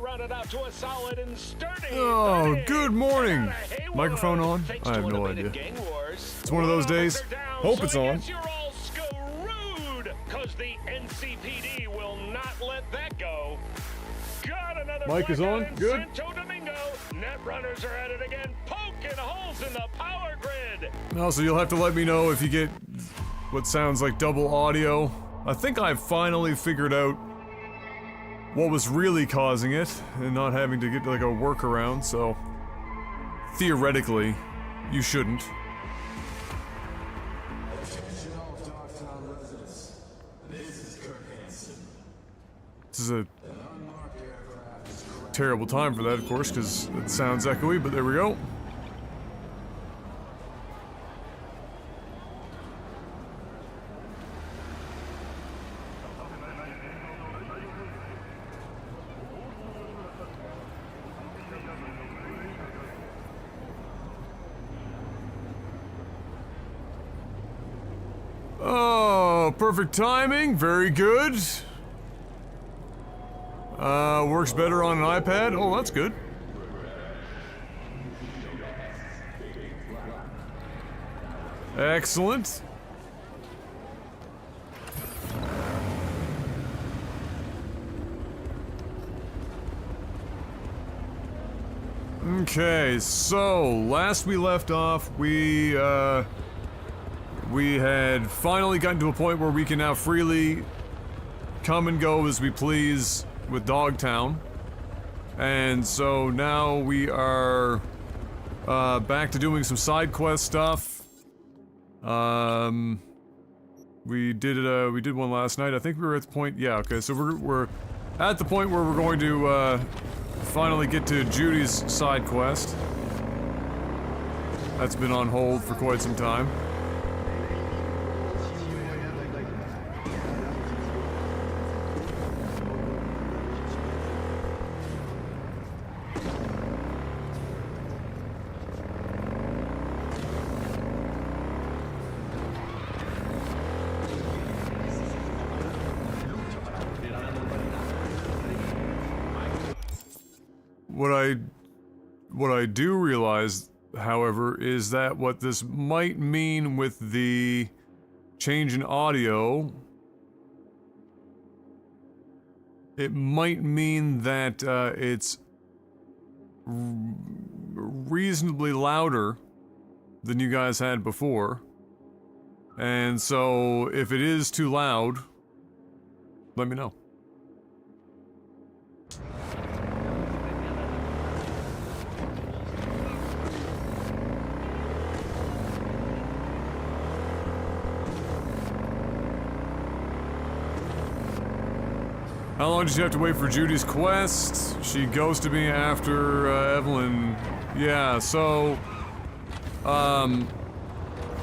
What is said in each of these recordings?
rounded out to a solid and sturdy. Oh, 30. good morning. Hey, Microphone on? Thanks I have to no unabated idea. gang wars. It's one of those days. Down, Hope so it's I on. guess you're all screwed, cause the NCPD will not let that go. Got another Mic is on. in Good. Santo Domingo. Net runners are at it again, poking holes in the power grid. Also, you'll have to let me know if you get what sounds like double audio. I think I've finally figured out what was really causing it, and not having to get like a workaround, so theoretically, you shouldn't. This is a terrible time for that, of course, because it sounds echoey, but there we go. Oh, perfect timing. Very good. Works better on an iPad. Oh, that's good. Excellent. Okay, so last we left off, we had finally gotten to a point where we can now freely come and go as we please with Dogtown. And so now we are back to doing some side quest stuff. We did one last night. I think we were at the point, yeah, okay, so we're at the point where we're going to finally get to Judy's side quest. That's been on hold for quite some time. What I do realize, however, is that what this might mean with the change in audio, it might mean that it's reasonably louder than you guys had before. And so if it is too loud, let me know. How long did you have to wait for Judy's quest? She ghosted me after Evelyn. Yeah, so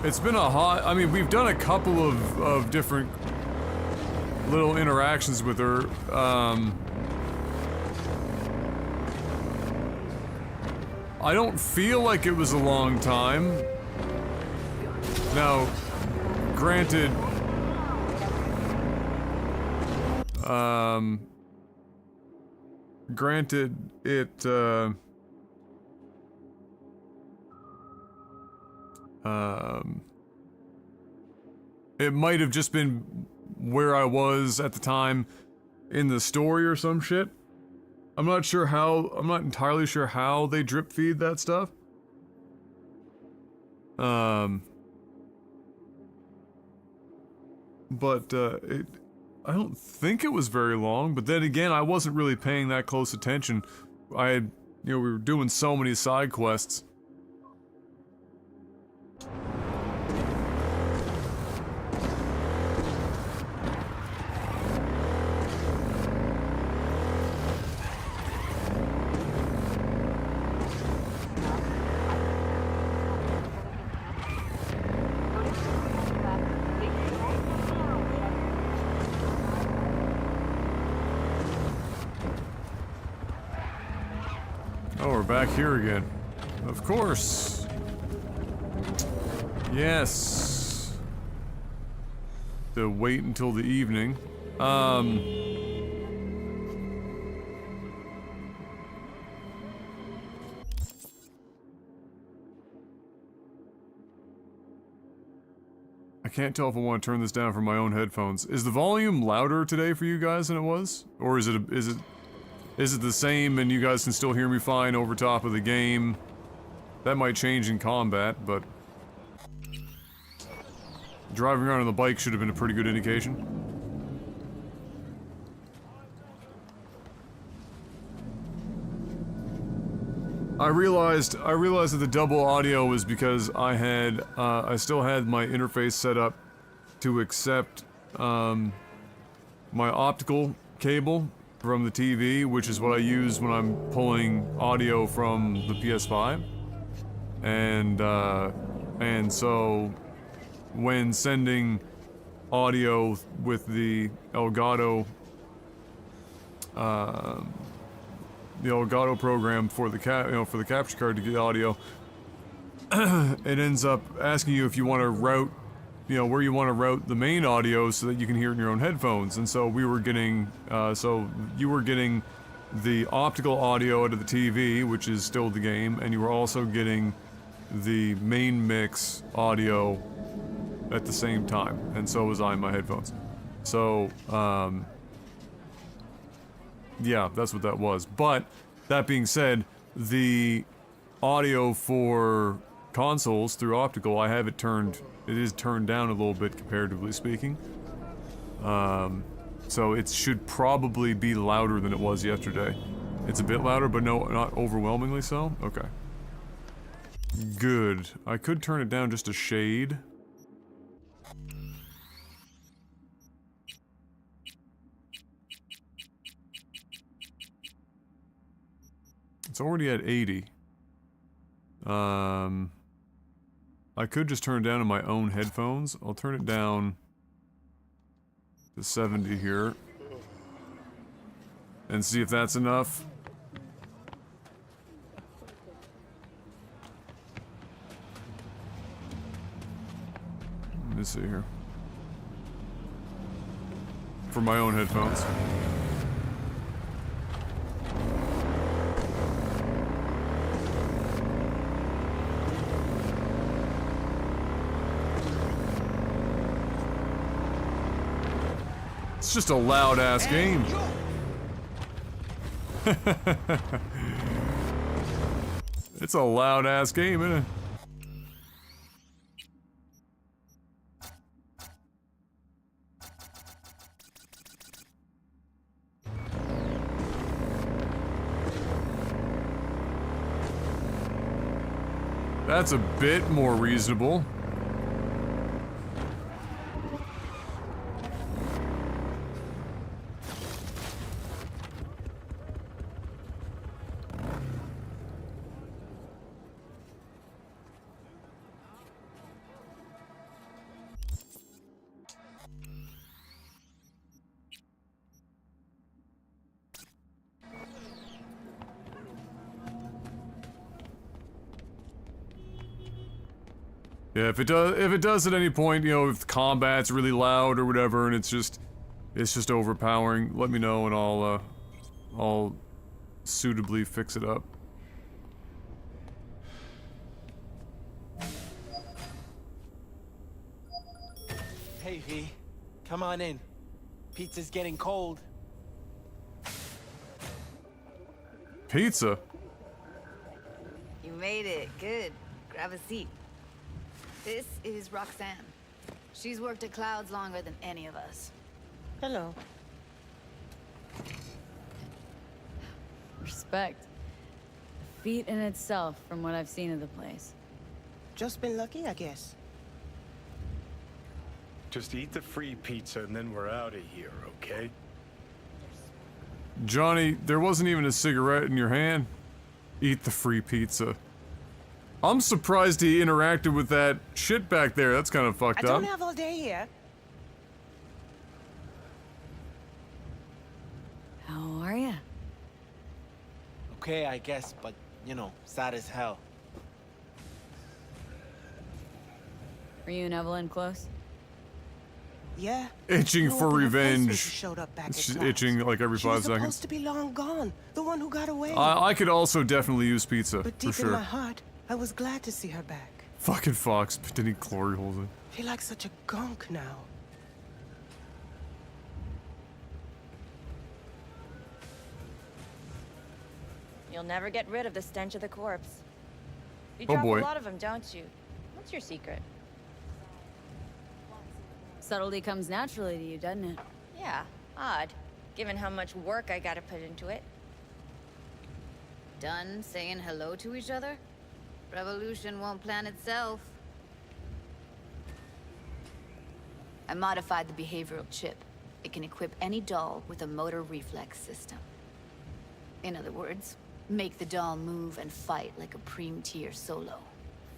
it's been a hot. I mean, we've done a couple of different little interactions with her. I don't feel like it was a long time. Now, granted. Granted, it might have just been where I was at the time in the story or some shit. I'm not entirely sure how they drip feed that stuff. But, I don't think it was very long, but then again, I wasn't really paying that close attention. We were doing so many side quests. Oh, we're back here again. Of course. Yes. To wait until the evening. I can't tell if I want to turn this down from my own headphones. Is the volume louder today for you guys than it was? Or is it the same and you guys can still hear me fine over top of the game? That might change in combat, but driving around on the bike should have been a pretty good indication. I realized that the double audio was because I still had my interface set up to accept, my optical cable from the TV, which is what I use when I'm pulling audio from the PS5. And so, when sending audio with the Elgato, program for the for the capture card to get audio, it ends up asking you if you want to route, where you want to route the main audio so that you can hear it in your own headphones. And so we were getting, so you were getting the optical audio out of the TV, which is still the game, and you were also getting the main mix audio at the same time, and so was I in my headphones. So, yeah, that's what that was. But, that being said, the audio for consoles through optical, I have it is turned down a little bit comparatively speaking. So it should probably be louder than it was yesterday. It's a bit louder, but no, not overwhelmingly so? Okay. Good. I could turn it down just a shade. It's already at 80. I could just turn it down in my own headphones. I'll turn it down to 70 here. And see if that's enough. Let me see here. For my own headphones. It's just a loud-ass game. It's a loud-ass game, isn't it? That's a bit more reasonable. Yeah, if it does at any point, if combat's really loud or whatever, and it's just overpowering, let me know and I'll suitably fix it up. Hey V, come on in. Pizza's getting cold. Pizza? You made it. Good. Grab a seat. This is Roxanne. She's worked at Clouds longer than any of us. Hello. Respect. A feat in itself from what I've seen of the place. Just been lucky, I guess. Just eat the free pizza and then we're out of here, okay? Johnny, there wasn't even a cigarette in your hand. Eat the free pizza. I'm surprised he interacted with that shit back there. That's kind of fucked I up. don't have all day here. How are ya? Okay, I guess, but, sad as hell. Were you and Evelyn close? Yeah. Itching No, for but her revenge. face showed up back at She's Clouds. itching like every She 5 was seconds. supposed to be long gone. The one who got away. I could also definitely use pizza, but for deep in sure. my heart, I was glad to see her back. Fucking Fox, but didn't he glory holes it? Feel like such a gunk now. You'll never get rid of the stench of the corpse. You Oh, drop boy. a lot of them, don't you? What's your secret? Subtlety comes naturally to you, doesn't it? Yeah, odd. Given how much work I gotta put into it. Done saying hello to each other? Revolution won't plan itself. I modified the behavioral chip. It can equip any doll with a motor reflex system. In other words, make the doll move and fight like a Preem-tier solo.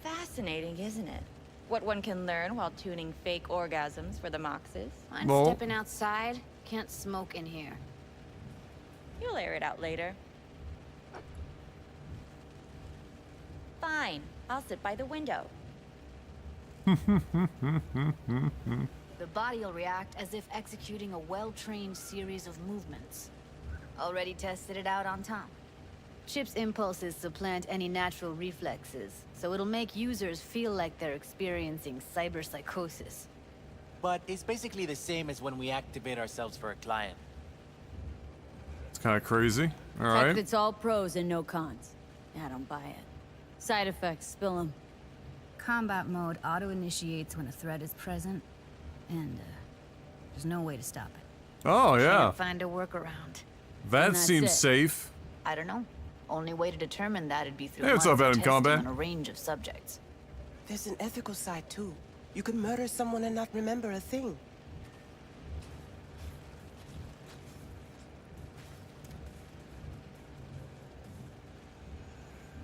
Fascinating, isn't it? What one can learn while tuning fake orgasms for the Moxes. Mind Well- stepping outside? Can't smoke in here. You'll air it out later. Fine, I'll sit by the window. The body will react as if executing a well-trained series of movements. Already tested it out on Tom. Chip's impulses supplant any natural reflexes, so it'll make users feel like they're experiencing cyberpsychosis. But it's basically the same as when we activate ourselves for a client. It's kind of crazy. All Tech right. that's all pros and no cons. I don't buy it. Side effects, spill them. Combat mode auto-initiates when a threat is present, and there's no way to stop it. Oh yeah, Can't find a workaround. that that's seems it. safe. I don't know. Only way to determine that'd be through Hey, what's up, months of Adam testing Combat? on a range of subjects. There's an ethical side too. You can murder someone and not remember a thing.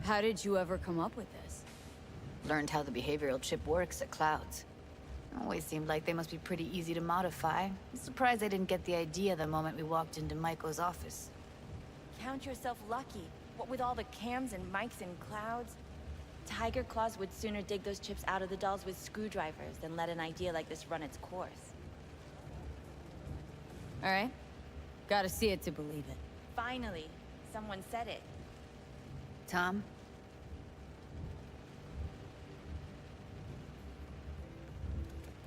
How did you ever come up with this? Learned how the behavioral chip works at Clouds. Always seemed like they must be pretty easy to modify. I'm surprised I didn't get the idea the moment we walked into Maiko's office. Count yourself lucky. What with all the cams and mics and clouds? Tiger Claws would sooner dig those chips out of the dolls with screwdrivers than let an idea like this run its course. All right. Gotta see it to believe it. Finally, someone said it. Tom?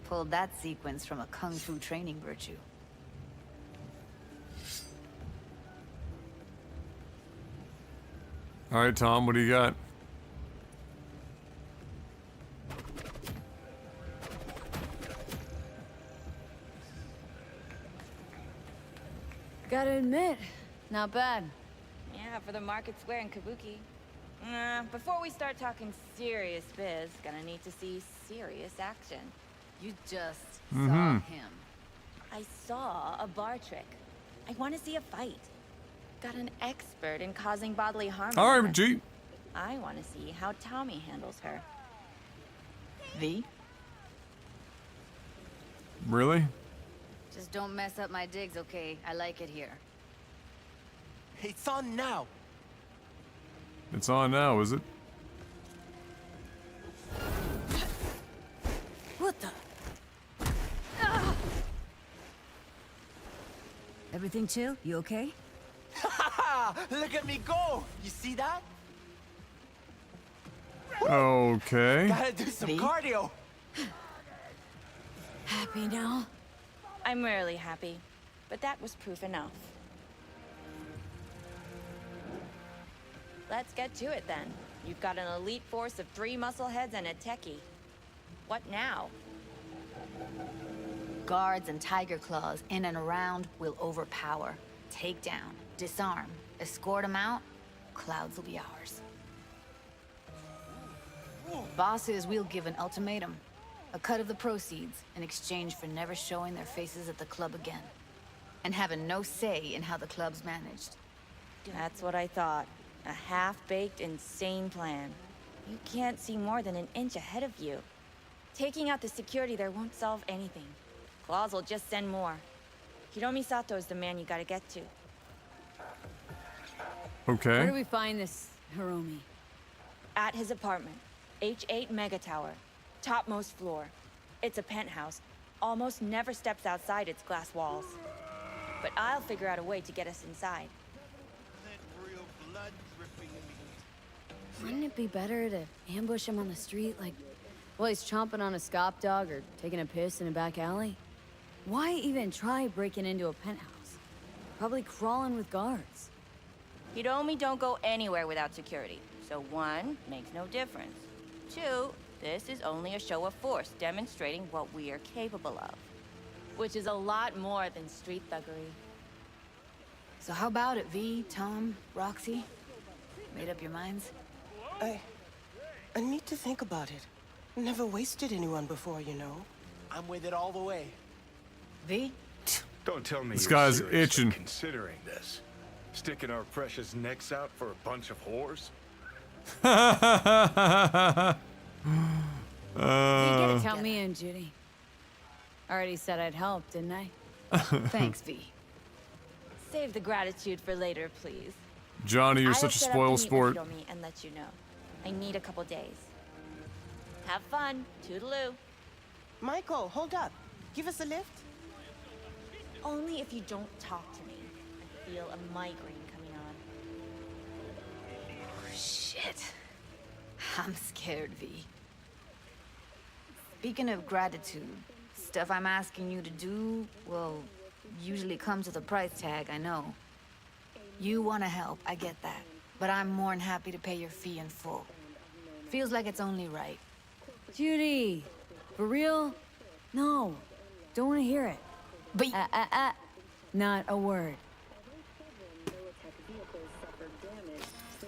Pulled that sequence from a kung fu training virtue. All right, Tom, what do you got? Gotta admit, not bad. Yeah, for the market square in Kabuki. Before we start talking serious biz, gonna need to see serious action. You just saw him. I saw a bar trick. I want to see a fight. Got an expert in causing bodily harm. All in right, her. G. I want to see how Tommy handles her. V? Really? Just don't mess up my digs, okay? I like it here. It's on now. It's on now, is it? What the? Everything chill? You okay? Look at me go! You see that? Okay. Gotta do some cardio. Happy now? I'm rarely happy, but that was proof enough. Let's get to it then. You've got an elite force of 3 muscleheads and a techie. What now? Guards and tiger claws in and around will overpower. Take down, disarm, escort them out. Clouds will be ours. Bosses, we'll give an ultimatum. A cut of the proceeds in exchange for never showing their faces at the club again. And having no say in how the club's managed. That's what I thought. A half-baked, insane plan. You can't see more than an inch ahead of you. Taking out the security there won't solve anything. Claws will just send more. Hiromi Sato's the man you gotta get to. Okay. Where do we find this Hiromi? At his apartment. H8 Mega Tower. Topmost floor. It's a penthouse. Almost never steps outside its glass walls. But I'll figure out a way to get us inside. Wouldn't it be better to ambush him on the street, like while he's chomping on a scop dog or taking a piss in a back alley? Why even try breaking into a penthouse? Probably crawling with guards. Hiromi don't go anywhere without security. So one, makes no difference. Two, this is only a show of force demonstrating what we are capable of. Which is a lot more than street thuggery. So how about it, V, Tom, Roxy? Made up your minds? I need to think about it. Never wasted anyone before, you know. I'm with it all the way. V? Don't tell me This you're guy's seriously itching. considering this. Sticking our precious necks out for a bunch of whores? You get it, count me in, Judy. Already said I'd help, didn't I? Thanks, V. Save the gratitude for later, please. Johnny, you're I will such a set up spoil to meet sport. with Hiromi and let you know. I need a couple days. Have fun. Toodaloo. Michael, hold up. Give us a lift. Only if you don't talk to me. I feel a migraine coming on. Shit. I'm scared, V. Speaking of gratitude, stuff I'm asking you to do, well, usually comes with a price tag, I know. You want to help, I get that. But I'm more than happy to pay your fee in full. Feels like it's only right. Judy, for real? No, don't want to hear it. But Not a word.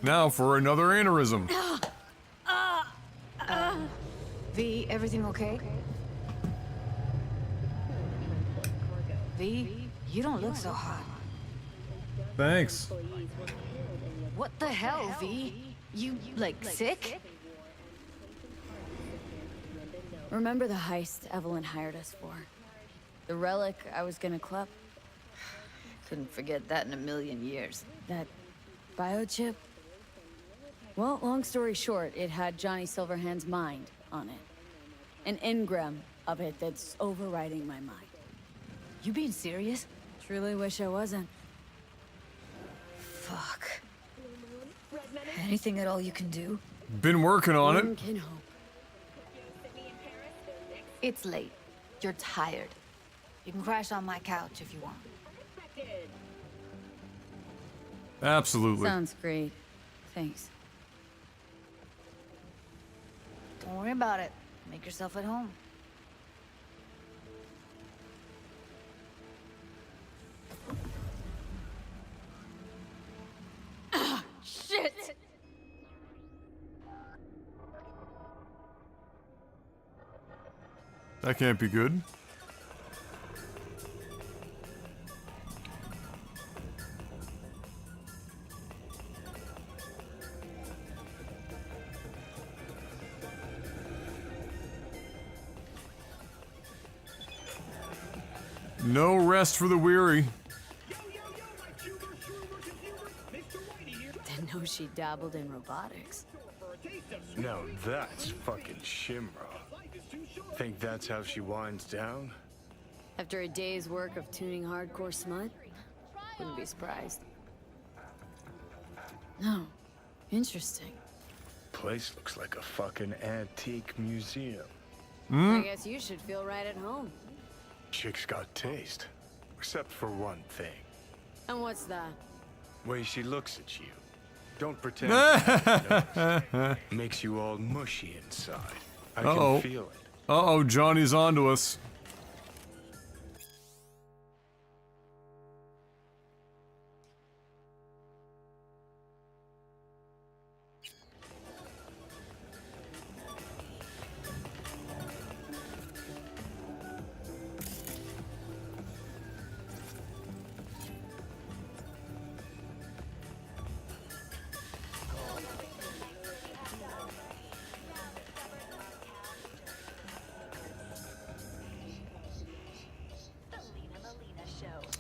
Now for another aneurysm. V, everything okay? V, you don't look so hot. Thanks. What the hell, V? You, like, sick? Remember the heist Evelyn hired us for? The relic I was gonna club? Couldn't forget that in a million years. That biochip? Well, long story short, it had Johnny Silverhand's mind on it. An engram of it that's overriding my mind. You being serious? Truly wish I wasn't. Fuck. Anything at all you can do? Been working on One it. can hope. It's late. You're tired. You can crash on my couch if you want. Absolutely. Sounds great. Thanks. Don't worry about it. Make yourself at home. Shit! That can't be good. No rest for the weary. Didn't know she dabbled in robotics. Now that's fucking Shimra. Think that's how she winds down? After a day's work of tuning hardcore smut? Wouldn't be surprised. No. Interesting. Place looks like a fucking antique museum. I guess you should feel right at home. Chick's got taste. Except for one thing. And what's that? Way she looks at you. Don't pretend you notice. Makes you all mushy inside. I Uh-oh. can feel it. Uh-oh, Johnny's onto us.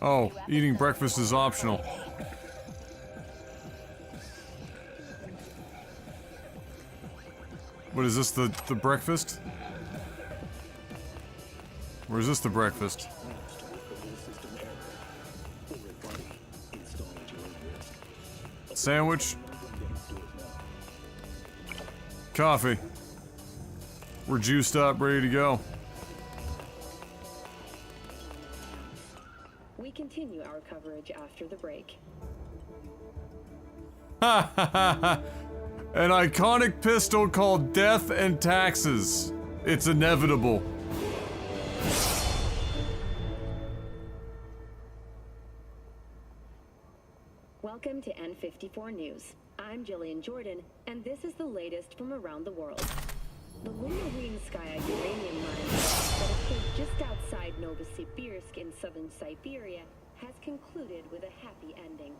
Oh, eating breakfast is optional. What is this, the breakfast? Or is this the breakfast? Sandwich? Coffee. We're juiced up, ready to go. We continue our coverage after the break. An iconic pistol called Death and Taxes. It's inevitable. Welcome to N54 News. I'm Jillian Jordan, and this is the latest from around the world. The Lunarinskaya uranium mine that occurred just outside Novosibirsk in southern Siberia has concluded with a happy ending.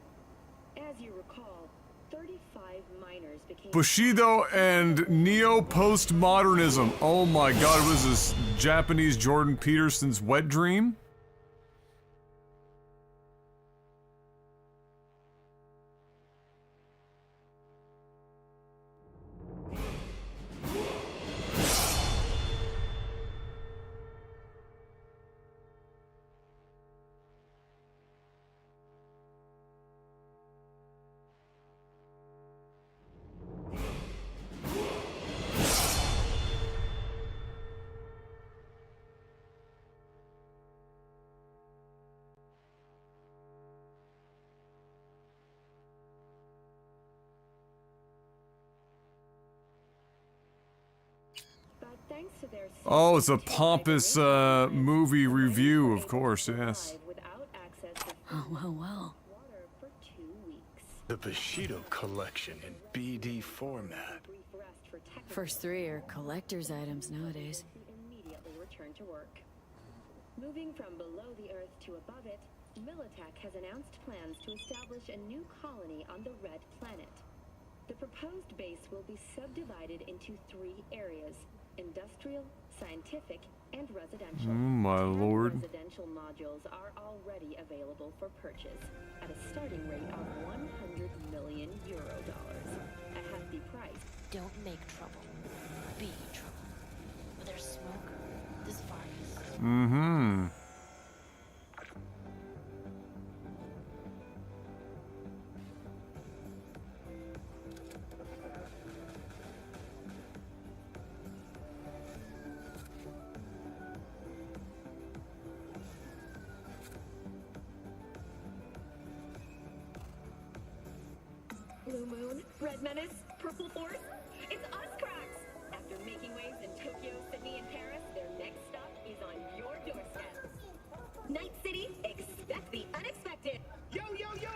As you recall, 35 miners became... Bushido and neo-postmodernism. Oh my god, was this Japanese Jordan Peterson's wet dream? Thanks to their Oh, it's a pompous movie review, of course, yes. without access to Oh, well. water for 2 weeks. The Bushido collection in BD format. Brief rest for technical First three are collector's items nowadays. to immediately return to work. Moving from below the Earth to above it, Militech has announced plans to establish a new colony on the Red Planet. The proposed base will be subdivided into 3 areas: industrial, scientific, and residential. My 10 lord. Residential modules are already available for purchase at a starting rate of 100 million euro dollars. A hefty price. Don't make trouble. Be trouble. Where there's smoke, there's fire. Mm-hmm. Blue Moon, Red Menace, Purple Force. It's us, cracks! After making waves in Tokyo, Sydney, and Paris, their next stop is on your doorstep. Night City, expect the unexpected. Yo,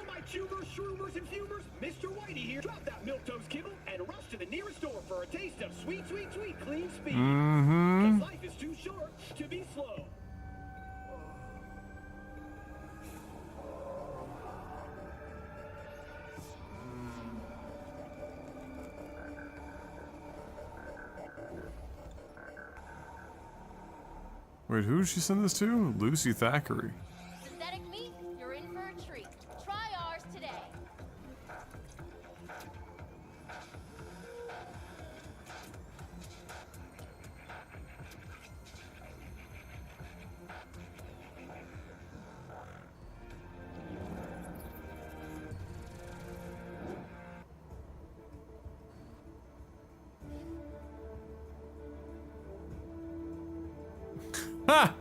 my tubers, shroomers, and fumers. Mr. Whitey here. Drop that milquetoast kibble and rush to the nearest store for a taste of sweet, clean speed. Mm-hmm. 'Cause life is too short to be slow. Wait, who did she send this to? Lucy Thackeray. Synthetic meat, you're in for a treat. Try ours today. Ha!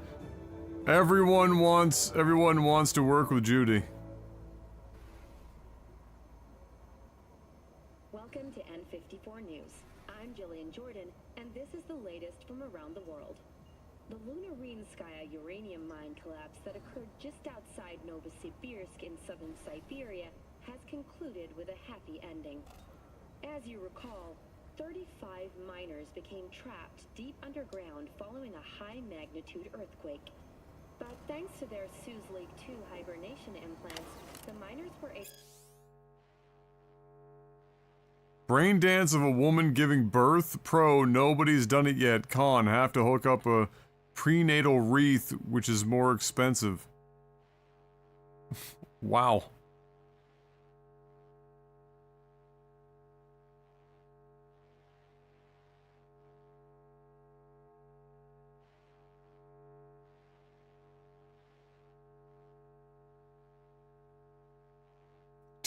Everyone wants to work with Judy. Welcome to N54 News. I'm Jillian Jordan, and this is the latest from around the world. The Lunarinskaya uranium mine collapse that occurred just outside Novosibirsk in southern Siberia has concluded with a happy ending. As you recall, 35 miners became trapped deep underground following a high-magnitude earthquake. But thanks to their Suze League 2 hibernation implants, the miners were able... Brain dance of a woman giving birth? Pro, nobody's done it yet. Con, have to hook up a prenatal wreath, which is more expensive. Wow.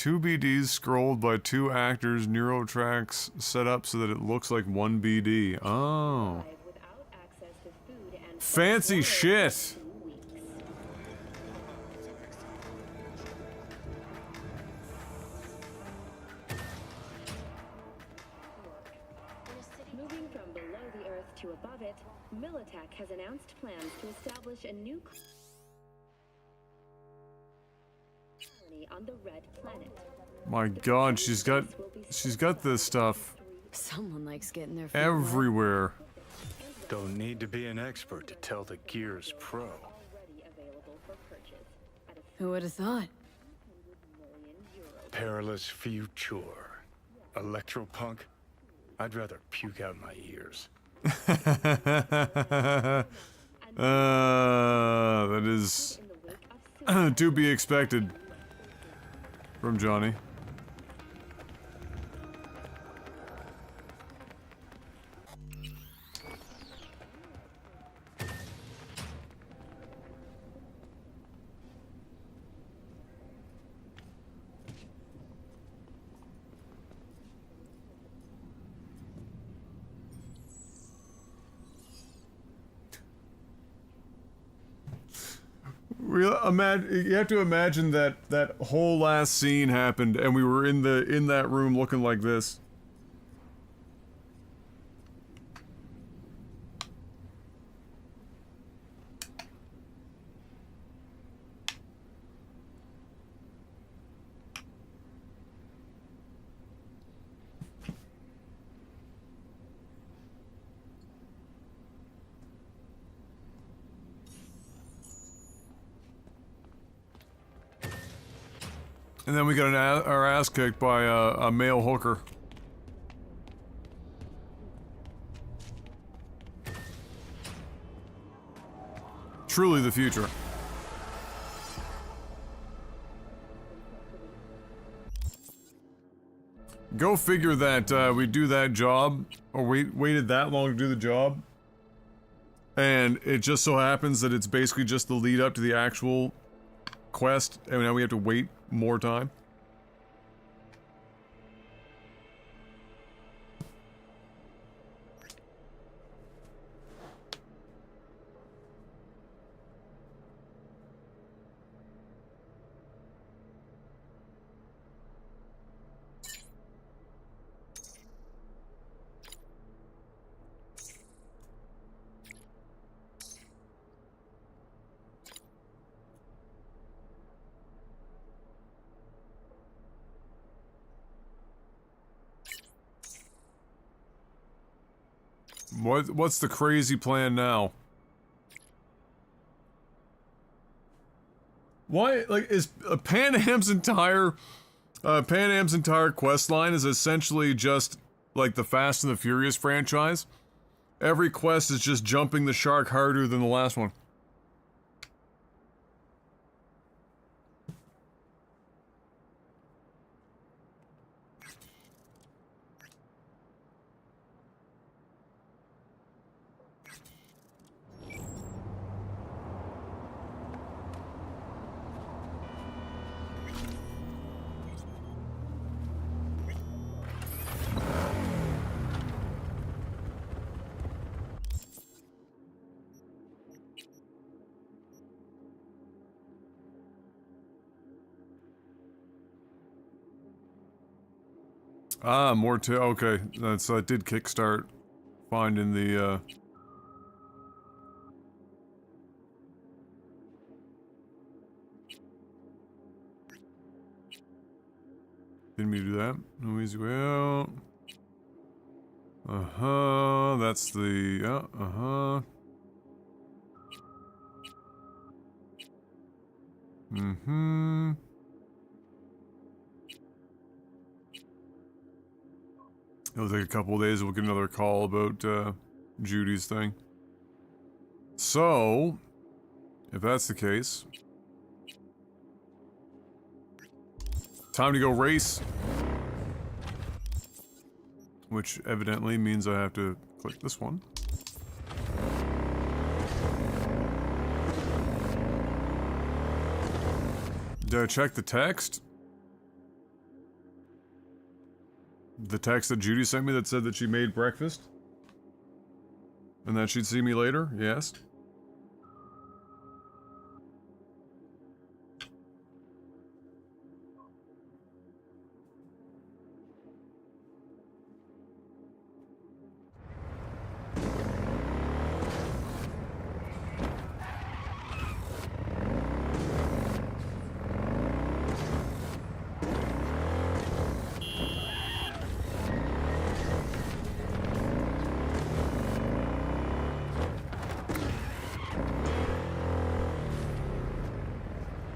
2 BDs scrolled by 2 actors, neurotracks set up so that it looks like 1 BD. Oh. Fancy shit! Moving from below the Earth to above it, Militech has announced plans to establish a new colony on the Red Planet. My god, she's got this stuff Someone likes getting their feet everywhere. Don't need to be an expert to tell the Gears Pro. Already available for purchase at a Who would have thought? Perilous future. Electropunk? I'd rather puke out my ears. That is to be expected from Johnny. You have to imagine that whole last scene happened, and we were in that room looking like this. And then we got our ass kicked by a male hooker. Truly the future. Go figure that we do that job, or waited that long to do the job, and it just so happens that it's basically just the lead up to the actual quest, and now we have to wait more time. What's the crazy plan now? Why, like, is Pan Am's entire quest line is essentially just like the Fast and the Furious franchise? Every quest is just jumping the shark harder than the last one. Ah, more to okay. That's did kickstart finding the didn't mean to do that. No easy way out. That's the It'll take a couple of days, we'll get another call about Judy's thing. So, if that's the case, time to go race. Which evidently means I have to click this one. Did I check the text? the text that Judy sent me that said that she made breakfast? And that she'd see me later? Yes.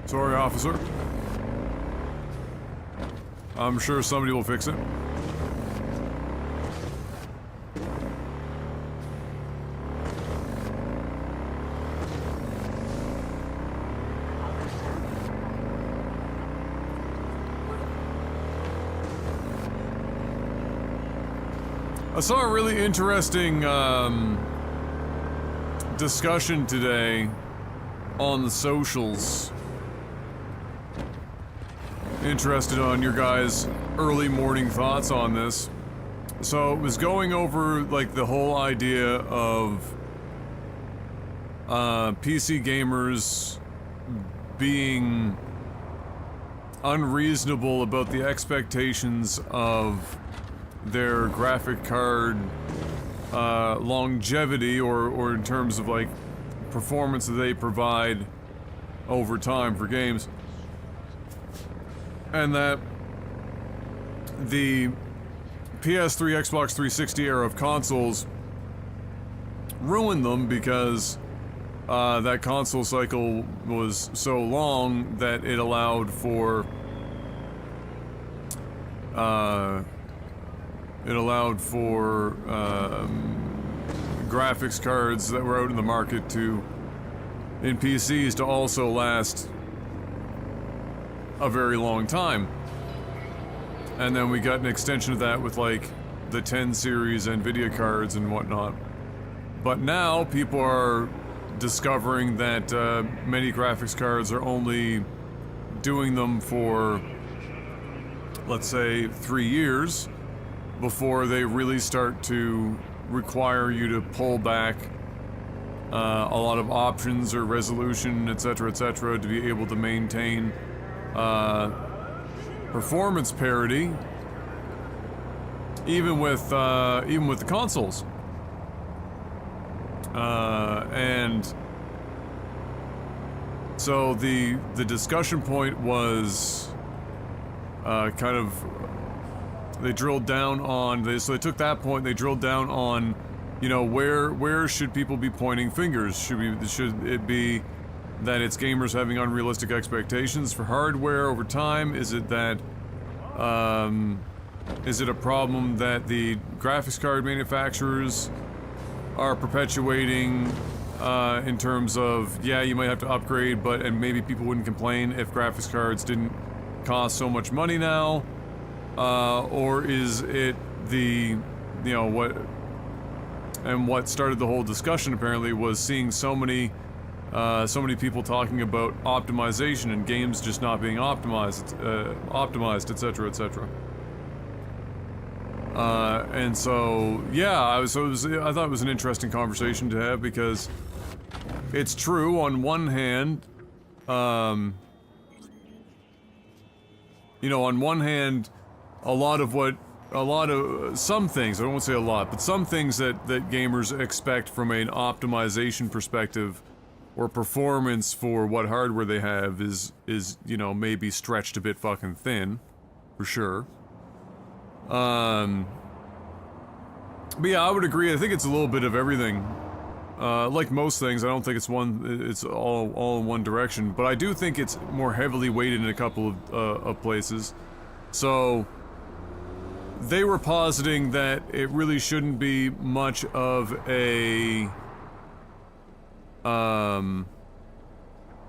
Sorry, officer. I'm sure somebody will fix it. I saw a really interesting discussion today on the socials. Interested on your guys' early morning thoughts on this. So it was going over like the whole idea of PC gamers being unreasonable about the expectations of their graphic card longevity or in terms of like performance that they provide over time for games. And that the PS3, Xbox 360 era of consoles ruined them because that console cycle was so long that it allowed for graphics cards that were out in the market in PCs to also last a very long time. And then we got an extension of that with like the 10 series NVIDIA cards and whatnot. But now people are discovering that many graphics cards are only doing them for, let's say, 3 years before they really start to require you to pull back a lot of options or resolution, etc., to be able to maintain performance parity, even with the consoles. And so the discussion point was kind of they drilled down on so they took that point, they drilled down on, you know, where should people be pointing fingers? Should it be that it's gamers having unrealistic expectations for hardware over time? Is it that, is it a problem that the graphics card manufacturers are perpetuating, in terms of, yeah, you might have to upgrade, and maybe people wouldn't complain if graphics cards didn't cost so much money now? Or is it the, you know, what started the whole discussion apparently was seeing so many people talking about optimization and games just not being optimized, etc. And so, yeah, I thought it was an interesting conversation to have because it's true on one hand, you know, on one hand, some things, I won't say a lot, but some things that gamers expect from an optimization perspective or performance for what hardware they have is, you know, maybe stretched a bit fucking thin, for sure. But yeah, I would agree. I think it's a little bit of everything. Like most things, I don't think it's all in one direction, but I do think it's more heavily weighted in a couple of places. So they were positing that it really shouldn't be much of a that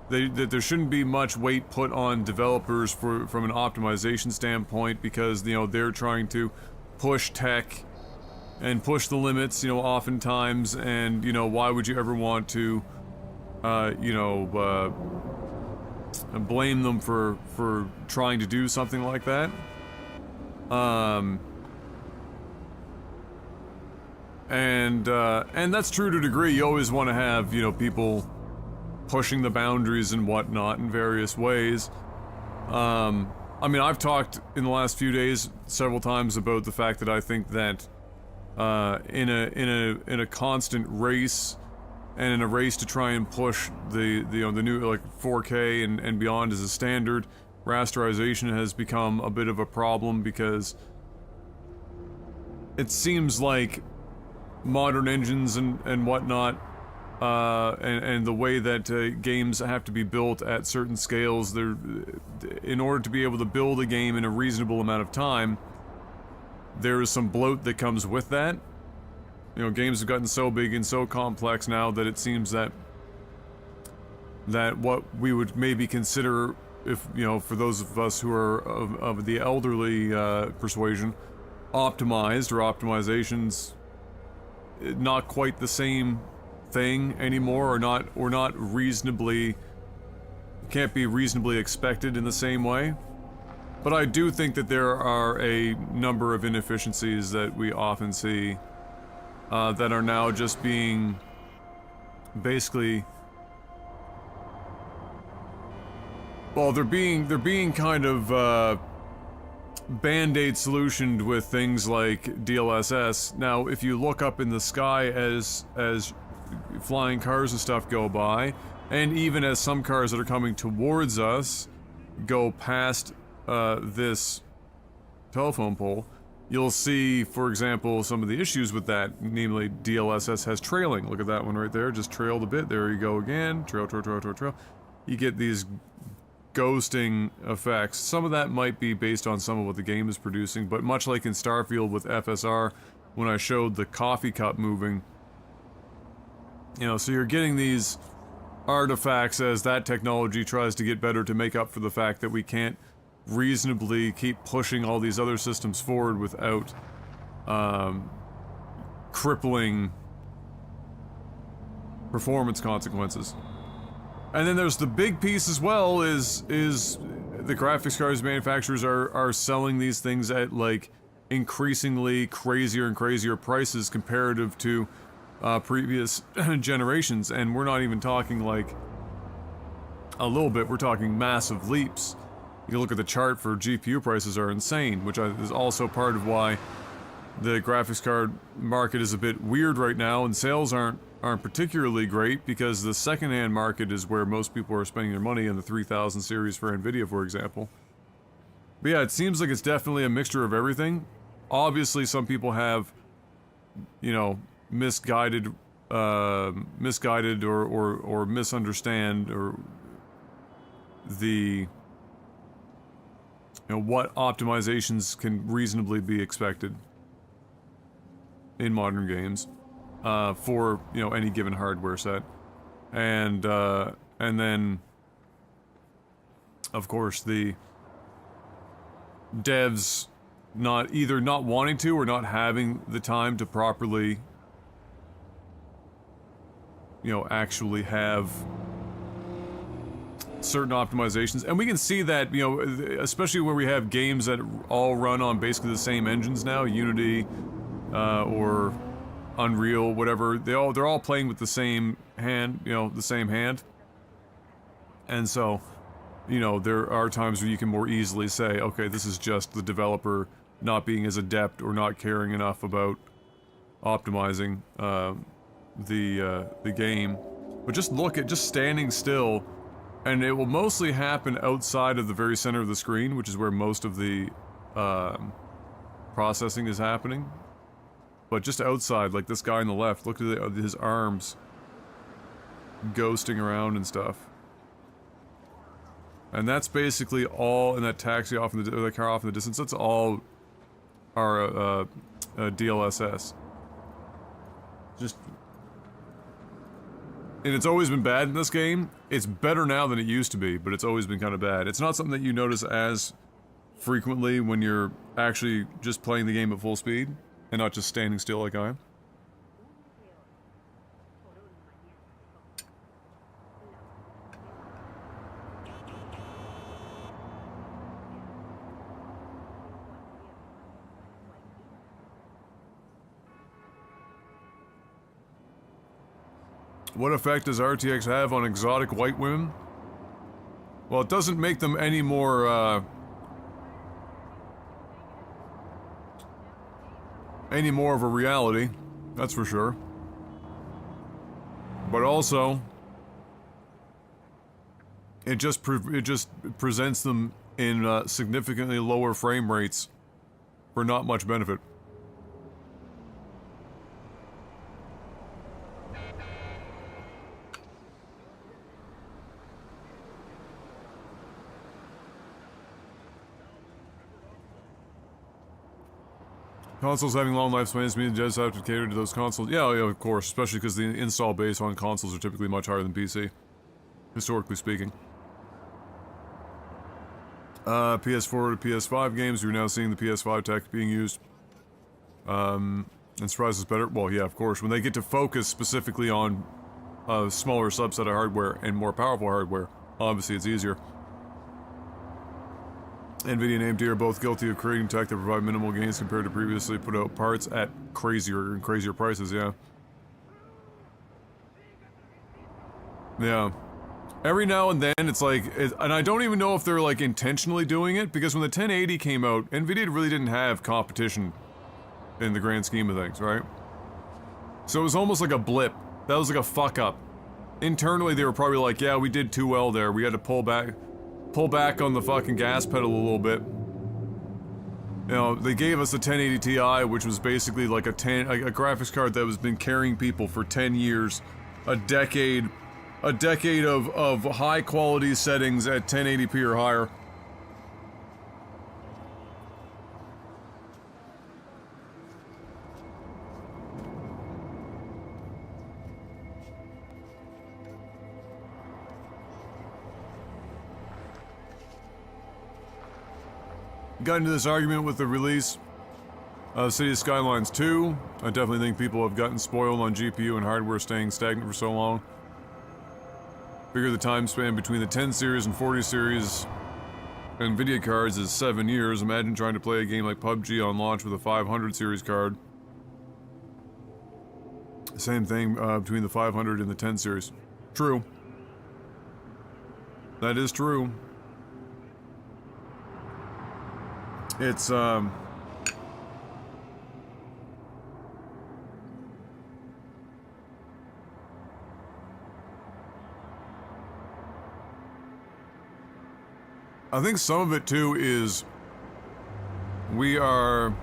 there shouldn't be much weight put on developers from an optimization standpoint because, you know, they're trying to push tech and push the limits, you know, oftentimes, and, you know, why would you ever want to, you know, blame them for trying to do something like that? And that's true to a degree. You always want to have, you know, people pushing the boundaries and whatnot in various ways. I mean, I've talked in the last few days several times about the fact that I think that in a constant race, and in a race to try and push the new like 4K and beyond as a standard, rasterization has become a bit of a problem because it seems like modern engines and whatnot, and the way that games have to be built at certain scales, in order to be able to build a game in a reasonable amount of time, there is some bloat that comes with that. You know, games have gotten so big and so complex now that it seems that what we would maybe consider, if, you know, for those of us who are of the elderly persuasion, optimized or optimizations, not quite the same thing anymore, or not reasonably, can't be reasonably expected in the same way. But I do think that there are a number of inefficiencies that we often see that are now just being basically, well, they're being kind of band-aid solutioned with things like DLSS. Now, if you look up in the sky as flying cars and stuff go by, and even as some cars that are coming towards us go past this telephone pole, you'll see, for example, some of the issues with that, namely DLSS has trailing. Look at that one right there, just trailed a bit. There you go again, trail. You get these ghosting effects. Some of that might be based on some of what the game is producing, but much like in Starfield with FSR, when I showed the coffee cup moving, you know, so you're getting these artifacts as that technology tries to get better to make up for the fact that we can't reasonably keep pushing all these other systems forward without crippling performance consequences. And then there's the big piece as well, is the graphics cards manufacturers are selling these things at like increasingly crazier and crazier prices comparative to previous generations, and we're not even talking like a little bit, we're talking massive leaps. You look at the chart for GPU prices are insane, which is also part of why the graphics card market is a bit weird right now, and sales aren't particularly great, because the secondhand market is where most people are spending their money, in the 3000 series for Nvidia, for example. But yeah, it seems like it's definitely a mixture of everything. Obviously, some people have, you know, misguided or misunderstand or the, you know, what optimizations can reasonably be expected in modern games for, you know, any given hardware set, and then of course the devs either not wanting to or not having the time to properly, you know, actually have certain optimizations. And we can see that, you know, especially where we have games that all run on basically the same engines now, Unity or Unreal, whatever. They're all playing with the same hand, you know, the same hand. And so, you know, there are times where you can more easily say, okay, this is just the developer not being as adept or not caring enough about optimizing the game. But just look at just standing still, and it will mostly happen outside of the very center of the screen, which is where most of the processing is happening. But just outside, like this guy on the left, look at his arms ghosting around and stuff. And that's basically all in that taxi off in the car off in the distance. That's all our DLSS. Just, and it's always been bad in this game. It's better now than it used to be, but it's always been kind of bad. It's not something that you notice as frequently when you're actually just playing the game at full speed and not just standing still like I am. What effect does RTX have on exotic white women? Well, it doesn't make them any more, of a reality, that's for sure. But also, it just presents them in significantly lower frame rates for not much benefit. Consoles having long lifespans means just have to cater to those consoles. Yeah, of course, especially because the install base on consoles are typically much higher than PC, historically speaking. PS4 to PS5 games, you're now seeing the PS5 tech being used. And surprise is better. Well, yeah, of course. When they get to focus specifically on a smaller subset of hardware and more powerful hardware, obviously it's easier. NVIDIA and AMD are both guilty of creating tech that provide minimal gains compared to previously put out parts at crazier and crazier prices, yeah. Yeah. Every now and then, it's like, and I don't even know if they're like intentionally doing it, because when the 1080 came out, NVIDIA really didn't have competition in the grand scheme of things, right? So it was almost like a blip. That was like a fuck up. Internally, they were probably like, yeah, we did too well there. We had to pull back on the fucking gas pedal a little bit. You know, they gave us a 1080 Ti, which was basically like a graphics card that has been carrying people for 10 years, a decade of high quality settings at 1080p or higher. Got into this argument with the release of City Skylines 2. I definitely think people have gotten spoiled on GPU and hardware staying stagnant for so long. Figure the time span between the 10 series and 40 series NVIDIA cards is 7 years. Imagine trying to play a game like PUBG on launch with a 500 series card. Same thing between the 500 and the 10 series. True. That is true. It's, I think some of it too is we're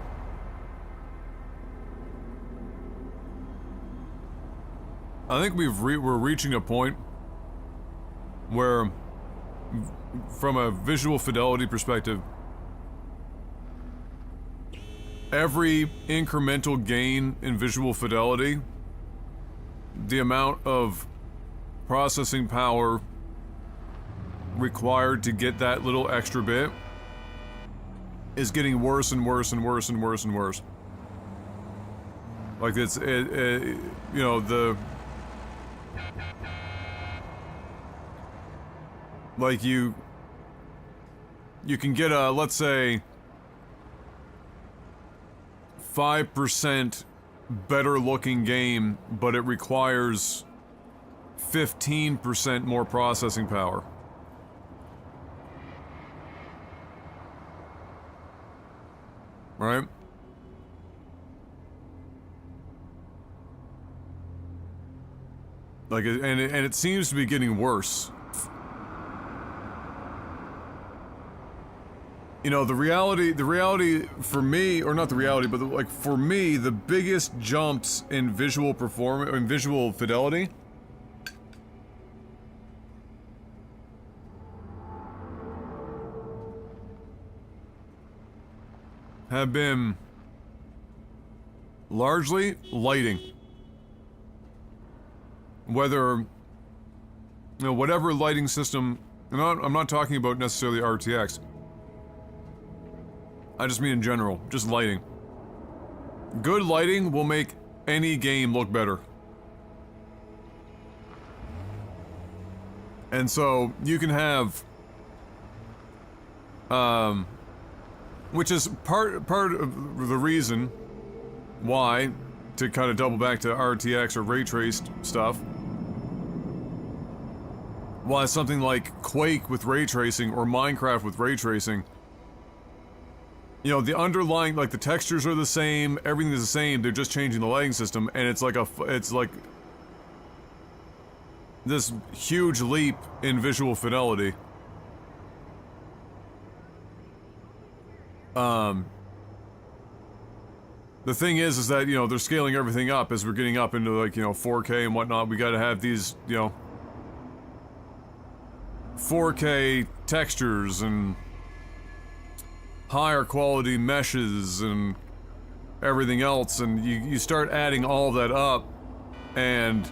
reaching a point where, from a visual fidelity perspective, every incremental gain in visual fidelity, the amount of processing power required to get that little extra bit is getting worse and worse and worse and worse and worse. Like you know, like you can get a, let's say, 5% better looking game, but it requires 15% more processing power. Right? Like, and it seems to be getting worse. You know, the reality for me, or not the reality, but like for me, the biggest jumps in visual performance, in visual fidelity, have been largely lighting. Whether, you know, whatever lighting system, and I'm not talking about necessarily RTX. I just mean in general, just lighting. Good lighting will make any game look better. And so you can have, which is part of the reason why, to kind of double back to RTX or ray traced stuff, why something like Quake with ray tracing or Minecraft with ray tracing, you know, the underlying, like, the textures are the same, everything is the same, they're just changing the lighting system, and it's like this huge leap in visual fidelity. The thing is that, you know, they're scaling everything up as we're getting up into, like, you know, 4K and whatnot. We gotta have these, you know, 4K textures and higher quality meshes and everything else, and you start adding all that up, and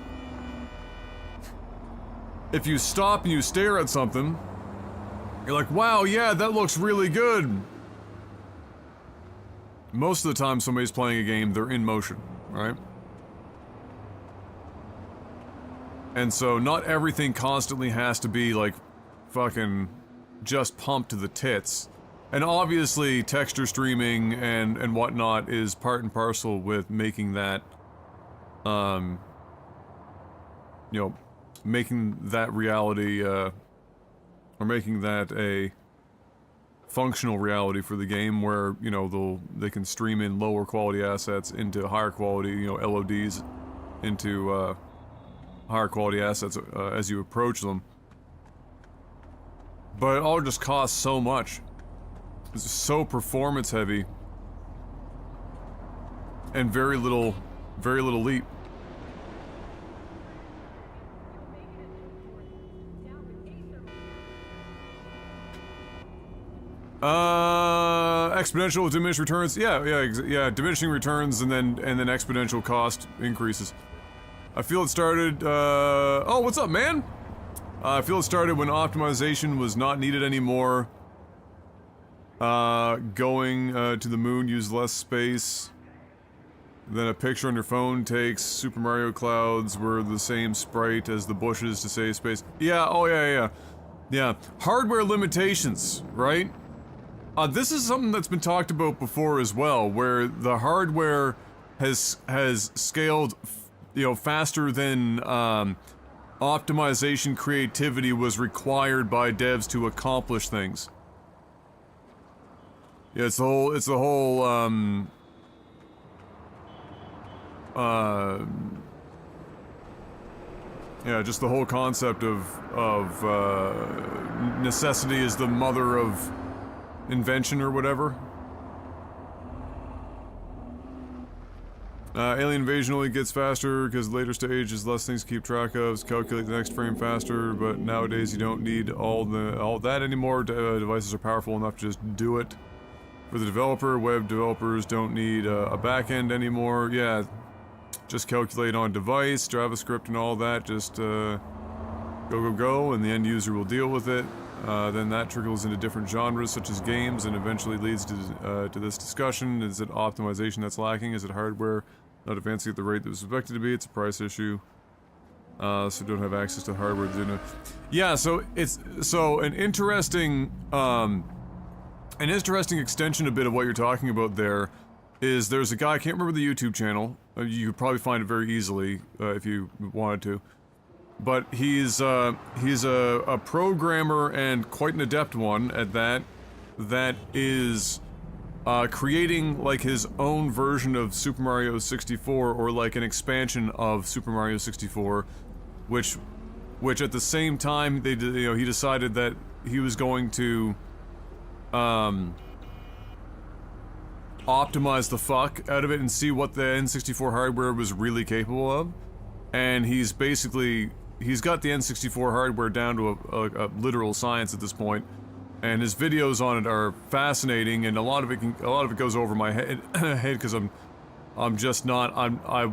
if you stop and you stare at something, you're like, wow, yeah, that looks really good. Most of the time somebody's playing a game, they're in motion, right? And so not everything constantly has to be like fucking just pumped to the tits. And obviously texture streaming and whatnot is part and parcel with making that, you know, making that reality, or making that a functional reality for the game where, you know, they can stream in lower quality assets into higher quality, you know, LODs into, higher quality assets, as you approach them. But it all just costs so much. It's so performance heavy. And very little leap. Exponential with diminished returns. Yeah, diminishing returns and then exponential cost increases. I feel it started, oh, what's up, man? I feel it started when optimization was not needed anymore. Going, to the moon used less space. Then a picture on your phone takes. Super Mario clouds were the same sprite as the bushes to save space. Yeah, oh yeah. Yeah, hardware limitations, right? This is something that's been talked about before as well, where the hardware has scaled, you know, faster than, optimization creativity was required by devs to accomplish things. Yeah, it's the whole, yeah, just the whole concept of necessity is the mother of invention or whatever. Alien invasion only gets faster because later stages less things to keep track of, calculate the next frame faster, but nowadays you don't need all that anymore. Devices are powerful enough to just do it. For the developer, web developers don't need a backend anymore. Yeah, just calculate on device, JavaScript and all that, just go, and the end user will deal with it. Then that trickles into different genres such as games and eventually leads to this discussion. Is it optimization that's lacking? Is it hardware not advancing at the rate that was expected to be? It's a price issue. So don't have access to hardware. Yeah, so it's, an interesting extension a bit of what you're talking about there is there's a guy, I can't remember the YouTube channel, you could probably find it very easily if you wanted to, but he's a programmer and quite an adept one at that is creating like his own version of Super Mario 64 or like an expansion of Super Mario 64, which at the same time he decided that he was going to optimize the fuck out of it and see what the N64 hardware was really capable of. And he's got the N64 hardware down to a literal science at this point. And his videos on it are fascinating, and a lot of it goes over my head because I'm just not, I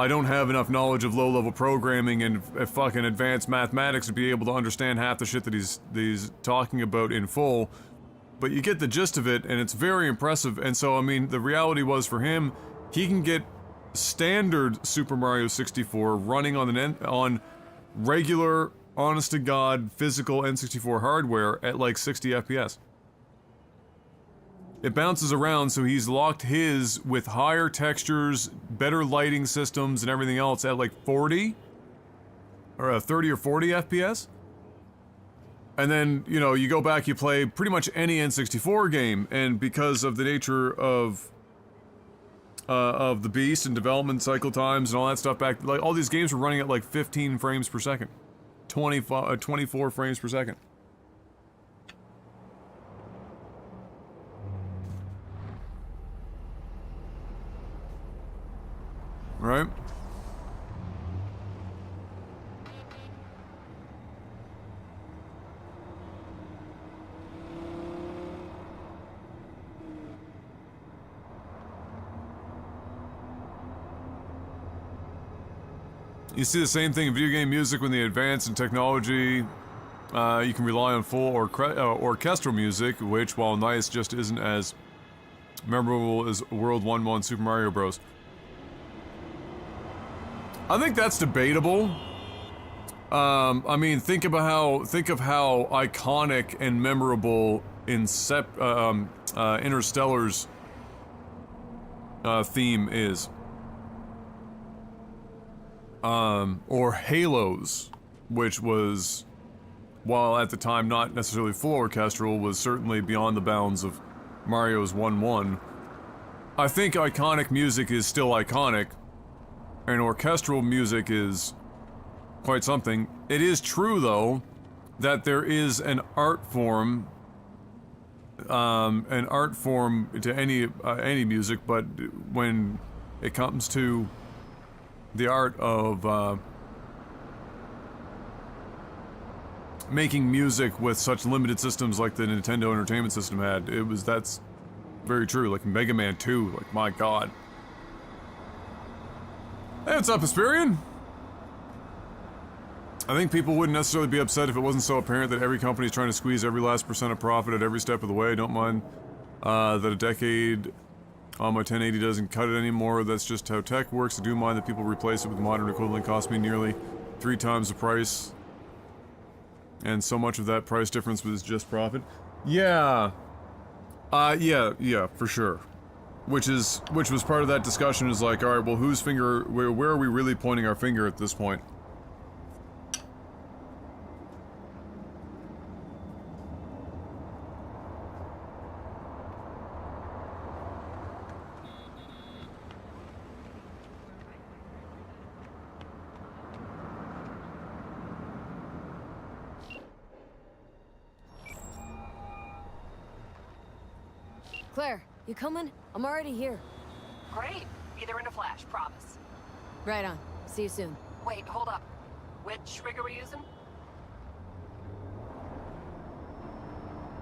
don't have enough knowledge of low-level programming and fucking advanced mathematics to be able to understand half the shit that he's talking about in full. But you get the gist of it, and it's very impressive. And so, I mean, the reality was for him, he can get standard Super Mario 64 running on regular, honest-to-God, physical N64 hardware at like 60 FPS. It bounces around, so he's locked his with higher textures, better lighting systems, and everything else at like 40. or 30 or 40 FPS. And then, you know, you go back, you play pretty much any N64 game, and because of the nature of the beast and development cycle times and all that stuff back, like all these games were running at like 15 frames per second, 24 frames per second. Right? You see the same thing in video game music when they advance in technology. You can rely on full orchestral music, which, while nice, just isn't as memorable as World 1-1 Super Mario Bros. I think that's debatable. I mean, think of how iconic and memorable Interstellar's theme is. Or Halo's, which was, while at the time not necessarily full orchestral, was certainly beyond the bounds of Mario's 1-1. I think iconic music is still iconic, and orchestral music is quite something. It is true, though, that there is an art form to any music, but when it comes to the art of making music with such limited systems like the Nintendo Entertainment System had, that's very true. Like Mega Man 2, like my god. Hey, what's up, Hesperian? I think people wouldn't necessarily be upset if it wasn't so apparent that every company is trying to squeeze every last % of profit at every step of the way. Don't mind that a decade on my 1080 doesn't cut it anymore. That's just how tech works. I do mind that people replace it with modern equivalent. Cost me nearly 3 times the price. And so much of that price difference was just profit. Yeah. Yeah, for sure. Which was part of that discussion, is like, alright, well, whose finger, where are we really pointing our finger at this point? Claire, you coming? I'm already here. Great. Be there in a flash, promise. Right on. See you soon. Wait, hold up. Which rig are we using?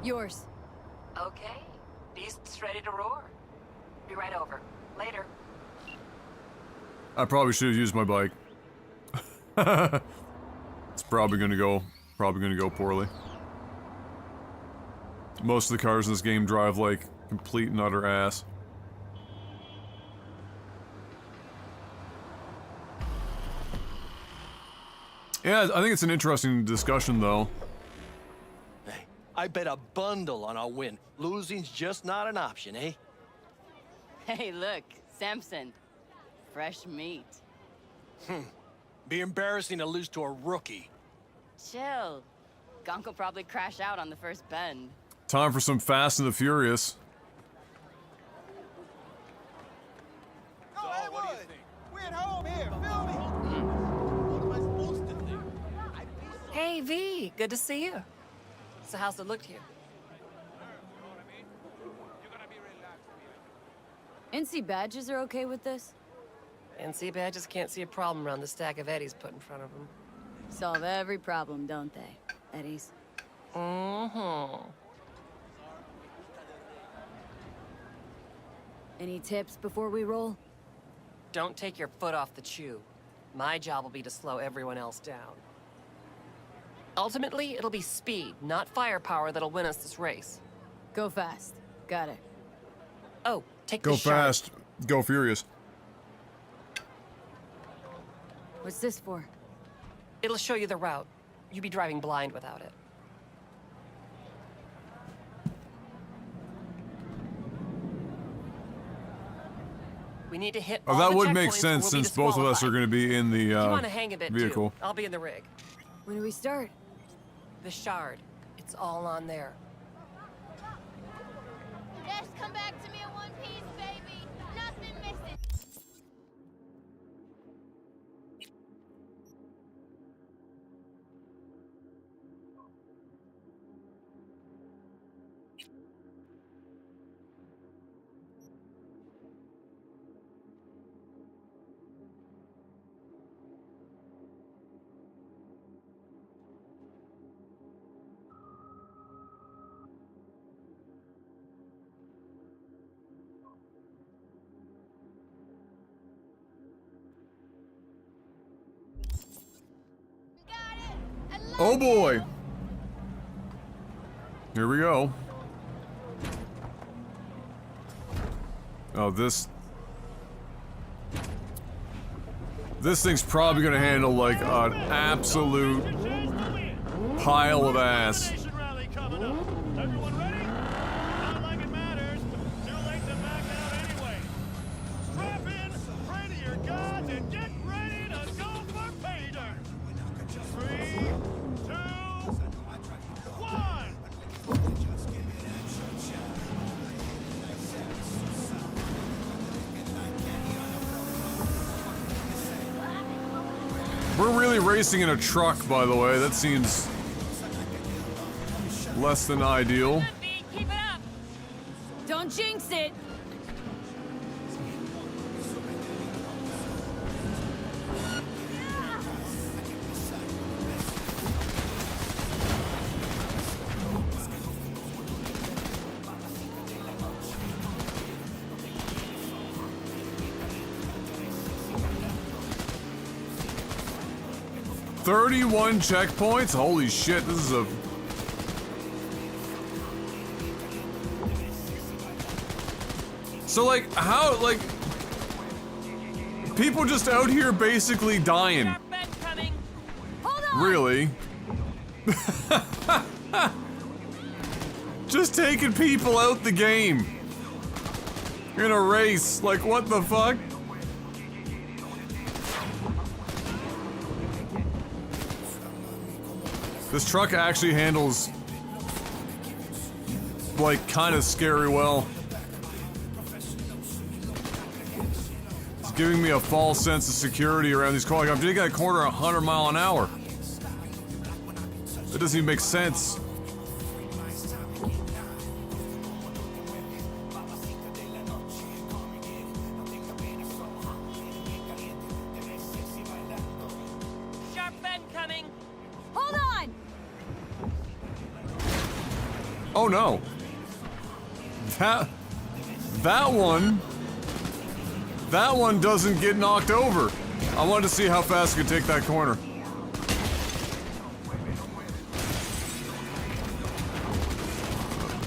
Yours. Okay. Beast's ready to roar. Be right over. Later. I probably should have used my bike. It's probably gonna go poorly. Most of the cars in this game drive like complete and utter ass. Yeah, I think it's an interesting discussion, though. Hey, I bet a bundle on our win. Losing's just not an option, eh? Hey, look, Samson. Fresh meat. Be embarrassing to lose to a rookie. Chill. Gunk will probably crash out on the first bend. Time for some Fast and the Furious. What do you think? We're at home here. Film me. What am I supposed to think? Hey, V. Good to see you. So how's it look to you? NC badges are okay with this? NC badges can't see a problem around the stack of Eddies put in front of them. Solve every problem, don't they, Eddies? Mm-hmm. Any tips before we roll? Don't take your foot off the chew. My job will be to slow everyone else down. Ultimately, it'll be speed, not firepower, that'll win us this race. Go fast. Got it. Oh, take Go the shot. fast, go furious. What's this for? It'll show you the route. You'd be driving blind without it. We need to hit Oh, all that the would make checkpoints or sense we'll be since both of us are disqualified. going to be in the You want to hang a bit vehicle. too? I'll be in the rig. When do we start? The shard. It's all on there. Just come back to me in one piece, baby. Nothing missing. Oh boy. Here we go. Oh, this thing's probably gonna handle like an absolute pile of ass. Everyone ready? Not like it matters. Too late to back out anyway. Strap in, pray to your gods, and get ready to go for pay dirt. 3, 2, 1. We're really racing in a truck, by the way. That seems less than ideal. Keep it up. Don't jinx it. "31 checkpoints? Holy shit, this is a... So, like, how, like... People just out here basically dying. Really? Just taking people out the game. In a race. Like, what the fuck? This truck actually handles, like, kind of scary well. It's giving me a false sense of security around these corners. Like, I'm taking that corner 100 miles an hour. It doesn't even make sense. Sharp bend coming. Hold on. Oh no. That one doesn't get knocked over. I wanted to see how fast I could take that corner.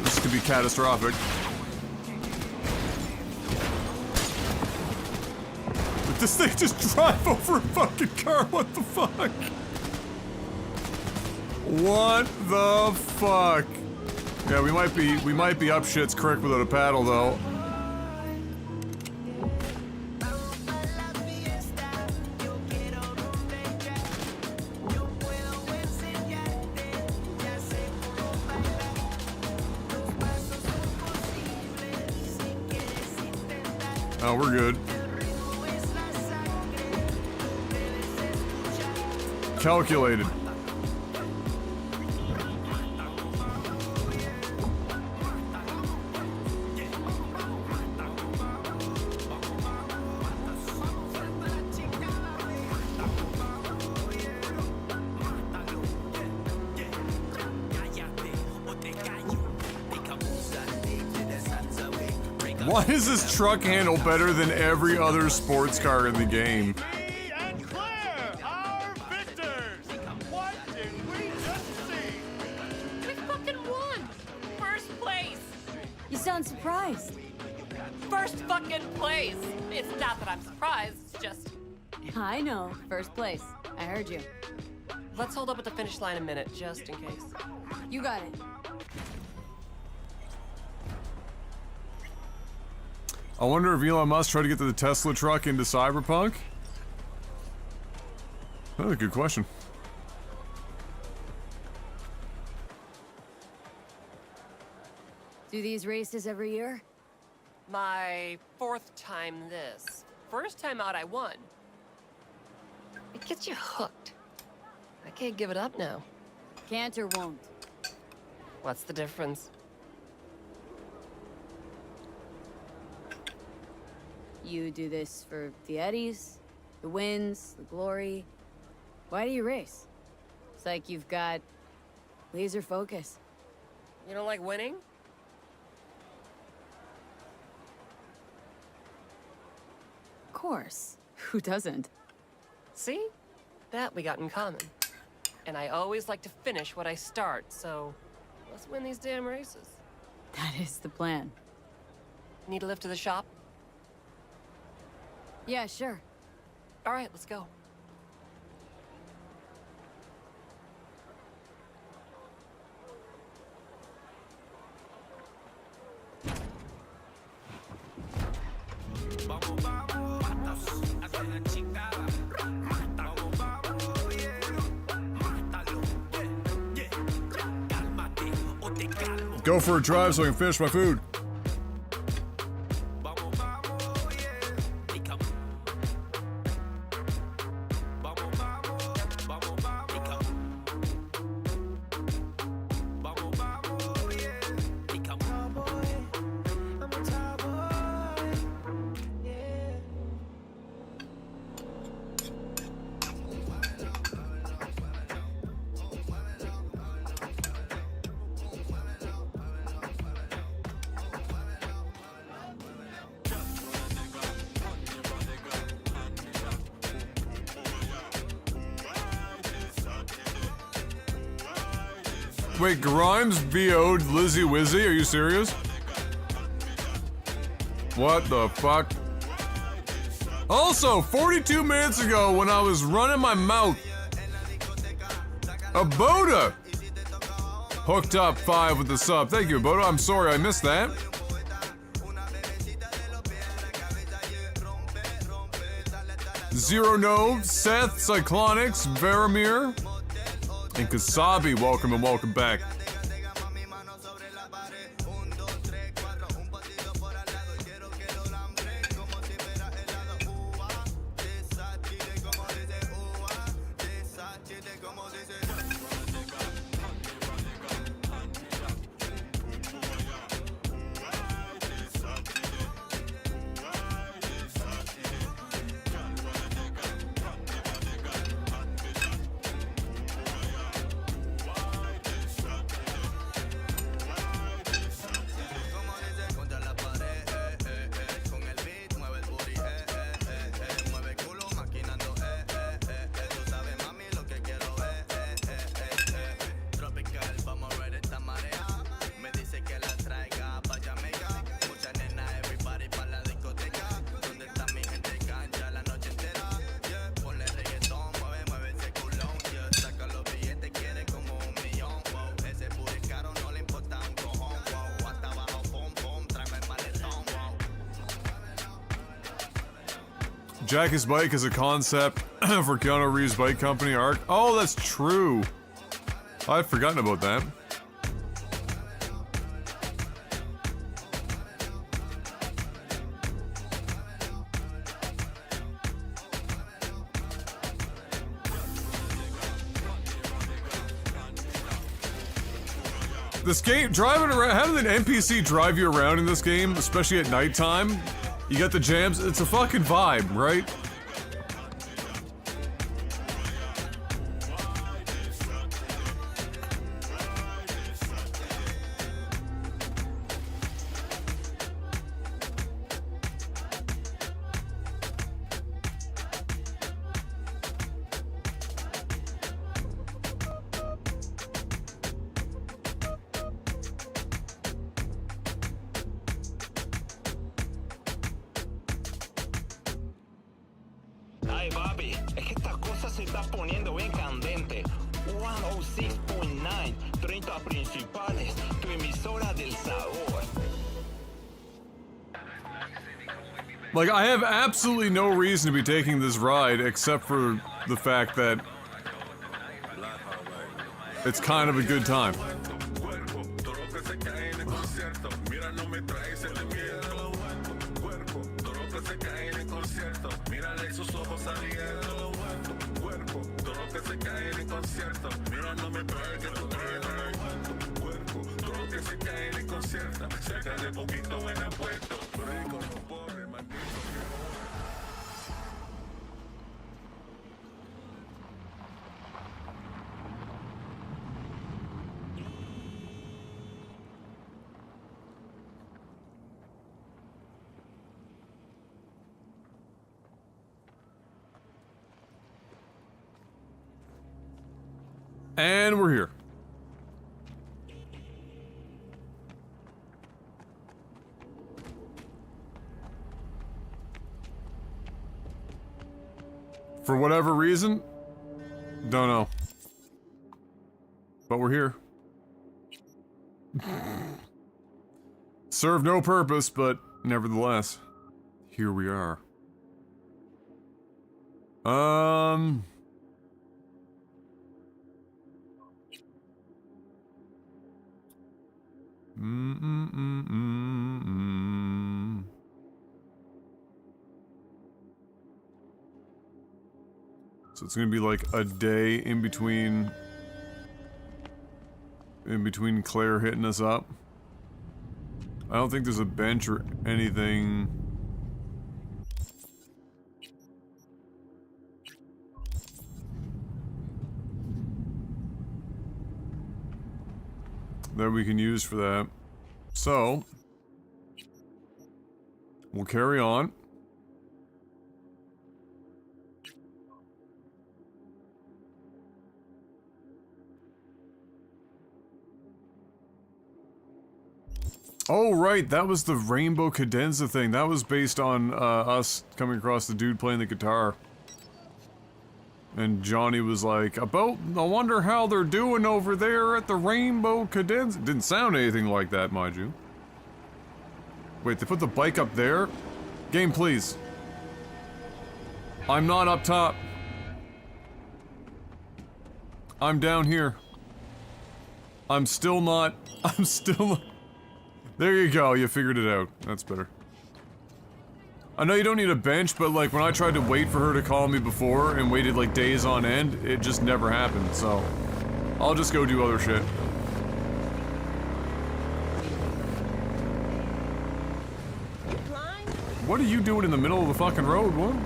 This could be catastrophic. Did this thing just drive over a fucking car? What the fuck? What the fuck? Yeah, we might be up shit's creek without a paddle though. Oh, we're good. Calculated. Why does this truck handle better than every other sports car in the game? And Claire, our victors. What did we just see? We fucking won. First place. You sound surprised. First fucking place. It's not that I'm surprised. It's just. I know. First place. I heard you. Let's hold up at the finish line a minute, just in case. You got it. I wonder if Elon Musk tried to get the Tesla truck into Cyberpunk? That's a good question. Do these races every year? My 4th time this. First time out, I won. It gets you hooked. I can't give it up now. Can't or won't? What's the difference? You do this for the eddies, the wins, the glory. Why do you race? It's like you've got laser focus. You don't like winning? Of course. Who doesn't? See? That we got in common. And I always like to finish what I start, so let's win these damn races. That is the plan. Need a lift to the shop? Yeah, sure. All right, let's go. Go for a drive so I can finish my food. Wait, Grimes VO'd Lizzie Wizzy? Are you serious? What the fuck? Also, 42 minutes ago when I was running my mouth, Aboda hooked up 5 with the sub. Thank you, Aboda. I'm sorry I missed that. Zero Nove, Seth, Cyclonics, Varamir, and Kasabi, welcome and welcome back. Jackie's Bike is a concept for Keanu Reeves' bike company ARC. Oh, that's true. I'd forgotten about that. This game, driving around, having an NPC drive you around in this game, especially at nighttime, you get the jams, it's a fucking vibe, right? Ay, papi, es que esta cosa se está poniendo bien candente. 106.9, 30 principales, tu emisora del sabor. Like, I have absolutely no reason to be taking this ride except for the fact that it's kind of a good time. And we're here. For whatever reason, don't know. But we're here. Serve no purpose, but nevertheless, here we are. So it's gonna be like a day in between Claire hitting us up. I don't think there's a bench or anything. That we can use for that. So we'll carry on. Oh, right, that was the Rainbow Cadenza thing. That was based on us coming across the dude playing the guitar. And Johnny was like, I wonder how they're doing over there at the Rainbow Cadenza. Didn't sound anything like that, mind you. Wait, they put the bike up there? Game, please. I'm not up top. I'm down here. I'm still not. There you go, you figured it out. That's better. I know you don't need a bench, but like when I tried to wait for her to call me before and waited like days on end, it just never happened, so I'll just go do other shit. What are you doing in the middle of the fucking road, what?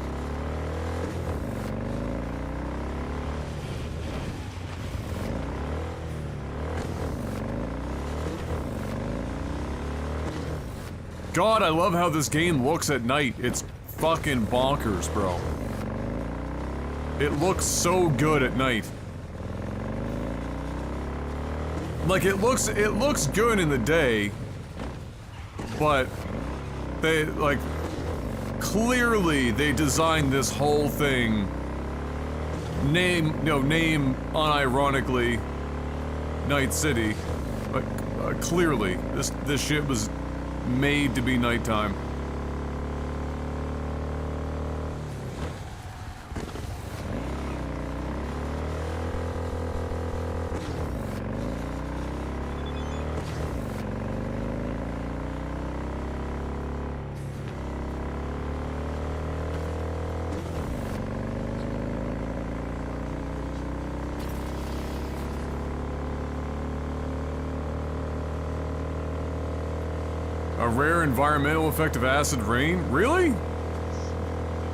God, I love how this game looks at night. It's fucking bonkers, bro. It looks so good at night. Like, it looks good in the day, but they, like, clearly they designed this whole thing, name unironically Night City, but clearly this shit was made to be nighttime. A rare environmental effect of acid rain? Really?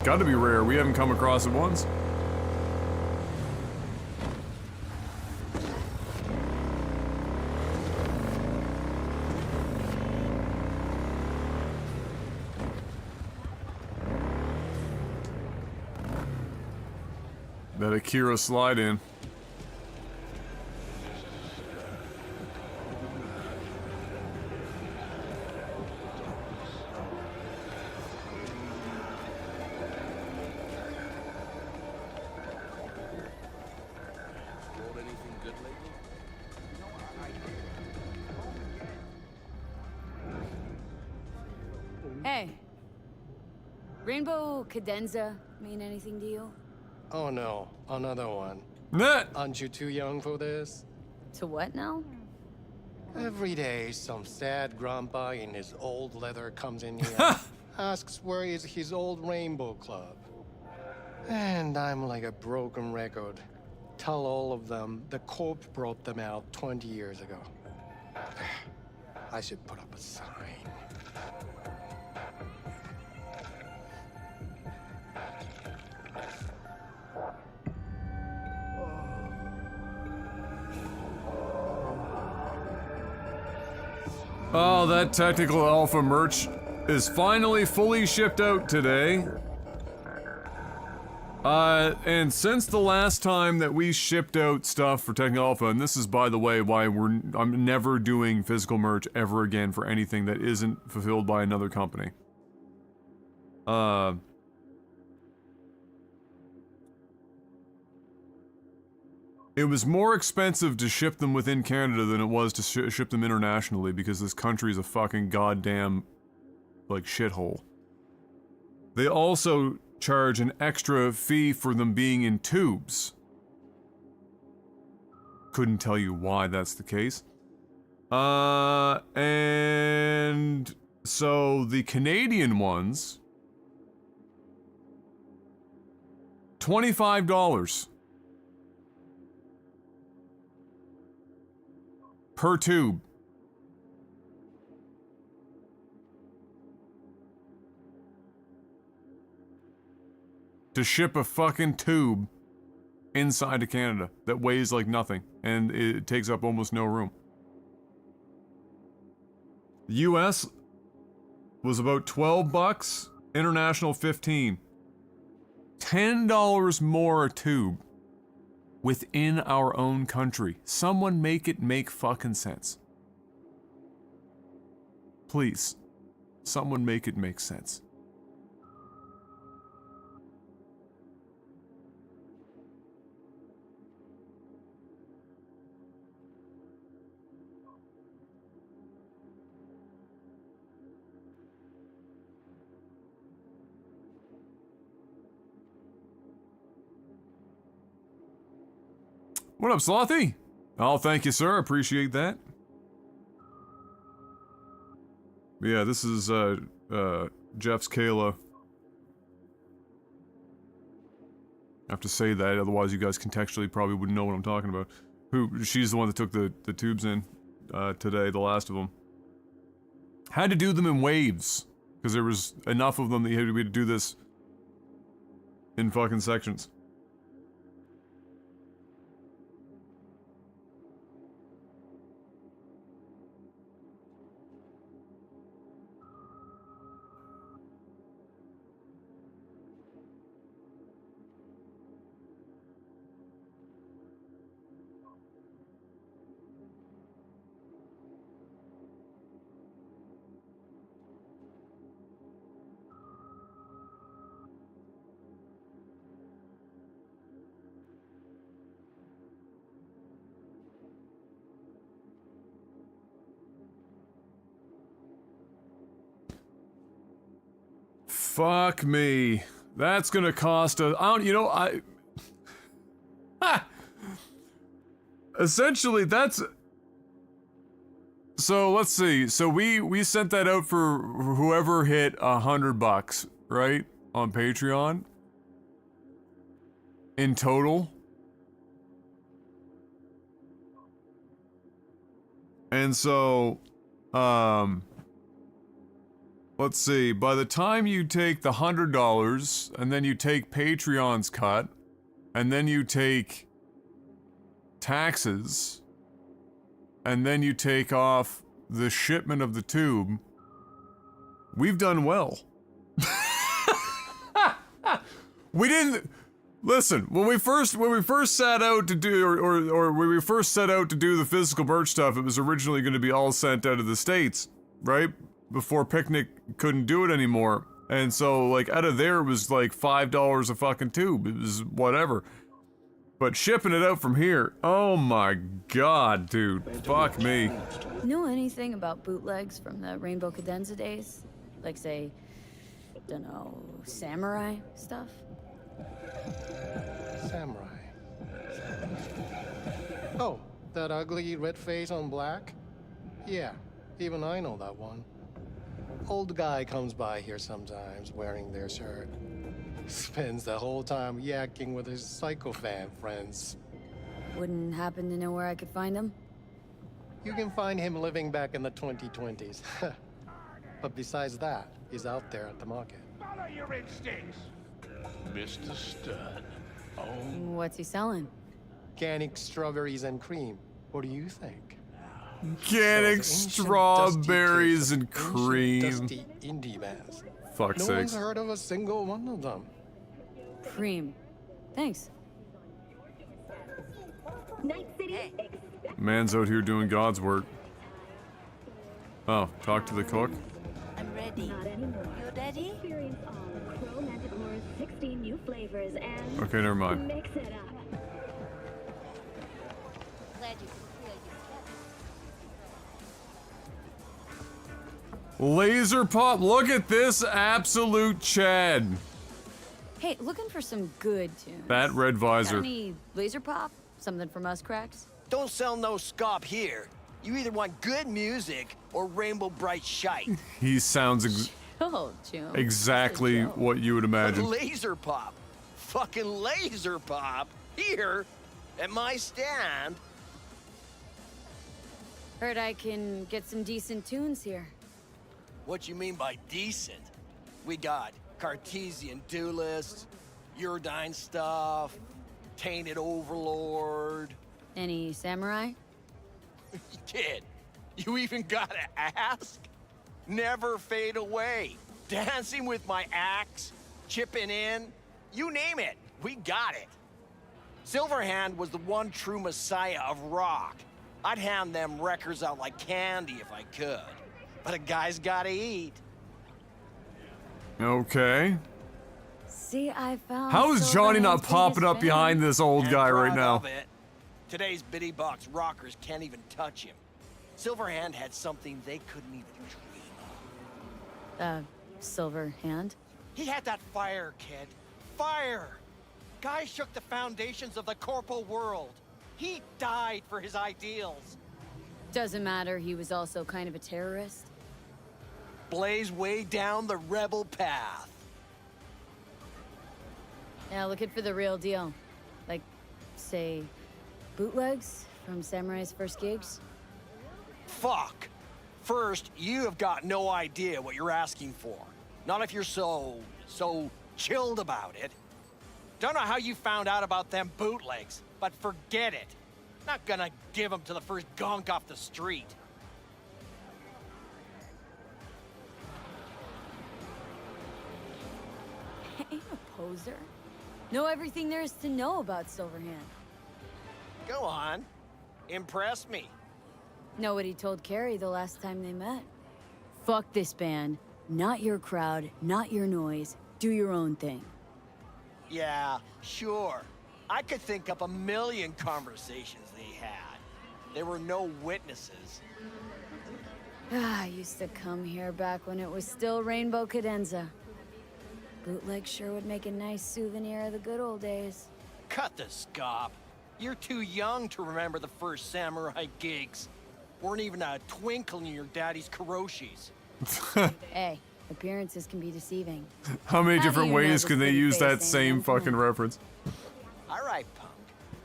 Gotta be rare, we haven't come across it once. That Akira slide in. Hey. Rainbow Cadenza mean anything to you? Oh no, another one. Nah. Aren't you too young for this? To what now? Every day, some sad grandpa in his old leather comes in here, asks where is his old Rainbow Club. And I'm like a broken record. Tell all of them the Corp brought them out 20 years ago. I should put up a sign. Oh, that Technical Alpha merch is finally fully shipped out today. And since the last time that we shipped out stuff for Technical Alpha, and this is, by the way, why I'm never doing physical merch ever again for anything that isn't fulfilled by another company. It was more expensive to ship them within Canada than it was to ship them internationally because this country is a fucking goddamn, like, shithole. They also charge an extra fee for them being in tubes. Couldn't tell you why that's the case. And so the Canadian ones, $25 per tube. To ship a fucking tube inside of Canada that weighs like nothing and it takes up almost no room. The US was about $12, international $15. $10 more a tube within our own country. Someone make it make fucking sense. Please. Someone make it make sense. What up, Slothy? Oh, thank you, sir. Appreciate that. Yeah, this is, Jeff's Kayla. I have to say that, otherwise you guys contextually probably wouldn't know what I'm talking about. She's the one that took the tubes in, today, the last of them. Had to do them in waves, because there was enough of them that you had to do this in fucking sections. Fuck me. That's gonna cost a... Essentially, that's... So, let's see. So, we sent that out for whoever hit $100, right? On Patreon. In total. And so, let's see, by the time you take the $100, and then you take Patreon's cut, and then you take taxes, and then you take off the shipment of the tube, we've done well. We didn't... Listen, when we first set out to do, or when we first set out to do the physical merch stuff, it was originally going to be all sent out of the States, right? Before Picnic couldn't do it anymore. And so, like, out of there it was like $5 a fucking tube. It was whatever. But shipping it out from here, oh my god, dude. Fuck me. Know anything about bootlegs from the Rainbow Cadenza days? Like, say, dunno, samurai stuff? Samurai. Oh, that ugly red face on black? Yeah, even I know that one. Old guy comes by here sometimes wearing their shirt. Spends the whole time yakking with his psychofan friends. Wouldn't happen to know where I could find him? You can find him living back in the 2020s. But besides that, he's out there at the market. Follow your instincts. Mr. Stud. Oh. What's he selling? Organic strawberries and cream. What do you think? Organic strawberries and cream. Dusty indie bands. Fuck's No sakes. one's heard of a single one of them. Cream. Thanks. Man's out here doing God's work. Oh, talk to the cook? I'm ready. You ready? Experience all of Crow Manticore's 16 new flavors and Okay, never mind. mix it up. Glad you could feel your Laser pop, look at this absolute Chad. Hey, looking for some good tunes. That red visor. Got any laser pop? Something from us cracks? Don't sell no scop here. You either want good music or rainbow bright shite. He sounds Oh, June. exactly what you would imagine. Laser pop. Fucking laser pop. Here, at my stand. Heard I can get some decent tunes here. What you mean by decent? We got Cartesian Duelist, Uridine stuff, Tainted Overlord. Any samurai? Kid, you even gotta ask? Never fade away. Dancing with my axe, chipping in, you name it, we got it. Silverhand was the one true messiah of rock. I'd hand them records out like candy if I could. But a guy's gotta eat. Okay. See, I found. How is Johnny not Silverhand's popping biggest up behind this old And guy right proud now? of it. Today's bitty box rockers can't even touch him. Silverhand had something they couldn't even dream of. Silver hand? He had that fire, kid. Fire! Guy shook the foundations of the corporal world. He died for his ideals. Doesn't matter, he was also kind of a terrorist. Blaze way down the rebel path. Yeah, looking for the real deal. Like, say, bootlegs from Samurai's first gigs? Fuck. First, you have got no idea what you're asking for. Not if you're so chilled about it. Don't know how you found out about them bootlegs, but forget it. Not gonna give them to the first gonk off the street. Ain't a poser. Know everything there is to know about Silverhand. Go on. Impress me. Know what he told Carrie the last time they met. Fuck this band. Not your crowd, not your noise. Do your own thing. Yeah, sure. I could think up a million conversations they had. There were no witnesses. I used to come here back when it was still Rainbow Cadenza. Bootleg sure would make a nice souvenir of the good old days. Cut the scop. You're too young to remember the first samurai gigs. Weren't even a twinkle in your daddy's karoshis. Hey, appearances can be deceiving. How many How do different you know ways this can they pretty use face that ain't same on fucking point? reference? All right, punk.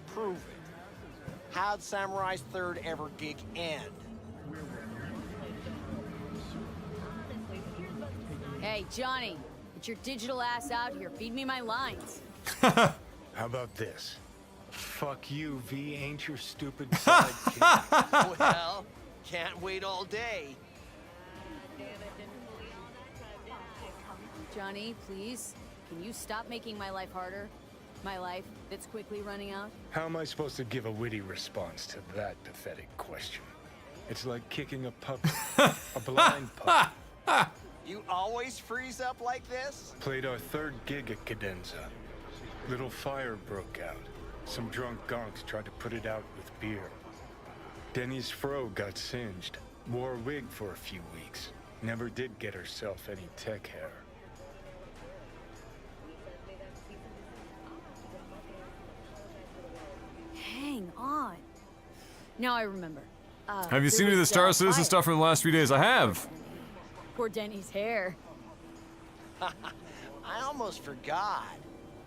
Prove it. How'd Samurai's third ever gig end? Hey, Johnny, get your digital ass out here. Feed me my lines. How about this? Fuck you, V, ain't your stupid sidekick. Well, can't wait all day. Johnny, please, can you stop making my life harder? My life that's quickly running out? How am I supposed to give a witty response to that pathetic question? It's like kicking a puppy. A blind puppy. You always freeze up like this? Played our third gig at Cadenza. Little fire broke out. Some drunk gonks tried to put it out with beer. Denny's fro got singed. Wore a wig for a few weeks. Never did get herself any tech hair. Now I remember. Have you seen any of the Star Citizen stuff from the last few days? I have. Poor Denny's hair. I almost forgot.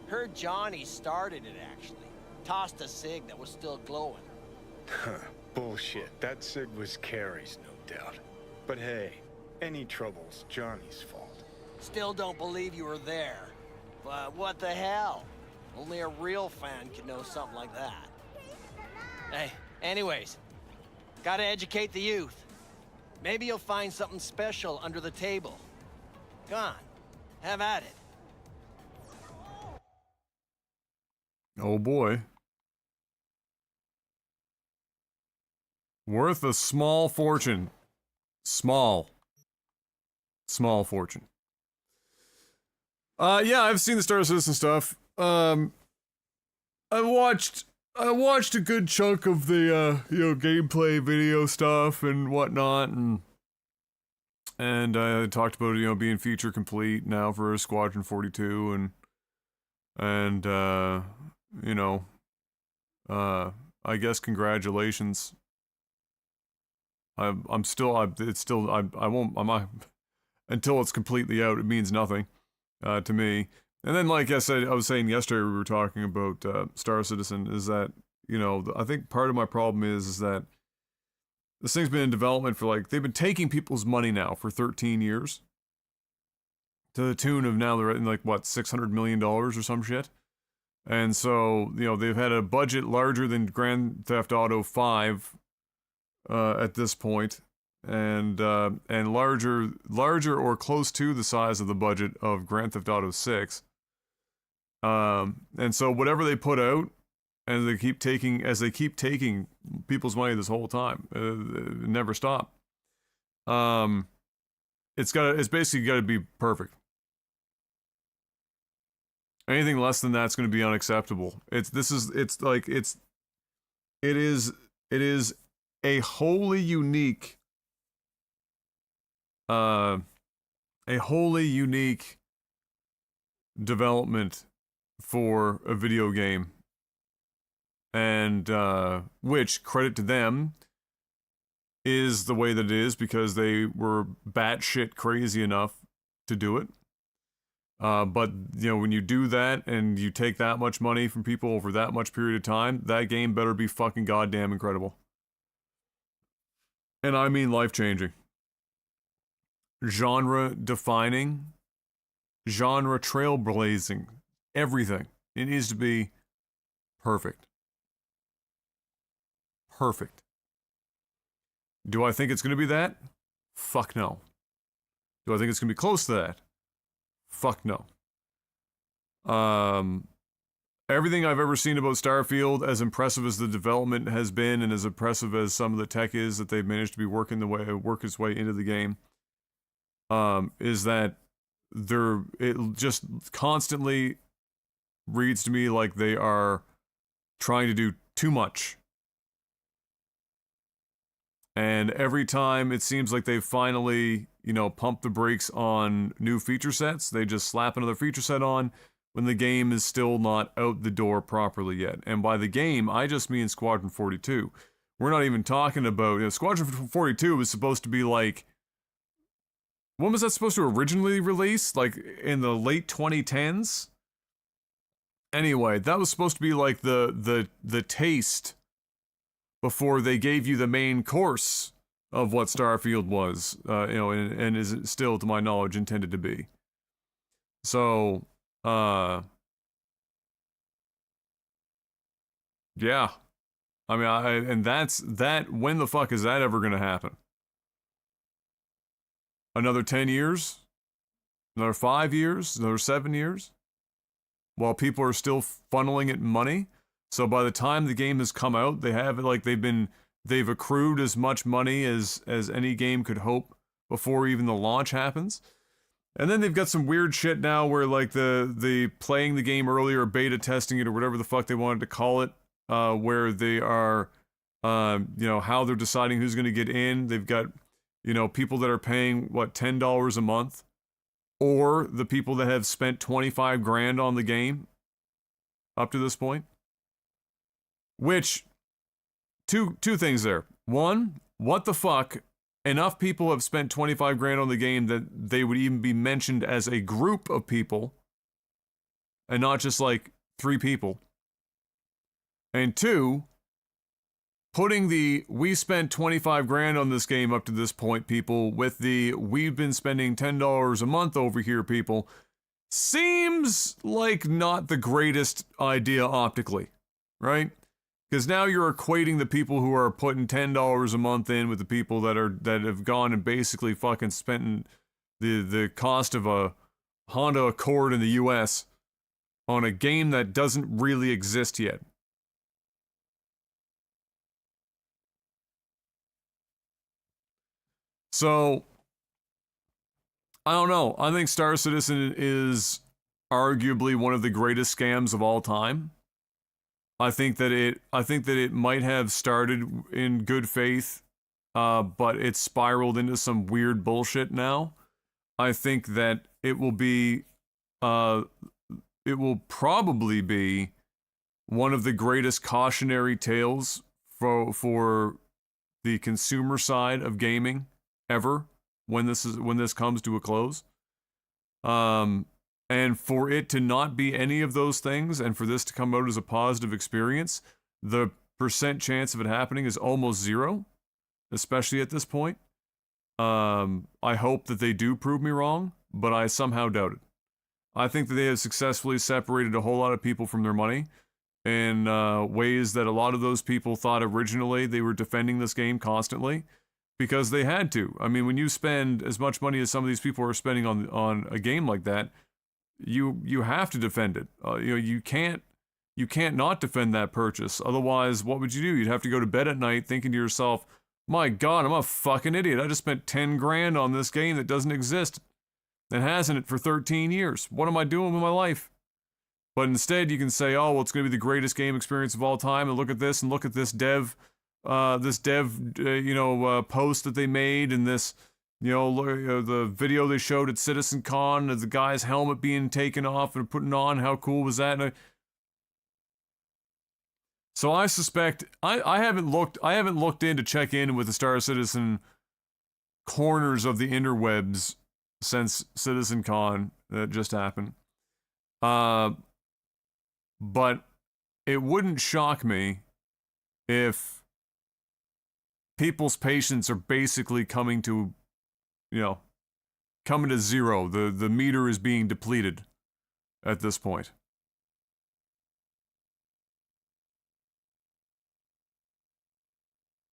Heard Johnny started it, actually. Tossed a cig that was still glowing. Bullshit. That cig was Carrie's, no doubt. But hey, any trouble's Johnny's fault. Still don't believe you were there. But what the hell? Only a real fan could know something like that. Hey, anyways, gotta educate the youth. Maybe you'll find something special under the table. Go on, have at it. Oh boy. Worth a small fortune. Small fortune. Yeah, I've seen the Star Citizen stuff. I watched a good chunk of the gameplay video stuff and whatnot, and I talked about being feature complete now for Squadron 42 and I guess congratulations. I won't until it's completely out, it means nothing to me. And then, like I said, I was saying yesterday, we were talking about Star Citizen, is that, I think part of my problem is that this thing's been in development for, they've been taking people's money now for 13 years. To the tune of now they're at, $600 million or some shit. And so, they've had a budget larger than Grand Theft Auto 5 at this point, and larger or close to the size of the budget of Grand Theft Auto 6. And so whatever they put out, and they keep taking people's money this whole time, never stop. It's basically got to be perfect. Anything less than that's going to be unacceptable. It is a wholly unique development for a video game, and which, credit to them, is the way that it is because they were batshit crazy enough to do it. But when you do that and you take that much money from people over that much period of time, that game better be fucking goddamn incredible. And I mean life-changing. Genre-defining. Genre trailblazing. Everything. It needs to be perfect. Perfect. Do I think it's going to be that? Fuck no. Do I think it's going to be close to that? Fuck no. Everything I've ever seen about Starfield, as impressive as the development has been and as impressive as some of the tech is that they've managed to be work its way into the game, is that it just constantly reads to me like they are trying to do too much. And every time it seems like they've finally, pumped the brakes on new feature sets, they just slap another feature set on when the game is still not out the door properly yet. And by the game, I just mean Squadron 42. We're not even talking about, Squadron 42 was supposed to be when was that supposed to originally release? In the late 2010s? Anyway, that was supposed to be the taste before they gave you the main course of what Starfield was, and is still, to my knowledge, intended to be. So, yeah. I mean, and when the fuck is that ever gonna happen? Another 10 years? Another 5 years? Another 7 years? While people are still funneling it money? So by the time the game has come out, they have it they've accrued as much money as any game could hope before even the launch happens. And then they've got some weird shit now where the playing the game earlier, beta testing it, or whatever the fuck they wanted to call it, where they are, how they're deciding who's going to get in. They've got, people that are paying, $10 a month, or the people that have spent 25 grand on the game up to this point. Which, two things there. One, what the fuck? Enough people have spent 25 grand on the game that they would even be mentioned as a group of people and not just like 3 people. And 2, putting the we spent 25 grand on this game up to this point people with the we've been spending $10 a month over here people seems like not the greatest idea optically, right? Because now you're equating the people who are putting $10 a month in with the people that have gone and basically fucking spent the cost of a Honda Accord in the US on a game that doesn't really exist yet. So, I don't know. I think Star Citizen is arguably one of the greatest scams of all time. I think that it might have started in good faith, but it's spiraled into some weird bullshit now. I think that it will probably be one of the greatest cautionary tales for the consumer side of gaming ever when this comes to a close. And for it to not be any of those things, and for this to come out as a positive experience, the percent chance of it happening is almost 0, especially at this point. I hope that they do prove me wrong, but I somehow doubt it. I think that they have successfully separated a whole lot of people from their money in ways that a lot of those people thought originally they were defending this game constantly because they had to. I mean, when you spend as much money as some of these people are spending on a game like that, you have to defend it. You can't not defend that purchase. Otherwise, what would you do? You'd have to go to bed at night thinking to yourself, my God, I'm a fucking idiot. I just spent 10 grand on this game that doesn't exist and hasn't it for 13 years. What am I doing with my life? But instead, you can say, oh, well, it's going to be the greatest game experience of all time. And look at this, and look at this dev post that they made, and this, the video they showed at Citizen Con of the guy's helmet being taken off and putting on. How cool was that? So I suspect I haven't looked in to check in with the Star Citizen corners of the interwebs since Citizen Con that just happened. But it wouldn't shock me if people's patience are basically coming to 0. The meter is being depleted at this point.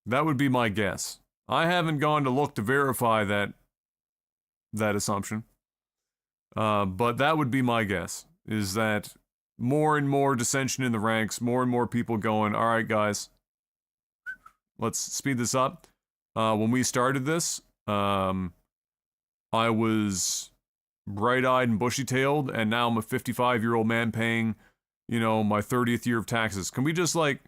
That would be my guess. I haven't gone to look to verify that assumption. But that would be my guess, is that more and more dissension in the ranks, more and more people going, all right, guys, let's speed this up. When we started this, I was bright-eyed and bushy-tailed, and now I'm a 55-year-old man paying, my 30th year of taxes. Can we just, it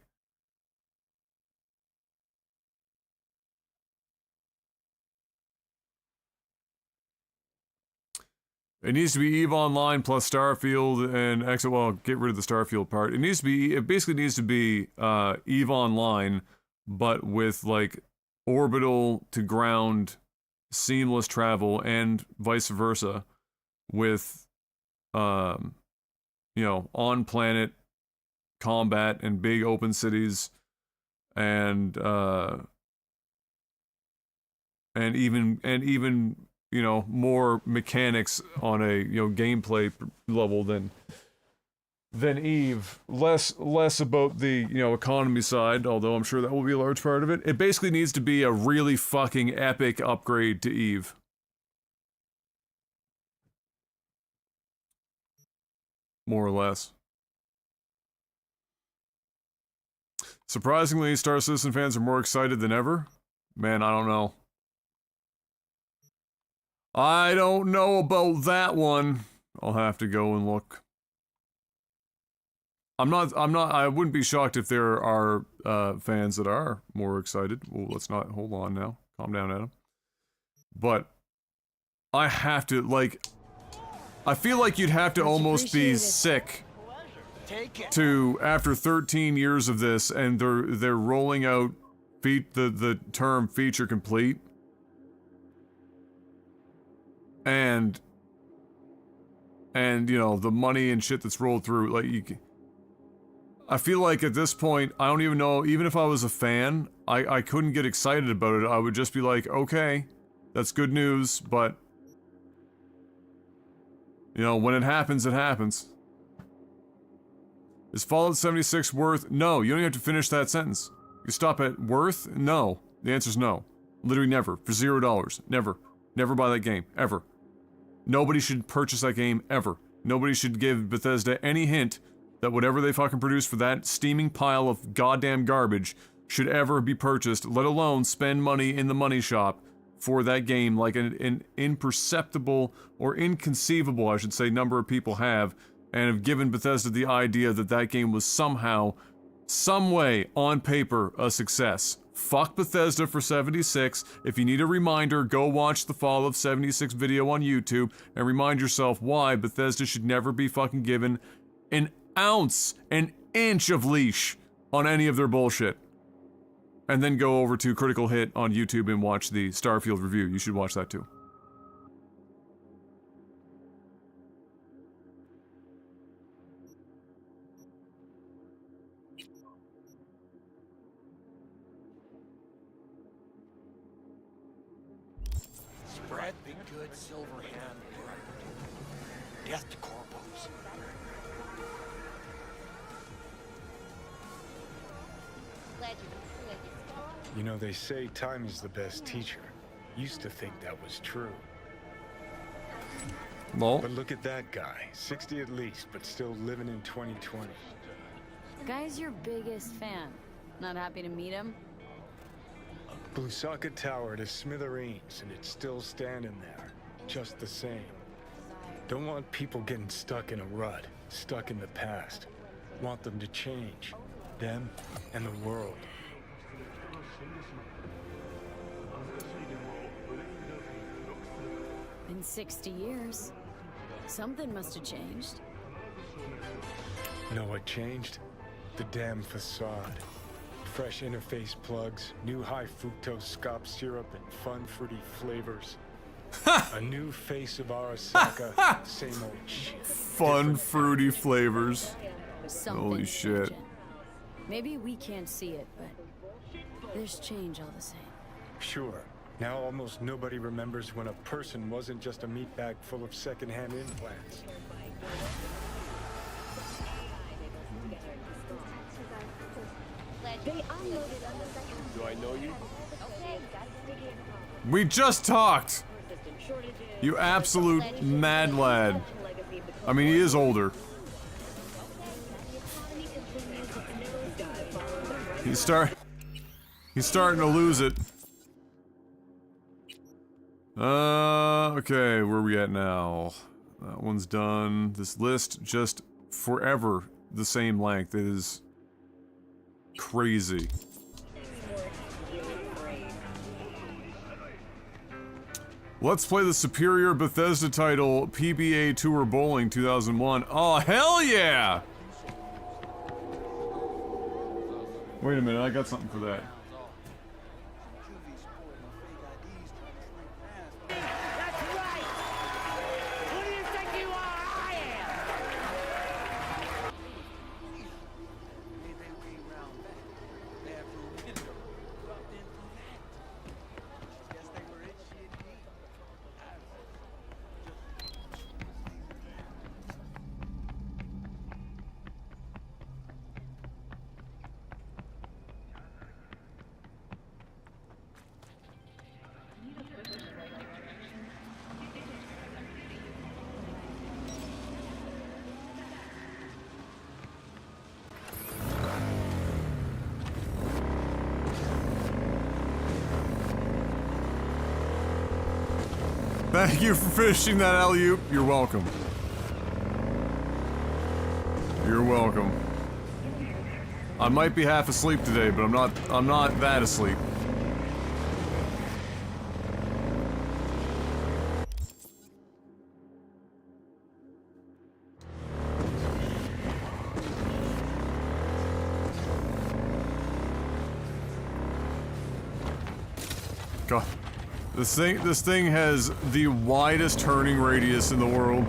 needs to be EVE Online plus Starfield and well, get rid of the Starfield part. It basically needs to be EVE Online, but with orbital to ground seamless travel and vice versa with on planet combat and big open cities and even more mechanics on a gameplay level than Eve. Less about the economy side, although I'm sure that will be a large part of it. It basically needs to be a really fucking epic upgrade to Eve. More or less. Surprisingly, Star Citizen fans are more excited than ever. Man, I don't know. I don't know about that one. I'll have to go and look. I wouldn't be shocked if there are fans that are more excited. Well, let's not, hold on now. Calm down, Adam. But I have to, I feel like you'd have to almost be sick Take it. to after 13 years of this, and they're rolling out the term feature complete, and you know, the money and shit that's rolled through, like, I feel like at this point, I don't even know, even if I was a fan, I couldn't get excited about it. I would just be like, okay, that's good news, but, you know, when it happens, it happens. Is Fallout 76 worth? No, you don't even have to finish that sentence. You stop at worth? No. The answer's no. Literally never. For $0. Never. Never buy that game. Ever. Nobody should purchase that game, ever. Nobody should give Bethesda any hint that whatever they fucking produce for that steaming pile of goddamn garbage should ever be purchased, let alone spend money in the money shop for that game like an imperceptible or inconceivable, I should say, number of people have, and have given Bethesda the idea that that game was somehow, some way, on paper, a success. Fuck Bethesda for 76. If you need a reminder, go watch the Fall of 76 video on YouTube and remind yourself why Bethesda should never be fucking given an ounce, an inch of leash on any of their bullshit. And then go over to Critical Hit on YouTube and watch the Starfield review. You should watch that too. Spread the good silver hand. Death to corpos. You know, they say time is the best teacher. Used to think that was true. Lol. But look at that guy. 60 at least, but still living in 2020. Guy's your biggest fan. Not happy to meet him? Blusaka Tower to smithereens, and it's still standing there. Just the same. Don't want people getting stuck in a rut, stuck in the past. Want them to change. Them and the world. Been 60 years. Something must have changed. Know what changed? The damn facade. Fresh interface plugs, new high fructose scop syrup, and fun fruity flavors. A new face of Arasaka, same old shit. Fun fruity flavors. Holy Something's shit. changing. Maybe we can't see it, but there's change all the same. Sure. Now almost nobody remembers when a person wasn't just a meat bag full of secondhand implants. Do I know you? We just talked! You absolute mad lad. I mean, he is older. He's starting to lose it. Okay, where are we at now? That one's done. This list just forever the same length. It is crazy. Let's play the superior Bethesda title, PBA Tour Bowling 2001. Oh, hell yeah! Wait a minute, I got something for that. Thank you for finishing that alley-oop. You're welcome. You're welcome. I might be half asleep today, but I'm not that asleep. God. This thing has the widest turning radius in the world.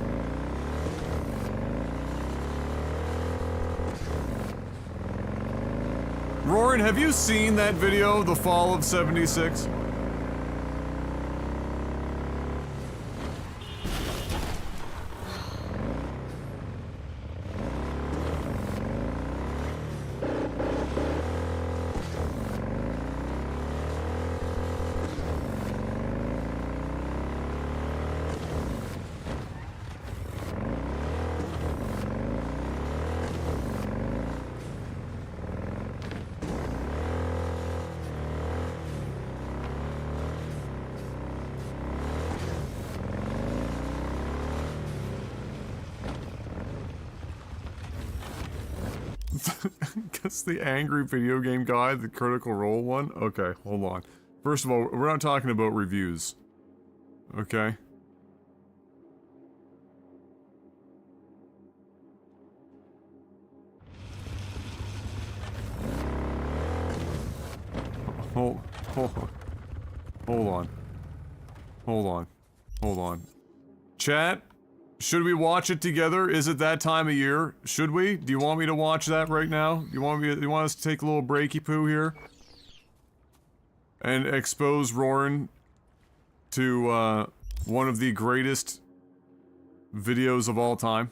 Roran, have you seen that video, The Fall of 76? Guess the angry video game guy, the Critical Role one? Okay, hold on. First of all, we're not talking about reviews. Okay? Hold on. Hold on. Hold on. Hold on. Chat? Should we watch it together? Is it that time of year? Should we? Do you want me to watch that right now? You want us to take a little breaky poo here? And expose Roran to, one of the greatest videos of all time?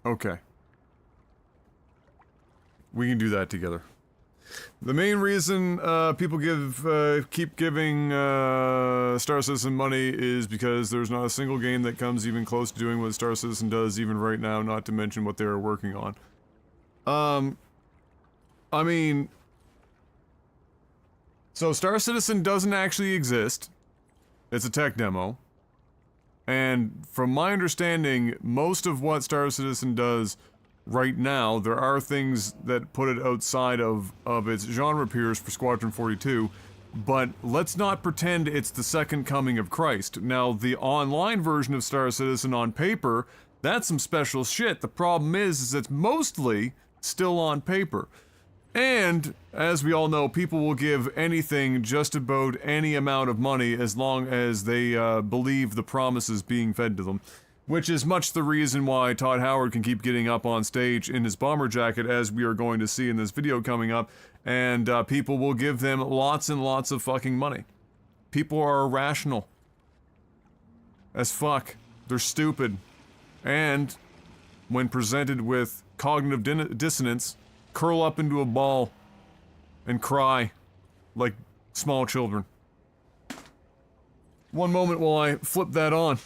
Okay. We can do that together. The main reason people keep giving Star Citizen money is because there's not a single game that comes even close to doing what Star Citizen does even right now, not to mention what they are working on. I mean... So Star Citizen doesn't actually exist. It's a tech demo. And from my understanding, most of what Star Citizen does right now, there are things that put it outside of its genre peers for Squadron 42, but let's not pretend it's the second coming of Christ. Now, the online version of Star Citizen on paper, that's some special shit. The problem is it's mostly still on paper. And, as we all know, people will give anything, just about any amount of money, as long as they believe the promises being fed to them. Which is much the reason why Todd Howard can keep getting up on stage in his bomber jacket, as we are going to see in this video coming up, and people will give them lots and lots of fucking money. People are irrational as fuck. They're stupid. And, when presented with cognitive dissonance, curl up into a ball and cry like small children. One moment while I flip that on.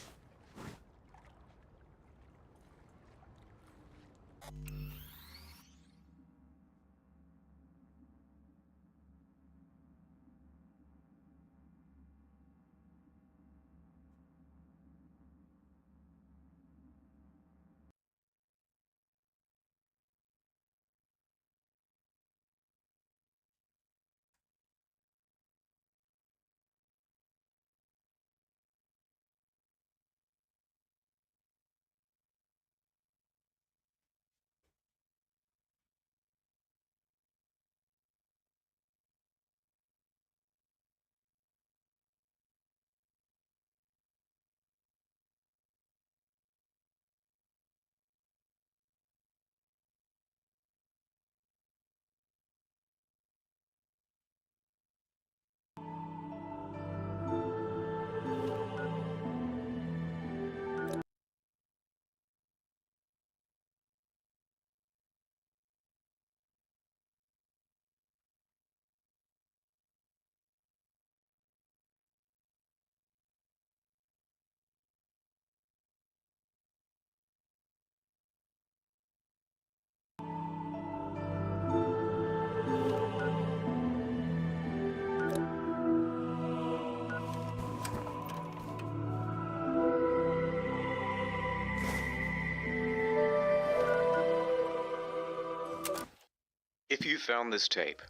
If you found this tape,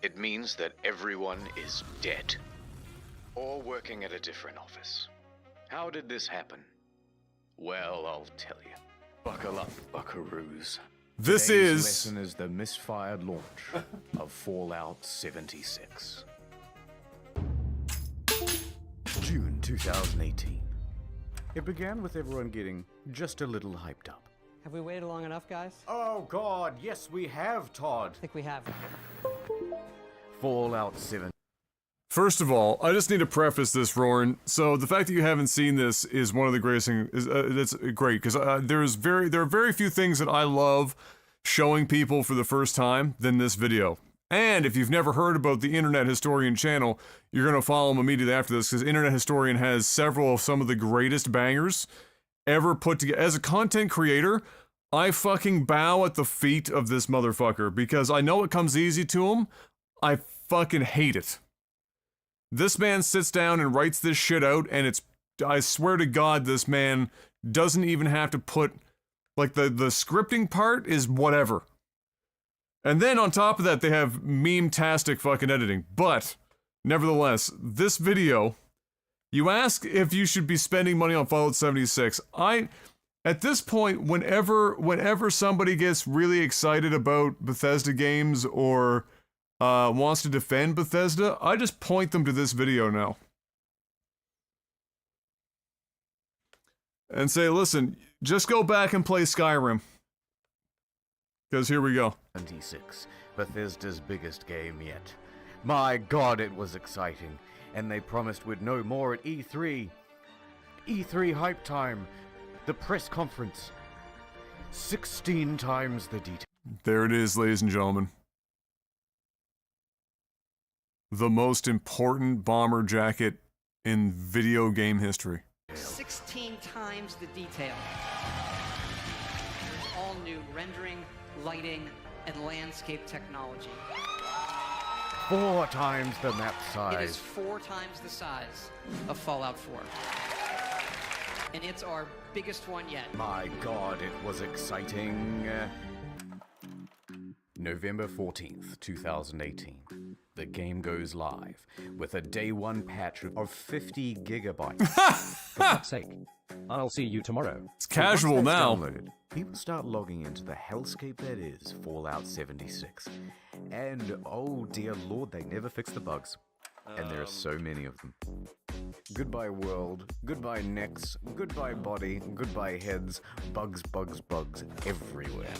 it means that everyone is dead. Or working at a different office. How did this happen? Well, I'll tell you. Buckle up, buckaroos. This Today's is... lesson is the misfired launch of Fallout 76. June 2018. It began with everyone getting just a little hyped up. Have we waited long enough, guys? Oh God, yes we have, Todd. I think we have. Fallout 7. First of all, I just need to preface this, Roran. So the fact that you haven't seen this is one of the greatest things. That's great because there are very few things that I love showing people for the first time than this video. And if you've never heard about the Internet Historian channel, you're gonna follow him immediately after this because Internet Historian has several of some of the greatest bangers ever put together. As a content creator, I fucking bow at the feet of this motherfucker because I know it comes easy to him. I fucking hate it. This man sits down and writes this shit out, and it's, I swear to God, this man doesn't even have to put, like, the scripting part is whatever. And then on top of that, they have meme-tastic fucking editing. But, nevertheless, this video, you ask if you should be spending money on Fallout 76. At this point, whenever somebody gets really excited about Bethesda games or wants to defend Bethesda, I just point them to this video now. And say, listen, just go back and play Skyrim. Because here we go. 76, Bethesda's biggest game yet. My God, it was exciting. And they promised we'd know more at E3. E3 hype time. The press conference. 16 times the detail. There it is, ladies and gentlemen. The most important bomber jacket in video game history. 16 times the detail. There's all new rendering, lighting, and landscape technology. 4 times the map size. It is 4 times the size of Fallout 4. And it's our biggest one yet. My God, it was exciting. November 14th, 2018. The game goes live with a day 1 patch of 50 gigabytes. For fuck's sake. I'll see you tomorrow. It's casual now. Downloaded, people start logging into the hellscape that is Fallout 76. And oh dear Lord, they never fix the bugs. And there are so many of them. Goodbye world, goodbye necks, goodbye body, goodbye heads, bugs, bugs, bugs everywhere.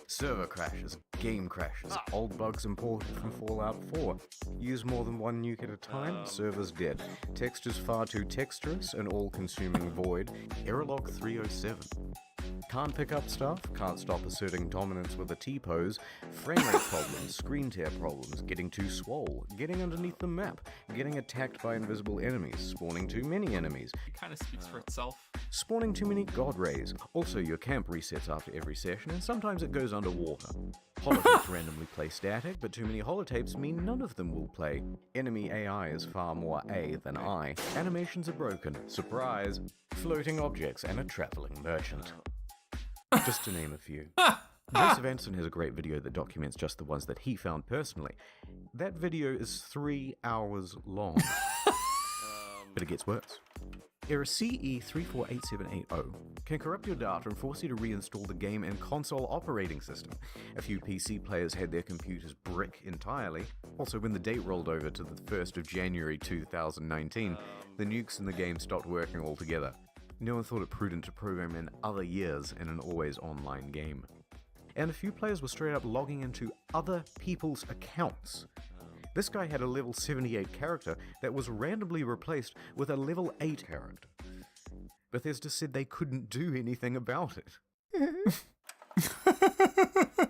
Server crashes, game crashes, old bugs imported from Fallout 4. Use more than one nuke at a time, server's dead. Textures far too texturous, an all-consuming void. Error log 307. Can't pick up stuff, can't stop asserting dominance with a T-pose, frame rate problems, screen tear problems, getting too swole, getting underneath the map, getting attacked by invisible enemies, spawning too many enemies. It kind of speaks for itself. Spawning too many god rays. Also, your camp resets after every session, and sometimes it goes underwater. Holotapes randomly play static, but too many holotapes mean none of them will play. Enemy AI is far more A than I. Animations are broken. Surprise! Floating objects and a traveling merchant. Just to name a few. Joseph Anson has a great video that documents just the ones that he found personally. That video is 3 hours long. But it gets worse. Error CE348780 can corrupt your data and force you to reinstall the game and console operating system. A few PC players had their computers brick entirely. Also, when the date rolled over to the 1st of January 2019, the nukes in the game stopped working altogether. No one thought it prudent to program in other years in an always online game. And a few players were straight up logging into other people's accounts. This guy had a level 78 character that was randomly replaced with a level 8 character. Bethesda said they couldn't do anything about it.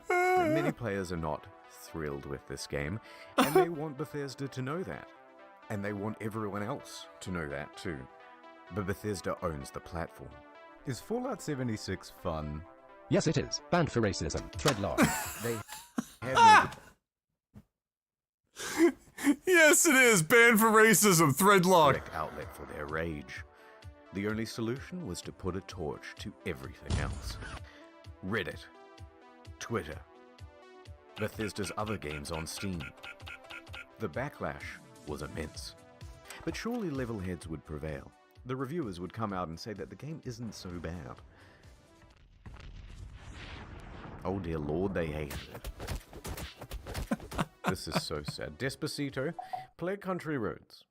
Many players are not thrilled with this game, and they want Bethesda to know that. And they want everyone else to know that too. But Bethesda owns the platform. Is Fallout 76 fun? Yes, it is. Banned for racism. Threadlock. They have Yes, it is. Banned for racism. Threadlock. Outlet for their rage. The only solution was to put a torch to everything else. Reddit. Twitter. Bethesda's other games on Steam. The backlash was immense. But surely level heads would prevail. The reviewers would come out and say that the game isn't so bad. Oh dear lord, they hated it. This is so sad. Despacito, play Country Roads.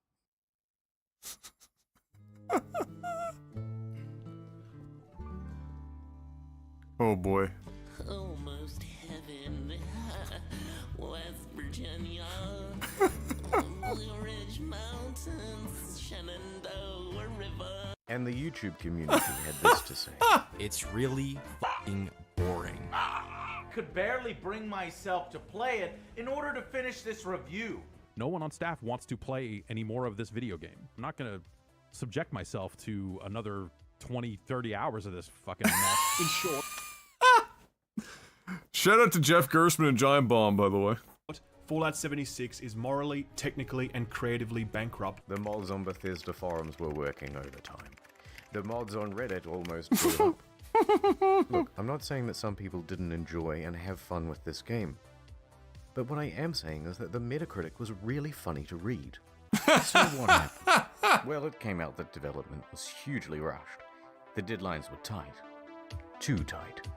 Oh boy. Almost heaven, West Virginia, Blue Ridge Mountains, Shenandoah River. And the YouTube community had this to say. It's really f***ing boring. Could barely bring myself to play it in order to finish this review. No one on staff wants to play any more of this video game. I'm not gonna subject myself to another 20, 30 hours of this fucking mess. In short, Shout out to Jeff Gerstmann and Giant Bomb, by the way. Fallout 76 is morally, technically, and creatively bankrupt. The mods on Bethesda forums were working overtime. The mods on Reddit almost blew up. Look, I'm not saying that some people didn't enjoy and have fun with this game. But what I am saying is that the Metacritic was really funny to read. So what happened? Well, it came out that development was hugely rushed. The deadlines were tight. Too tight.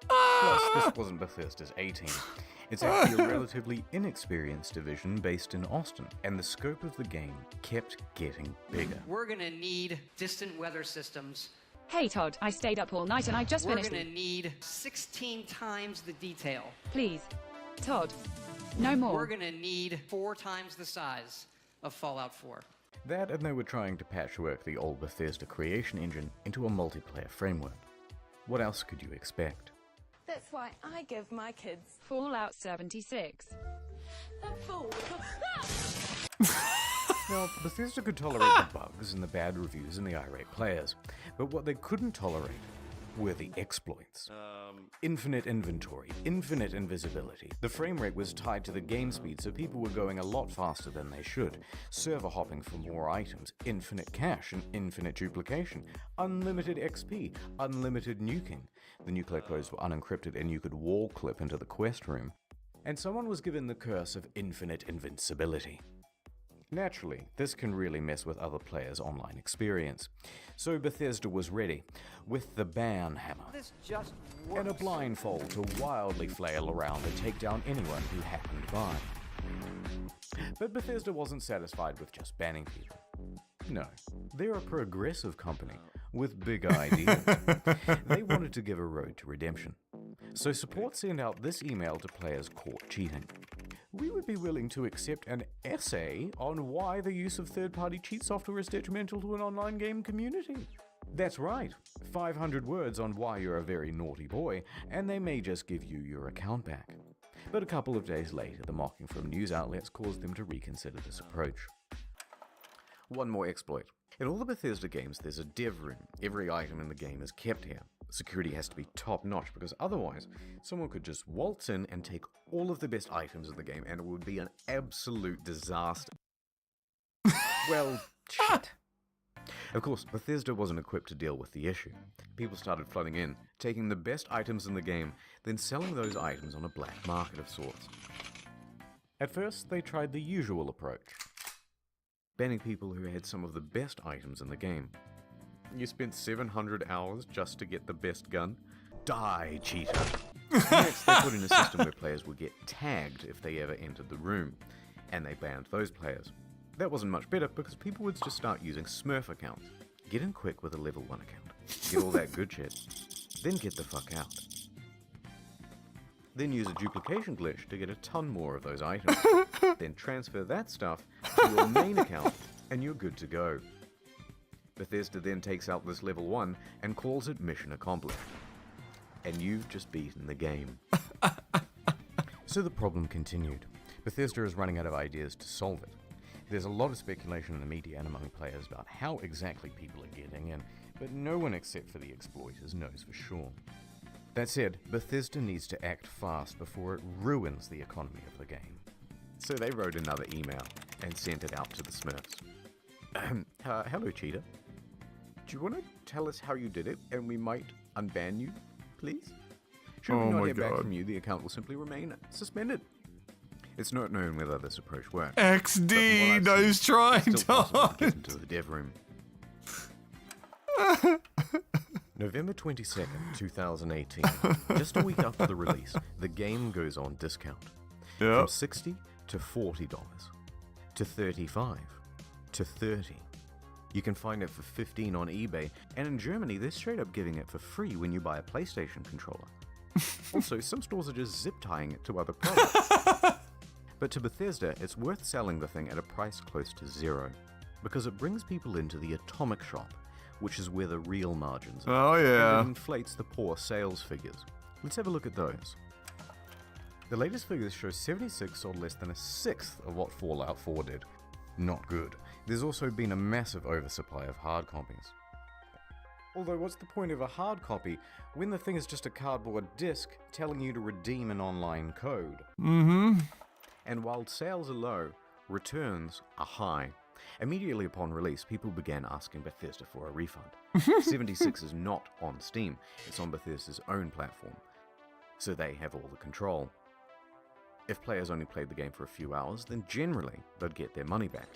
Plus, this wasn't Bethesda's A-team. It's actually a relatively inexperienced division based in Austin, and the scope of the game kept getting bigger. We're gonna need distant weather systems. Hey Todd, I stayed up all night and I just finished. We're gonna need 16 times the detail. Please, Todd, no more. We're gonna need 4 times the size of Fallout 4. That, and they were trying to patchwork the old Bethesda creation engine into a multiplayer framework. What else could you expect? That's why I give my kids Fallout 76. Now, Bethesda could tolerate the bugs and the bad reviews and the irate players, but what they couldn't tolerate were the exploits. Infinite inventory, infinite invisibility. The frame rate was tied to the game speed, so people were going a lot faster than they should. Server hopping for more items, infinite cache and infinite duplication, unlimited XP, unlimited nuking. The nuclear codes were unencrypted and you could wall clip into the quest room. And someone was given the curse of infinite invincibility. Naturally, this can really mess with other players' online experience. So Bethesda was ready, with the ban hammer and a blindfold to wildly flail around and take down anyone who happened by. But Bethesda wasn't satisfied with just banning people. No, they're a progressive company with big ideas. They wanted to give a road to redemption. So support sent out this email to players caught cheating. We would be willing to accept an essay on why the use of third-party cheat software is detrimental to an online game community. That's right, 500 words on why you're a very naughty boy, and they may just give you your account back. But a couple of days later, the mocking from news outlets caused them to reconsider this approach. One more exploit. In all the Bethesda games, there's a dev room. Every item in the game is kept here. Security has to be top-notch because otherwise, someone could just waltz in and take all of the best items in the game and it would be an absolute disaster. Well, shit. Of course, Bethesda wasn't equipped to deal with the issue. People started flooding in, taking the best items in the game, then selling those items on a black market of sorts. At first, they tried the usual approach. Banning people who had some of the best items in the game. You spent 700 hours just to get the best gun? Die, cheater! Next, they put in a system where players would get tagged if they ever entered the room, and they banned those players. That wasn't much better because people would just start using Smurf accounts. Get in quick with a level 1 account. Get all that good shit. Then get the fuck out. Then use a duplication glitch to get a ton more of those items. Then transfer that stuff to your main account and you're good to go. Bethesda then takes out this level 1 and calls it mission accomplished. And you've just beaten the game. So the problem continued. Bethesda is running out of ideas to solve it. There's a lot of speculation in the media and among players about how exactly people are getting in, but no one except for the exploiters knows for sure. That said, Bethesda needs to act fast before it ruins the economy of the game. So they wrote another email and sent it out to the Smurfs. Hello, cheater. Do you want to tell us how you did it and we might unban you, please? Should we not hear back from you, the account will simply remain suspended. It's not known whether this approach works. XD, nice try, Todd. Todd. Get into the dev room. November 22nd, 2018. Just a week after the release, the game goes on discount. Yep. From $60 to $40 to $35 to $30. You can find it for $15 on eBay, and in Germany, they're straight up giving it for free when you buy a PlayStation controller. Also, some stores are just zip tying it to other products. But to Bethesda, it's worth selling the thing at a price close to zero, because it brings people into the atomic shop, which is where the real margins are. Oh, yeah. And it inflates the poor sales figures. Let's have a look at those. The latest figures show 76 sold less than a sixth of what Fallout 4 did. Not good. There's also been a massive oversupply of hard copies. Although, what's the point of a hard copy when the thing is just a cardboard disc telling you to redeem an online code? Mm-hmm. And while sales are low, returns are high. Immediately upon release, people began asking Bethesda for a refund. 76 is not on Steam, it's on Bethesda's own platform, so they have all the control. If players only played the game for a few hours, then generally they'd get their money back.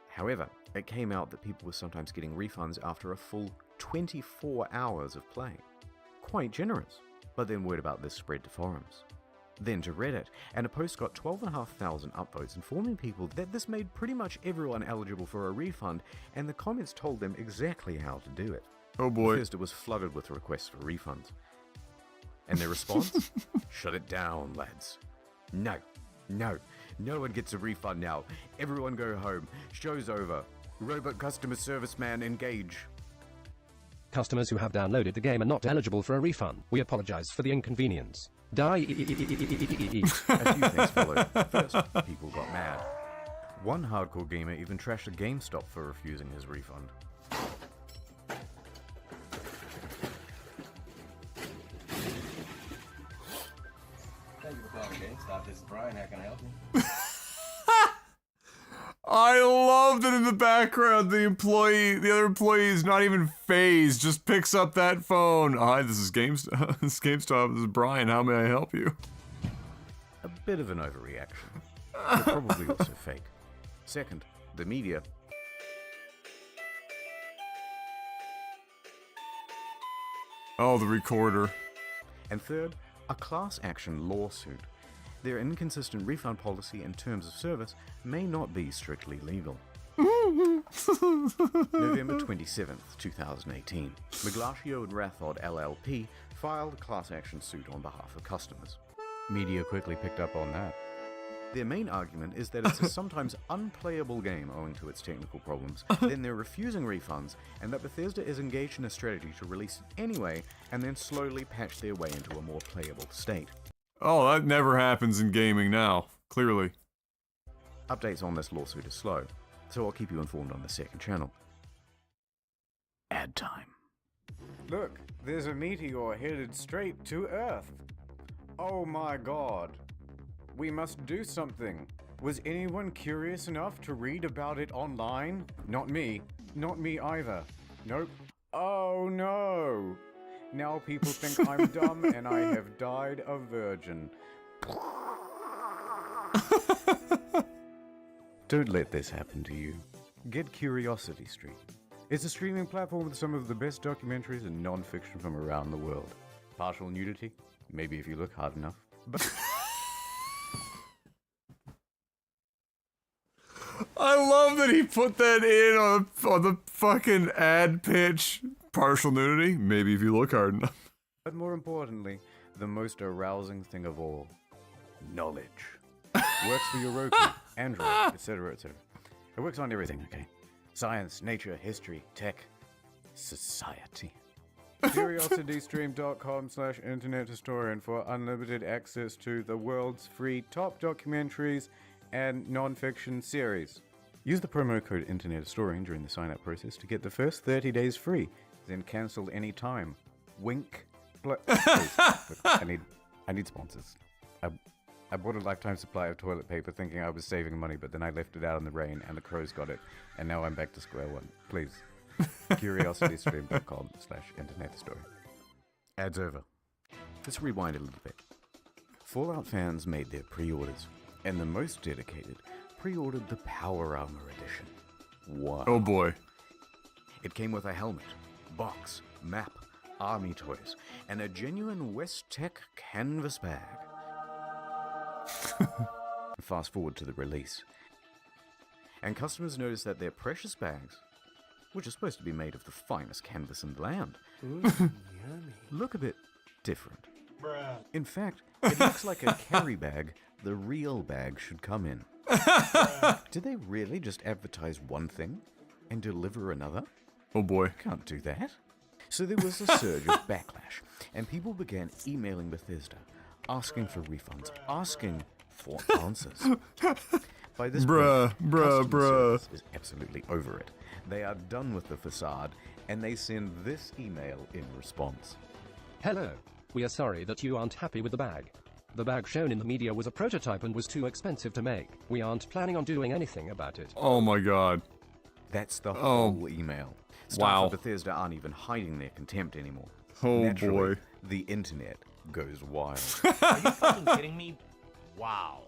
However, it came out that people were sometimes getting refunds after a full 24 hours of play. Quite generous. But then word about this spread to forums. Then to Reddit, and a post got 12,500 upvotes informing people that this made pretty much everyone eligible for a refund, and the comments told them exactly how to do it. Oh boy. Bethesda was flooded with requests for refunds. And their response? Shut it down, lads. No one gets a refund now. Everyone go home. Show's over. Robot customer service man engage. Customers who have downloaded the game are not eligible for a refund. We apologize for the inconvenience. Die. A few things followed. First, people got mad. One hardcore gamer even trashed a GameStop for refusing his refund. Thank you for calling GameStop. This is Brian. How can I help you? I love that in the background the other employee is not even phased, just picks up that phone. Hi, this is GameStop. This is GameStop. This is Brian. How may I help you? A bit of an overreaction, but probably also fake. Second, the media. Oh, the recorder. And third, a class action lawsuit. Their inconsistent refund policy and terms of service may not be strictly legal. November 27th, 2018. Miglatio and Rathod LLP filed a class action suit on behalf of customers. Media quickly picked up on that. Their main argument is that it's a sometimes unplayable game owing to its technical problems, then they're refusing refunds, and that Bethesda is engaged in a strategy to release it anyway and then slowly patch their way into a more playable state. Oh, that never happens in gaming now, clearly. Updates on this lawsuit are slow, so I'll keep you informed on the second channel. Ad time. Look, there's a meteor headed straight to Earth. Oh my god. We must do something. Was anyone curious enough to read about it online? Not me. Not me either. Nope. Oh no. Now people think I'm dumb and I have died a virgin. Don't let this happen to you. Get Curiosity Stream. It's a streaming platform with some of the best documentaries and non-fiction from around the world. Partial nudity? Maybe if you look hard enough. But I love that he put that in on the fucking ad pitch. Partial nudity? Maybe if you look hard enough. But more importantly, the most arousing thing of all, knowledge. Works for your Roku, Android, etc., etc. It works on everything, okay? Science, nature, history, tech, society. CuriosityStream.com/internethistorian for unlimited access to the world's free top documentaries and non-fiction series. Use the promo code InternetHistorian during the sign-up process to get the first 30 days free, then cancel any time. Wink. Please. I need sponsors. I bought a lifetime supply of toilet paper thinking I was saving money, but then I left it out in the rain and the crows got it, and now I'm back to square one. Please. CuriosityStream.com/internethistorian. Ads over. Let's rewind a little bit. Fallout fans made their pre-orders, and the most dedicated pre-ordered the Power Armor Edition. Wow. Oh boy. It came with a helmet, box, map, army toys, and a genuine West Tech canvas bag. Fast forward to the release, and customers notice that their precious bags, which are supposed to be made of the finest canvas in the land, look a bit different. Bruh. In fact, it looks like a carry bag the real bag should come in. Did they really just advertise one thing and deliver another? Oh boy. Can't do that. So there was a surge of backlash, and people began emailing Bethesda, asking for refunds, asking for answers. By this point, customer service is absolutely over it. They are done with the facade, and they send this email in response. Hello. We are sorry that you aren't happy with the bag. The bag shown in the media was a prototype and was too expensive to make. We aren't planning on doing anything about it. Oh my god. That's the whole email. Staff Wow. of Bethesda aren't even hiding their contempt anymore. Oh Naturally, boy. The internet goes wild. Are you fucking kidding me? Wow.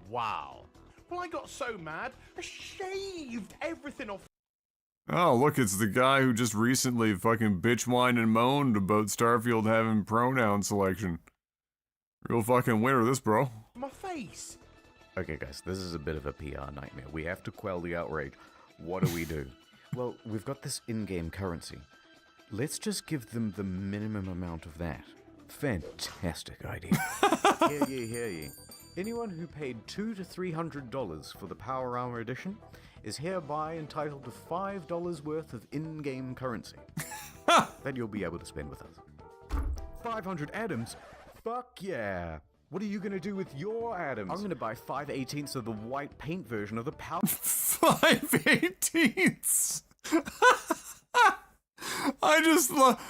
Wow. Well, I got so mad, I shaved everything off. Oh, look, it's the guy who just recently fucking bitch whined and moaned about Starfield having pronoun selection. Real fucking winner, this bro. My face. Okay, guys, this is a bit of a PR nightmare. We have to quell the outrage. What do we do? Well, we've got this in-game currency. Let's just give them the minimum amount of that. Fantastic idea. Hear ye, hear ye. Anyone who paid $200 to $300 for the Power Armor Edition is hereby entitled to $5 worth of in-game currency that you'll be able to spend with us. 500 atoms? Fuck yeah! What are you gonna do with your atoms? I'm gonna buy 5/18ths of the white paint version of the Power. 5/18ths. I just love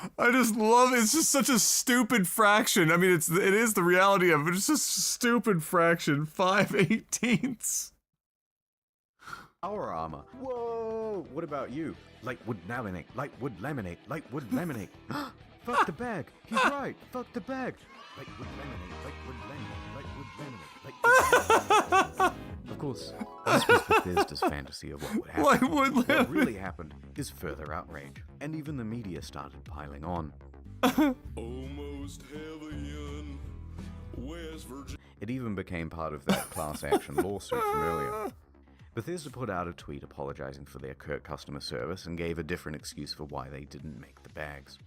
it's just such a stupid fraction. I mean, it is the reality of it. It's just a stupid fraction. 5/18ths. Power armor. Whoa! What about you? Light wood laminate. Light wood laminate. Light wood laminate. Fuck the bag. He's right. Fuck the bag. Light wood laminate. Light wood laminate. Light wood laminate. Light wood laminate. Of course, this was Bethesda's fantasy of what would happen. Light wood laminate. What really happened is further outrage, and even the media started piling on. Almost heaven, West Virginia. It even became part of that class action lawsuit from earlier. Bethesda put out a tweet apologizing for their curt customer service and gave a different excuse for why they didn't make the bags.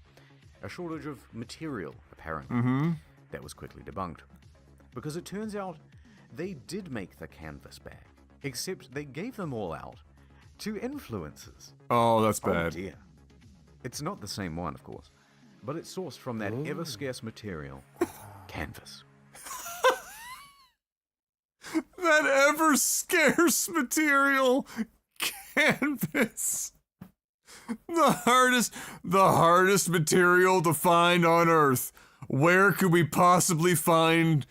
A shortage of material, apparently. That was quickly debunked. Because it turns out they did make the canvas bag, except they gave them all out to influencers. Oh, that's bad. Oh dear. It's not the same one, of course, but it's sourced from that ever-scarce material, canvas. That ever-scarce material, canvas. The hardest material to find on Earth. Where could we possibly find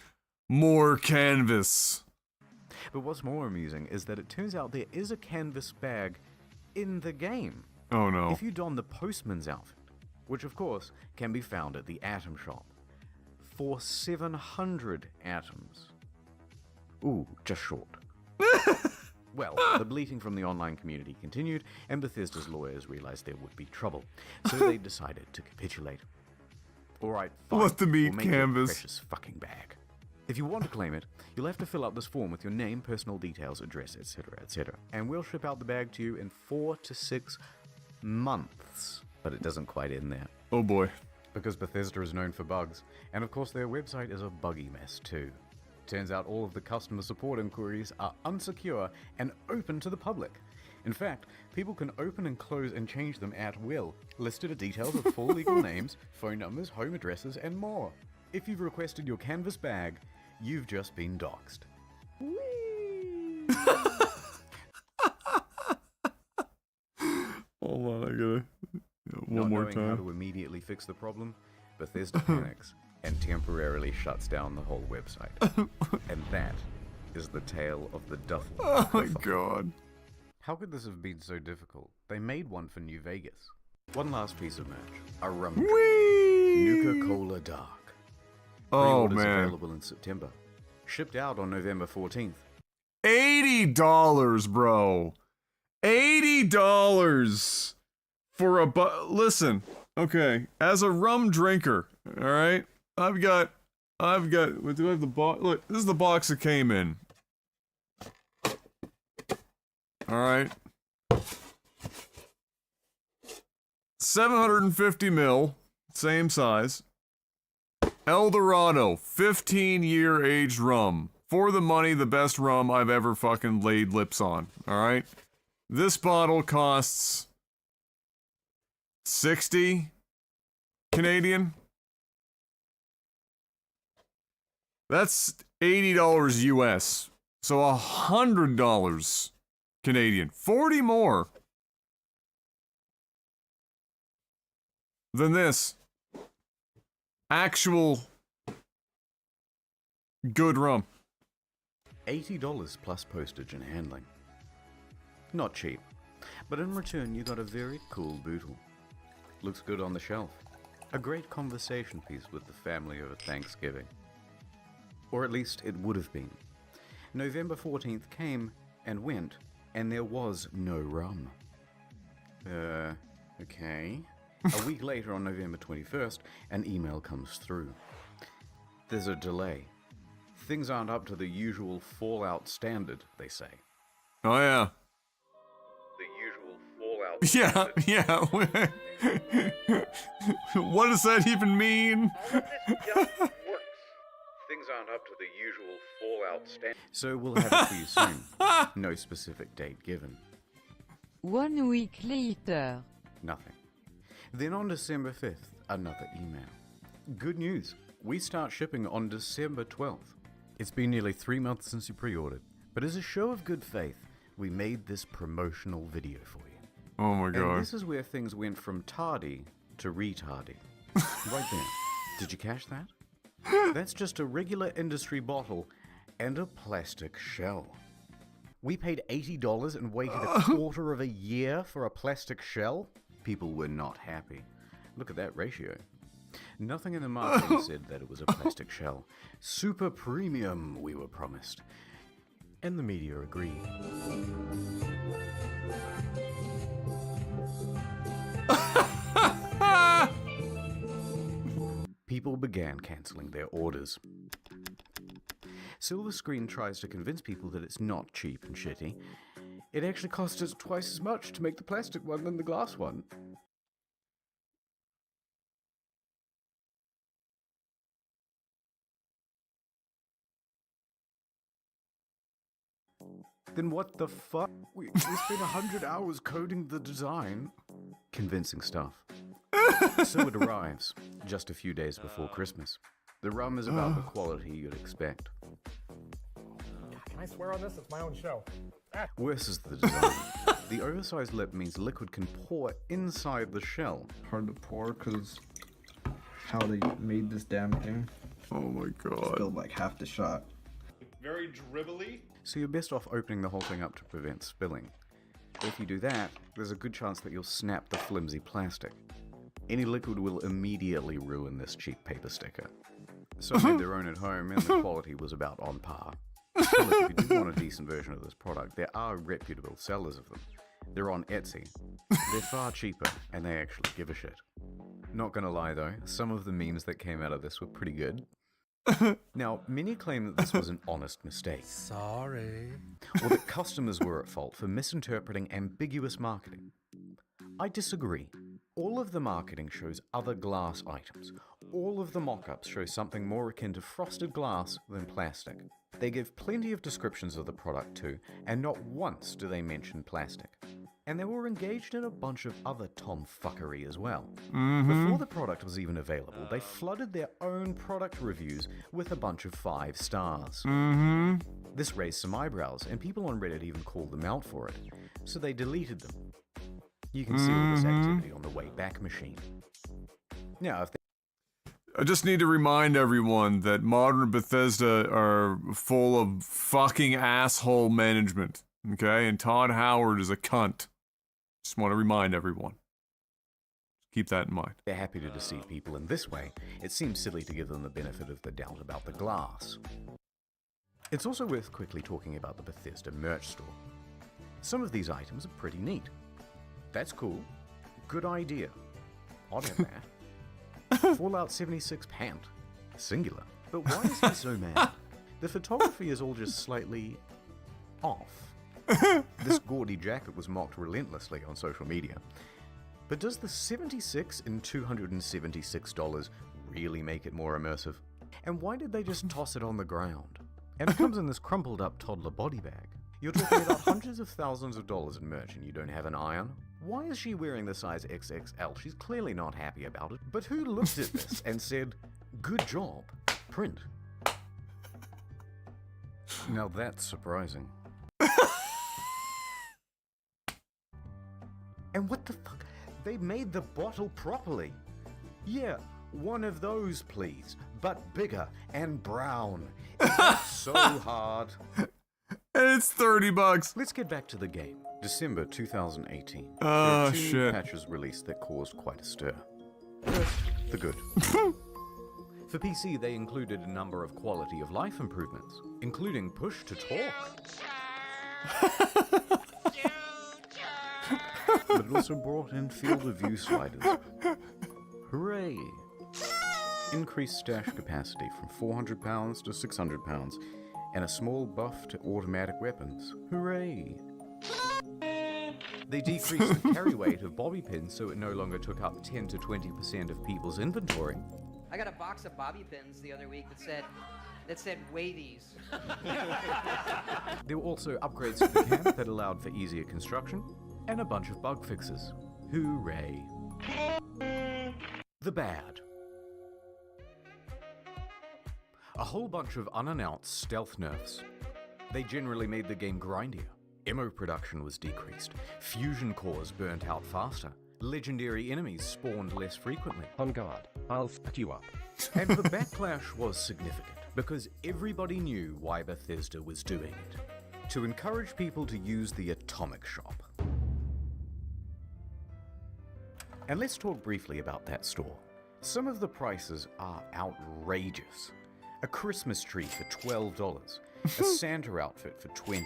more canvas? But what's more amusing is that it turns out there is a canvas bag in the game. Oh no. If you don the postman's outfit, which of course can be found at the Atom Shop, for 700 atoms. Ooh, just short. Well, the bleating from the online community continued, and Bethesda's lawyers realized there would be trouble, so they decided to capitulate. Alright, fine. Let them eat we'll make canvas. your precious fucking bag. If you want to claim it, you'll have to fill out this form with your name, personal details, address, etc., etc. And we'll ship out the bag to you in 4 to 6 months. But it doesn't quite end there. Oh boy. Because Bethesda is known for bugs, and of course their website is a buggy mess too. Turns out all of the customer support inquiries are unsecure and open to the public. In fact, people can open and close and change them at will. Listed are details of full legal names, phone numbers, home addresses, and more. If you've requested your canvas bag, you've just been doxxed. Hold on, I gotta... Not One more knowing how time. to immediately fix the problem, Bethesda panics and temporarily shuts down the whole website. And that is the tale of the duffel. Oh my god. How could this have been so difficult? They made one for New Vegas. One last piece of merch. A rum drink. Nuka-Cola Dark. Oh Pre-orders man. available in September. Shipped out on November 14th. $80, bro. $80 for a listen. Okay, as a rum drinker, alright? I've got, do I have the box? Look, this is the box it came in. Alright. 750 ml, same size. El Dorado, 15-year aged rum. For the money, the best rum I've ever fucking laid lips on, alright? This bottle costs 60 Canadian. That's $80 US. So $100 Canadian. 40 more than this. Actual good rum. $80 plus postage and handling. Not cheap, but in return you got a very cool bootle. Looks good on the shelf. A great conversation piece with the family over Thanksgiving. Or at least it would have been. November 14th came and went, and there was no rum. Okay. A week later, on November 21st, an email comes through. There's a delay. Things aren't up to the usual Fallout standard, they say. Oh yeah. The usual Fallout Yeah. What does that even mean? Things aren't up to the usual Fallout standard. So we'll have it for you soon. No specific date given. 1 week later. Nothing. Then on December 5th, another email. Good news. We start shipping on December 12th. It's been nearly 3 months since you pre-ordered, but as a show of good faith, we made this promotional video for you. Oh my god. And this is where things went from tardy to retardy. Right there. Did you catch that? That's just a regular industry bottle and a plastic shell. We paid $80 and waited a quarter of a year for a plastic shell? People were not happy. Look at that ratio. Nothing in the marketing said that it was a plastic shell. Super premium, we were promised. And the media agreed. People began cancelling their orders. Silver Screen tries to convince people that it's not cheap and shitty. It actually cost us twice as much to make the plastic one than the glass one. Then what the fuck? We spent 100 hours coding the design. Convincing stuff. So it arrives, just a few days before Christmas. The rum is about the quality you'd expect. Can I swear on this? It's my own show. Worse is the design. The oversized lip means liquid can pour inside the shell. Hard to pour because how they made this damn thing. Oh my god. Spilled like half the shot. Very dribbly. So you're best off opening the whole thing up to prevent spilling. If you do that, there's a good chance that you'll snap the flimsy plastic. Any liquid will immediately ruin this cheap paper sticker. Some made their own at home and the quality was about on par. Still, if you do want a decent version of this product, there are reputable sellers of them. They're on Etsy. They're far cheaper and they actually give a shit. Not gonna lie though, some of the memes that came out of this were pretty good. Now, many claim that this was an honest mistake. Sorry. Or that customers were at fault for misinterpreting ambiguous marketing. I disagree. All of the marketing shows other glass items. All of the mock-ups show something more akin to frosted glass than plastic. They give plenty of descriptions of the product too, and not once do they mention plastic. And they were engaged in a bunch of other tomfuckery as well. Before the product was even available, they flooded their own product reviews with a bunch of 5 stars. This raised some eyebrows, and people on Reddit even called them out for it, so they deleted them. You can see all this activity on the Wayback Machine. Now, if I just need to remind everyone that modern Bethesda are full of fucking asshole management, okay? And Todd Howard is a cunt. Just want to remind everyone. Keep that in mind. They're happy to deceive people in this way. It seems silly to give them the benefit of the doubt about the glass. It's also worth quickly talking about the Bethesda merch store. Some of these items are pretty neat. That's cool. Good idea. Odd at that. Fallout 76 pant. Singular. But why is he so mad? The photography is all just slightly off. This gaudy jacket was mocked relentlessly on social media. But does the 76 in $276 really make it more immersive? And why did they just toss it on the ground? And it comes in this crumpled up toddler body bag. You're talking about hundreds of thousands of dollars in merch and you don't have an eye on? Why is she wearing the size XXL? She's clearly not happy about it. But who looked at this and said, good job, print? Now that's surprising. And what the fuck? They made the bottle properly. Yeah, one of those please, but bigger and brown. Is that so hard? And it's $30. Let's get back to the game. December 2018. Oh, there are two shit. new patches released that caused quite a stir. First, the good. For PC, they included a number of quality of life improvements, including push to talk. But it also brought in field of view sliders. Hooray! Increased stash capacity from 400 pounds to 600 pounds, and a small buff to automatic weapons. Hooray! They decreased the carry weight of bobby pins so it no longer took up 10 to 20% of people's inventory. I got a box of bobby pins the other week that said weigh these. There were also upgrades to the camp that allowed for easier construction, and a bunch of bug fixes. Hooray! The bad. A whole bunch of unannounced stealth nerfs. They generally made the game grindier. Ammo production was decreased. Fusion cores burnt out faster. Legendary enemies spawned less frequently. On guard, I'll fuck you up. And the backlash was significant, because everybody knew why Bethesda was doing it. To encourage people to use the Atomic Shop. And let's talk briefly about that store. Some of the prices are outrageous. A Christmas tree for $12, a Santa outfit for $20,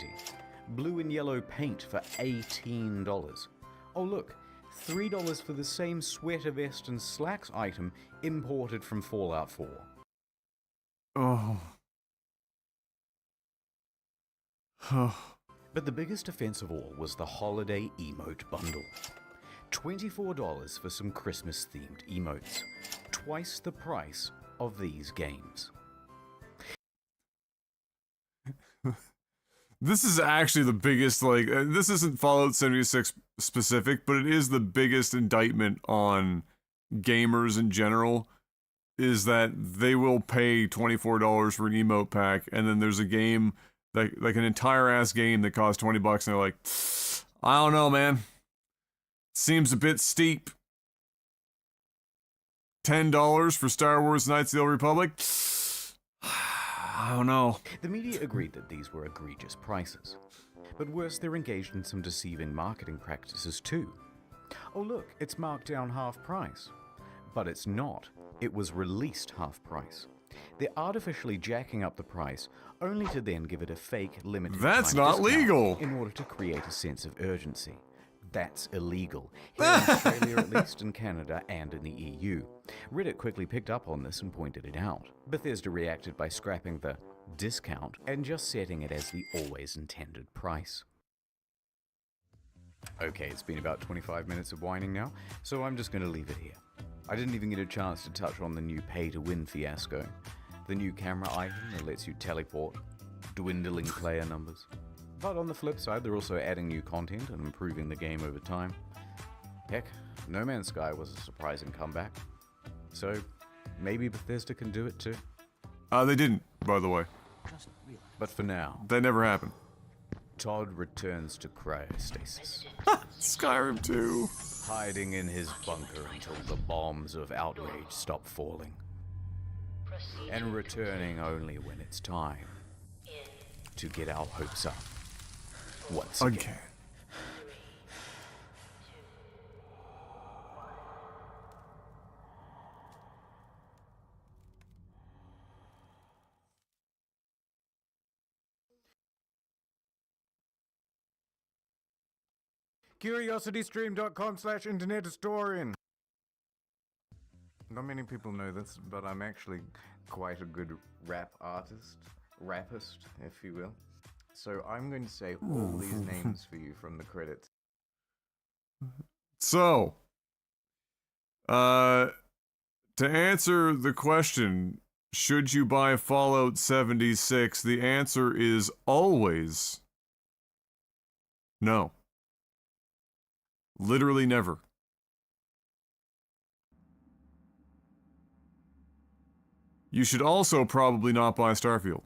blue and yellow paint for $18. Oh look, $3 for the same sweater vest and slacks item imported from Fallout 4. Oh. But the biggest offense of all was the holiday emote bundle. $24 for some Christmas-themed emotes. Twice the price of these games. This is actually the biggest, like, this isn't Fallout 76 specific, but it is the biggest indictment on gamers in general, is that they will pay $24 for an emote pack, and then there's a game, like an entire-ass game that costs $20, and they're like, I don't know, man. Seems a bit steep. $10 for Star Wars Knights of the Old Republic? I don't know. The media agreed that these were egregious prices. But worse, they're engaged in some deceiving marketing practices too. Oh look, it's marked down half price. But it's not. It was released half price. They're artificially jacking up the price, only to then give it a fake limited That's time not discount legal! in order to create a sense of urgency. That's illegal. Here in Australia at least, in Canada, and in the EU. Reddit quickly picked up on this and pointed it out. Bethesda reacted by scrapping the discount and just setting it as the always intended price. Okay, it's been about 25 minutes of whining now, so I'm just going to leave it here. I didn't even get a chance to touch on the new pay-to-win fiasco. The new camera item that lets you teleport, dwindling player numbers. But on the flip side, they're also adding new content and improving the game over time. Heck, No Man's Sky was a surprising comeback. So, maybe Bethesda can do it too. They didn't, by the way. But for now, that never happened. Todd returns to cryostasis. Skyrim 2. Hiding in his bunker until the bombs of outrage stop falling. And returning only when it's time to get our hopes up. Once again. CuriosityStream.com/internethistorian Not many people know this, but I'm actually quite a good rap artist. Rappist, if you will. So I'm going to say all these names for you from the credits. So, to answer the question, should you buy Fallout 76, the answer is always no. Literally never. You should also probably not buy Starfield.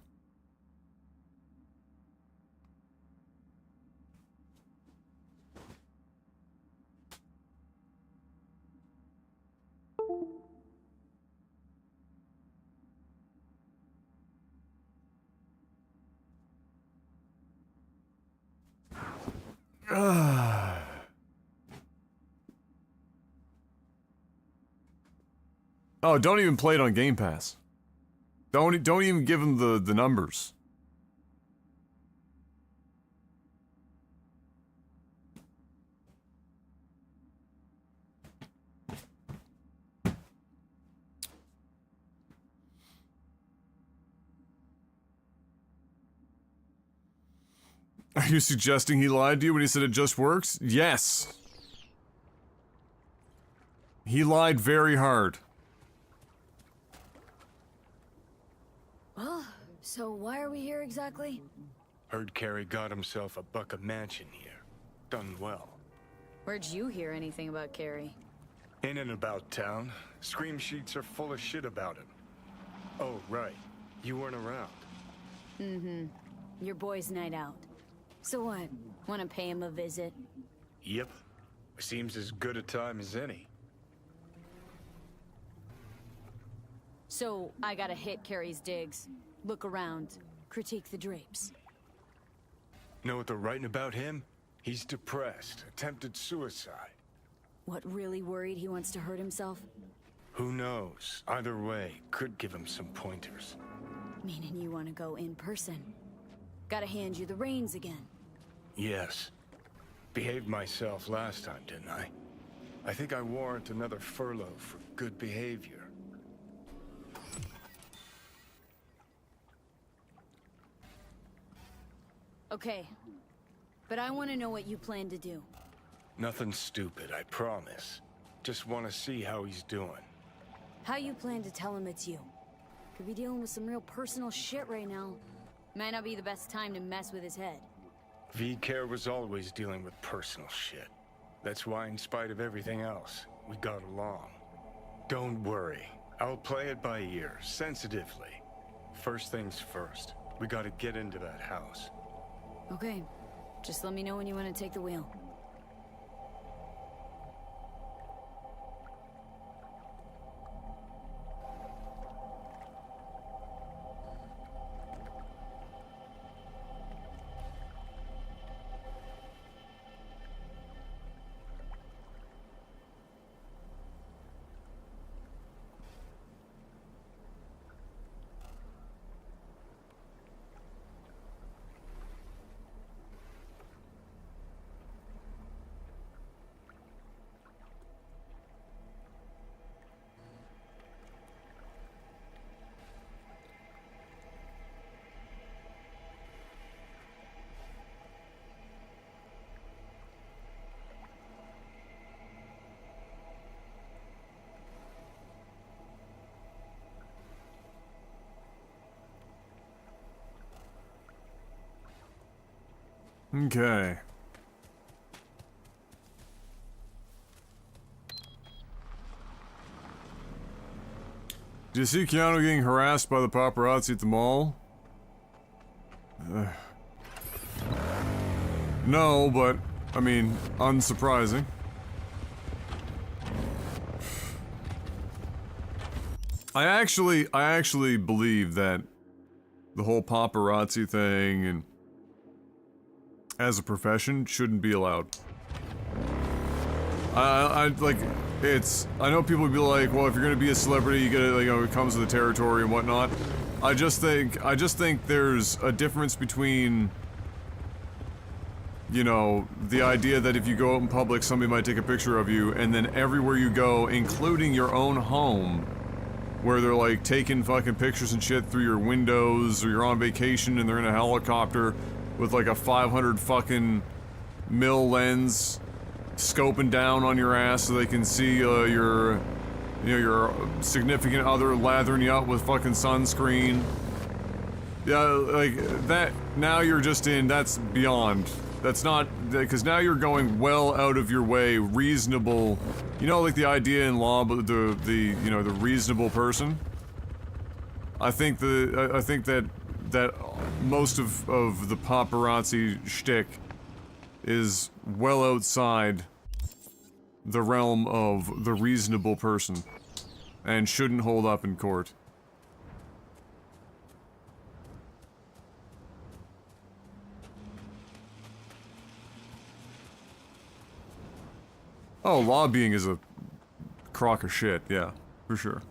Oh, don't even play it on Game Pass. Don't even give them the numbers. Are you suggesting he lied to you when he said it just works? Yes. He lied very hard. Well, so why are we here exactly? Heard Carrie got himself a buck of mansion here. Done well. Where'd you hear anything about Carrie? In and about town. Scream sheets are full of shit about him. Oh, right. You weren't around. Mm-hmm. Your boy's night out. So what? Want to pay him a visit? Yep. Seems as good a time as any. So, I gotta hit Carrie's digs. Look around. Critique the drapes. Know what they're writing about him? He's depressed. Attempted suicide. What, really worried he wants to hurt himself? Who knows? Either way, could give him some pointers. Meaning you want to go in person. Gotta hand you the reins again. Yes. Behaved myself last time, didn't I? I think I warrant another furlough for good behavior. Okay. But I want to know what you plan to do. Nothing stupid, I promise. Just want to see how he's doing. How you plan to tell him it's you? Could be dealing with some real personal shit right now. Might not be the best time to mess with his head. V-Care was always dealing with personal shit. That's why, in spite of everything else, we got along. Don't worry. I'll play it by ear, sensitively. First things first. We gotta get into that house. Okay. Just let me know when you want to take the wheel. Okay. Do you see Keanu getting harassed by the paparazzi at the mall? No, but, I mean, unsurprising. I actually believe that the whole paparazzi thing and as a profession shouldn't be allowed. I like, I know people would be like, well, if you're gonna be a celebrity, you gotta, like, you know, it comes with the territory and whatnot. I just think there's a difference between you know, the idea that if you go out in public, somebody might take a picture of you, and then everywhere you go, including your own home, where they're like taking fucking pictures and shit through your windows, or you're on vacation and they're in a helicopter with like a 500 fucking mil lens scoping down on your ass so they can see your significant other lathering you up with fucking sunscreen. Yeah, like that. Now you're just in. That's beyond. That's not, because now you're going well out of your way, reasonable. You know, like the idea in law, but the you know, the reasonable person. I think that most of the paparazzi shtick is well outside the realm of the reasonable person, and shouldn't hold up in court. Oh, lobbying is a crock of shit, yeah, for sure.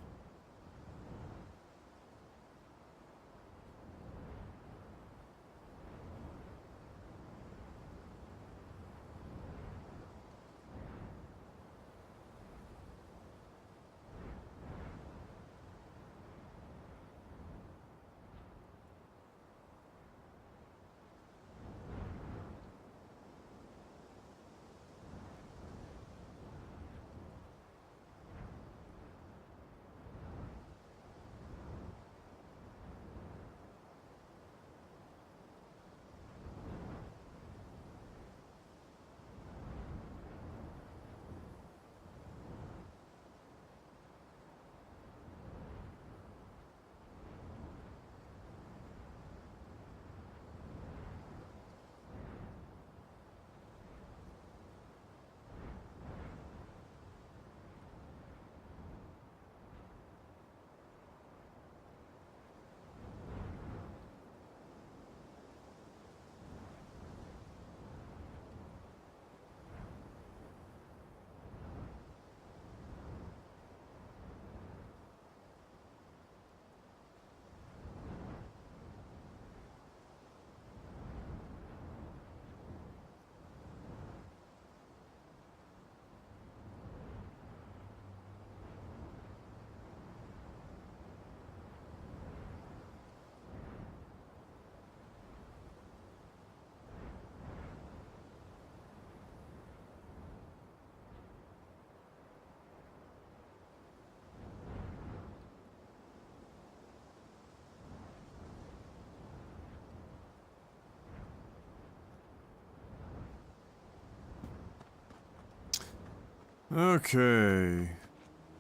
Okay.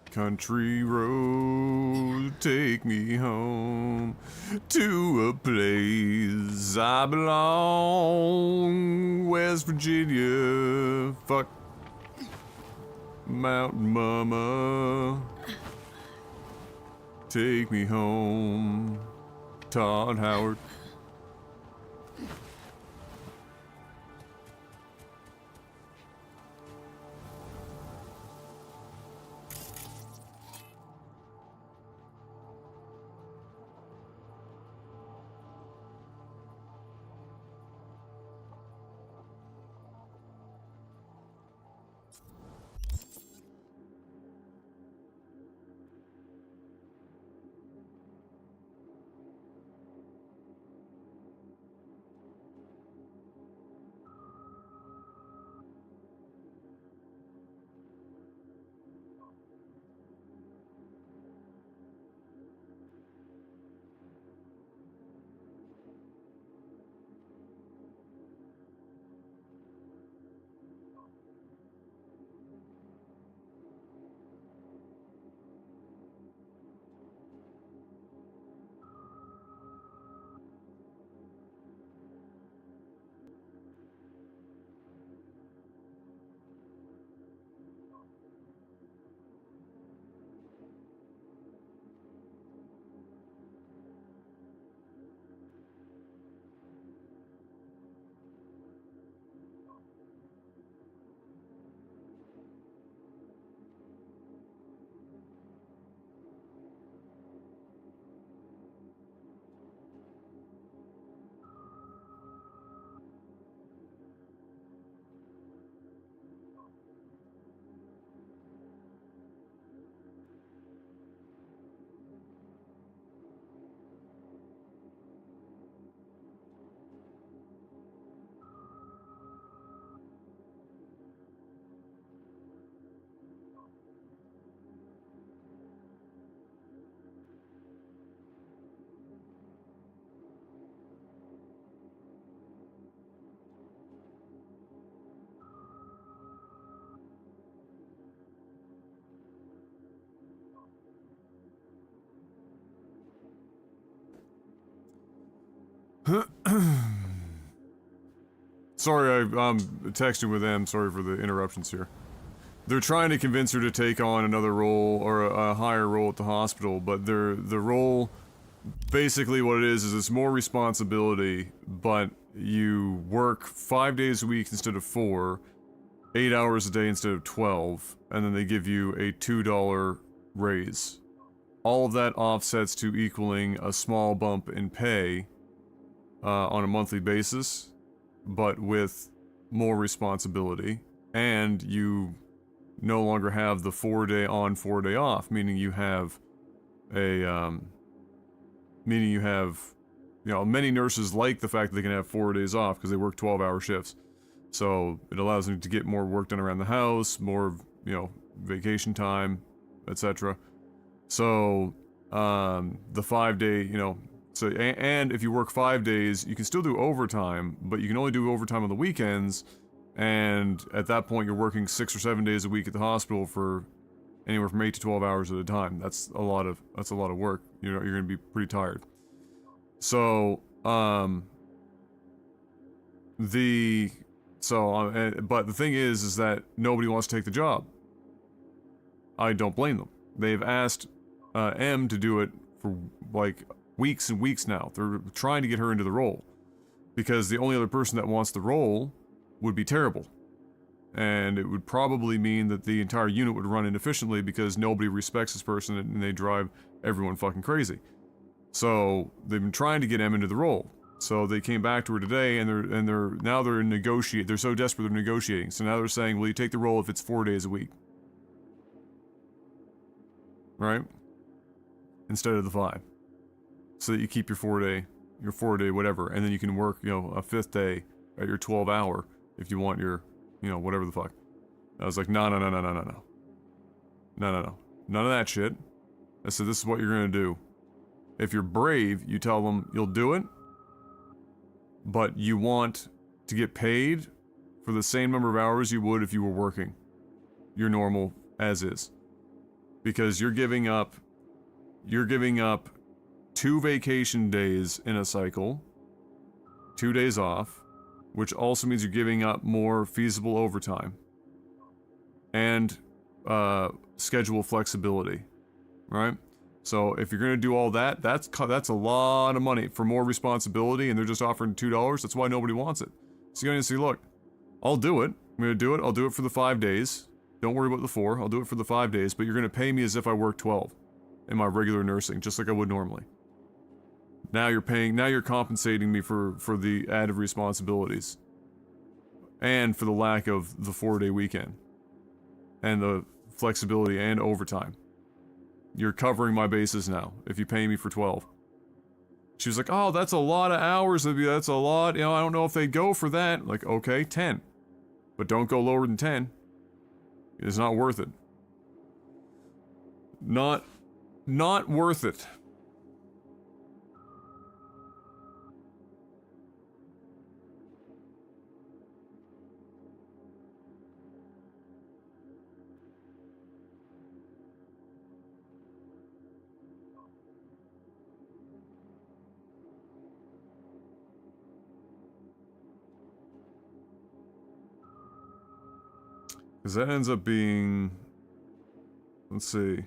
Country road, take me home to a place I belong. West Virginia, fuck Mountain Mama. Take me home, Todd Howard. Sorry, I'm texting with them. Sorry for the interruptions here. They're trying to convince her to take on another role or a higher role at the hospital, but the role, basically what it is it's more responsibility, but you work 5 days a week instead of 4, 8 hours a day instead of 12, and then they give you a $2 raise. All of that offsets to equaling a small bump in pay on a monthly basis, but with more responsibility, and you no longer have the 4-day on, 4-day off, meaning you have a, many nurses like the fact that they can have 4 days off because they work 12-hour shifts. So it allows them to get more work done around the house, more, vacation time, etc. So, the 5-day, and if you work 5 days, you can still do overtime, but you can only do overtime on the weekends, and at that point you're working 6 or 7 days a week at the hospital for anywhere from 8 to 12 hours at a time. That's a lot of work. You're gonna be pretty tired. So, but the thing is that nobody wants to take the job. I don't blame them. They've asked M to do it for like weeks and weeks now. They're trying to get her into the role because the only other person that wants the role would be terrible, and it would probably mean that the entire unit would run inefficiently because nobody respects this person and they drive everyone fucking crazy. So they've been trying to get M into the role. So they came back to her today, and they're negotiating. They're so desperate they're negotiating. So now they're saying, "Will you take the role if it's 4 days a week, right? Instead of the 5, so that you keep your 4-day whatever, and then you can work, a 5th day at your 12-hour if you want your, whatever the fuck." I was like, no, none of that shit. I said, this is what you're gonna do. If you're brave, you tell them you'll do it, but you want to get paid for the same number of hours you would if you were working your normal as is. Because you're giving up 2 vacation days in a cycle, 2 days off, which also means you're giving up more feasible overtime and schedule flexibility, right? So if you're gonna do all that, that's a lot of money for more responsibility, and they're just offering $2. That's why nobody wants it. So you're gonna say, look, I'll do it. I'm gonna do it. I'll do it for the 5 days. Don't worry about the 4. I'll do it for the 5 days, but you're gonna pay me as if I work 12 in my regular nursing, just like I would normally. Now you're compensating me for the added responsibilities. And for the lack of the 4-day weekend. And the flexibility and overtime. You're covering my bases now, if you pay me for 12. She was like, oh, that's a lot of hours, that's a lot, I don't know if they'd go for that. Like, okay, 10. But don't go lower than 10. It's not worth it. Not worth it. Because that ends up being, let's say,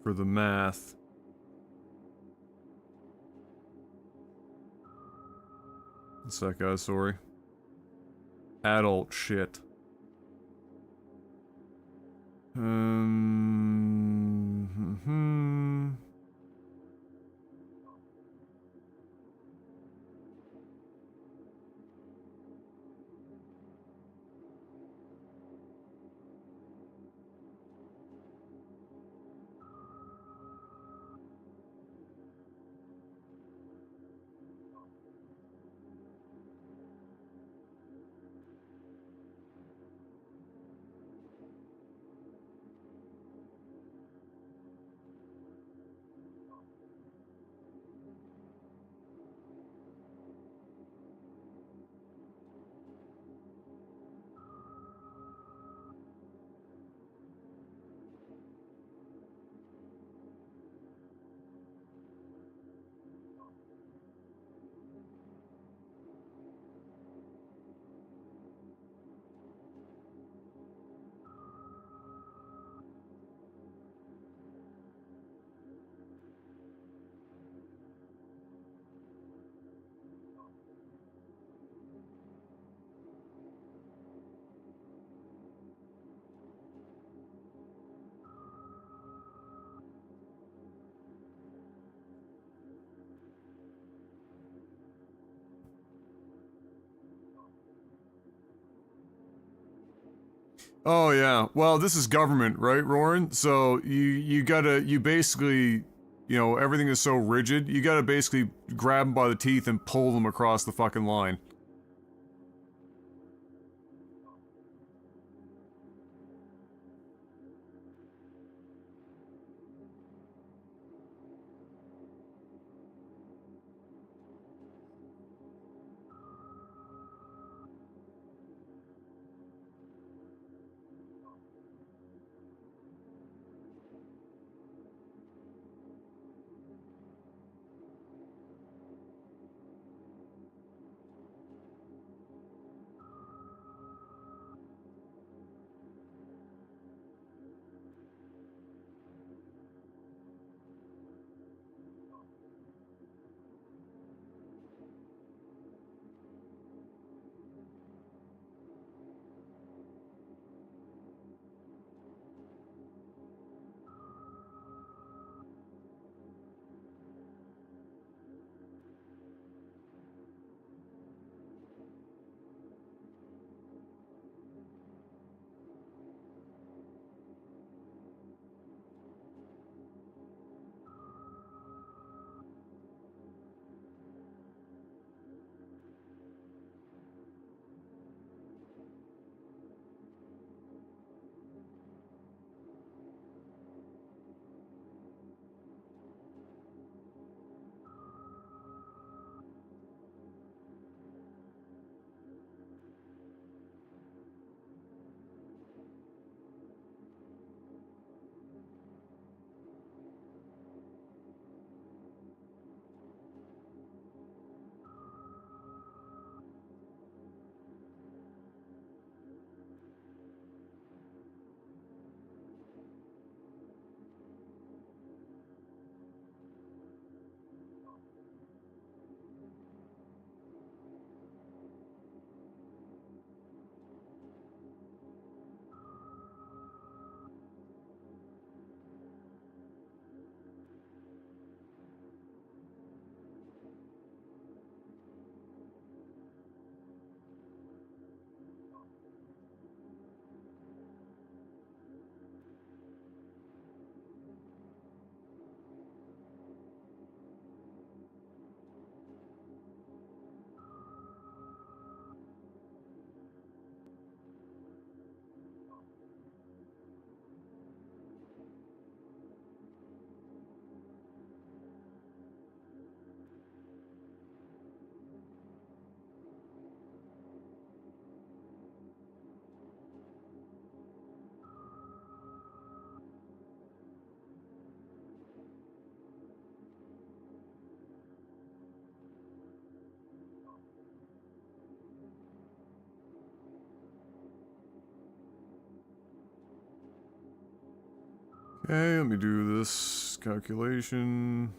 for the math, what's that, guys? Sorry. Adult shit. Oh yeah. Well, this is government, right, Roran? So you basically, you know, everything is so rigid. You gotta basically grab them by the teeth and pull them across the fucking line. Okay, let me do this calculation.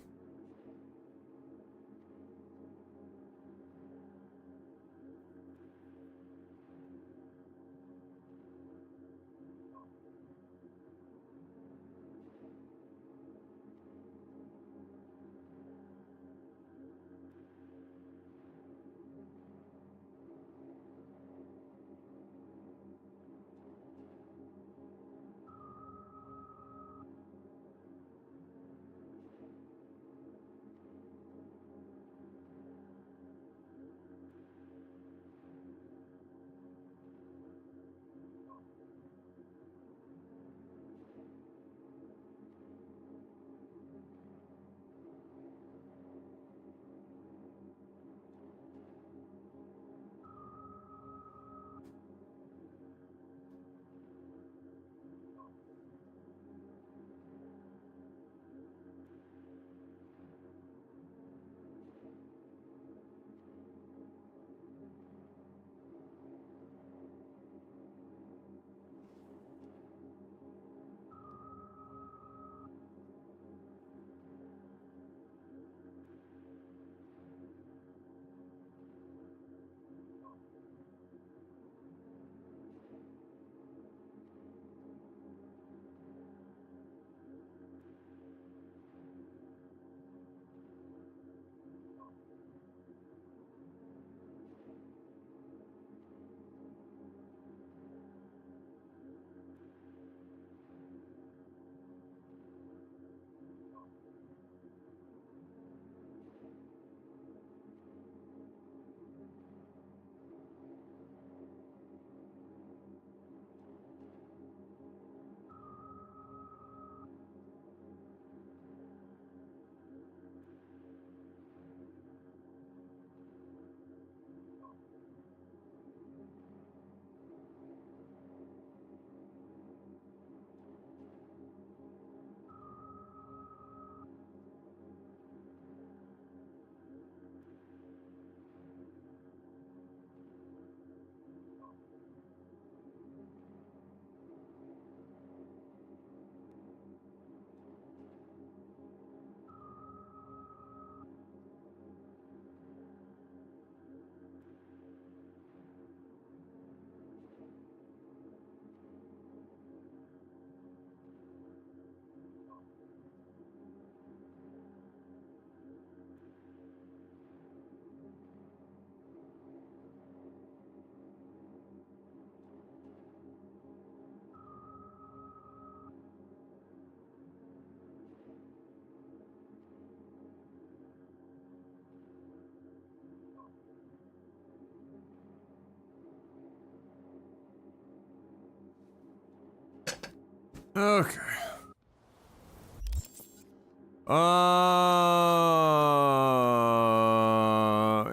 Okay.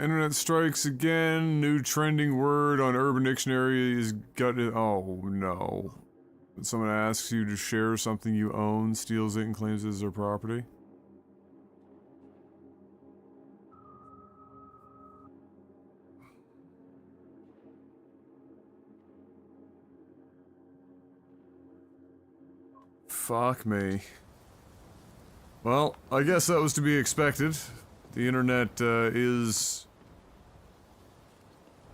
Internet strikes again. New trending word on Urban Dictionary is gutted. Oh no. When someone asks you to share something you own, steals it, and claims it as their property. Fuck me. Well, I guess that was to be expected. The internet is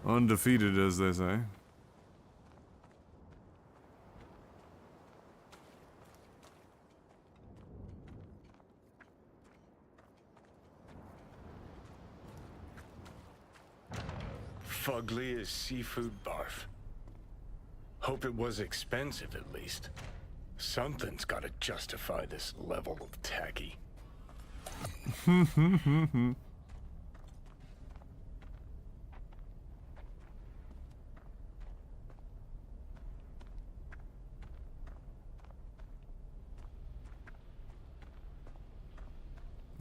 undefeated, as they say. Fugly as seafood barf. Hope it was expensive, at least. Something's gotta justify this level of tacky.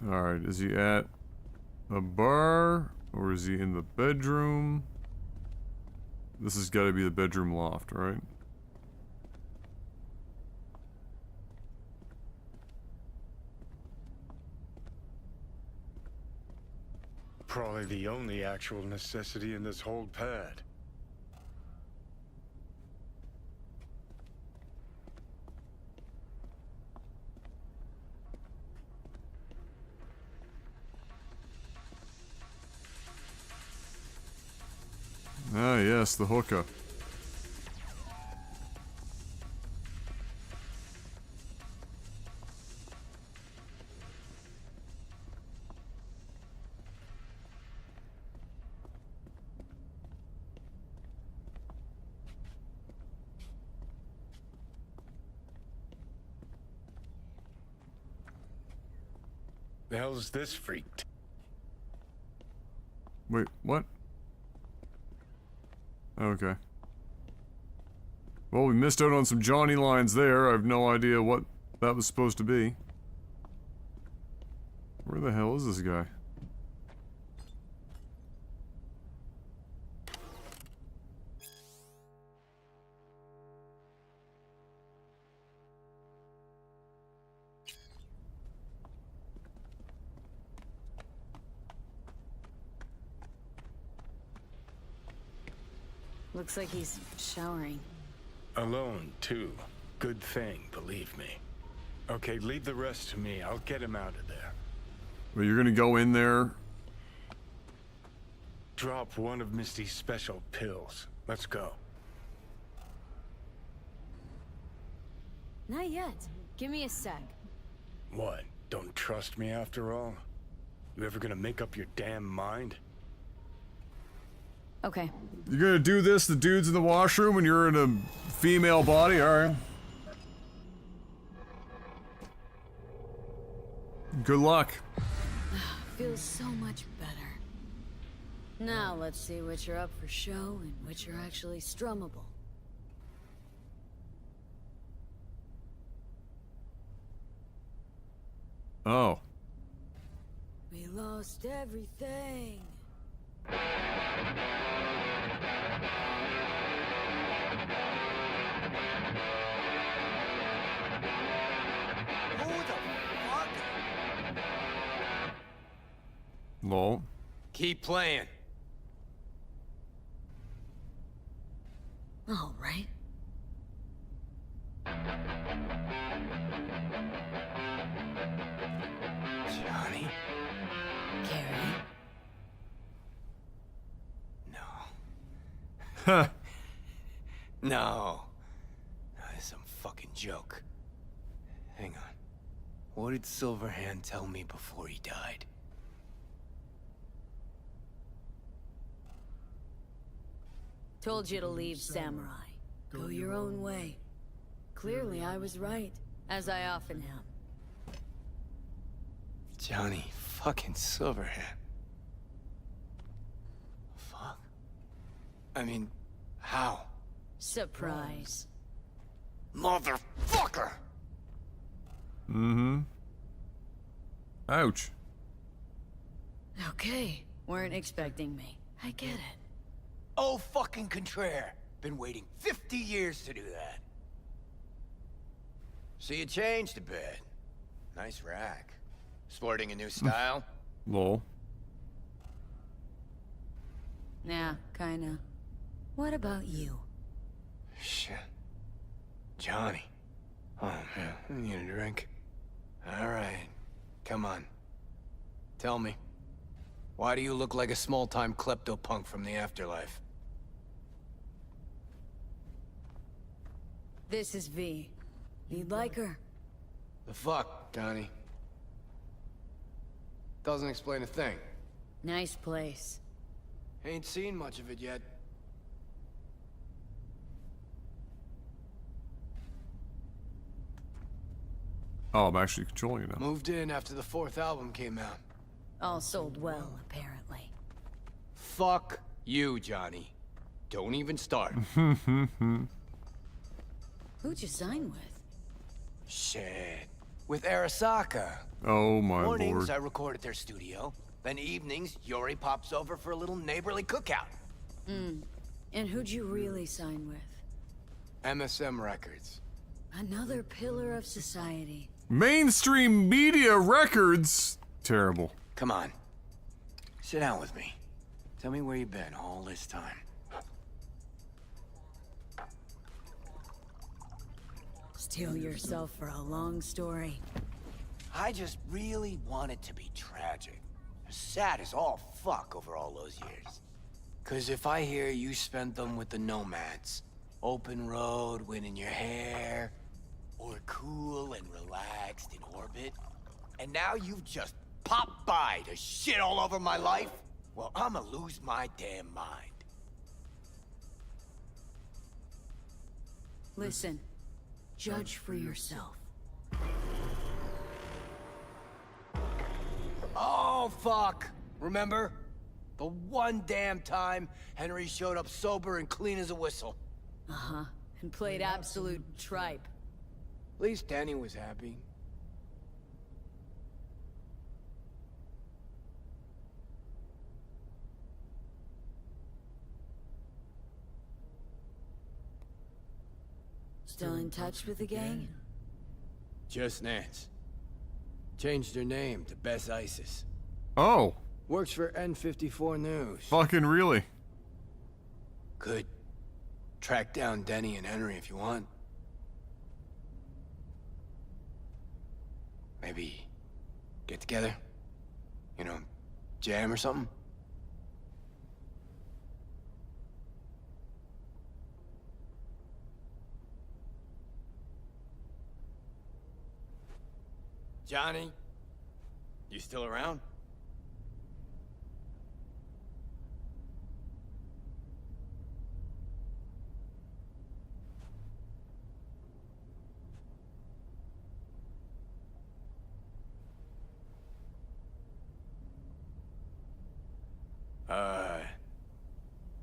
Alright, is he at a bar? Or is he in the bedroom? This has got to be the bedroom loft, right? Probably the only actual necessity in this whole pad. Ah, yes, the hookah. The hell's this freak? Wait, what? Okay. Well, we missed out on some Johnny lines there. I have no idea what that was supposed to be. Where the hell is this guy? Looks like he's showering. Alone, too. Good thing, believe me. Okay, leave the rest to me. I'll get him out of there. Well, you're gonna go in there? Drop one of Misty's special pills. Let's go. Not yet. Give me a sec. What? Don't trust me after all? You ever gonna make up your damn mind? Okay. You're gonna do this, the dude's in the washroom, and you're in a female body? Alright. Good luck. Feels so much better. Now let's see which are up for show and which are actually strummable. Oh. We lost everything. Who the fuck? Lol. Keep playing. All right. Johnny? Carrie? Huh. No. That is some fucking joke. Hang on. What did Silverhand tell me before he died? Told you to leave, Samurai. Go your own way. Clearly I was right, as I often am. Johnny fucking Silverhand. Fuck. I mean, how? Surprise. Motherfucker! Mm-hmm. Ouch. Okay, weren't expecting me. I get it. Oh, fucking contraire. Been waiting 50 years to do that. So you changed a bit. Nice rack. Sporting a new style? Lol. Nah, kinda. What about you? Shit. Johnny. Oh, man. I need a drink. All right. Come on. Tell me. Why do you look like a small-time klepto-punk from the afterlife? This is V. You'd like her? The fuck, Johnny? Doesn't explain a thing. Nice place. Ain't seen much of it yet. Oh, I'm actually controlling it now. Moved in after the 4th album came out. All sold well, apparently. Fuck you, Johnny. Don't even start. Who'd you sign with? Shit. With Arasaka. Oh my Mornings, lord. I record at their studio. Then evenings, Yuri pops over for a little neighborly cookout. And who'd you really sign with? MSM Records. Another pillar of society. Mainstream media records. Terrible. Come on. Sit down with me. Tell me where you've been all this time. Steel yourself for a long story. I just really want it to be tragic. Sad as all fuck over all those years. 'Cause if I hear you spent them with the nomads, open road, wind in your hair, or cool and relaxed in orbit, and now you've just popped by to shit all over my life, well, I'ma lose my damn mind. Listen, judge for yourself. Oh, fuck. Remember? The one damn time Henry showed up sober and clean as a whistle. Uh-huh. And played absolute tripe. At least Danny was happy. Still in touch with the gang? Just Nance. Changed her name to Bess Isis. Oh. Works for N54 News. Fucking really? Could track down Denny and Henry if you want. Maybe get together? You know, jam or something? Johnny? You still around?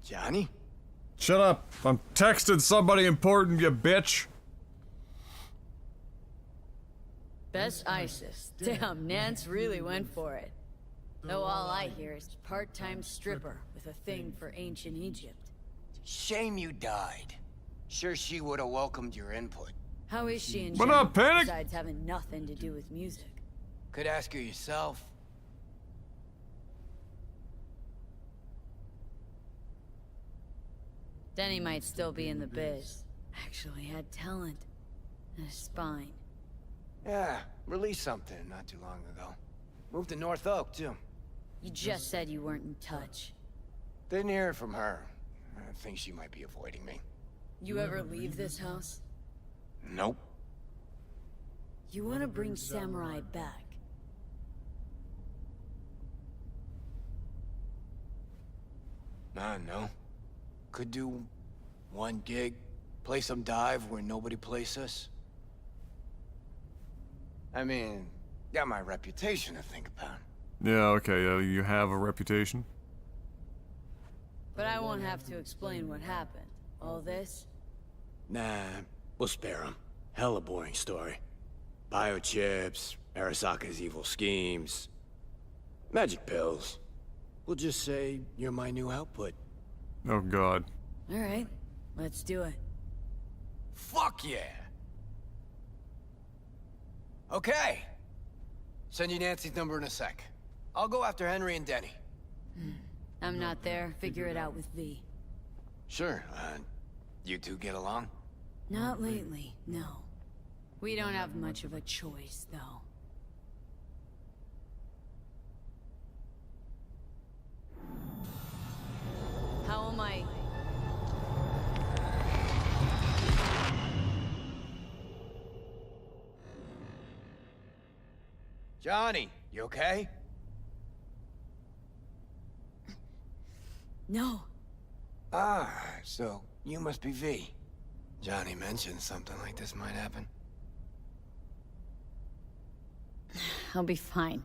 Johnny? Shut up. I'm texting somebody important, you bitch. Best ISIS. Damn, Nance really went for it. Though all I hear is part-time stripper with a thing for ancient Egypt. Shame you died. Sure she would have welcomed your input. How is she in What general, up, Panic? besides having nothing to do with music? Could ask her yourself. Denny might still be in the biz. Actually had talent. And a spine. Yeah, released something not too long ago. Moved to North Oak, too. You just said you weren't in touch. Didn't hear it from her. I think she might be avoiding me. You ever leave this house? Nope. You want to bring Samurai back. No. Could do one gig, play some dive where nobody plays us. I mean, got my reputation to think about. Yeah, okay, you have a reputation. But I won't have to explain what happened. All this? Nah, we'll spare him. Hella boring story. Biochips, Arasaka's evil schemes. Magic pills. We'll just say you're my new output. Oh god. Alright, let's do it. Fuck yeah! Okay. Send you Nancy's number in a sec. I'll go after Henry and Denny. I'm not there. Figure it out with V. Sure, you two get along? Not lately, no. We don't have much of a choice, though. How am I? Johnny, you okay? No. Ah, so you must be V. Johnny mentioned something like this might happen. I'll be fine.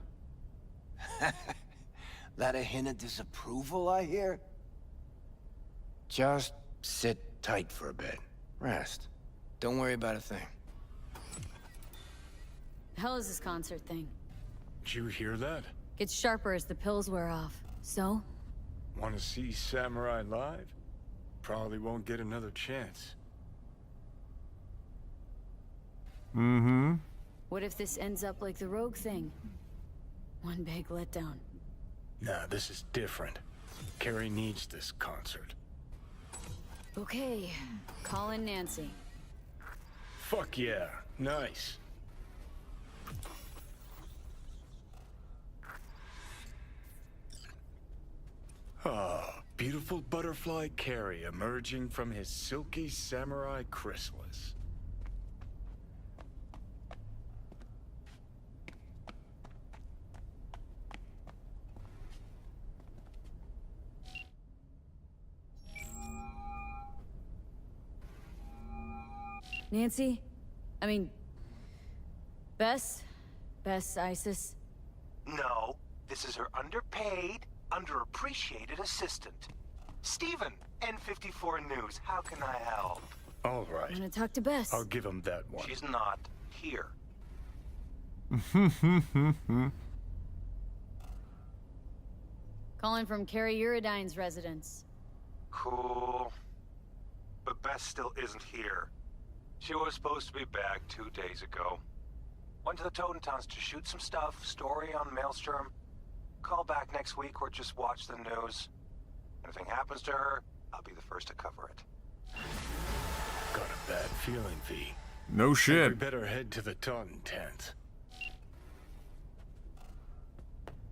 That a hint of disapproval, I hear? Just sit tight for a bit. Rest. Don't worry about a thing. The hell is this concert thing? Did you hear that? Gets sharper as the pills wear off. So? Want to see Samurai live? Probably won't get another chance. Mm-hmm. What if this ends up like the Rogue thing? One big letdown. Nah, this is different. Carrie needs this concert. Okay, call in Nancy. Fuck yeah, nice. Ah, beautiful butterfly Carrie emerging from his silky samurai chrysalis. Nancy? I mean... Bess? Bess Isis? No, this is her underpaid, underappreciated assistant. Steven, N54 News, how can I help? All right. I'm gonna talk to Bess. I'll give him that one. She's not here. Calling from Carrie Uridine's residence. Cool. But Bess still isn't here. She was supposed to be back 2 days ago. Went to the Totentowns to shoot some stuff, story on Maelstrom. Call back next week or just watch the news. If anything happens to her, I'll be the first to cover it. Got a bad feeling, V. No shit. We better head to the Taunton tent.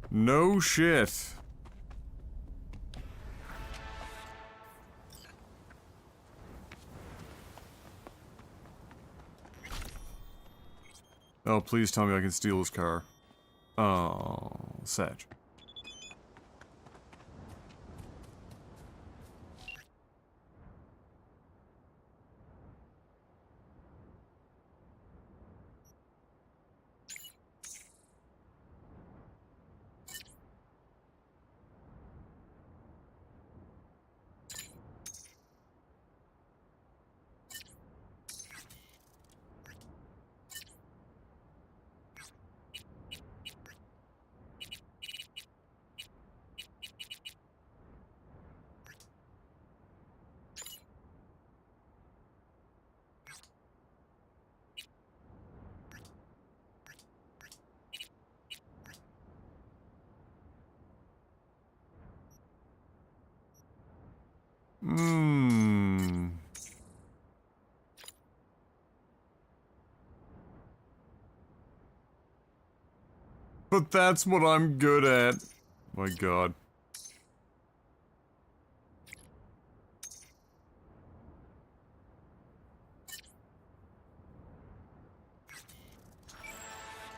No shit. Oh, please tell me I can steal his car. Oh, Sag. But that's what I'm good at. My god.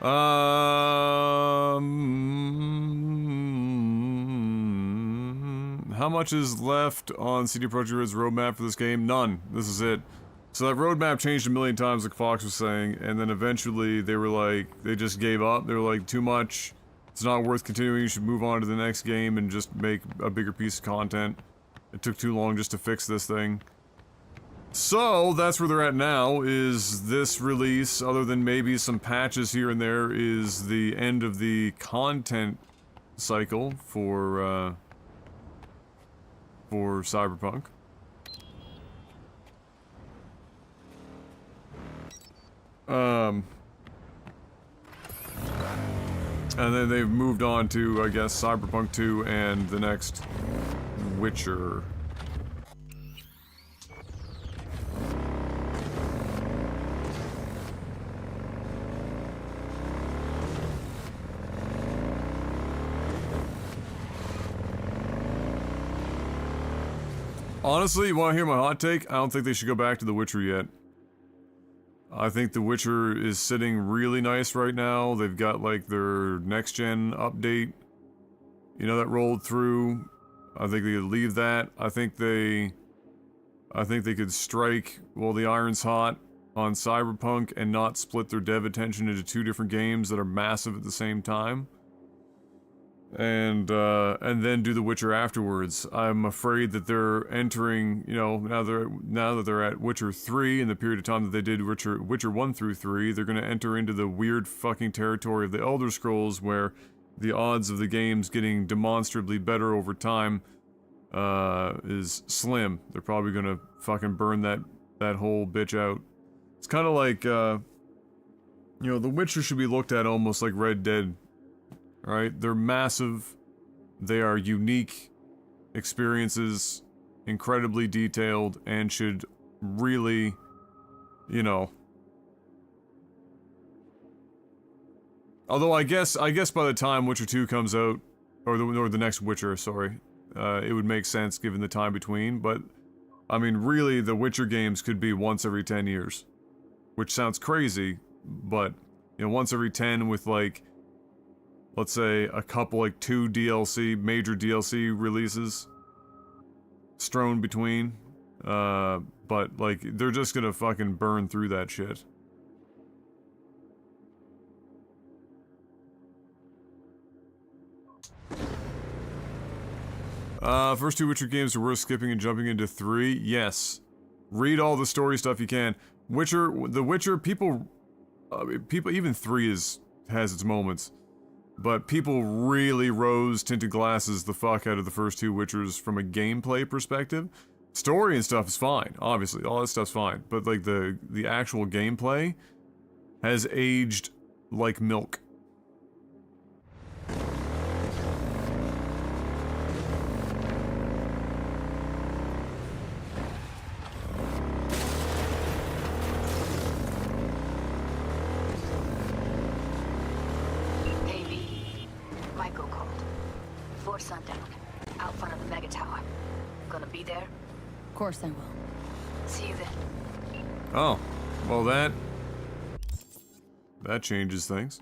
How much is left on CD Projekt Red's roadmap for this game? None. This is it. So that roadmap changed a million times, like Fox was saying, and then eventually they were like, they just gave up. They were like, too much. It's not worth continuing. You should move on to the next game and just make a bigger piece of content. It took too long just to fix this thing. So, that's where they're at now, is this release, other than maybe some patches here and there, is the end of the content cycle for Cyberpunk. And then they've moved on to, I guess, Cyberpunk 2 and the next Witcher. Honestly, you want to hear my hot take? I don't think they should go back to The Witcher yet. I think The Witcher is sitting really nice right now. They've got, like, their next-gen update, you know, that rolled through. I think they could leave that. I think they could strike while the iron's hot on Cyberpunk and not split their dev attention into two different games that are massive at the same time. And then do The Witcher afterwards. I'm afraid that they're entering, you know, now that they're at Witcher 3, in the period of time that they did Witcher 1 through 3, they're gonna enter into the weird fucking territory of the Elder Scrolls, where the odds of the games getting demonstrably better over time, is slim. They're probably gonna fucking burn that whole bitch out. It's kinda like, you know, The Witcher should be looked at almost like Red Dead. Right? They're massive, they are unique experiences, incredibly detailed, and should really, you know... Although I guess by the time Witcher 2 comes out, or the next Witcher, sorry, it would make sense given the time between, but, I mean, really, the Witcher games could be once every 10 years. Which sounds crazy, but, you know, once every 10 with, like, let's say a couple, like, 2 major DLC releases strewn between, but, like, they're just gonna fucking burn through that shit. First 2 Witcher games are worth skipping and jumping into 3, yes. Read all the story stuff you can. The Witcher, people, even 3 has its moments. But people really rose-tinted glasses the fuck out of the first 2 Witchers from a gameplay perspective. Story and stuff is fine, obviously, all that stuff's fine. But, like, the actual gameplay has aged like milk. Sundown, out front of the Mega Tower. Gonna be there? Of course I will. See you then. Oh, well that changes things.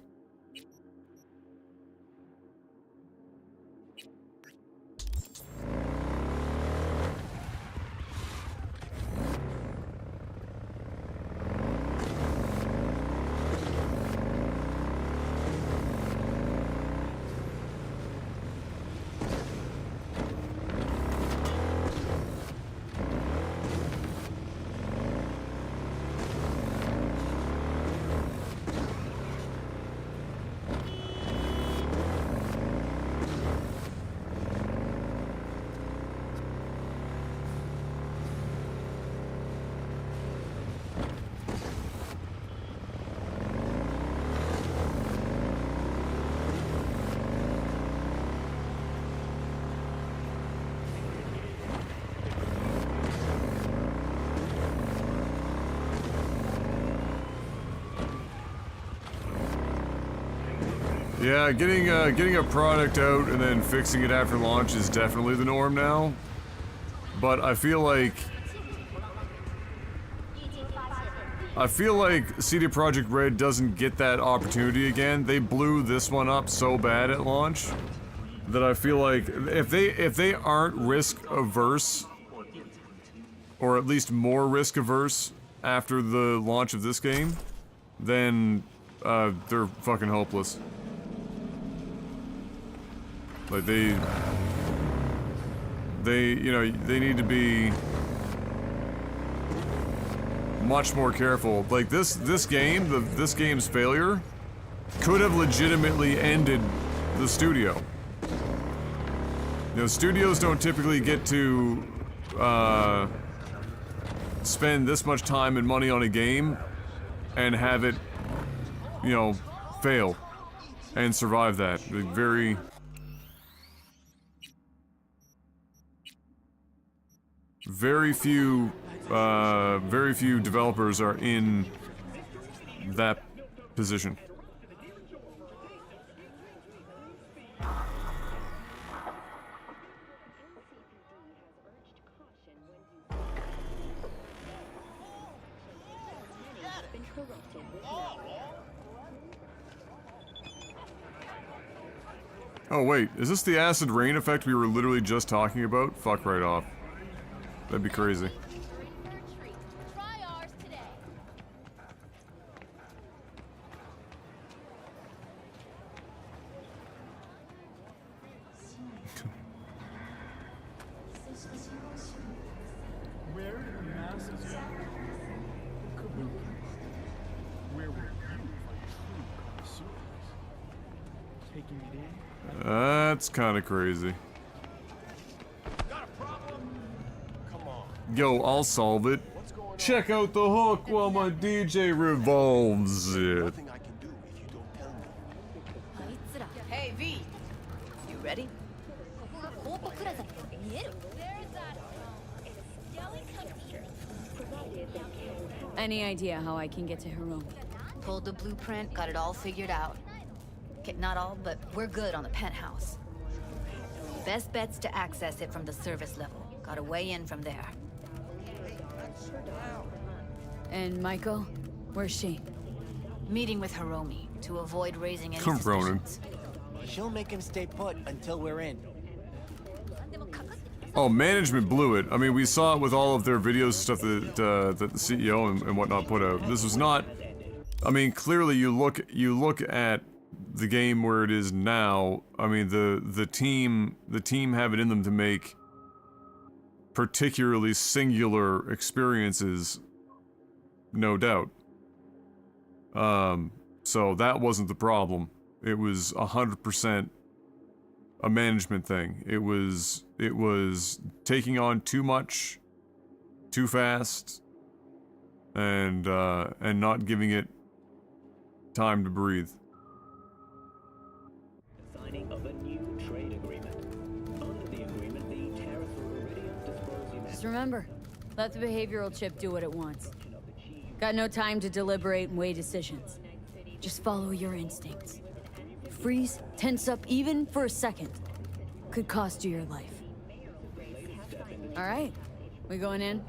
Yeah, getting a product out and then fixing it after launch is definitely the norm now. But I feel like CD Projekt Red doesn't get that opportunity again. They blew this one up so bad at launch that I feel like if they aren't risk averse, or at least more risk averse after the launch of this game, then they're fucking hopeless. Like they you know, they need to be much more careful. Like this game, this game's failure could have legitimately ended the studio. You know, studios don't typically get to spend this much time and money on a game and have it, you know, fail and survive that. Like, very few developers are in that position. Oh wait, is this the acid rain effect we were literally just talking about? Fuck right off. That'd be crazy. That's kind of crazy. Yo, I'll solve it. Check out the hook while my DJ revolves it. Hey, V. You ready? Any idea how I can get to Hiromi? Pulled the blueprint, got it all figured out. Okay, not all, but we're good on the penthouse. Best bet's to access it from the service level. Got a way in from there. And Michael? Where's she? Meeting with Hiromi to avoid raising any Ronan. suspicions. She'll make him stay put until we're in. Oh, management blew it. I mean, we saw it with all of their videos and stuff that the CEO and whatnot put out. This was not. I mean, clearly you look at the game where it is now. I mean, the team have it in them to make particularly singular experiences, no doubt. So that wasn't the problem. It was 100% a management thing. It was taking on too much, too fast, and not giving it time to breathe. Signing of a new trade agreement. Under the agreement, the tariff for iridium dysprosium. Just remember, let the behavioral chip do what it wants. Got no time to deliberate and weigh decisions. Just follow your instincts. Freeze, tense up even for a second. Could cost you your life. All right, we going in?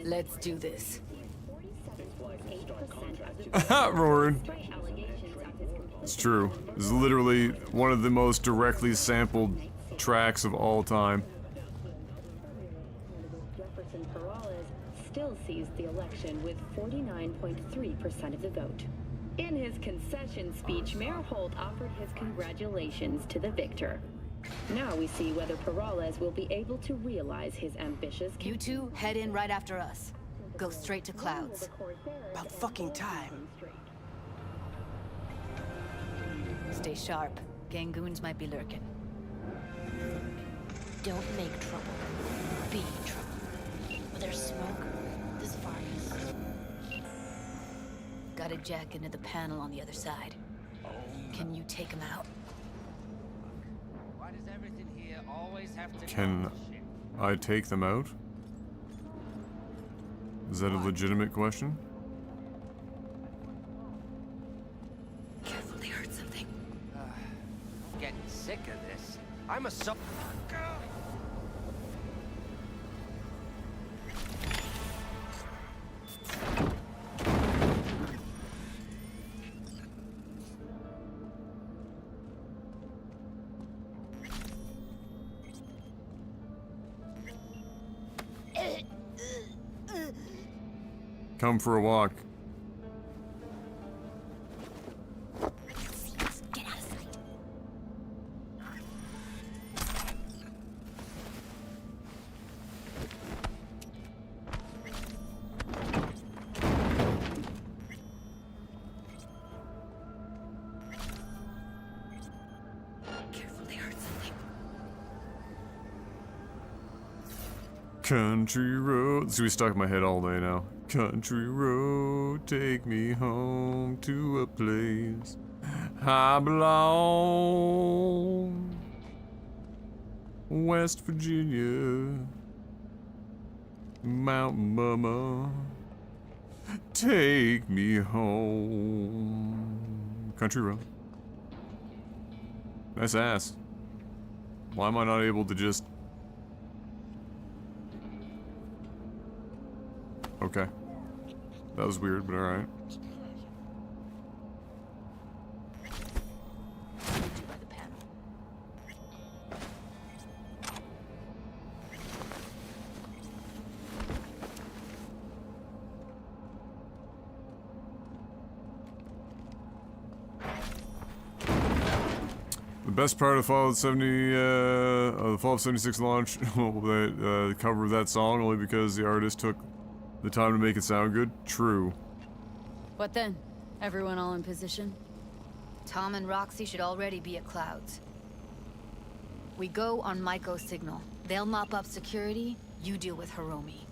Let's do this. Roaring. It's true. This is literally one of the most directly sampled tracks of all time. Jefferson Peralez still seized the election with 49.3% of the vote. In his concession speech, Mayor Holt offered his congratulations to the victor. Now we see whether Peralez will be able to realize his ambitious... You two head in right after us. Go straight to Clouds. About fucking time. Stay sharp. Gangoons might be lurking. Don't make trouble. Be trouble. Where there's smoke, there's fire. Got a jack into the panel on the other side. Can you take him out? Why does everything here always have to Can I take them out? Is that a legitimate question? Careful, they heard something. Getting sick of this. I'm a sucker. Come for a walk. Get out of sight. Country road. It's gonna be stuck in my head all day now. Country road, take me home to a place I belong. West Virginia, Mountain Mama, take me home. Country road. Nice ass. Why am I not able to just... Okay. That was weird, but alright. The best part of Fallout 70, of the Fallout 76 launch, the cover of that song, only because the artist took the time to make it sound good. True. What then? Everyone all in position? Tom and Roxy should already be at Clouds. We go on Maiko's signal. They'll mop up security, you deal with Hiromi.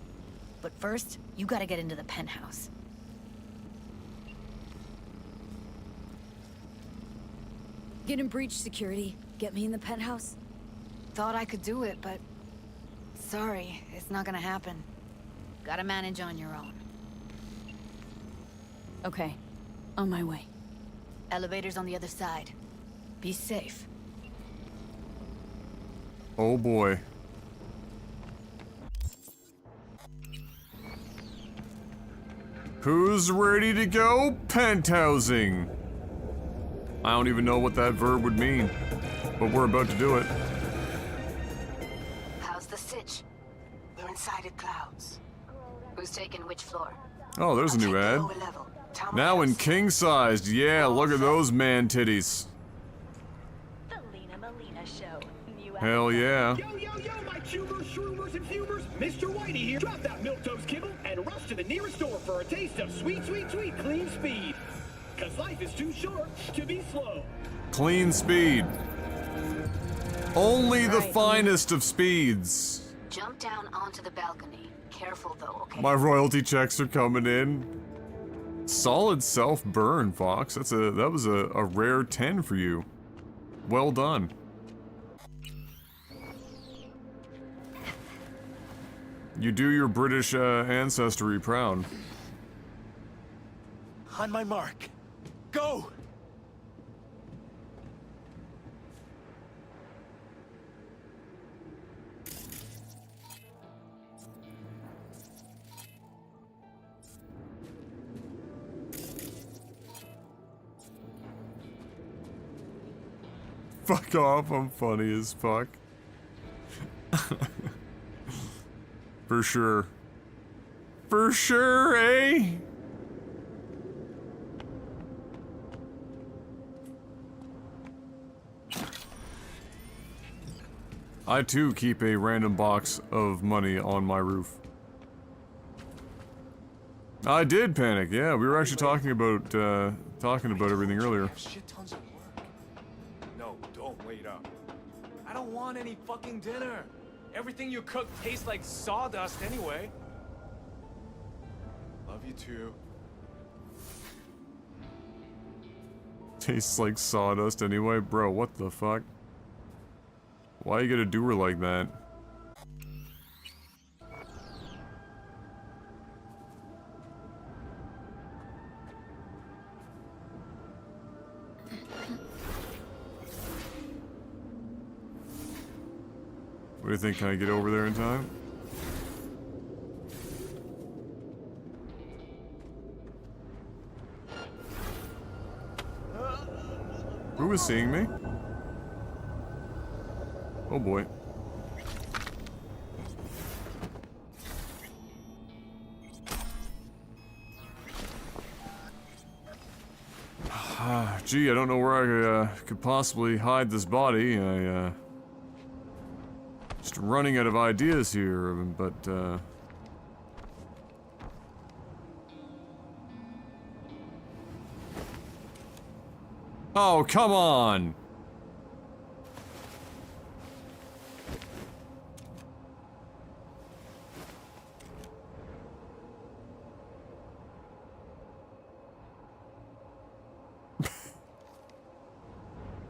But first, you gotta get into the penthouse. Get in breach security. Get me in the penthouse. Thought I could do it, but... sorry, it's not gonna happen. Gotta manage on your own. Okay. On my way. Elevator's on the other side. Be safe. Oh boy. Who's ready to go penthousing? I don't even know what that verb would mean, but we're about to do it. How's the sitch? We're inside at Clouds. Who's taking which floor? Oh, there's a new ad. Now in king sized. Yeah, look at those man titties. Hell yeah. Yo, my tubers, shroomers, and fumers. Mr. Whitey here. Drop that milquetoast kibble and rush to the nearest store for a taste of sweet, sweet, sweet clean speed. Cause life is too short to be slow. Clean speed. Only the finest of speeds. Jump down onto the balcony. Careful though, okay? My royalty checks are coming in. Solid self-burn, Fox. That was a rare 10 for you. Well done. You do your British ancestry proud. On my mark. Go! Fuck off, I'm funny as fuck. For sure. For sure, eh? I too keep a random box of money on my roof. I did panic, yeah, we were actually talking about everything earlier. Shit tons of work. No, don't wait up. I don't want any fucking dinner. Everything you cook tastes like sawdust anyway. Love you too. Tastes like sawdust anyway? Bro, what the fuck? Why you gotta do her like that? What do you think? Can I get over there in time? Who was seeing me? Oh boy. Gee, I don't know where I could possibly hide this body. Just running out of ideas here, but oh, come on!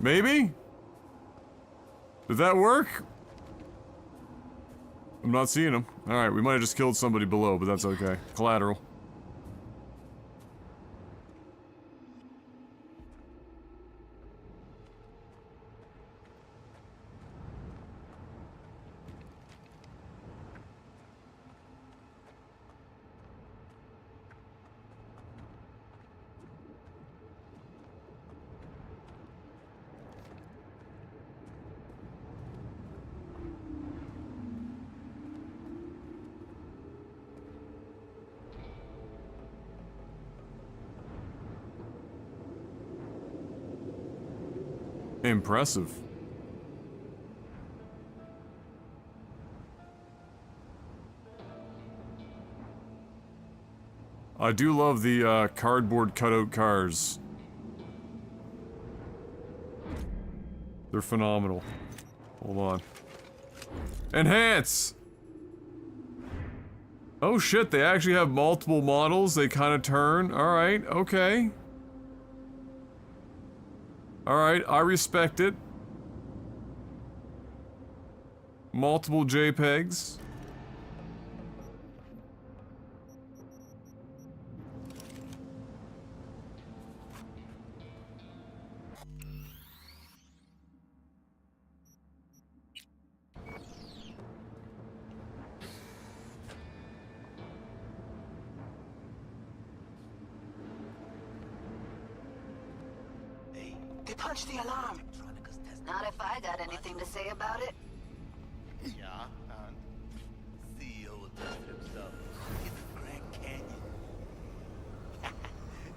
Maybe? Did that work? I'm not seeing him. Alright, we might have just killed somebody below, but that's okay. Collateral. Impressive. I do love the cardboard cutout cars. They're phenomenal. Hold on. Enhance! Oh shit, they actually have multiple models. They kind of turn. Alright, okay. Alright, I respect it. Multiple JPEGs. They punched the alarm. Not if I got anything to say about it. Yeah, and CEO adjusted himself in the Grand Canyon.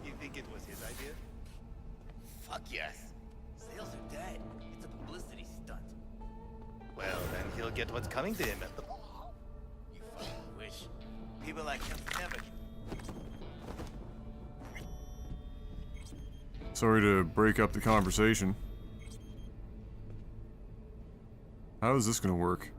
You think it was his idea? Fuck yes. Sales are dead. It's a publicity stunt. Well, then he'll get what's coming to him at the ball. You fucking wish. People like him never. Sorry to break up the conversation. How is this gonna work?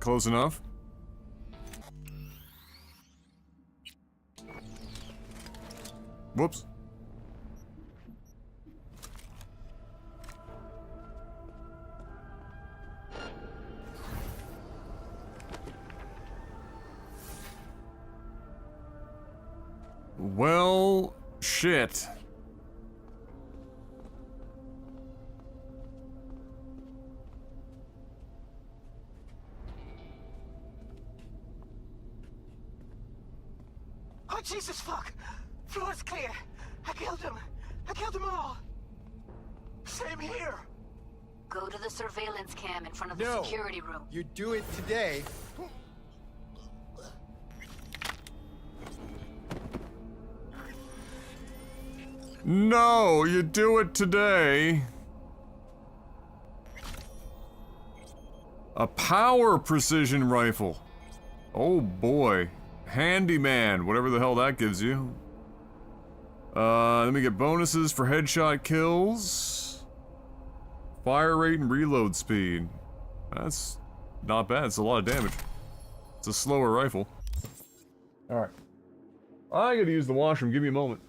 Close enough? Whoops. Well, shit. Oh, Jesus, fuck! Floor's clear. I killed him. I killed them all. Same here. Go to the surveillance cam in front of the No. security room. You do it today. No, you do it today. A power precision rifle. Oh boy. Handyman, whatever the hell that gives you. Let me get bonuses for headshot kills. Fire rate and reload speed. That's not bad, it's a lot of damage. It's a slower rifle. Alright. I gotta use the washroom, give me a moment.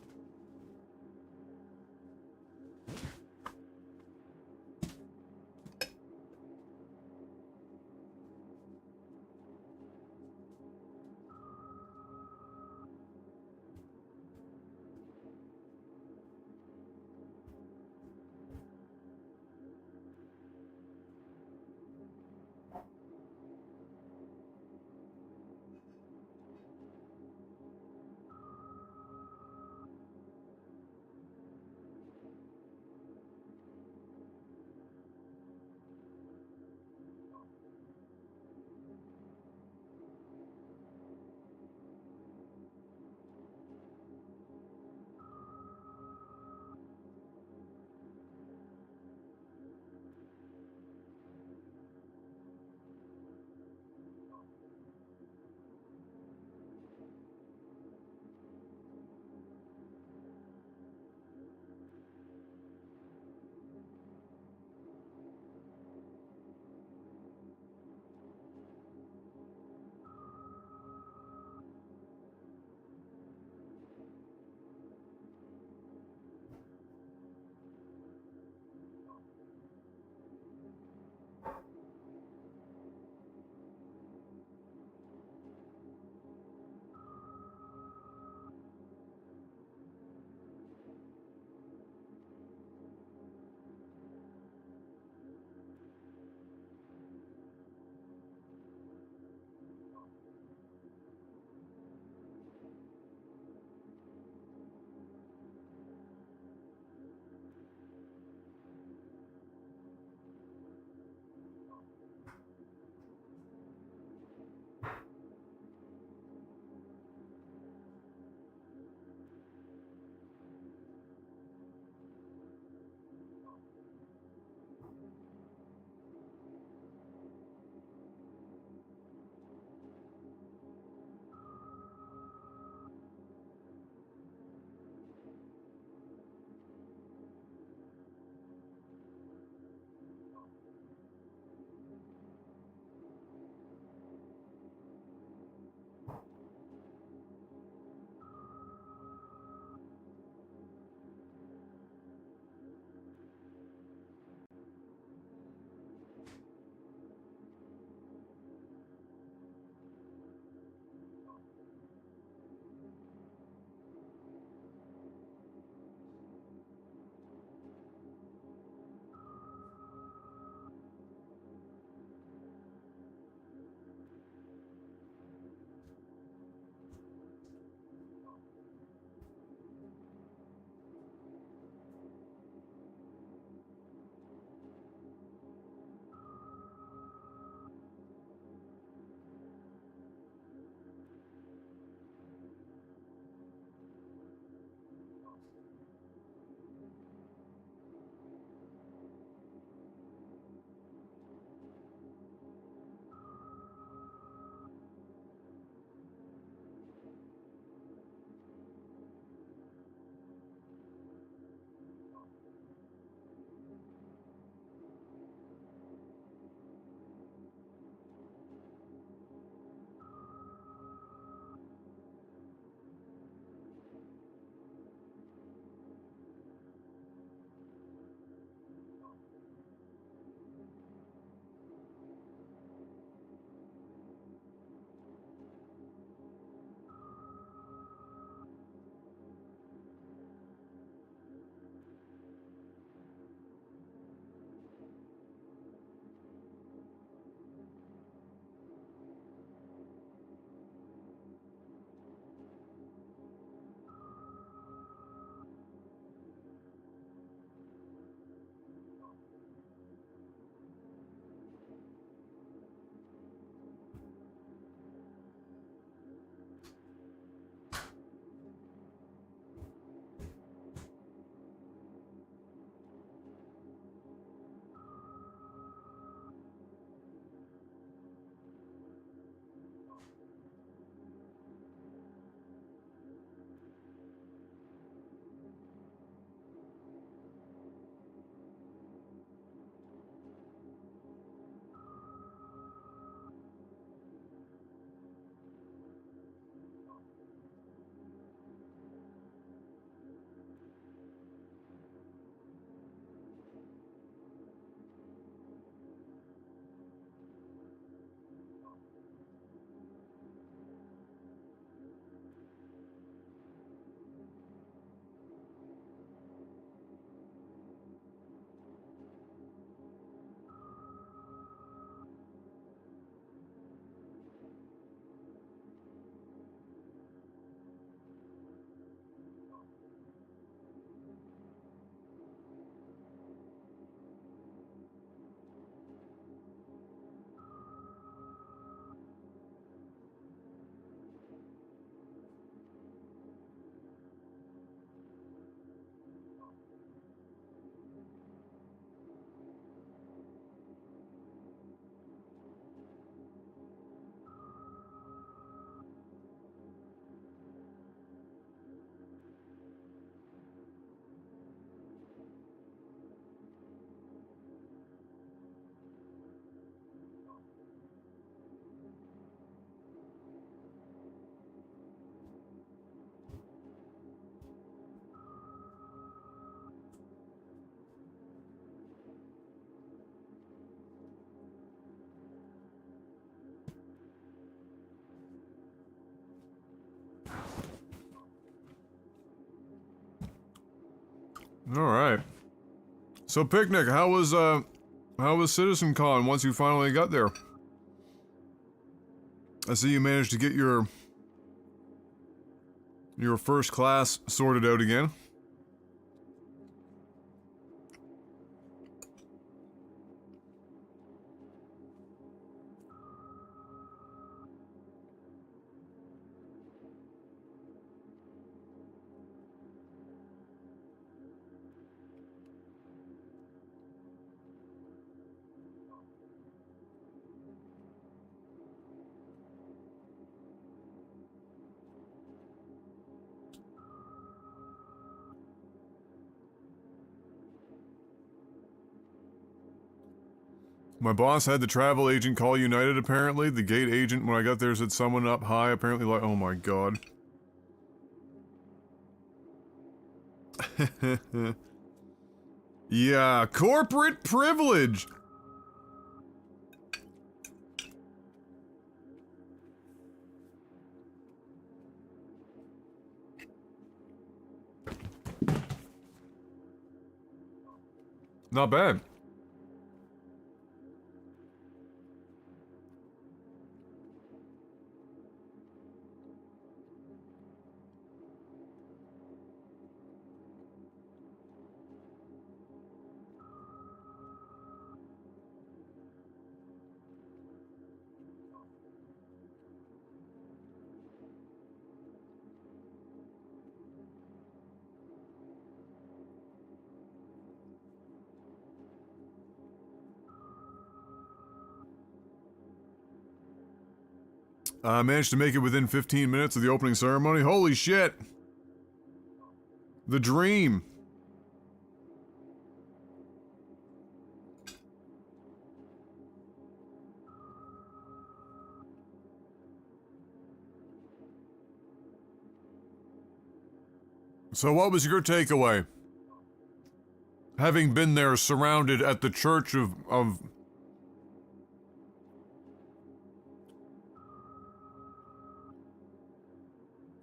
Alright. So, Picnic, how was CitizenCon once you finally got there? I see you managed to get your first class sorted out again. My boss had the travel agent call United, apparently. The gate agent, when I got there, said someone up high, apparently like, oh my god. Yeah, corporate privilege! Not bad. I managed to make it within 15 minutes of the opening ceremony. Holy shit! The dream! So what was your takeaway? Having been there surrounded at the church of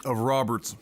Roberts.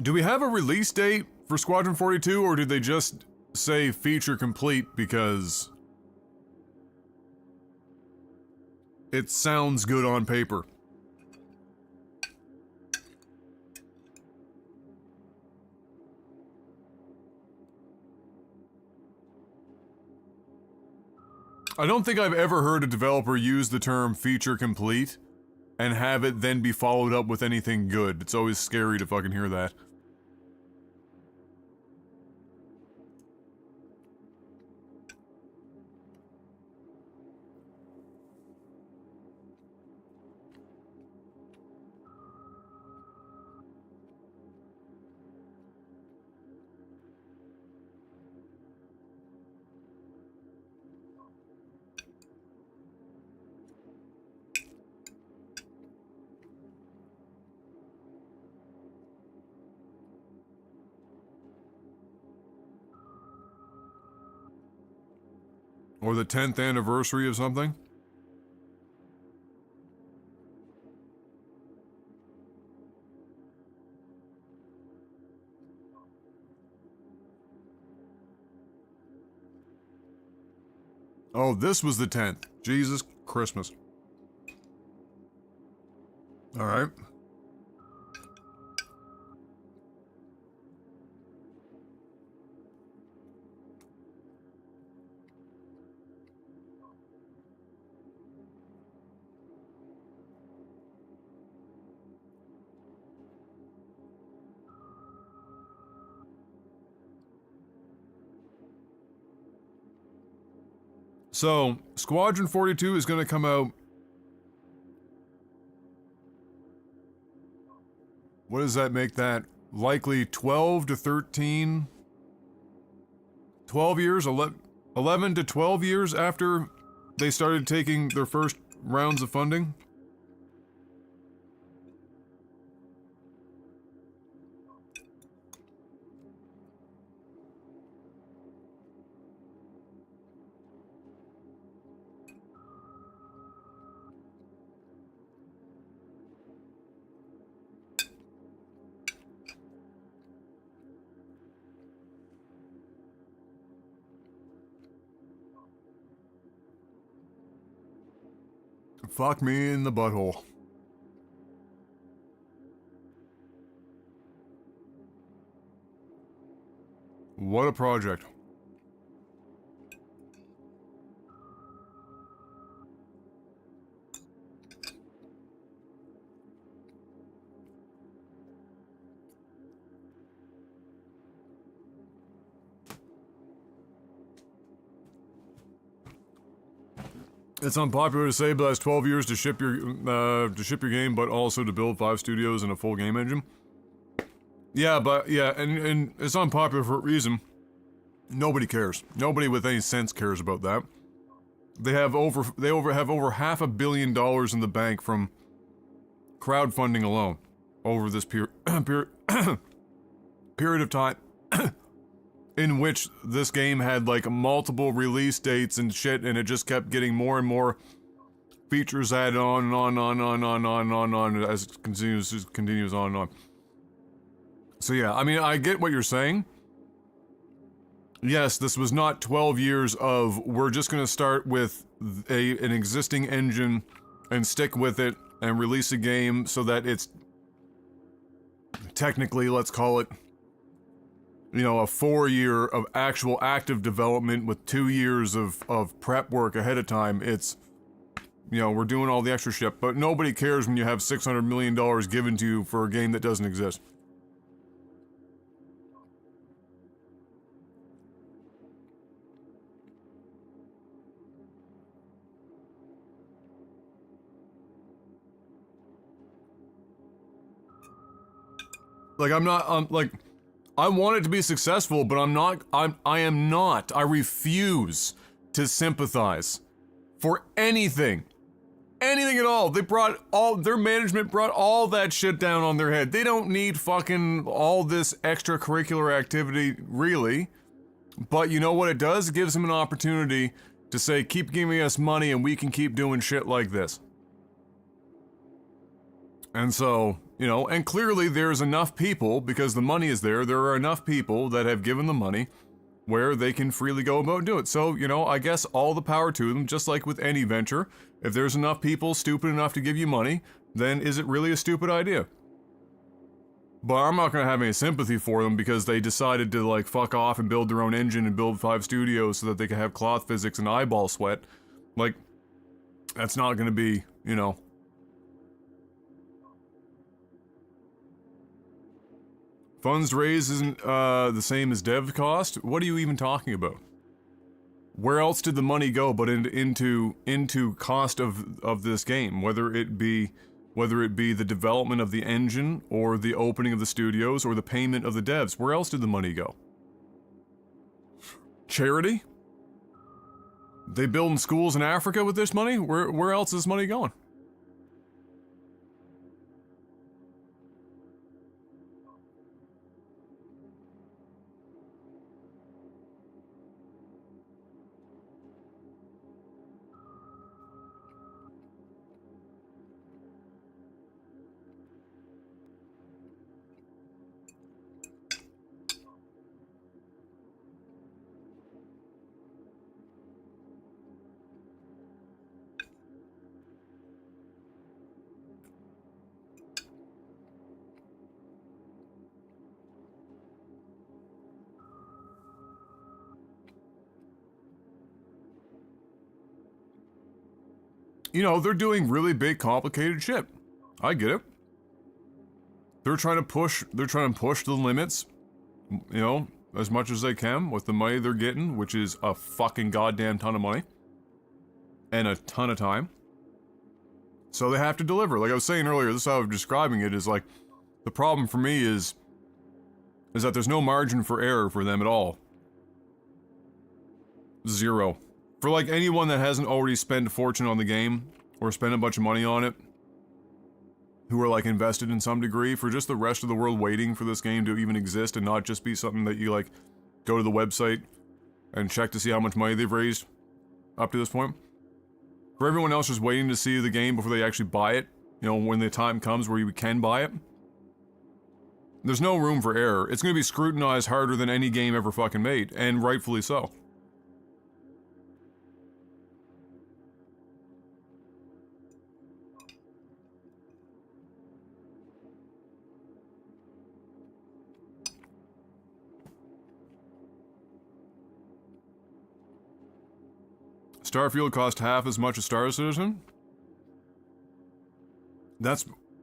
Do we have a release date for Squadron 42, or did they just say feature complete because it sounds good on paper? I don't think I've ever heard a developer use the term feature complete and have it then be followed up with anything good. It's always scary to fucking hear that. Or the 10th anniversary of something? Oh, this was the 10th. Jesus Christmas. Alright. So, Squadron 42 is going to come out... What does that make that? Likely 12 to 13... 12 years? 11 to 12 years after they started taking their first rounds of funding? Fuck me in the butthole. What a project. It's unpopular to say, but that's 12 years to ship your game, but also to build 5 studios and a full game engine. Yeah, but yeah, and it's unpopular for a reason. Nobody cares. Nobody with any sense cares about that. They have over $500 million in the bank from crowdfunding alone over this period of time. In which this game had like multiple release dates and shit, and it just kept getting more and more features added on and on as it continues on and on. So yeah, I mean, I get what you're saying. Yes, this was not 12 years of we're just gonna start with an existing engine and stick with it and release a game so that it's technically, let's call it, you know, a 4-year of actual active development with 2 years of prep work ahead of time. It's, you know, we're doing all the extra shit, but nobody cares when you have $600 million given to you for a game that doesn't exist. Like, I'm not, like, I want it to be successful, but I refuse to sympathize for anything. Anything at all. Their management brought all that shit down on their head. They don't need fucking all this extracurricular activity, really. But you know what it does? It gives them an opportunity to say, keep giving us money and we can keep doing shit like this. And so, you know, and clearly there's enough people, because the money is there are enough people that have given the money where they can freely go about and do it. So, you know, I guess all the power to them, just like with any venture. If there's enough people stupid enough to give you money, then is it really a stupid idea? But I'm not gonna have any sympathy for them because they decided to, like, fuck off and build their own engine and build 5 studios so that they can have cloth physics and eyeball sweat. Like, that's not gonna be, you know... Funds raised isn't the same as dev cost? What are you even talking about? Where else did the money go but into cost of this game? Whether it be the development of the engine or the opening of the studios or the payment of the devs, where else did the money go? Charity? They building schools in Africa with this money? Where else is this money going? You know, they're doing really big, complicated shit. I get it. They're trying to push the limits, you know, as much as they can with the money they're getting, which is a fucking goddamn ton of money. and a ton of time. So they have to deliver. Like I was saying earlier, this is how I'm describing it, is like, the problem for me is that there's no margin for error for them at all. Zero. For like anyone that hasn't already spent a fortune on the game, or spent a bunch of money on it, who are like invested in some degree, for just the rest of the world waiting for this game to even exist and not just be something that you like go to the website and check to see how much money they've raised up to this point. For everyone else just waiting to see the game before they actually buy it, you know, when the time comes where you can buy it, there's no room for error. It's going to be scrutinized harder than any game ever fucking made, and rightfully so. Starfield cost half as much as Star Citizen?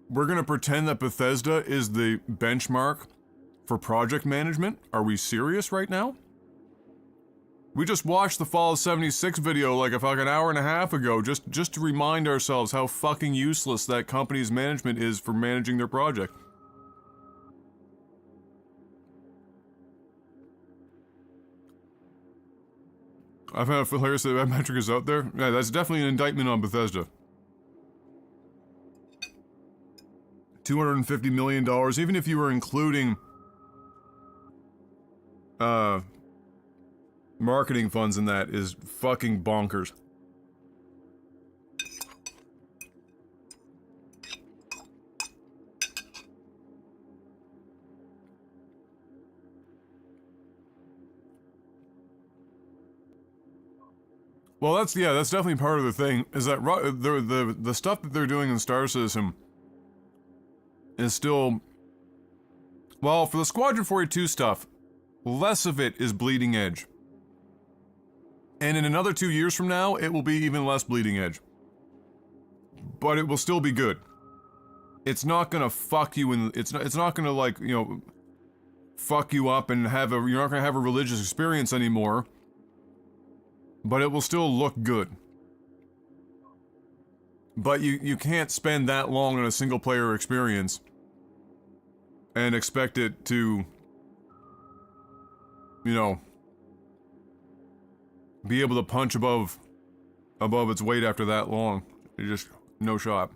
We're gonna pretend that Bethesda is the benchmark for project management? Are we serious right now? We just watched the Fallout 76 video like a fucking hour and a half ago, just to remind ourselves how fucking useless that company's management is for managing their project. I found it hilarious that that metric is out there. Yeah, that's definitely an indictment on Bethesda. $250 million, even if you were including marketing funds in that, is fucking bonkers. Well, that's definitely part of the thing, is that the stuff that they're doing in Star Citizen is still, well, for the Squadron 42 stuff, less of it is bleeding edge. And in another 2 years from now, it will be even less bleeding edge. But it will still be good. It's not gonna fuck you in, it's not gonna, like, you know, fuck you up and you're not gonna have a religious experience anymore. But it will still look good. But you can't spend that long on a single player experience and expect it to, you know, be able to punch above its weight after that long. You just, no shot.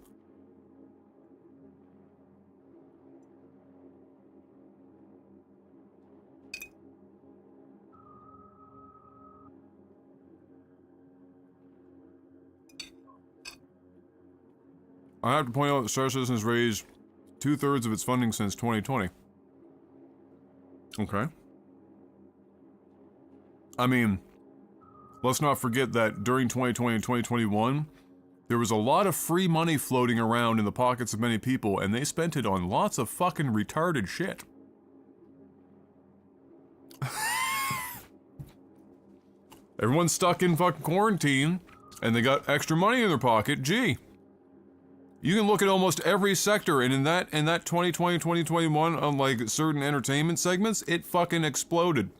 I have to point out that Star Citizen has raised 2/3 of its funding since 2020. Okay. I mean, let's not forget that during 2020 and 2021, there was a lot of free money floating around in the pockets of many people, and they spent it on lots of fucking retarded shit. Everyone's stuck in fucking quarantine, and they got extra money in their pocket. Gee. You can look at almost every sector, and in that 2020, 2021, on like certain entertainment segments, it fucking exploded.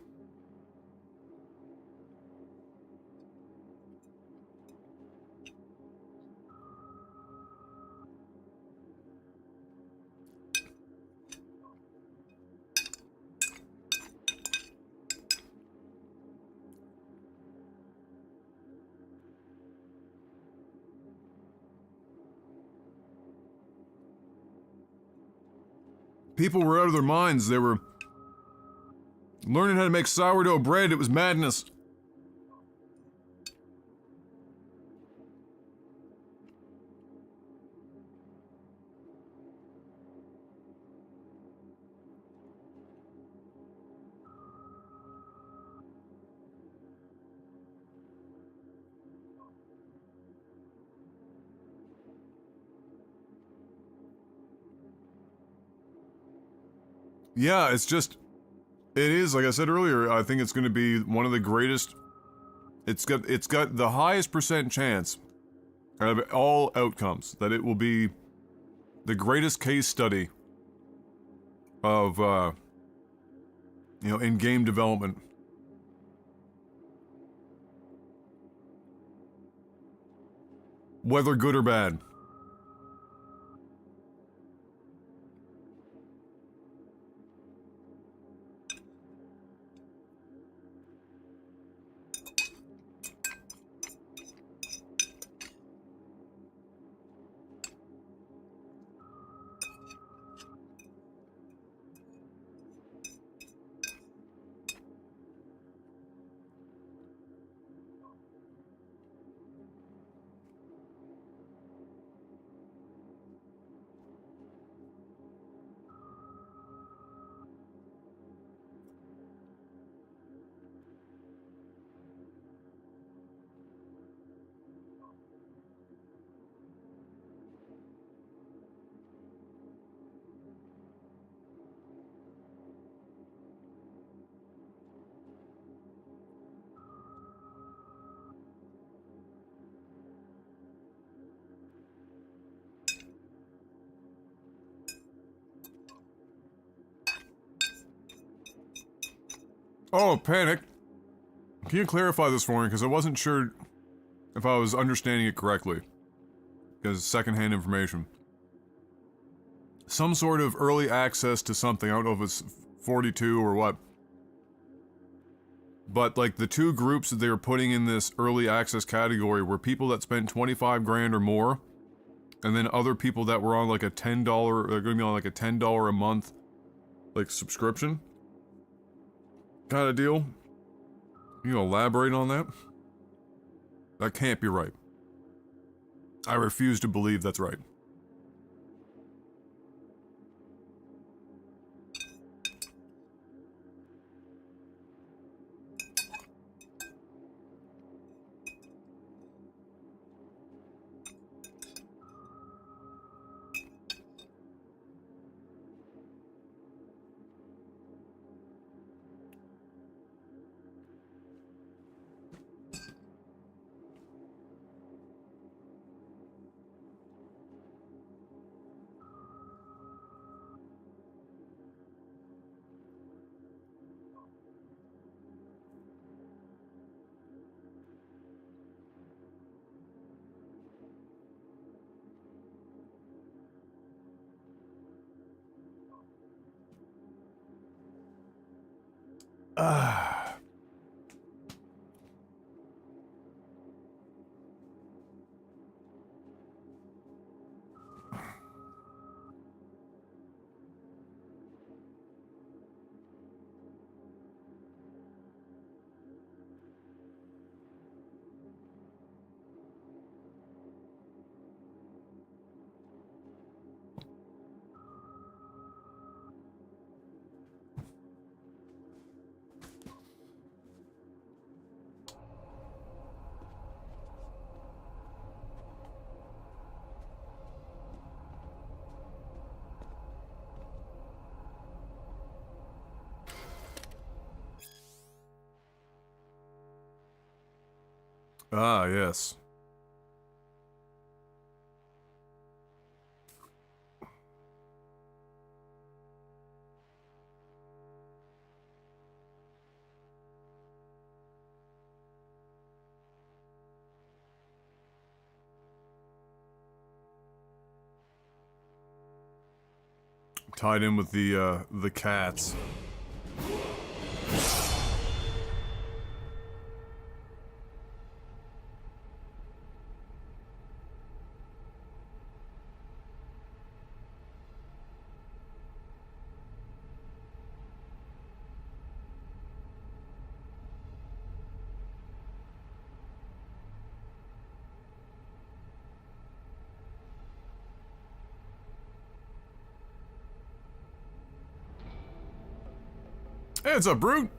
People were out of their minds. They were learning how to make sourdough bread. It was madness. Yeah, it's just, it is, like I said earlier, I think it's going to be one of the greatest, it's got the highest % chance out of all outcomes that it will be the greatest case study of, you know, in game development. Whether good or bad. Oh, panic. Can you clarify this for me? Because I wasn't sure if I was understanding it correctly. Because secondhand information. Some sort of early access to something. I don't know if it's 42 or what. But, like, the two groups that they were putting in this early access category were people that spent 25 grand or more. And then other people that were on, like, a $10, they're gonna be on, like, a $10 a month, like, subscription kind of deal. You elaborate on that? That can't be right. I refuse to believe that's right. Ah, yes. Tied in with the cats. Hey, it's a brute.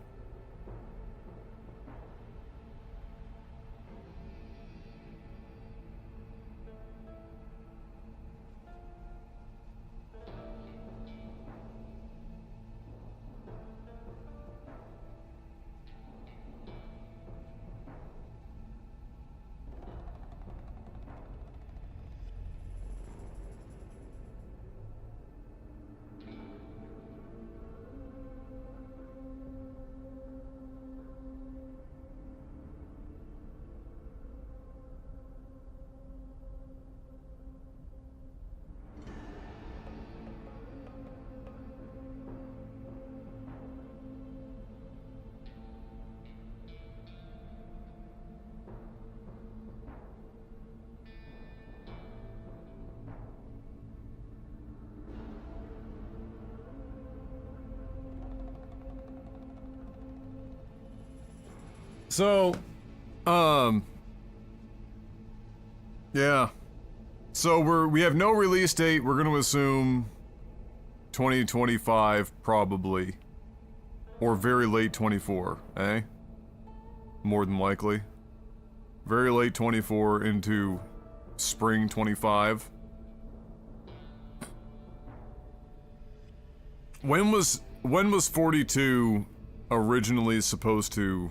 So, yeah. So we have no release date. We're going to assume 2025 probably, or very late 24, eh? More than likely. Very late 24 into spring 25. When was 42 originally supposed to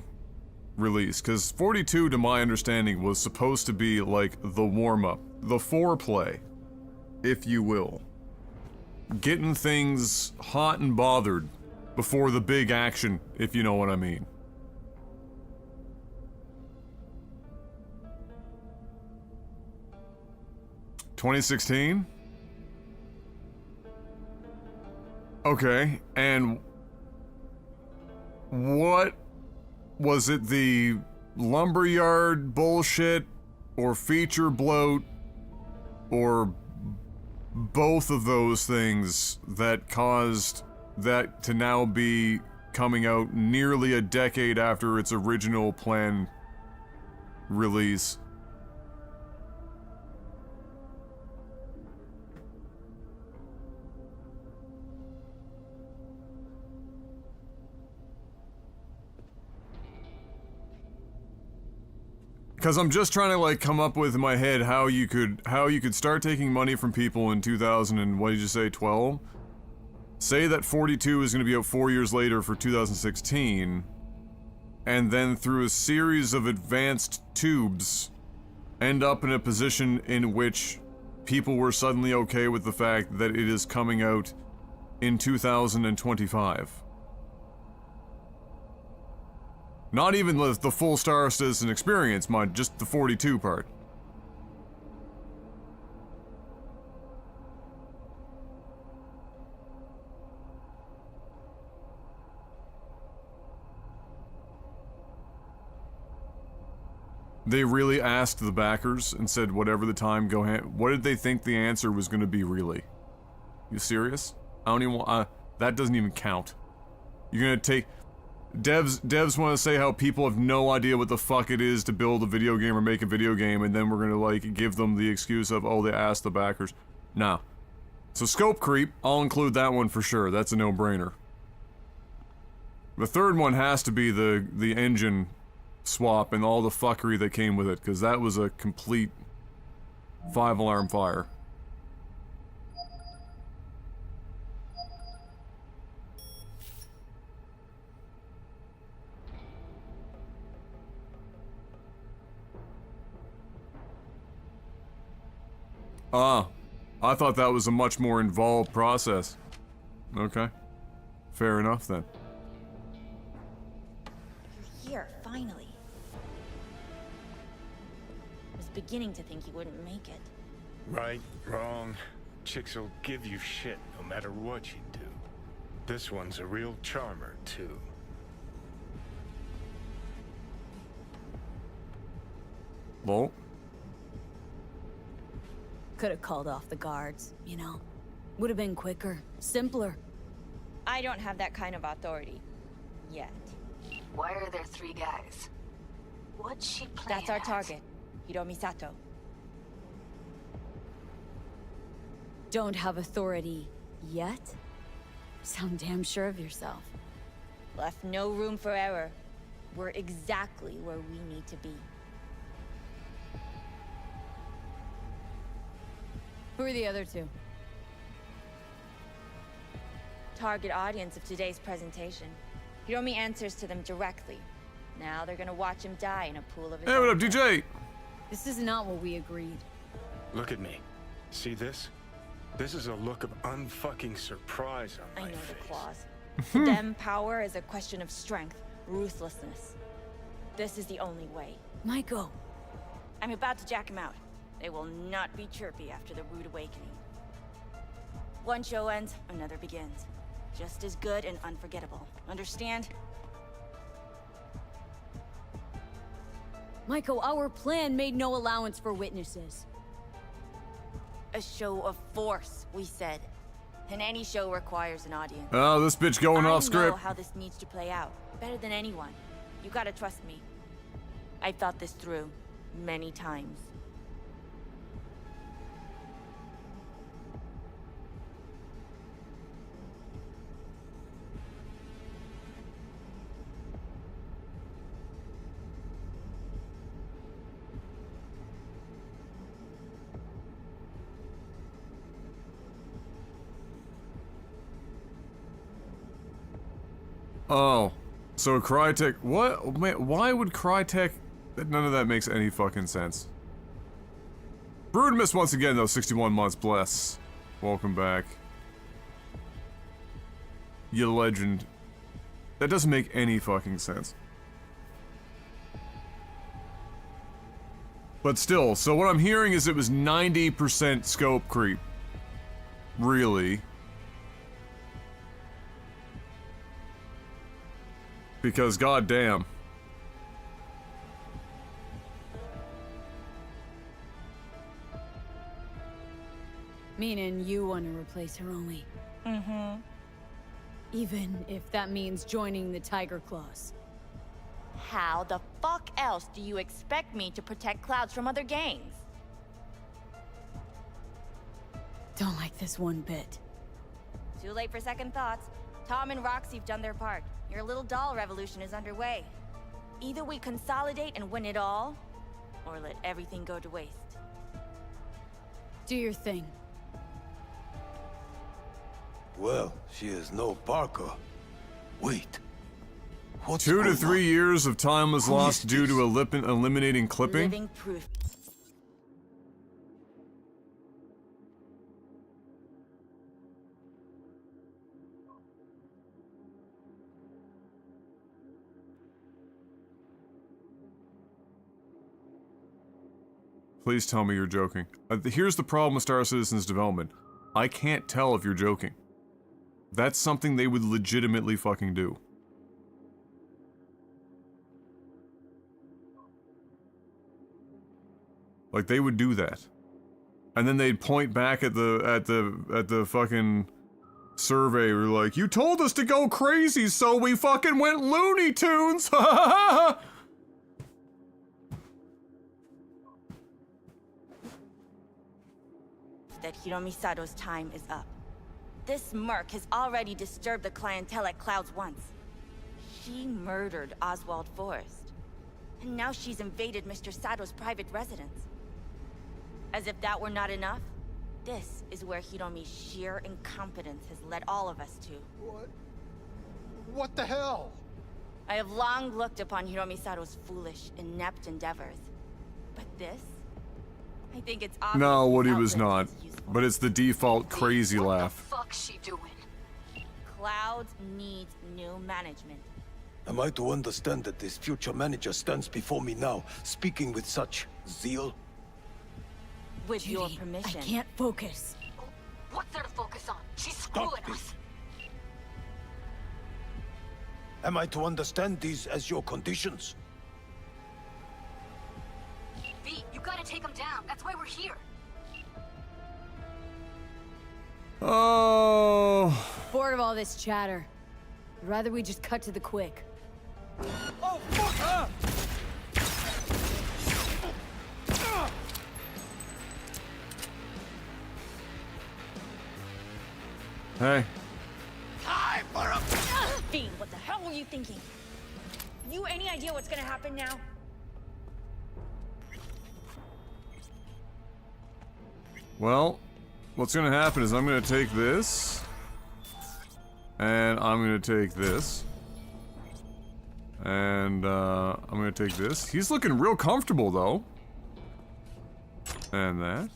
release? Because 42, to my understanding, was supposed to be like the warm-up, the foreplay, if you will. Getting things hot and bothered before the big action, if you know what I mean. $2016? Okay, and what was it, the lumberyard bullshit or feature bloat or both of those things that caused that to now be coming out nearly a decade after its original planned release? Because I'm just trying to like come up with in my head how you could start taking money from people in 2000 and what did you say, 12? Say that 42 is going to be out 4 years later for 2016, and then through a series of advanced tubes, end up in a position in which people were suddenly okay with the fact that it is coming out in 2025. Not even the full Star Citizen experience, just the 42 part. They really asked the backers and said whatever the time go ahead. What did they think the answer was going to be really? You serious? I don't even want, that doesn't even count. You're going to take... Devs want to say how people have no idea what the fuck it is to build a video game or make a video game, and then we're gonna like give them the excuse of, oh, they asked the backers. No. So scope creep, I'll include that one for sure. That's a no-brainer. The third one has to be the engine swap and all the fuckery that came with it, because that was a complete 5-alarm fire. Ah, I thought that was a much more involved process. Okay. Fair enough, then. You're here, finally. I was beginning to think you wouldn't make it. Right, wrong. Chicks will give you shit no matter what you do. This one's a real charmer, too. Well? Could have called off the guards, you know. Would have been quicker, simpler. I don't have that kind of authority. Yet. Why are there 3 guys? What's she playing That's our at? target. Hiromi Sato. Don't have authority yet? Sound damn sure of yourself. Left no room for error. We're exactly where we need to be. Who are the other 2? Target audience of today's presentation. Hiromi answers to them directly. Now they're gonna watch him die in a pool of his Hey, what own up, DJ? This is not what we agreed. Look at me. See this? This is a look of unfucking surprise on I my know face. the clause. To them, power is a question of strength, ruthlessness. This is the only way. Maiko. I'm about to jack him out. They will not be chirpy after the rude awakening. One show ends, another begins. Just as good and unforgettable. Understand? Maiko, our plan made no allowance for witnesses. A show of force, we said. And any show requires an audience. Oh, this bitch going off I script. know how this needs to play out. Better than anyone. You gotta trust me. I've thought this through many times. Oh, so Crytek, what? Man, why would Crytek, none of that makes any fucking sense. Brood missed once again though, 61 months, bless. Welcome back. You legend. That doesn't make any fucking sense. But still, so what I'm hearing is it was 90% scope creep. Really? Because goddamn. Meaning you want to replace Hiromi. Mm-hmm. Even if that means joining the Tiger Claws. How the fuck else do you expect me to protect Clouds from other gangs? Don't like this one bit. Too late for second thoughts. Tom and Roxy've done their part. Your little doll revolution is underway. Either we consolidate and win it all, or let everything go to waste. Do your thing. Well, she is no Parker. Wait. What's 2 to going 3 on? years of time was lost due to eliminating clipping. Living proof. Please tell me you're joking. Here's the problem with Star Citizen's development. I can't tell if you're joking. That's something they would legitimately fucking do. Like, they would do that. And then they'd point back at the fucking survey, we're like, you told us to go crazy, so we fucking went Looney Tunes! That Hiromi Sato's time is up. This merc has already disturbed the clientele at Clouds once. She murdered Oswald Forrest. And now she's invaded Mr. Sato's private residence. As if that were not enough, this is where Hiromi's sheer incompetence has led all of us to. What the hell? I have long looked upon Hiromi Sato's foolish, inept endeavors. But this? I think it's obvious. No, Woody was not. But it's the default crazy laugh. Fuck's she doing? Clouds needs new management. Am I to understand that this future manager stands before me now, speaking with such zeal? With Judy, your permission. I can't focus. What's there to focus on? She's screwing us. Am I to understand these as your conditions? V, you gotta take him down. That's why we're here. Oh. Bored of all this chatter. I'd rather we just cut to the quick. Oh, fuck! Hey. Time for a... Fiend, what the hell were you thinking? You any idea what's gonna happen now? Well, what's gonna happen is I'm gonna take this. And I'm gonna take this. And, I'm gonna take this. He's looking real comfortable, though. And that.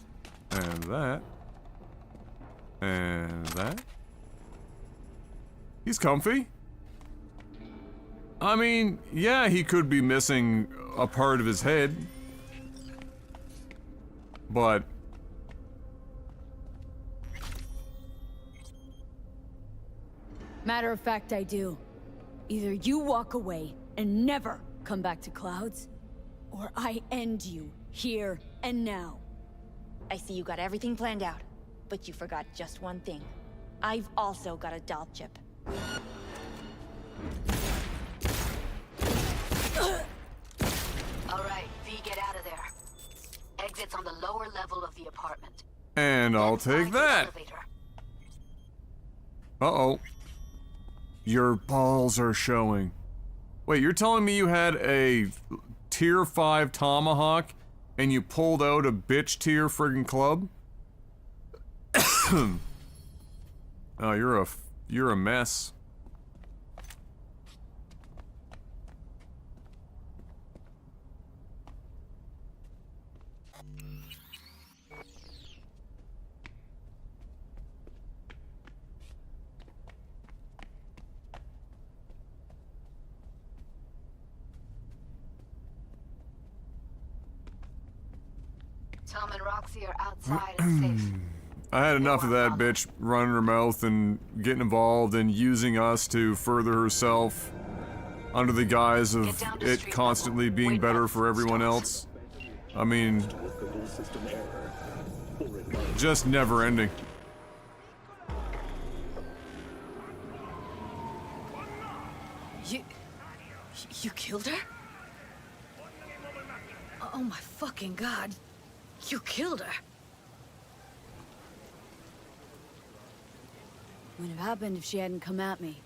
And that. And that. He's comfy. I mean, yeah, he could be missing a part of his head. But... Matter of fact, I do. Either you walk away and never come back to Clouds, or I end you here and now. I see you got everything planned out, but you forgot just one thing. I've also got a doll chip. All on the lower level of the apartment. And I'll take that. Uh-oh. Your balls are showing. Wait, you're telling me you had a tier 5 tomahawk and you pulled out a bitch tier friggin' club? Oh, you're a mess. Tom and Roxy are outside and safe. I had enough of that bitch running her mouth and getting involved and using us to further herself under the guise of it constantly being better for everyone else. I mean, just never ending. You killed her? Oh my fucking god. You killed her. Wouldn't have happened if she hadn't come at me.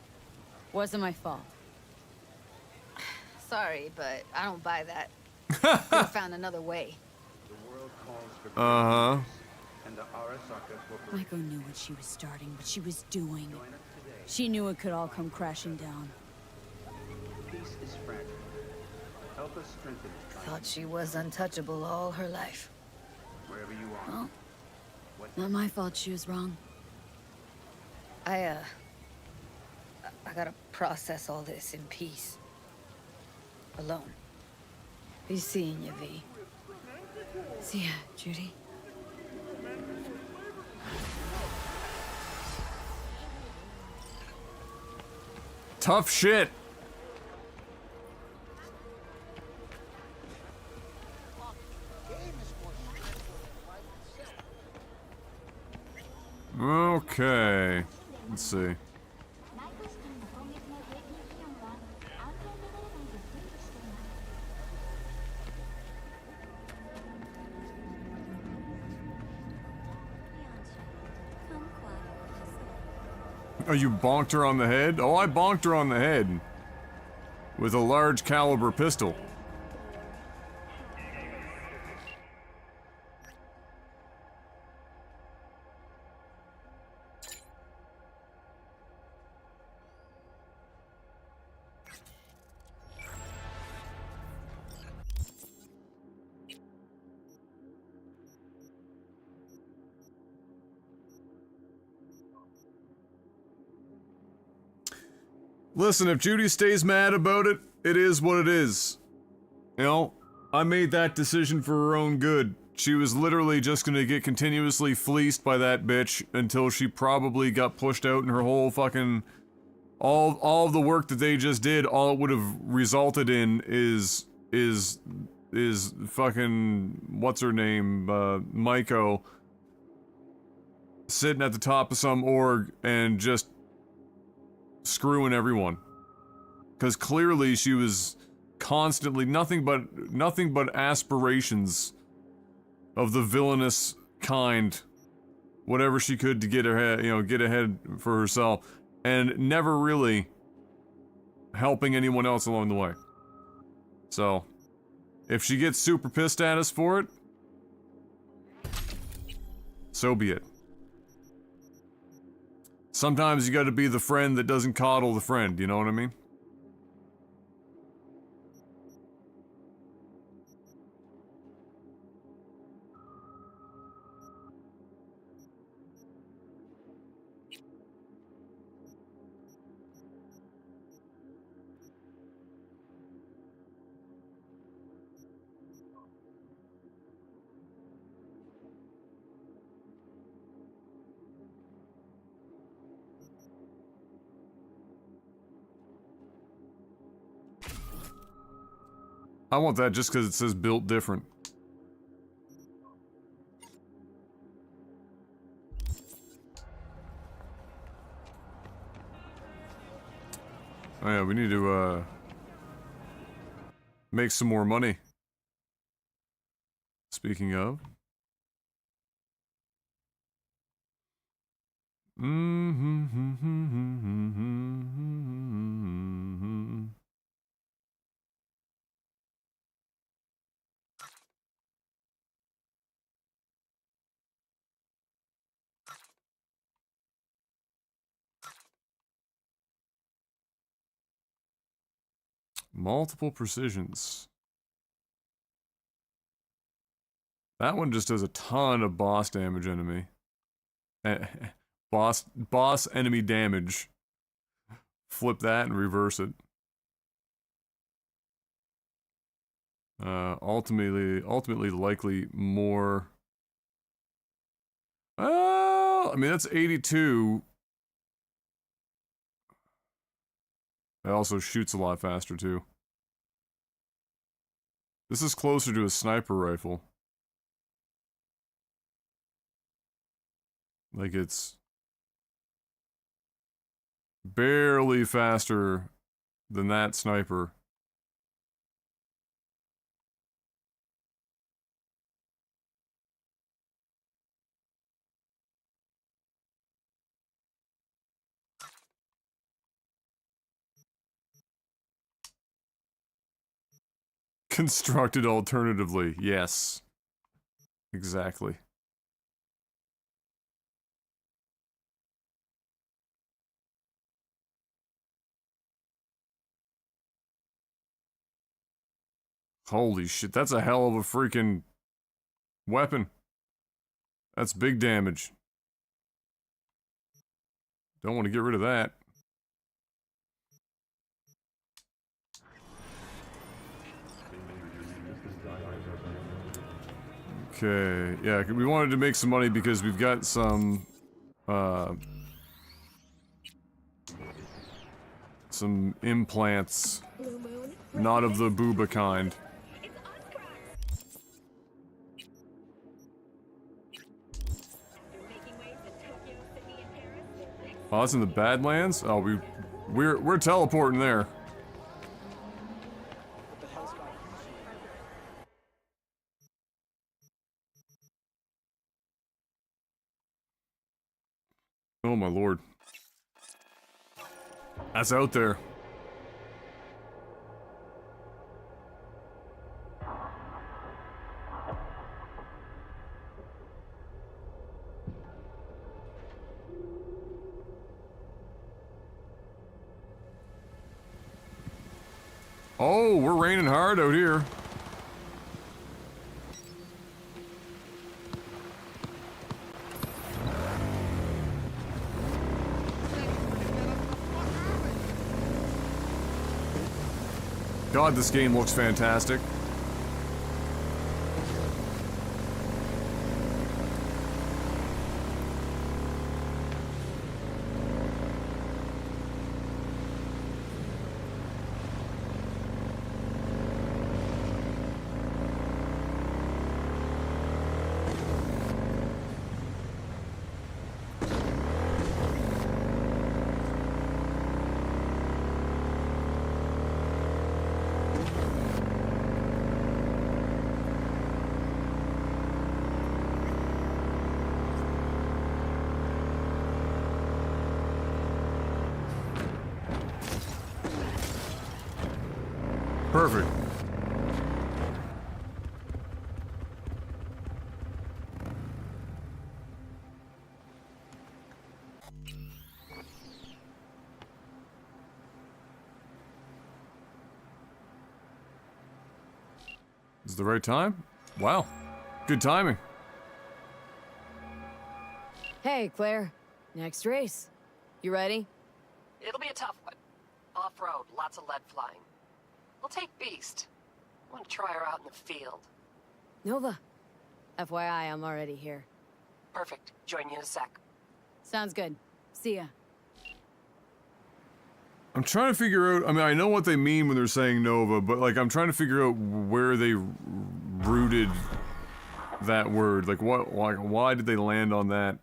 Wasn't my fault. Sorry, but I don't buy that. Could have found another way. Uh-huh. Maiko knew what she was starting, what she was doing. She knew it could all come crashing down. Peace is fragile. Help us strengthen it. Thought she was untouchable all her life. Wherever you are. Well, not my fault she was wrong. I gotta process all this in peace. Alone. Be seeing you, V. See ya, Judy. Tough shit. Okay. Let's see. Oh, you bonked her on the head? Oh, I bonked her on the head. With a large caliber pistol. Listen, if Judy stays mad about it, it is what it is. You know, I made that decision for her own good. She was literally just gonna get continuously fleeced by that bitch until she probably got pushed out and her whole fucking... All of the work that they just did, all it would have resulted in is fucking... what's her name? Maiko. Sitting at the top of some org and just... screwing everyone. Because clearly she was constantly nothing but aspirations of the villainous kind, whatever she could to get ahead, get ahead for herself, and never really helping anyone else along the way. So, if she gets super pissed at us for it, so be it. Sometimes you gotta be the friend that doesn't coddle the friend, you know what I mean? I want that just because it says built different. Oh yeah, we need to, make some more money. Speaking of... Multiple precisions. That one just does a ton of boss damage enemy. Boss enemy damage. Flip that and reverse it. Ultimately likely more. I mean, that's 82. It also shoots a lot faster, too. This is closer to a sniper rifle. Like, it's barely faster than that sniper. Constructed alternatively, yes. Exactly. Holy shit, that's a hell of a freaking weapon. That's big damage. Don't want to get rid of that. Okay, yeah, we wanted to make some money because we've got some implants, not of the booba kind. Oh, that's in the Badlands? Oh, we're teleporting there. Oh my lord. That's out there. Oh, we're raining hard out here. God, this game looks fantastic. Perfect. Is it the right time? Wow. Good timing. Hey, Claire. Next race. You ready? It'll be a tough one. Off-road, lots of lead flying. We'll take Beast. I want to try her out in the field. Nova. FYI, I'm already here. Perfect. Join you in a sec. Sounds good. See ya. I'm trying to figure out, I mean, I know what they mean when they're saying Nova, but like, I'm trying to figure out where they rooted that word. Like, why did they land on that?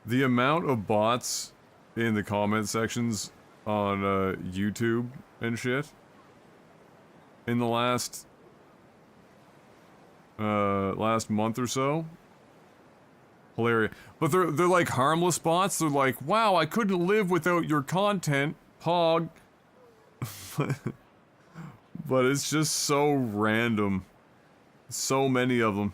The amount of bots in the comment sections on YouTube and shit in the last month or so. Hilarious. But they're like harmless bots. They're like, wow, I couldn't live without your content, Pog. But it's just so random. So many of them.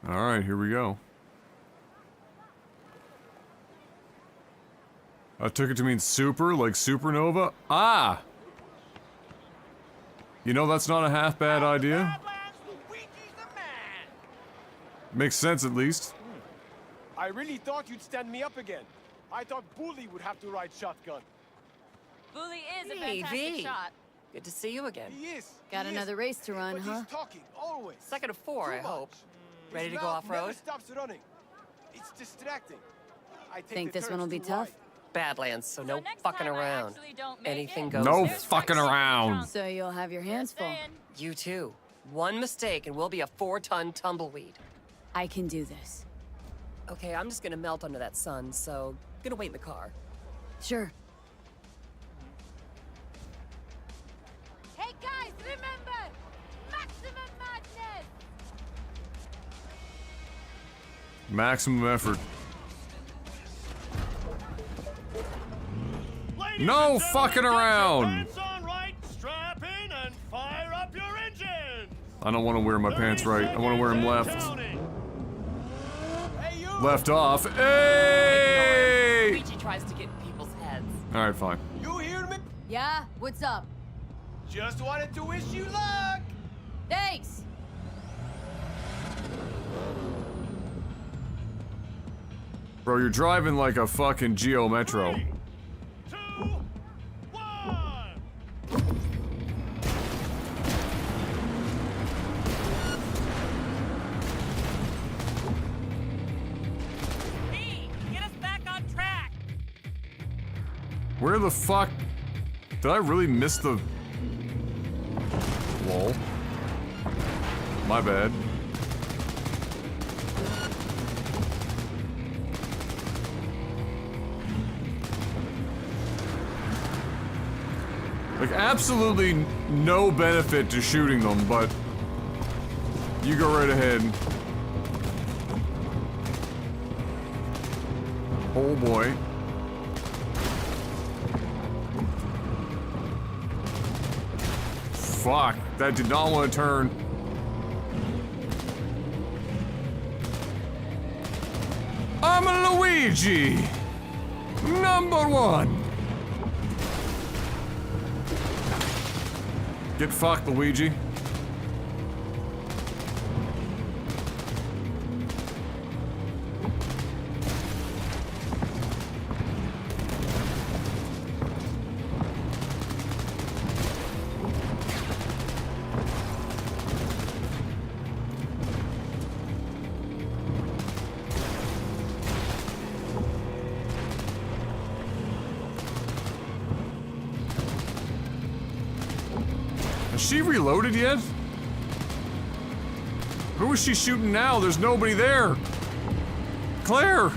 Alright, here we go. I took it to mean super, like supernova? Ah! You know, that's not a half bad idea. Makes sense, at least. I really thought you'd stand me up again. I thought Bully would have to ride shotgun. Bully is a Hey, fantastic V. shot. Good to see you again. He is. Got another race to run, But huh? he's talking, always. Second of 4, I Too hope. much. Ready His to go mouth never off-road? stops running. It's distracting. I take Think the this one will turns be too tough? wide. Badlands, so no fucking around. Anything goes. No there. fucking around. So you'll have your hands full. You too. One mistake and we'll be a 4-ton tumbleweed. I can do this. Okay, I'm just gonna melt under that sun, so gonna wait in the car. Sure. Hey guys, remember! Maximum madness! Maximum effort. No fucking around! I don't want to wear my pants right. I want to wear them left. Left off. Hey! Luigi tries to get in people's heads. Alright, fine. You hear me? Yeah? What's up? Just wanted to wish you luck. Thanks! Bro, you're driving like a fucking Geo Metro. Get us back on track! Where the fuck? Did I really miss the... Lol. My bad. Like, absolutely no benefit to shooting them, but... You go right ahead. Oh boy. Fuck, that did not want to turn. I'm a Luigi! #1! Get fucked, Luigi. Has she reloaded yet? Who is she shooting now? There's nobody there. Claire!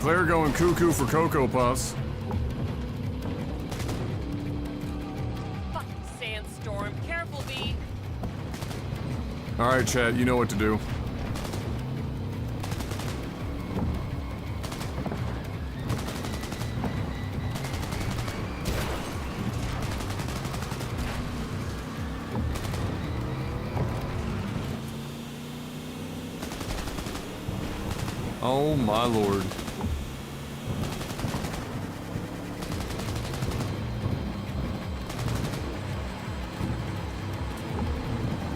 Claire going cuckoo for Cocoa Puffs. Fucking sandstorm. Careful, V. Alright, chat, you know what to do. Oh my lord.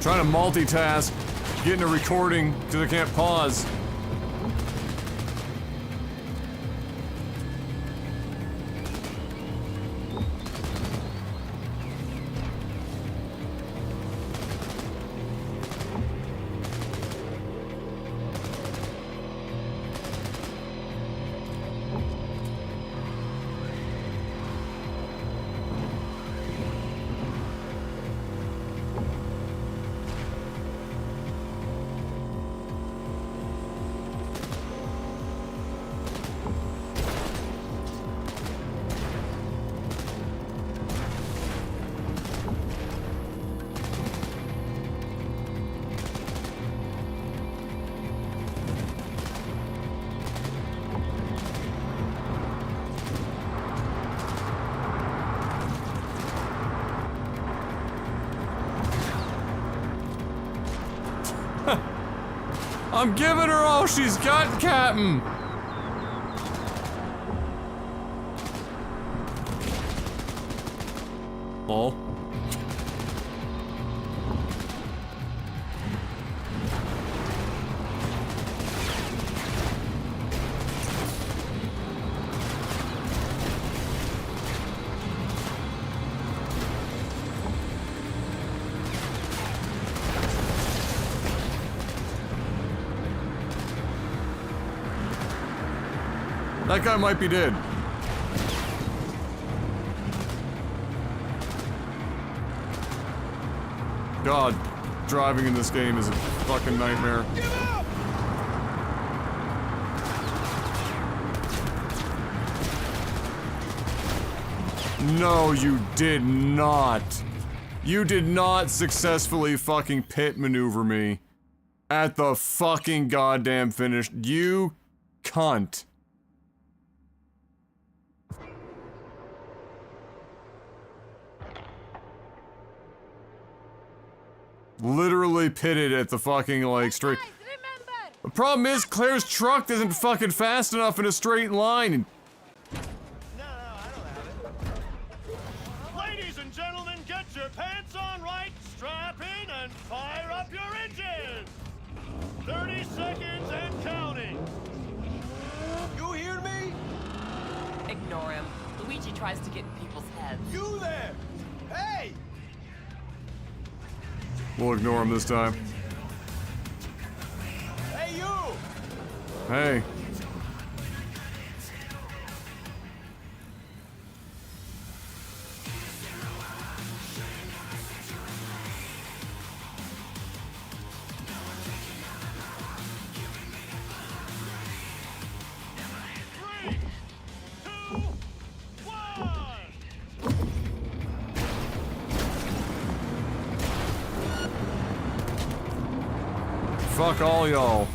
Trying to multitask, getting a recording because I can't pause. I'm giving her all she's got, Captain! Oh. That guy might be dead. God, driving in this game is a fucking nightmare. No, you did not. You did not successfully fucking pit maneuver me at the fucking goddamn finish. You cunt. Literally pitted at the fucking, like, straight. The problem is, Claire's truck isn't fucking fast enough in a straight line. Ladies and gentlemen, get your pants on right, strap in, and fire up your engines! 30 seconds and counting. You hear me? Ignore him. Luigi tries to get in people's heads. You there! Hey! We'll ignore him this time. Hey, you! Hey. Fuck all y'all.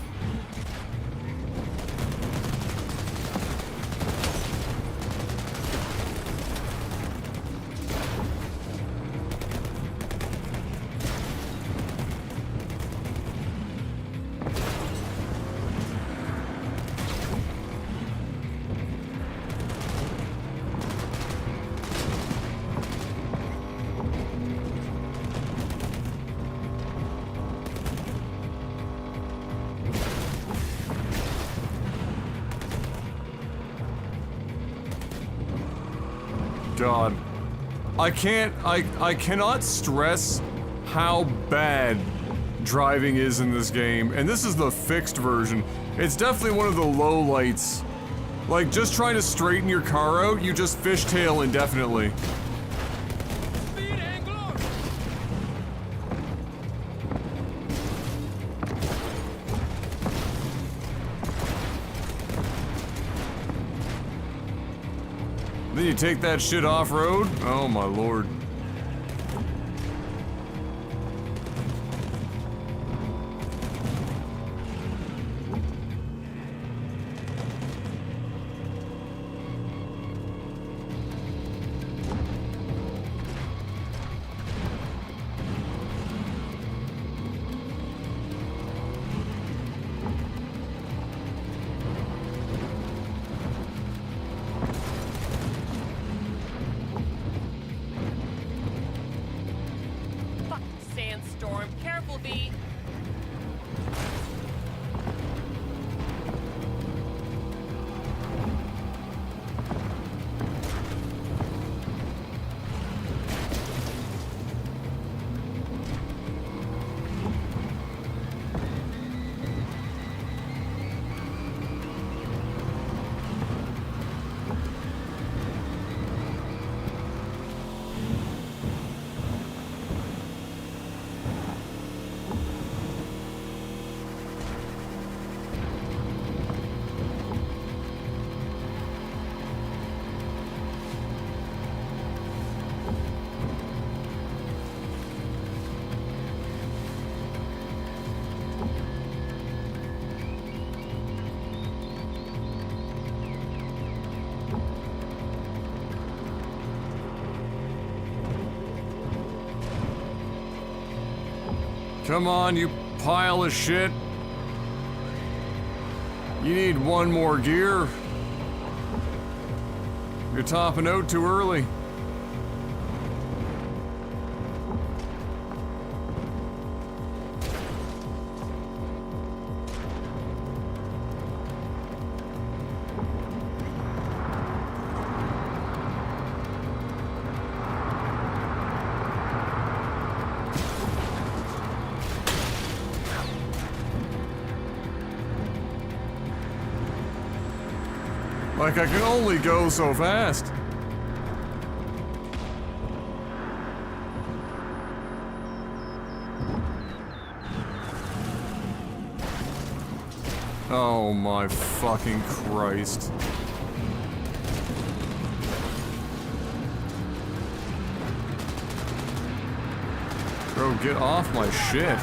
God. I cannot stress how bad driving is in this game, and this is the fixed version. It's definitely one of the lowlights. Like, just trying to straighten your car out, you just fishtail indefinitely. Then you take that shit off-road? Oh my lord. Come on, you pile of shit. You need one more gear. You're topping out too early. Like, I can only go so fast. Oh my fucking Christ. Bro, get off my shit.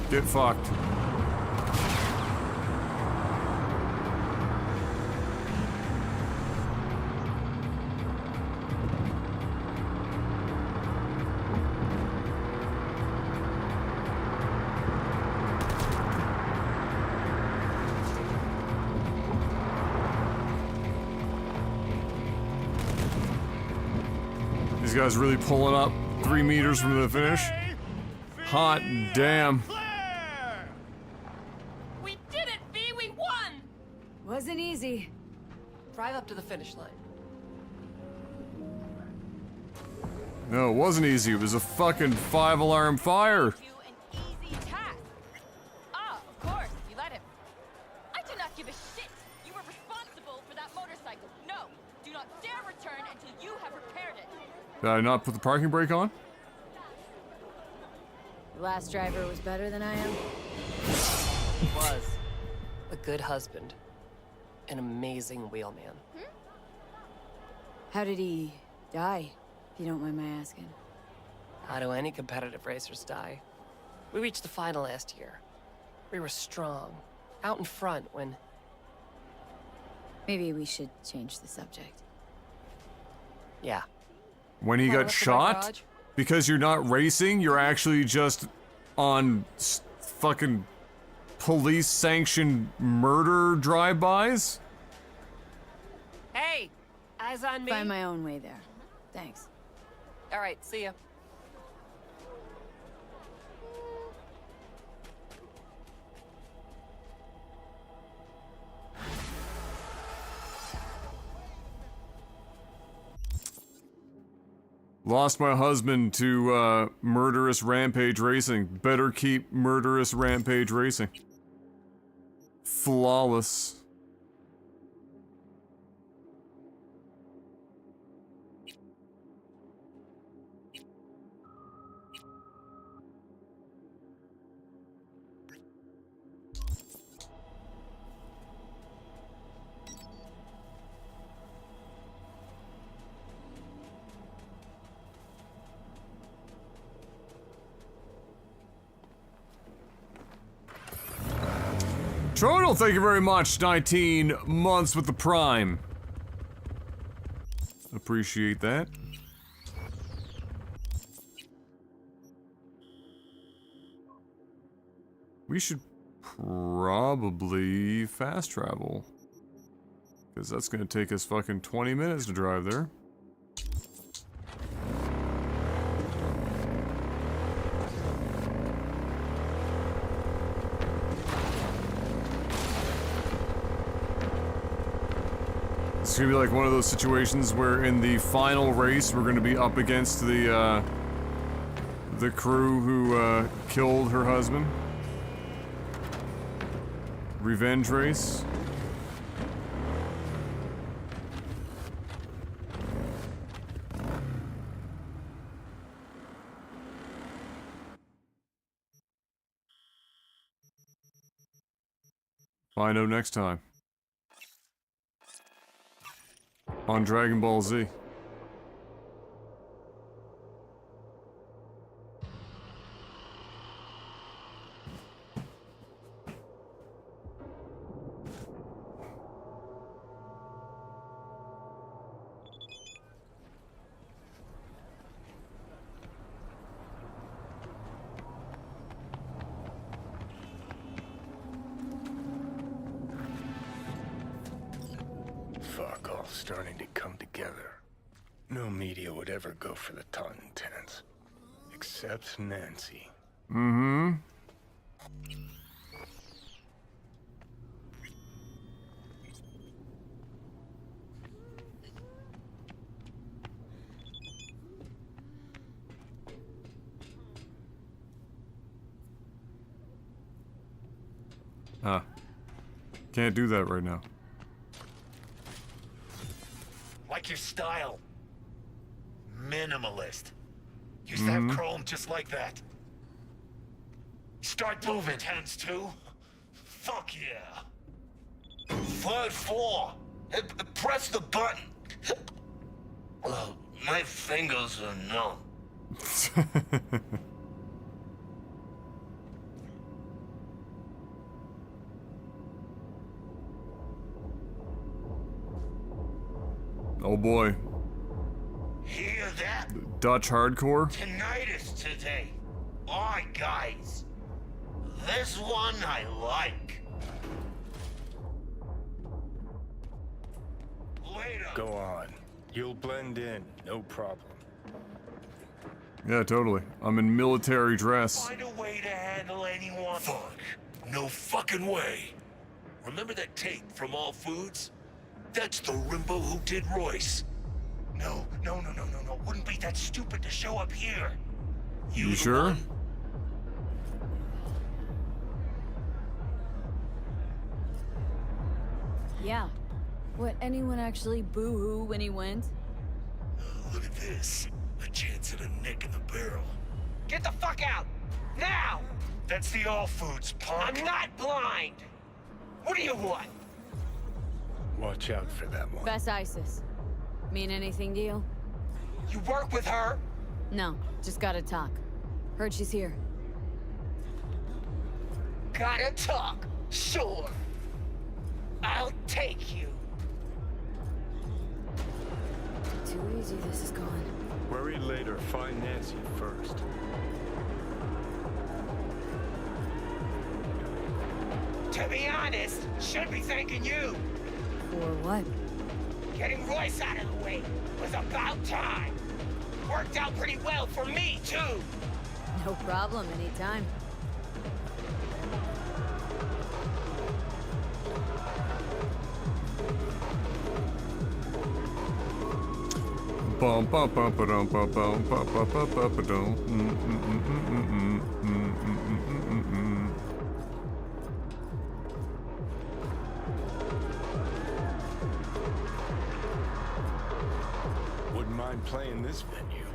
Get fucked. These guys really pulling up 3 meters from the finish. Hot damn. We did it, V! We won! Wasn't easy. Drive up to the finish line. No, it wasn't easy. It was a fucking 5-alarm fire. Easy task. Ah, of course, you let him. I do not give a shit. You were responsible for that motorcycle. No, do not dare return until you have repaired it. Did I not put the parking brake on? The last driver was better than I am. He was. A good husband. An amazing wheelman. How did he die, if you don't mind my asking? How do any competitive racers die? We reached the final last year. We were strong, out in front when... Maybe we should change the subject. Yeah. When he got shot? Because you're not racing, you're actually just on fucking police-sanctioned murder drive-bys? Hey! Eyes on me. Find my own way there. Thanks. All right, see ya. Lost my husband to murderous rampage racing. Better keep murderous rampage racing. Flawless. Tronal, thank you very much. 19 months with the Prime. Appreciate that. We should probably fast travel. Because that's gonna take us fucking 20 minutes to drive there. It's gonna be like one of those situations where in the final race we're gonna be up against the crew who killed her husband. Revenge race. Find out next time. On Dragon Ball Z. starting to come together. No media would ever go for the Taunton tenants. Except Nancy. Mm-hmm. Ah. Can't do that right now. Like your style. Minimalist. Used to have chrome just like that. Start moving, hands too. Fuck yeah. Third floor. Press the button. My fingers are numb. Oh boy. Hear that? Dutch hardcore? Tinnitus today. Alright, guys. This one I like. Later. Go on. You'll blend in, no problem. Yeah, totally. I'm in military dress. Find a way to handle anyone. Fuck. No fucking way. Remember that tape from All Foods? That's the Rimbo who did Royce. No. Wouldn't be that stupid to show up here. You sure? Yeah. What, anyone actually boo-hoo when he went? Look at this. A chance at a nick in the barrel. Get the fuck out! Now! That's the All Foods, punk. I'm not blind! What do you want? Watch out for that one. Best ISIS. Mean anything to you? You work with her? No, just gotta talk. Heard she's here. Gotta talk. Sure. I'll take you. Too easy this is going. Worry later. Find Nancy first. To be honest, should be thanking you. For what? Getting Royce out of the way was about time. Worked out pretty well for me, too. No problem, anytime. Bum bum bum ba dum bum bum bum bum bum bum ba dum. Wouldn't mind playing this venue.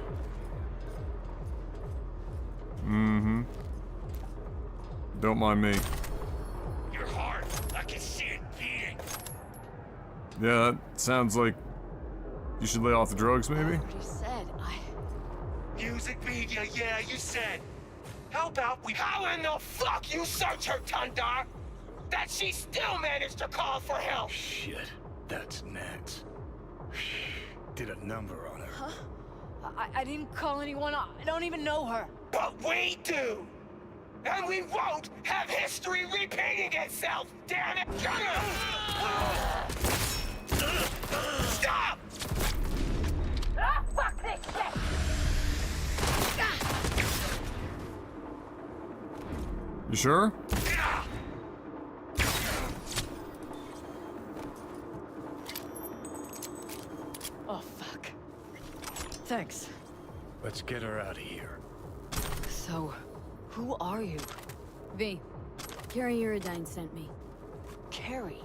Mm-hmm. Don't mind me. Your heart, I can see it beating. Yeah, that sounds like you should lay off the drugs, maybe? What he said, Music media, yeah, you said. How about we... How in the fuck you search her, Tundar? That she still managed to call for help! Shit, that's Nance. Did a number on her. Huh? I didn't call anyone. I don't even know her. But we do! And we won't have history repeating itself, damn it! Stop! Ah, fuck this shit! You sure? Oh, fuck. Thanks. Let's get her out of here. So, who are you? V. Carrie Uridine sent me. Carrie?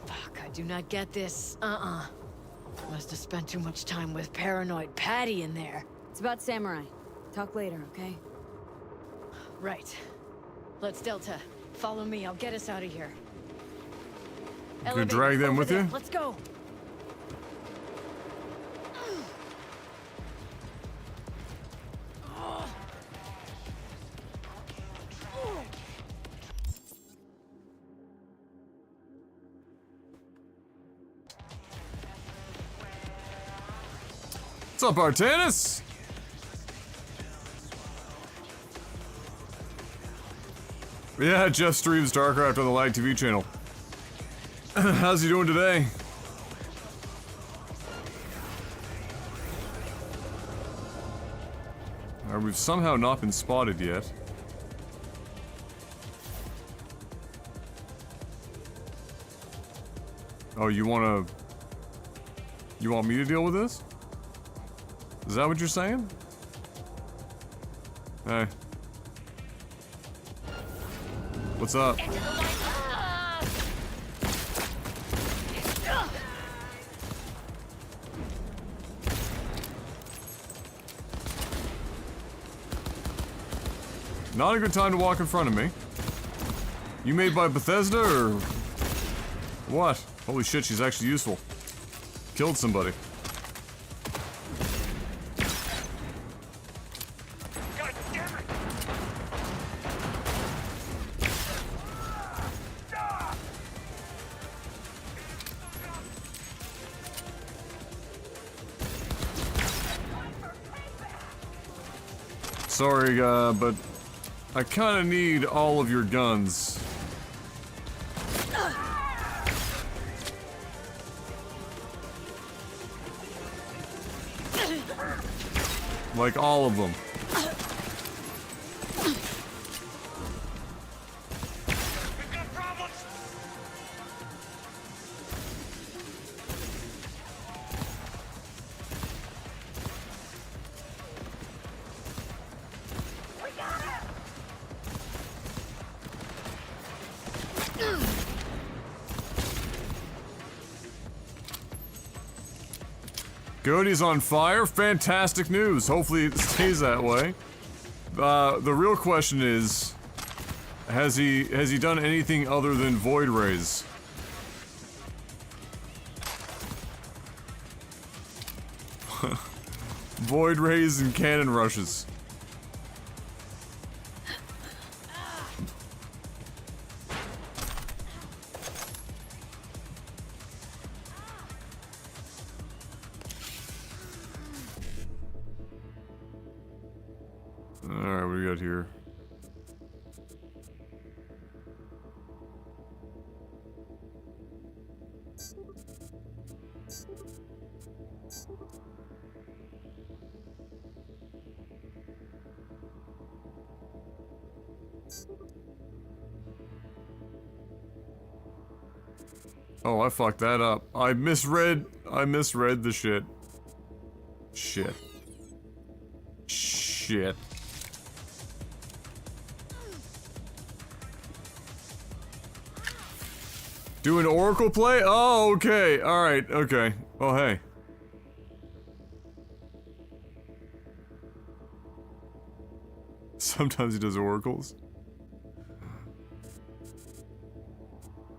Fuck, I do not get this. Must have spent too much time with paranoid Patty in there. It's about Samurai. Talk later, okay? Right. Let's Delta. Follow me, I'll get us out of here. You could drag them with you? Let's go! What's up, Artanis? Yeah, Jeff streams StarCraft on the Lag TV channel. How's he doing today? And we've somehow not been spotted yet. Oh, you want me to deal with this? Is that what you're saying? Hey. What's up? Not a good time to walk in front of me. You made by Bethesda, or what? Holy shit, she's actually useful. Killed somebody. God damn it! Sorry, but I kinda need all of your guns. Like all of them. Cody's on fire? Fantastic news. Hopefully it stays that way. The real question is, has he done anything other than void rays? Void rays and cannon rushes. Alright, what do we got here? Oh, I fucked that up. I misread the shit. Shit. Shit. Do an Oracle play? Oh, okay. Alright, okay. Oh, hey. Sometimes he does Oracles.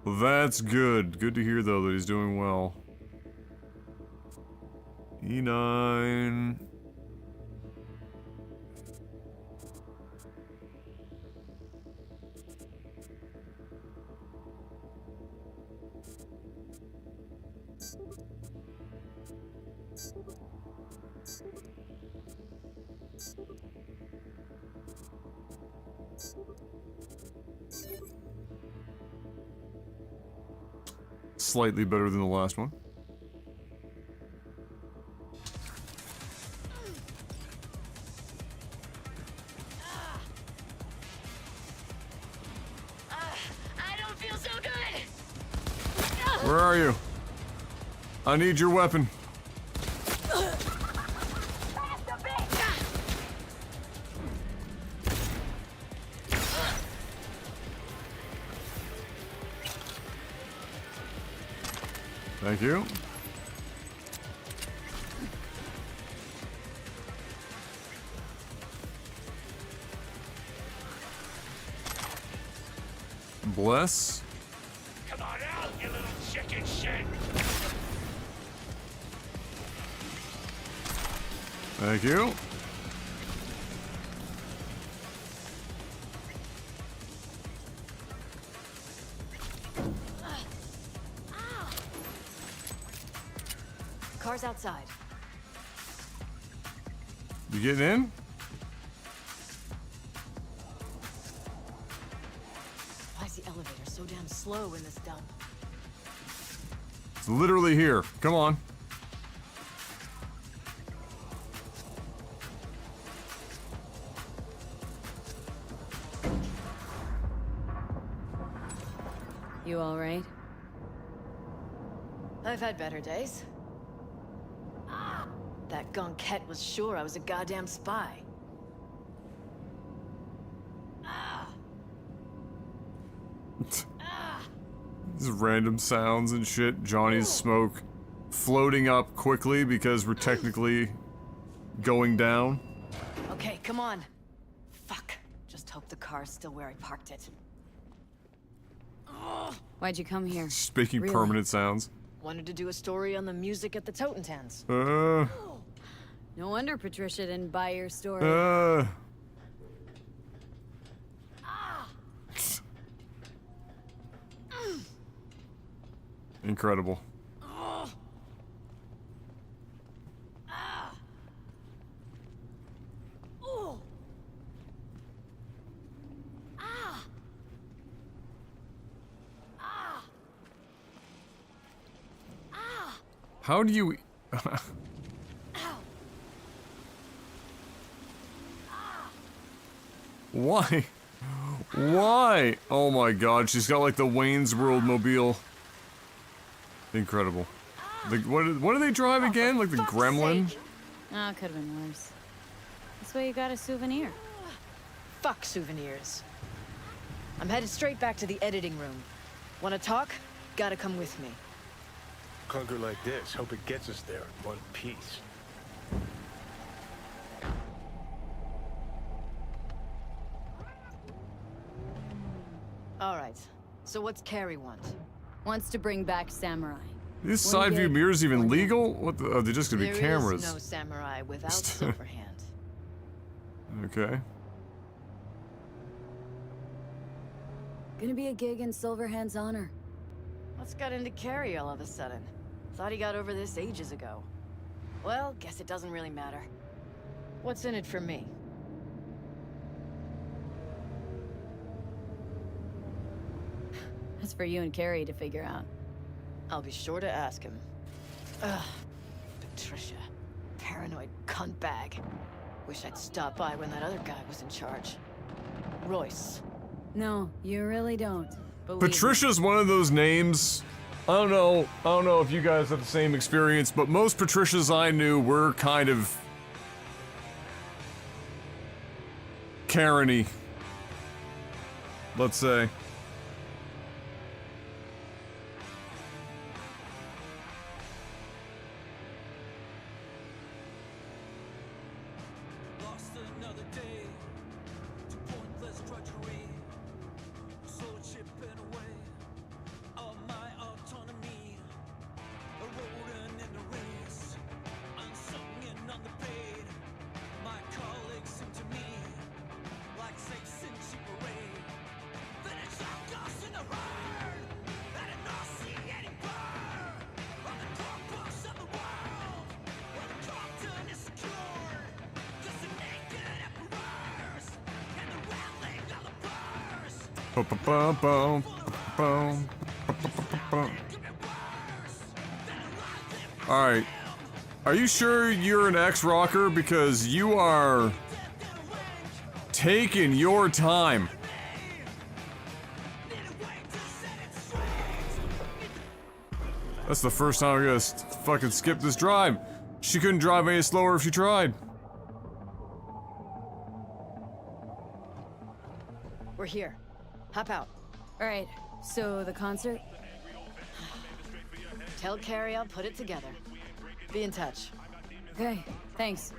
Well, that's good. Good to hear, though, that he's doing well. E9... Slightly better than the last one. I don't feel so good. Where are you? I need your weapon. Thank you. Bless. Come on out, you little chicken shit! Thank you. Car's outside. You getting in? Why is the elevator so damn slow in this dump? It's literally here. Come on. You all right? I've had better days. That gunkette was sure I was a goddamn spy. These random sounds and shit. Johnny's smoke floating up quickly because we're technically going down. Okay, come on. Fuck. Just hope the car's still where I parked it. Why'd you come here? Just making Really? permanent sounds. Wanted to do a story on the music at the Totentans. No wonder Patricia didn't buy your story. Incredible. How do you... Why? Why? Oh my god, she's got like the Wayne's World mobile. Incredible. What do they drive again? Like the Gremlin? Oh, could have been worse. This way you got a souvenir. Fuck souvenirs. I'm headed straight back to the editing room. Wanna talk? Gotta come with me. Clunker like this, hope it gets us there in one piece. All right. So what's Carrie want? Wants to bring back Samurai. These side view mirrors even legal? What the? Oh, they're just gonna be cameras. There is no samurai without Silverhand. Okay. Gonna be a gig in Silverhand's honor. What's got into Carrie all of a sudden? Thought he got over this ages ago. Well, guess it doesn't really matter. What's in it for me? That's for you and Carrie to figure out. I'll be sure to ask him. Ugh. Patricia. Paranoid cunt bag. Wish I'd stopped by when that other guy was in charge. Royce. No, you really don't. Believe Patricia's one of those names. I don't know if you guys have the same experience, but most Patricias I knew were kind of Karen-y, let's say. Alright. Are you sure you're an ex-rocker? Because you are taking your time. That's the first time I'm gonna fucking skip this drive. She couldn't drive any slower if she tried. We're here. Hop out. All right. So the concert? Tell Carrie I'll put it together. Be in touch. Okay. Thanks.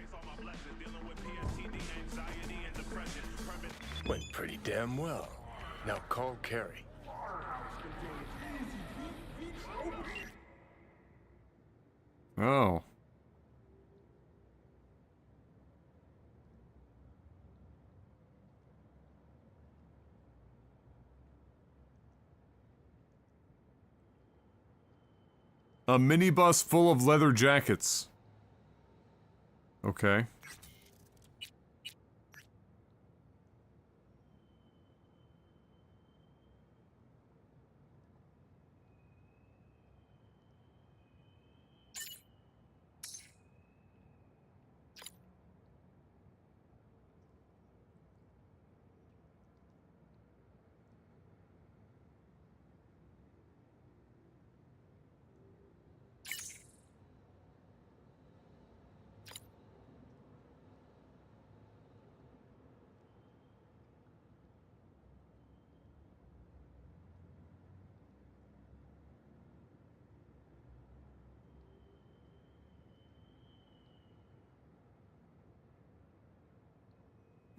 Went pretty damn well. Now call Carrie. Oh. A minibus full of leather jackets. Okay.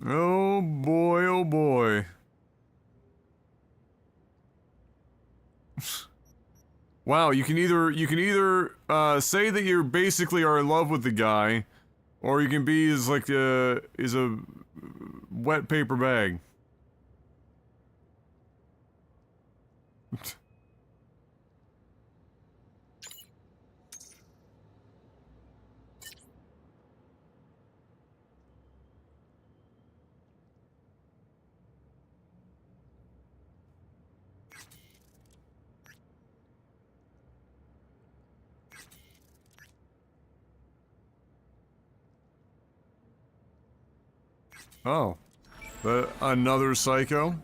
Oh boy, oh boy. Wow, you can either say that you basically are in love with the guy, or you can be as like a wet paper bag. Oh, another psycho?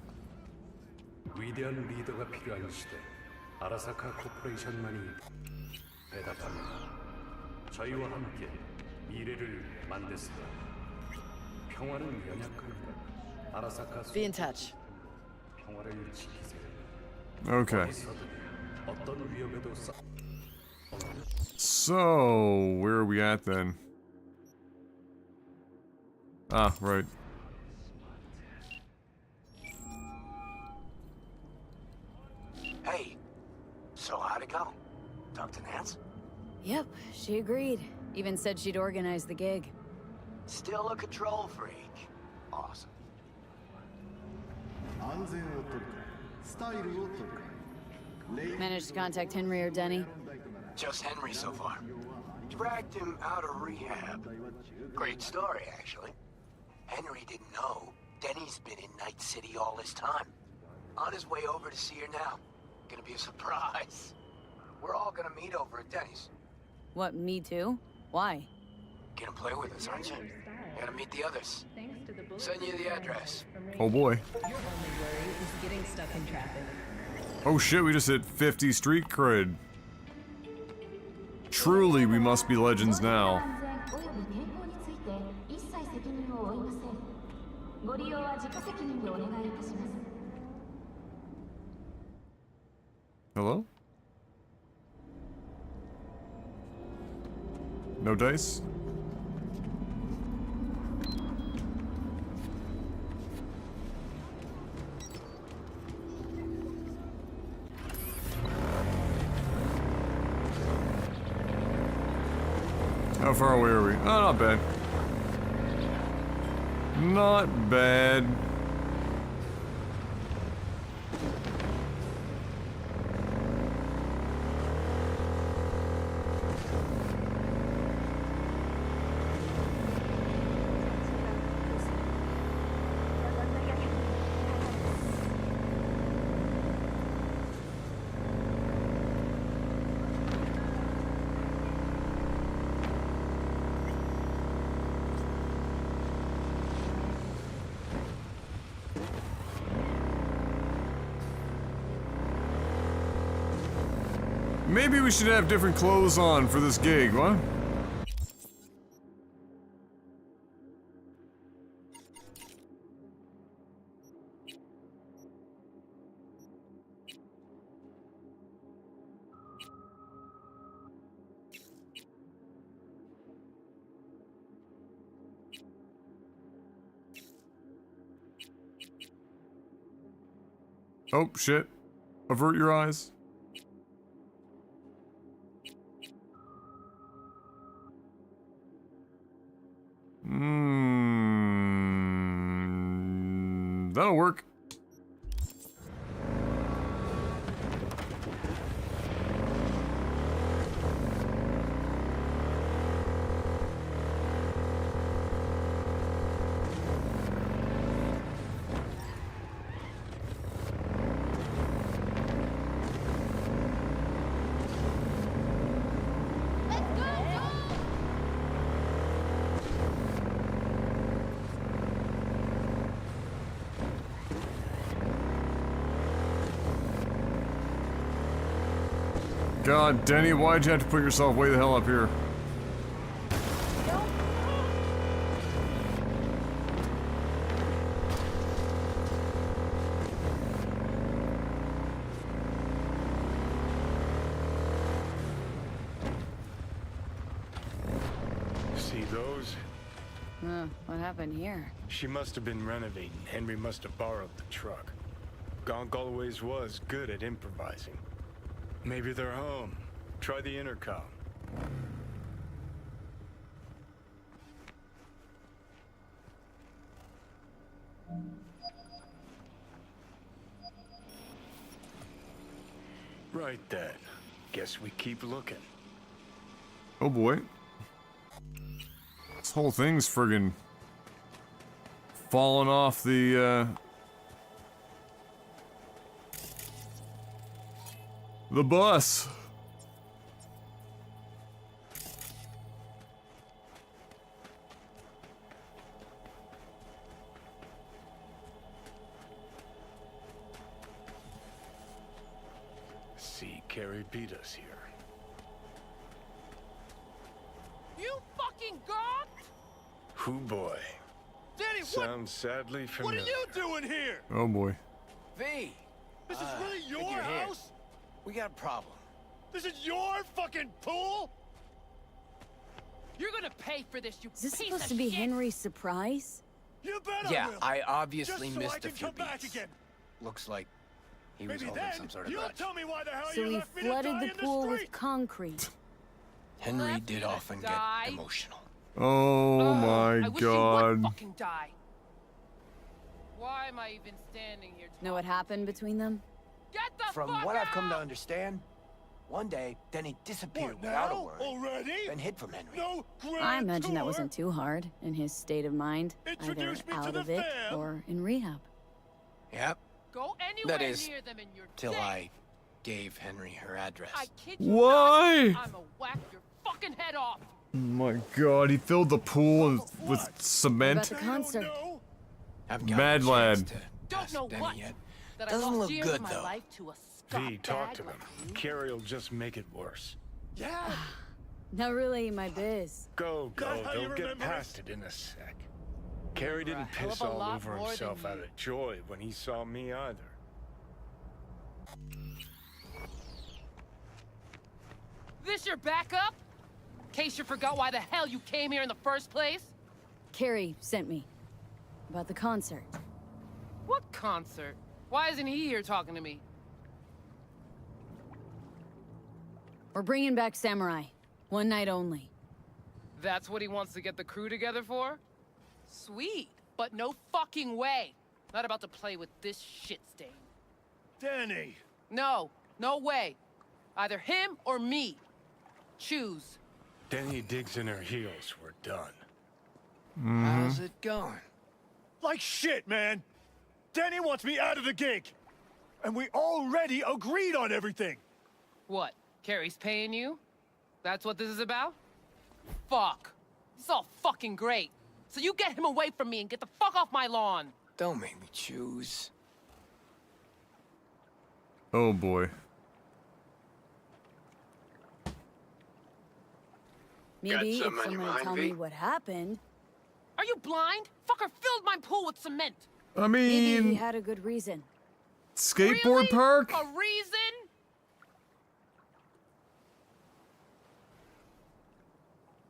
위대한 리더가 필요한 시대. 아라사카 코퍼레이션만이 대답합니다. 저희와 함께 미래를 만드세요. 평화는 연약합니다. 아라사카 Be in touch. 평화를 지키세요. Okay. 어디서든 어떤 위협에도 So, where are we at then? Ah, right. Hey, so how'd it go? Talk to Nance? Yep, she agreed. Even said she'd organize the gig. Still a control freak. Awesome. Managed to contact Henry or Denny? Just Henry so far. Dragged him out of rehab. Great story, actually. Henry didn't know Denny's been in Night City all this time. On his way over to see her now. Gonna be a surprise. We're all gonna meet over at Denny's. What, me too? Why? Gonna play with us, aren't you? Gotta meet the others. Send you the address. Oh boy. Your only worry is getting stuck in traffic. Oh shit, we just hit 50 street cred. Truly, we must be legends now. Hello? No dice? How far away are we? Oh, not bad. Not bad. Maybe we should have different clothes on for this gig, what? Oh, shit. Avert your eyes. That'll work. God, Denny, why'd you have to put yourself way the hell up here? See those? What happened here? She must have been renovating. Henry must have borrowed the truck. Gonk always was good at improvising. Maybe they're home. Try the intercom. Right then. Guess we keep looking. Oh boy. This whole thing's friggin' falling off the bus. See, Carrie beat us here. You fucking gawk! Hoo boy. Danny, what? Sounds sadly What familiar. are you doing here? Oh boy. V! This is really think your you're here. house? We got a problem. This is your fucking pool? You're gonna pay for this, you Is this piece supposed of to be shit. Henry's surprise? You bet Yeah, I will. I obviously Just so missed I a can few come back beats. again. Looks like he was Maybe holding then some sort of you'll grudge. tell me why the hell So you he left me to flooded die the in pool street. with concrete. Henry Left did me to often get die? emotional. Oh my I wish you would god. fucking die. Why am I even standing here? Know what happened between them? Get the From fuck what I've come to out! understand, one day, Denny disappeared What without a now? word. Already? Then hid from Henry. No grand I imagine that tour? wasn't too hard in his state of mind. Either Introduce me to out the of it fam. or in rehab. Yep, Go anywhere that is, near them and you're till dead. I gave Henry her address. I kid you Why? not. I'ma whack your fucking head off. Oh my god, he filled the pool with What about cement. the concert? Haven't gotten Mad a lad. chance to Don't ask know Denny what. yet. That Doesn't I lost look years good, of my though. life to a V, talk to scumbag them. like you. Carrie'll just make it worse. Yeah. Not really my biz. Go, go. That how you They'll get remember past it in a sec. Carrie You're a didn't hell piss of a all lot over more than himself out you. of joy when he saw me either. This your backup? In case you forgot why the hell you came here in the first place? Carrie sent me. About the concert. What concert? Why isn't he here talking to me? We're bringing back Samurai. One night only. That's what he wants to get the crew together for? Sweet, but no fucking way. Not about to play with this shit stain. Danny. No, no way. Either him or me. Choose. Denny digs in her heels. We're done. How's it going? Like shit, man. Danny wants me out of the gig. And we already agreed on everything. What? Carrie's paying you? That's what this is about? Fuck. This is all fucking great. So you get him away from me and get the fuck off my lawn. Don't make me choose. Oh boy. Maybe if some on your someone mind, tell V? me what happened, Are you blind? Fucker filled my pool with cement. I maybe he mean, had a good reason. skateboard Really? park? A reason?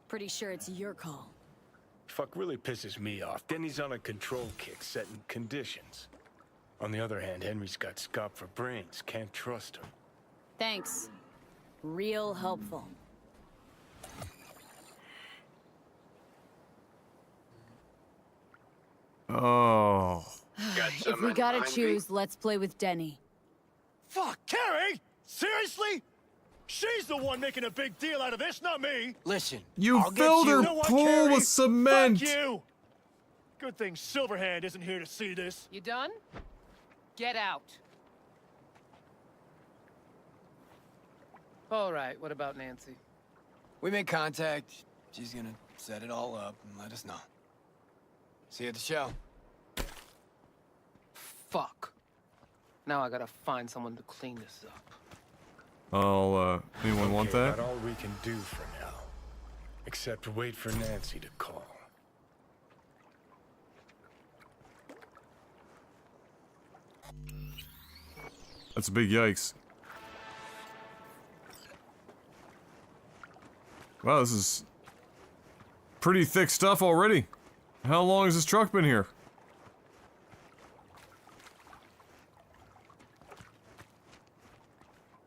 Pretty sure it's your call. Fuck really pisses me off. Denny's on a control kick, setting conditions. On the other hand, Henry's got scop for brains. Can't trust him. Thanks. Real helpful. Oh. If we gotta choose, let's play with Denny. Fuck, Carrie! Seriously? She's the one making a big deal out of this, not me. Listen, You I'll get filled you. her You know what, pool Carrie? with cement. Fuck you! Good thing Silverhand isn't here to see this. You done? Get out. All right, what about Nancy? We made contact. She's gonna set it all up and let us know. See you at the show. Fuck. Now I gotta find someone to clean this up. Anyone want Okay, that? That's all we can do for now. Except wait for Nancy to call. That's a big yikes. Wow, this is pretty thick stuff already. How long has this truck been here?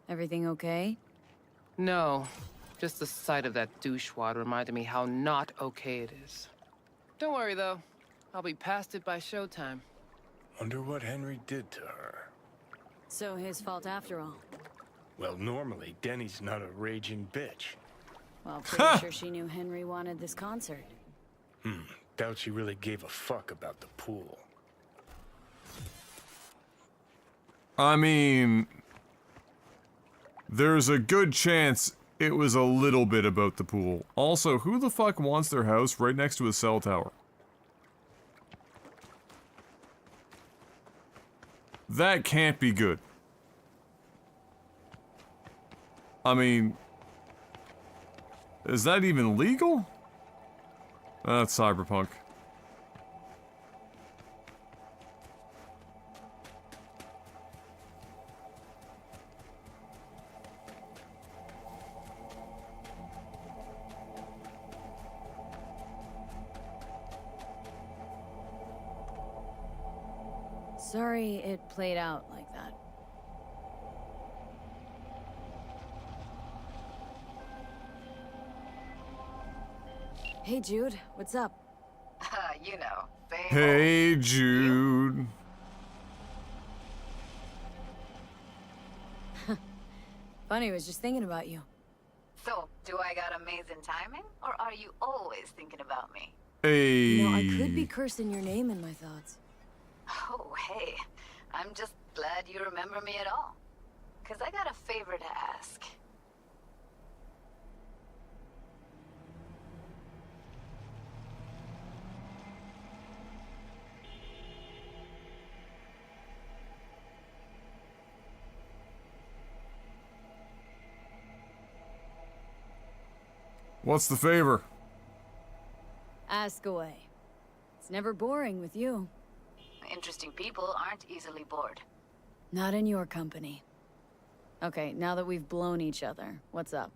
Everything okay? No. Just the sight of that douchewad reminded me how not okay it is. Don't worry, though. I'll be past it by showtime. Wonder what Henry did to her. So his fault after all. Well, normally, Denny's not a raging bitch. Well, pretty sure she knew Henry wanted this concert. Doubt she really gave a fuck about the pool. I mean, there's a good chance it was a little bit about the pool. Also, who the fuck wants their house right next to a cell tower? That can't be good. I mean, is that even legal? That's Cyberpunk. Sorry it played out like that. Hey, Jude, what's up? You know, same Hey, Jude. Funny, I was just thinking about you. So, do I got amazing timing, or are you always thinking about me? Hey. You know, I could be cursing your name in my thoughts. Oh, hey. I'm just glad you remember me at all. 'Cause I got a favor to ask. What's the favor? Ask away. It's never boring with you. Interesting people aren't easily bored. Not in your company. Okay, now that we've blown each other, what's up?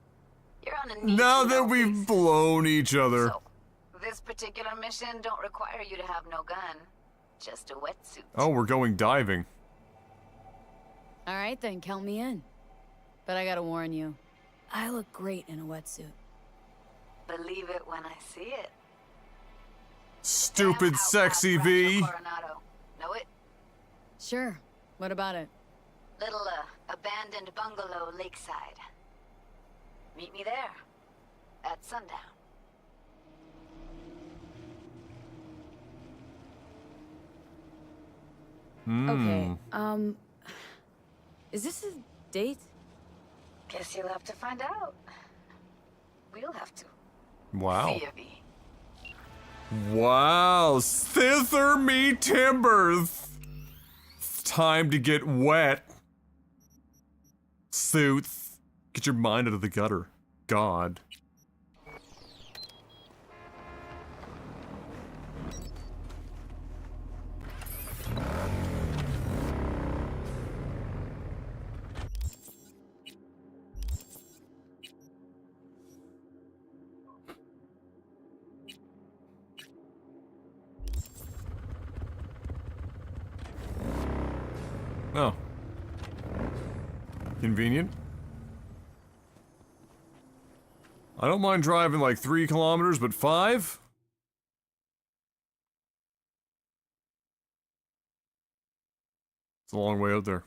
You're on a need Now to that know we've basis. blown each other. So, this particular mission don't require you to have no gun. Just a wetsuit. Oh, we're going diving. All right, then, count me in. But I gotta warn you, I look great in a wetsuit. Believe it when I see it. Stupid sexy V. Coronado. Know it? Sure. What about it? Little, abandoned bungalow lakeside. Meet me there. At sundown. Okay, is this a date? Guess you'll have to find out. We'll have to. Wow. See ya, V. Wow. Thither me timbers. It's time to get wet. Suits. Get your mind out of the gutter. God. Oh. Convenient. I don't mind driving like 3 kilometers, but 5? It's a long way out there.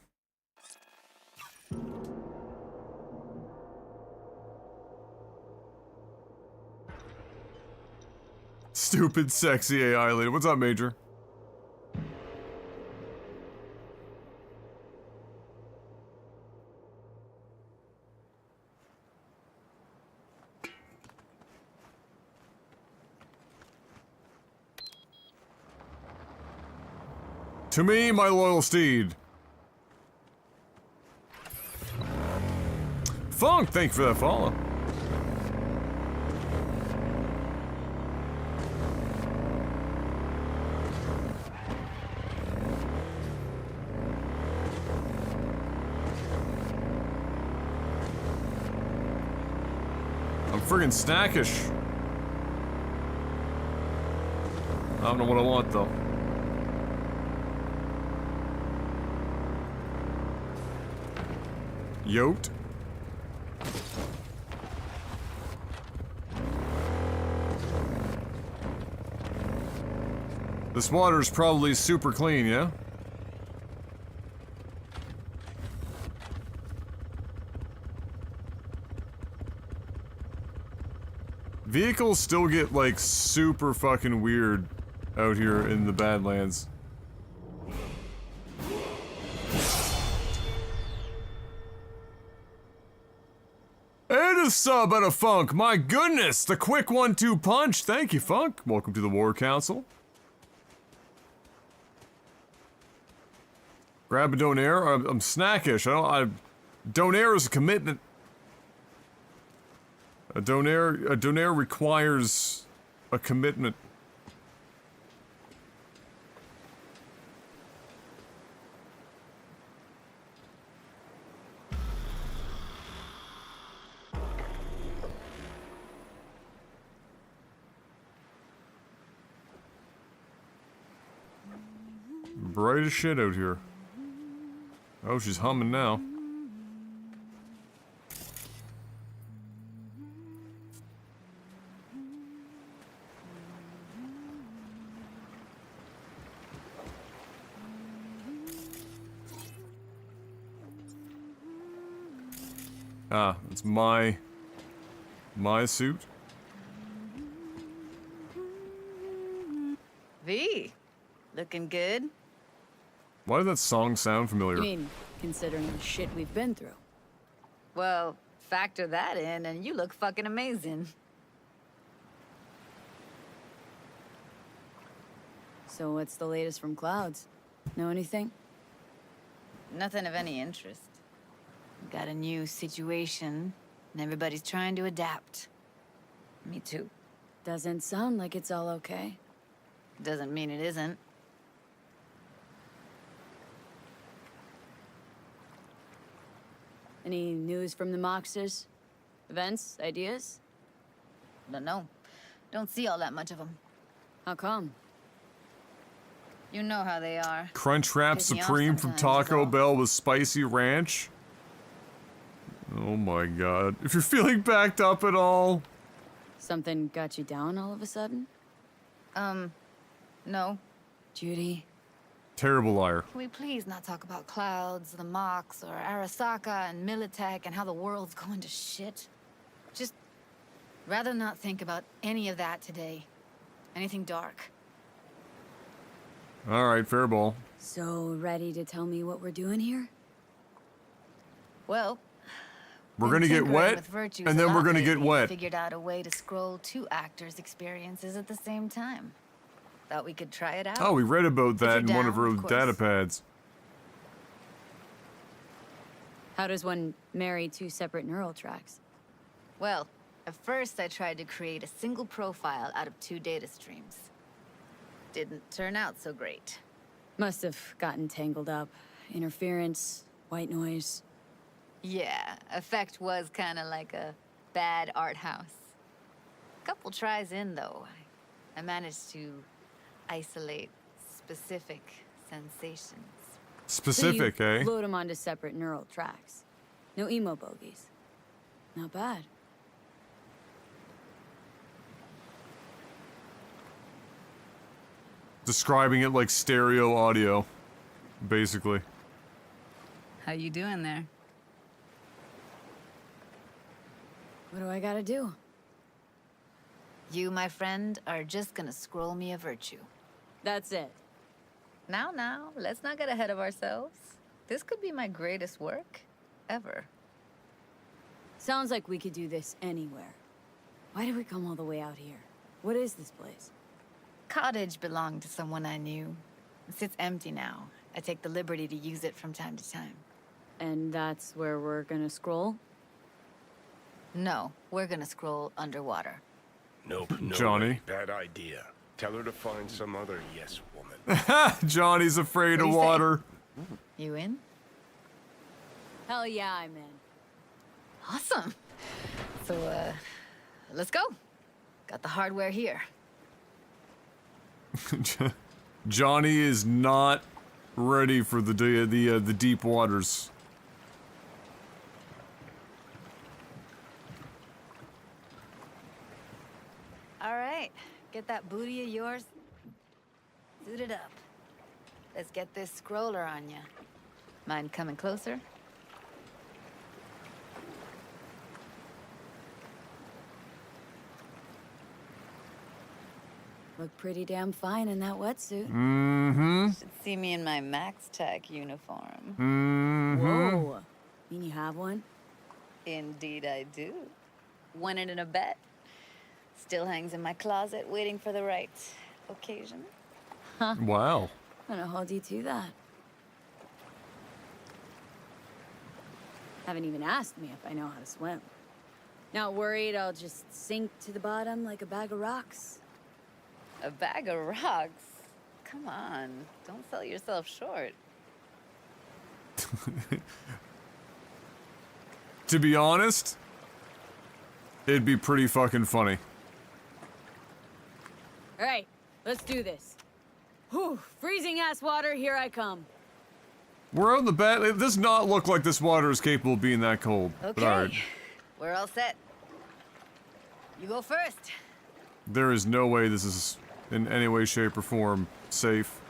Stupid, sexy AI lady. What's up, Major? To me, my loyal steed. Funk, thank you for that follow. I'm friggin' snackish. I don't know what I want, though. Yote. This water's probably super clean, yeah? Vehicles still get, like, super fucking weird out here in the Badlands. And a sub out of Funk. My goodness, the quick 1-2 punch. Thank you, Funk. Welcome to the War Council. Grab a donaire. I'm snackish. Donaire is a commitment. A donaire requires a commitment. Bright as shit out here. Oh, she's humming now. Ah, it's my suit. V, looking good. Why did that song sound familiar? You mean, considering the shit we've been through? Well, factor that in and you look fucking amazing. So what's the latest from Clouds? Know anything? Nothing of any interest. Got a new situation, and everybody's trying to adapt. Me too. Doesn't sound like it's all okay. Doesn't mean it isn't. Any news from the Moxers? Events? Ideas? Don't know. Don't see all that much of them. How come? You know how they are. Crunchwrap Piss me off Supreme from sometimes is Taco all. Bell with spicy ranch? Oh my god. If you're feeling backed up at all. Something got you down all of a sudden? No. Judy? Terrible liar. Can we please not talk about Clouds, the Mox, or Arasaka and Militech and how the world's going to shit? Just rather not think about any of that today. Anything dark. Alright, fair ball. So, ready to tell me what we're doing here? Well, We're been gonna get tinkering wet, with virtues and a then we're lot gonna get lately. wet. Figured out a way to scroll 2 actors' experiences at the same time. Thought we could try it out. Oh, we read about that in you're one of down, her of course. data pads. How does one marry 2 separate neural tracks? Well, at first I tried to create a single profile out of 2 data streams. Didn't turn out so great. Must have gotten tangled up. Interference, white noise. Yeah, effect was kind of like a bad art house. Couple tries in, though, I managed to isolate specific sensations. Specific, so you eh? load them onto separate neural tracks. No emo bogies. Not bad. Describing it like stereo audio, basically. How you doing there? What do I gotta do? You, my friend, are just gonna scroll me a virtue. That's it. Now, let's not get ahead of ourselves. This could be my greatest work ever. Sounds like we could do this anywhere. Why did we come all the way out here? What is this place? Cottage belonged to someone I knew. It sits empty now. I take the liberty to use it from time to time. And that's where we're gonna scroll? No, we're gonna scroll underwater. Nope, no Johnny. way. Bad idea. Tell her to find some other yes woman. Johnny's afraid What of do you say? water. You in? Hell yeah, I'm in. Awesome. So, let's go. Got the hardware here. Johnny is not ready for the deep waters. All right, get that booty of yours suited up. Let's get this scroller on ya. Mind coming closer? Look pretty damn fine in that wetsuit. Mm-hmm. Should see me in my Max Tech uniform. Mm-hmm. Whoa. Mean you have one? Indeed I do. Won it in a bet. Still hangs in my closet, waiting for the right occasion. Huh. Wow. I'm gonna hold you to that. Haven't even asked me if I know how to swim. Not worried I'll just sink to the bottom like a bag of rocks? A bag of rocks? Come on, don't sell yourself short. To be honest, it'd be pretty fucking funny. All right, let's do this. Whew, freezing ass water, here I come. We're out in the bed. It does not look like this water is capable of being that cold. Okay, But alright. we're all set. You go first. There is no way this is in any way, shape, or form safe.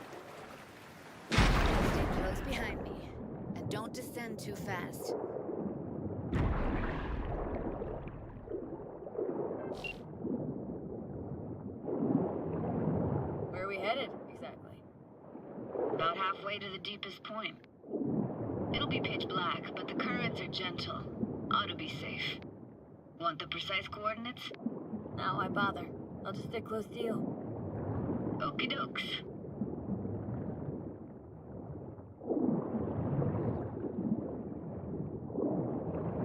Stay close behind me, and don't descend too fast. Where are we headed, exactly? About halfway to the deepest point. It'll be pitch black, but the currents are gentle. Ought to be safe. Want the precise coordinates? No, why bother? I'll just stick close to you. Okie dokes.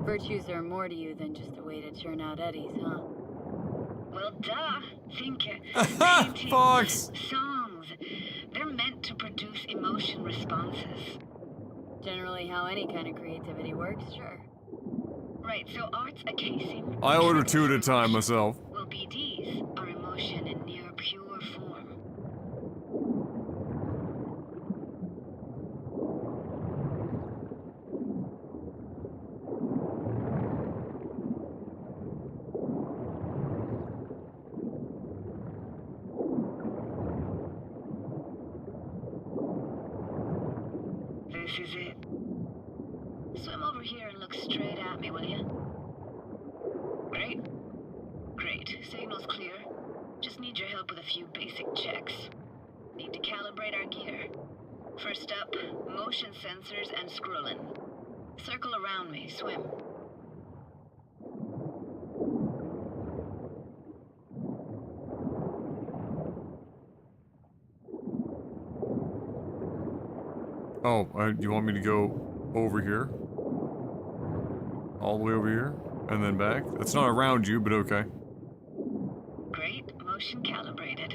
Virtues are more to you than just a way to churn out eddies, huh? Well, duh. Think Fox! Songs. They're meant to produce emotion responses. Generally how any kind of creativity works, sure. Right, so art's a casing. I order 2 at a time myself. Well, BDs are emotion in near pure form. This is it. Swim over here and look straight at me, will you? Great. Great. Signal's clear. Just need your help with a few basic checks. Need to calibrate our gear. First up, motion sensors and scrolling. Circle around me. Swim. Oh, you want me to go over here? All the way over here? And then back? It's not around you, but okay. Great. Motion calibrated.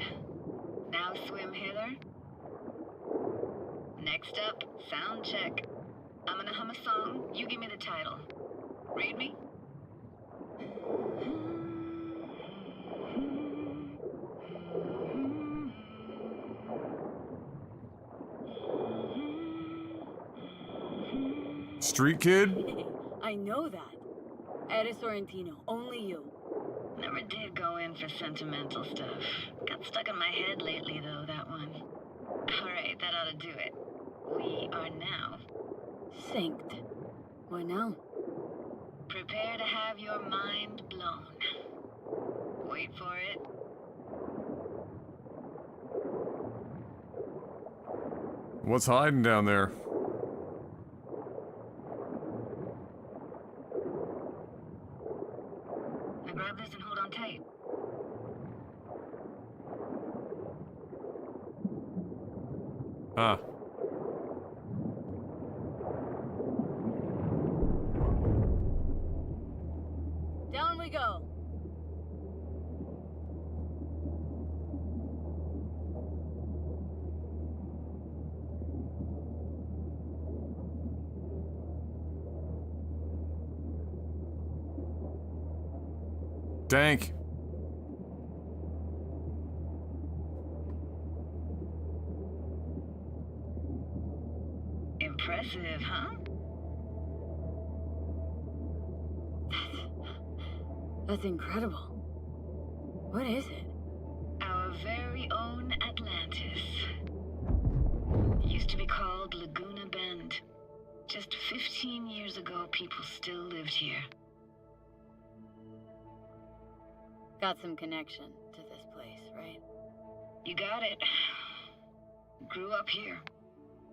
Now swim hither. Next up, sound check. I'm gonna hum a song. You give me the title. Read me? Street kid? I know that. Eddie Sorrentino, only you. Never did go in for sentimental stuff. Got stuck in my head lately, though, that one. Alright, that ought to do it. We are now synced. What now? Prepare to have your mind blown. Wait for it. What's hiding down there? Now grab this and hold on tight. Ah. Down we go. Dank. That's incredible. What is it? Our very own Atlantis. Used to be called Laguna Bend. Just 15 years ago, people still lived here. Got some connection to this place, right? You got it. Grew up here.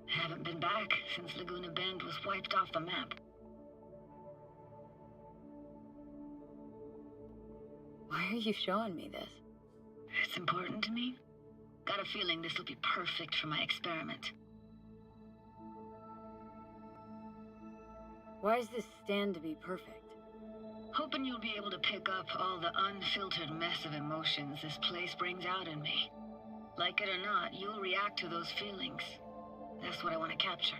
Haven't been back since Laguna Bend was wiped off the map. Why are you showing me this? It's important to me. Got a feeling this will be perfect for my experiment. Why does this stand to be perfect? Hoping you'll be able to pick up all the unfiltered mess of emotions this place brings out in me. Like it or not, you'll react to those feelings. That's what I want to capture.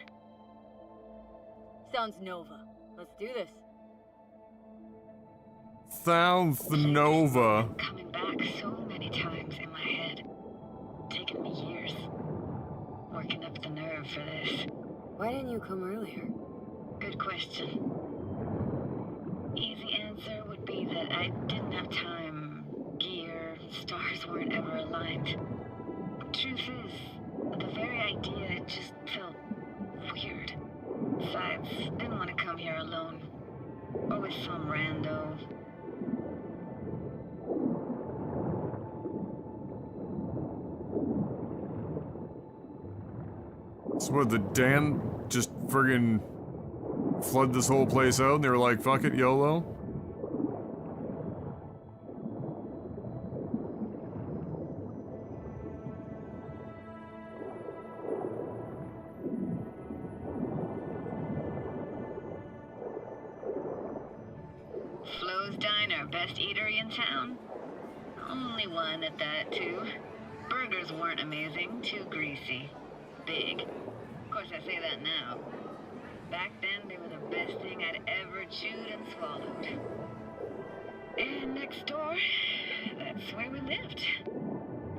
Sounds Nova. Let's do this. Sounds Nova. Coming back so many times in my head. Taken me years. Working up the nerve for this. Why didn't you come earlier? Good question. Easy answer would be that I didn't have time. Gear, stars weren't ever aligned. Truth is, the very idea, it just felt weird. Besides, didn't want to come here alone. Or with some rando. So what, the dam just friggin' flood this whole place out and they were like, fuck it, YOLO? Flo's Diner, best eatery in town? Only one at that, too. Burgers weren't amazing, too greasy. Big. Of course, I say that now. Back then, they were the best thing I'd ever chewed and swallowed. And next door, that's where we lived.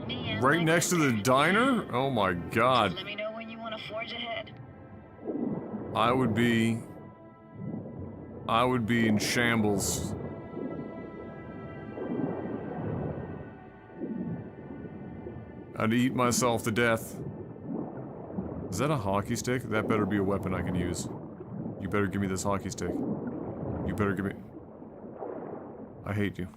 Me and Right my next to the diner? Oh my god. Let me know when you want to forge ahead. I would be in shambles. I'd eat myself to death. Is that a hockey stick? That better be a weapon I can use. You better give me this hockey stick. You better give me... I hate you.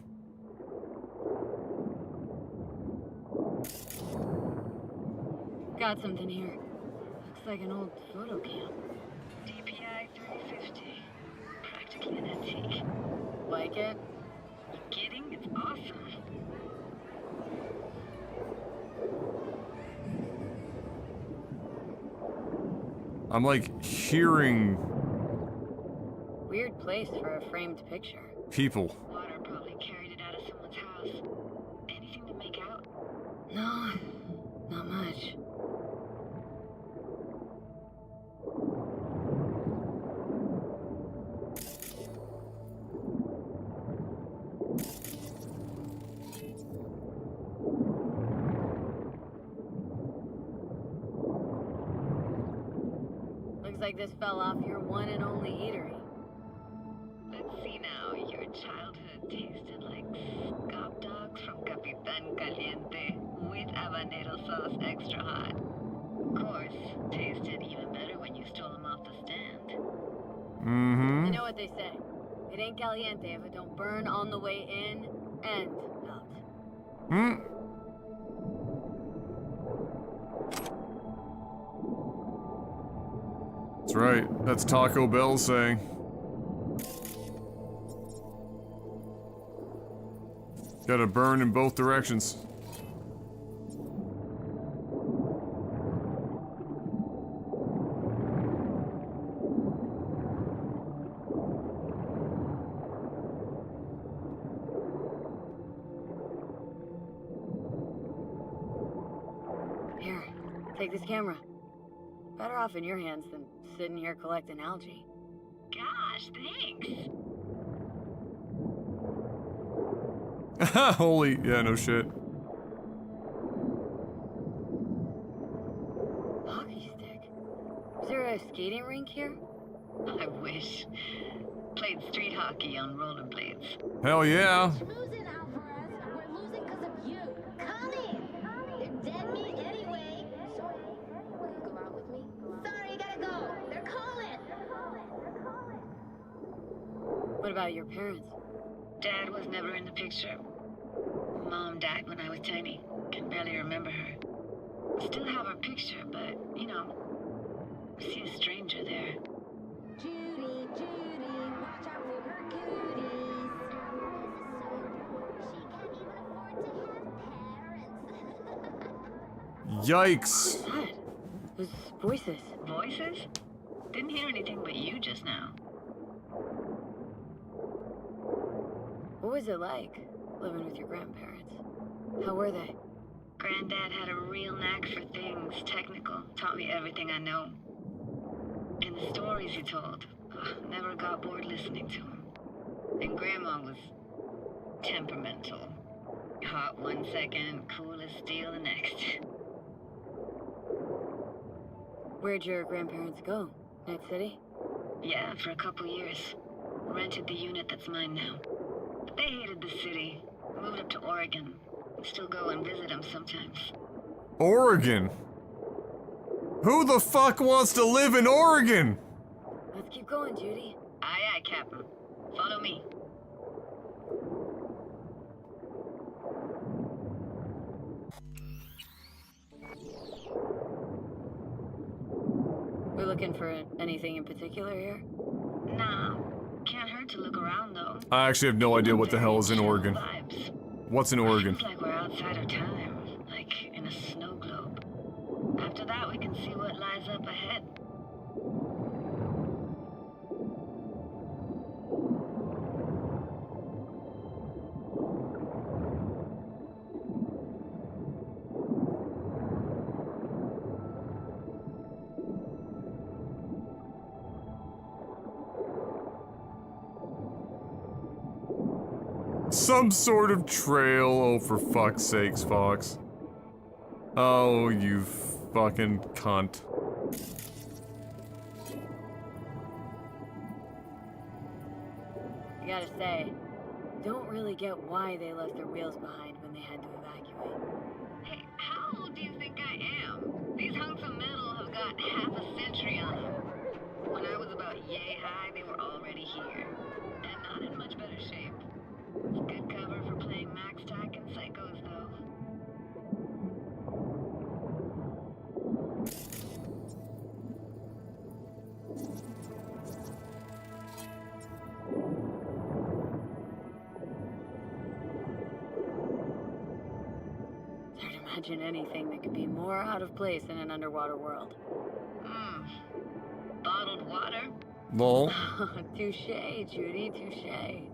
Got something here. Looks like an old photo cam. DPI 350. Practically an antique. Like it? You kidding? It's awesome. I'm like hearing Weird place for a framed picture. people. Water probably carried it out of someone's house. Anything to make out? No, not much. Looks like this fell off your one and only eatery. Let's see now. Your childhood tasted like scop dogs from Capitan Caliente with habanero sauce extra hot. Of course, tasted even better when you stole them off the stand. Mm-hmm. You know what they say. It ain't caliente if it don't burn on the way in and out. Hmm. That's right. That's Taco Bell saying. Gotta burn in both directions. Here, take this camera. Better off in your hands than sitting here collecting algae. Gosh, thanks. Holy, yeah, no shit. Hockey stick. Is there a skating rink here? I wish. Played street hockey hockey on rollerblades. Hell yeah. What about your parents? Dad was never in the picture. Mom died when I was tiny. Can barely remember her. Still have her picture, but, you know, see a stranger there. Judy, watch out for her cooties. She can't even afford to have parents. Yikes. Dad, those voices. Voices? Didn't hear anything but you just now. What was it like, living with your grandparents? How were they? Granddad had a real knack for things technical. Taught me everything I know. And the stories he told, never got bored listening to him. And Grandma was temperamental. Hot one second, cool as steel the next. Where'd your grandparents go? Night City? Yeah, for a couple years. Rented the unit that's mine now. But they hated the city. Moved up to Oregon. Still go and visit them sometimes. Oregon? Who the fuck wants to live in Oregon? Let's keep going, Judy. Aye, aye, Captain. Follow me. We're looking for anything in particular here? Nah. Can't hurt to look around, though. I actually have no idea what the hell is in Oregon. Vibes. What's in Oregon? Feels like we're outside our time, like in a snow globe. After that, we can see what lies up ahead. Some sort of trail, oh for fuck's sakes, Fox. Oh, you fucking cunt. I gotta say, don't really get why they left their wheels behind when they had to evacuate. Hey, how old do you think I am? These hunks of metal have got half a century on them. When I was about yay high, they were already here. And not in much better shape. Good cover for playing Max Tack and Psychos, though. It's hard to imagine anything that could be more out of place in an underwater world. Bottled water? Lol. Touche, Judy, touche.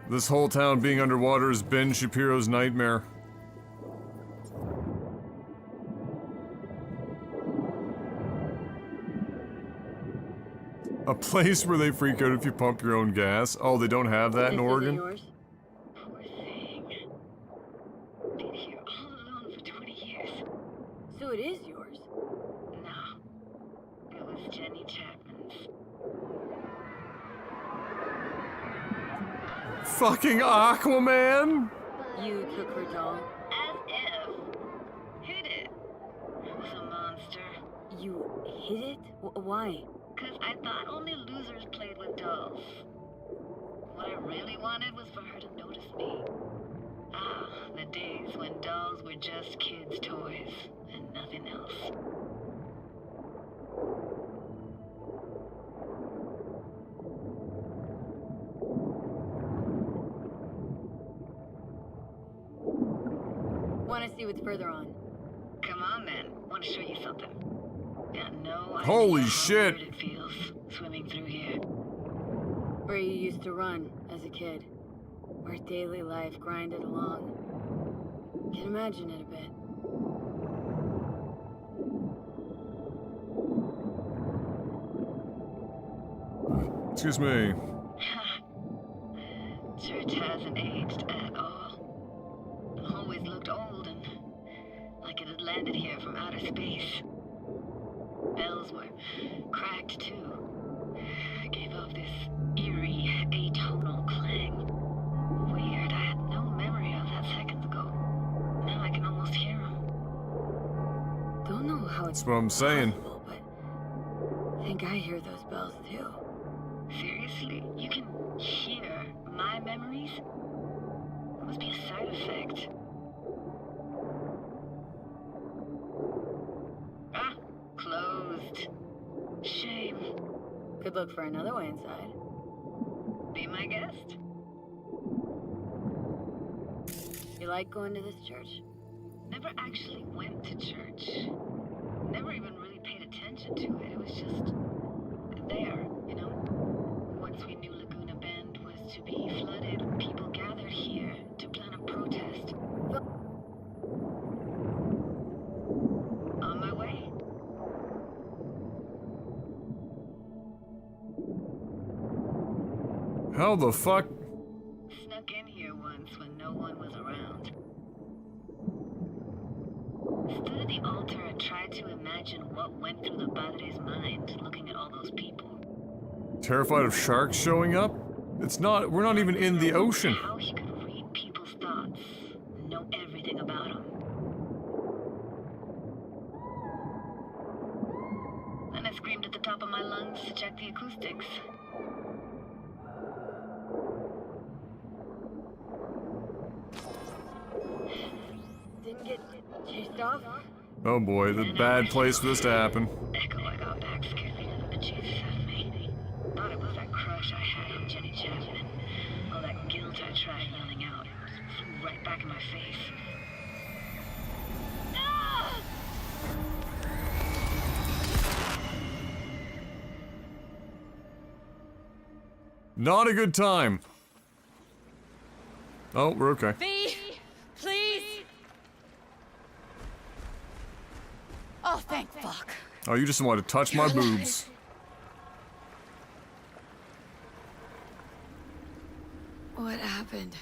This whole town being underwater is Ben Shapiro's nightmare. A place where they freak out if you pump your own gas. Oh, they don't have that in Oregon? Yours? Poor thing. Been here all alone for 20 years. So it is yours? No. It was Jenny Chapman's. Fucking Aquaman? You took her doll? As if. Hid it. It was a monster. You hid it? Why? Because I thought only losers played with dolls. What I really wanted was for her to notice me. Ah, the days when dolls were just kids' toys and nothing else. Want to see what's further on? Come on, then. Want to show you something. Got no idea Holy how shit. weird it feels swimming through here. Where you used to run as a kid. Where daily life grinded along. Can imagine it a bit. Excuse me. Church hasn't aged at all. Always looked old and like it had landed here from outer space. Bells were cracked too. Gave off this eerie, atonal clang. Weird, I had no memory of that seconds ago. Now I can almost hear them. Don't know how it's That's what I'm saying. possible, but I think I hear those bells too. Seriously? You can hear my memories? It must be a side effect. Ah, closed. Shame. Could look for another way inside. Be my guest. You like going to this church? Never actually went to church. Never even really paid attention to it. It was just there, you know? Once we knew Laguna Bend was to be flooded, people gathered here to plan a protest. On my way. How the fuck? Snuck in here once when no one was around. Stood at the altar and tried to imagine what went through the padre's mind looking at all those people. Terrified of sharks showing up? It's not, we're not even in the ocean. How he could read people's thoughts, know everything about them. Then I screamed at the top of my lungs to check the acoustics. Didn't get chased off? Oh boy, the bad place for this to happen. Echo I got back scared the bejesus out of me. Thought it was that crush I had on Jenny Chapman. All that guilt I tried yelling out flew right back in my face. Ah! Not a good time. Oh, we're okay. V, please. Oh, thank fuck. Oh, you just want to touch my boobs. What happened?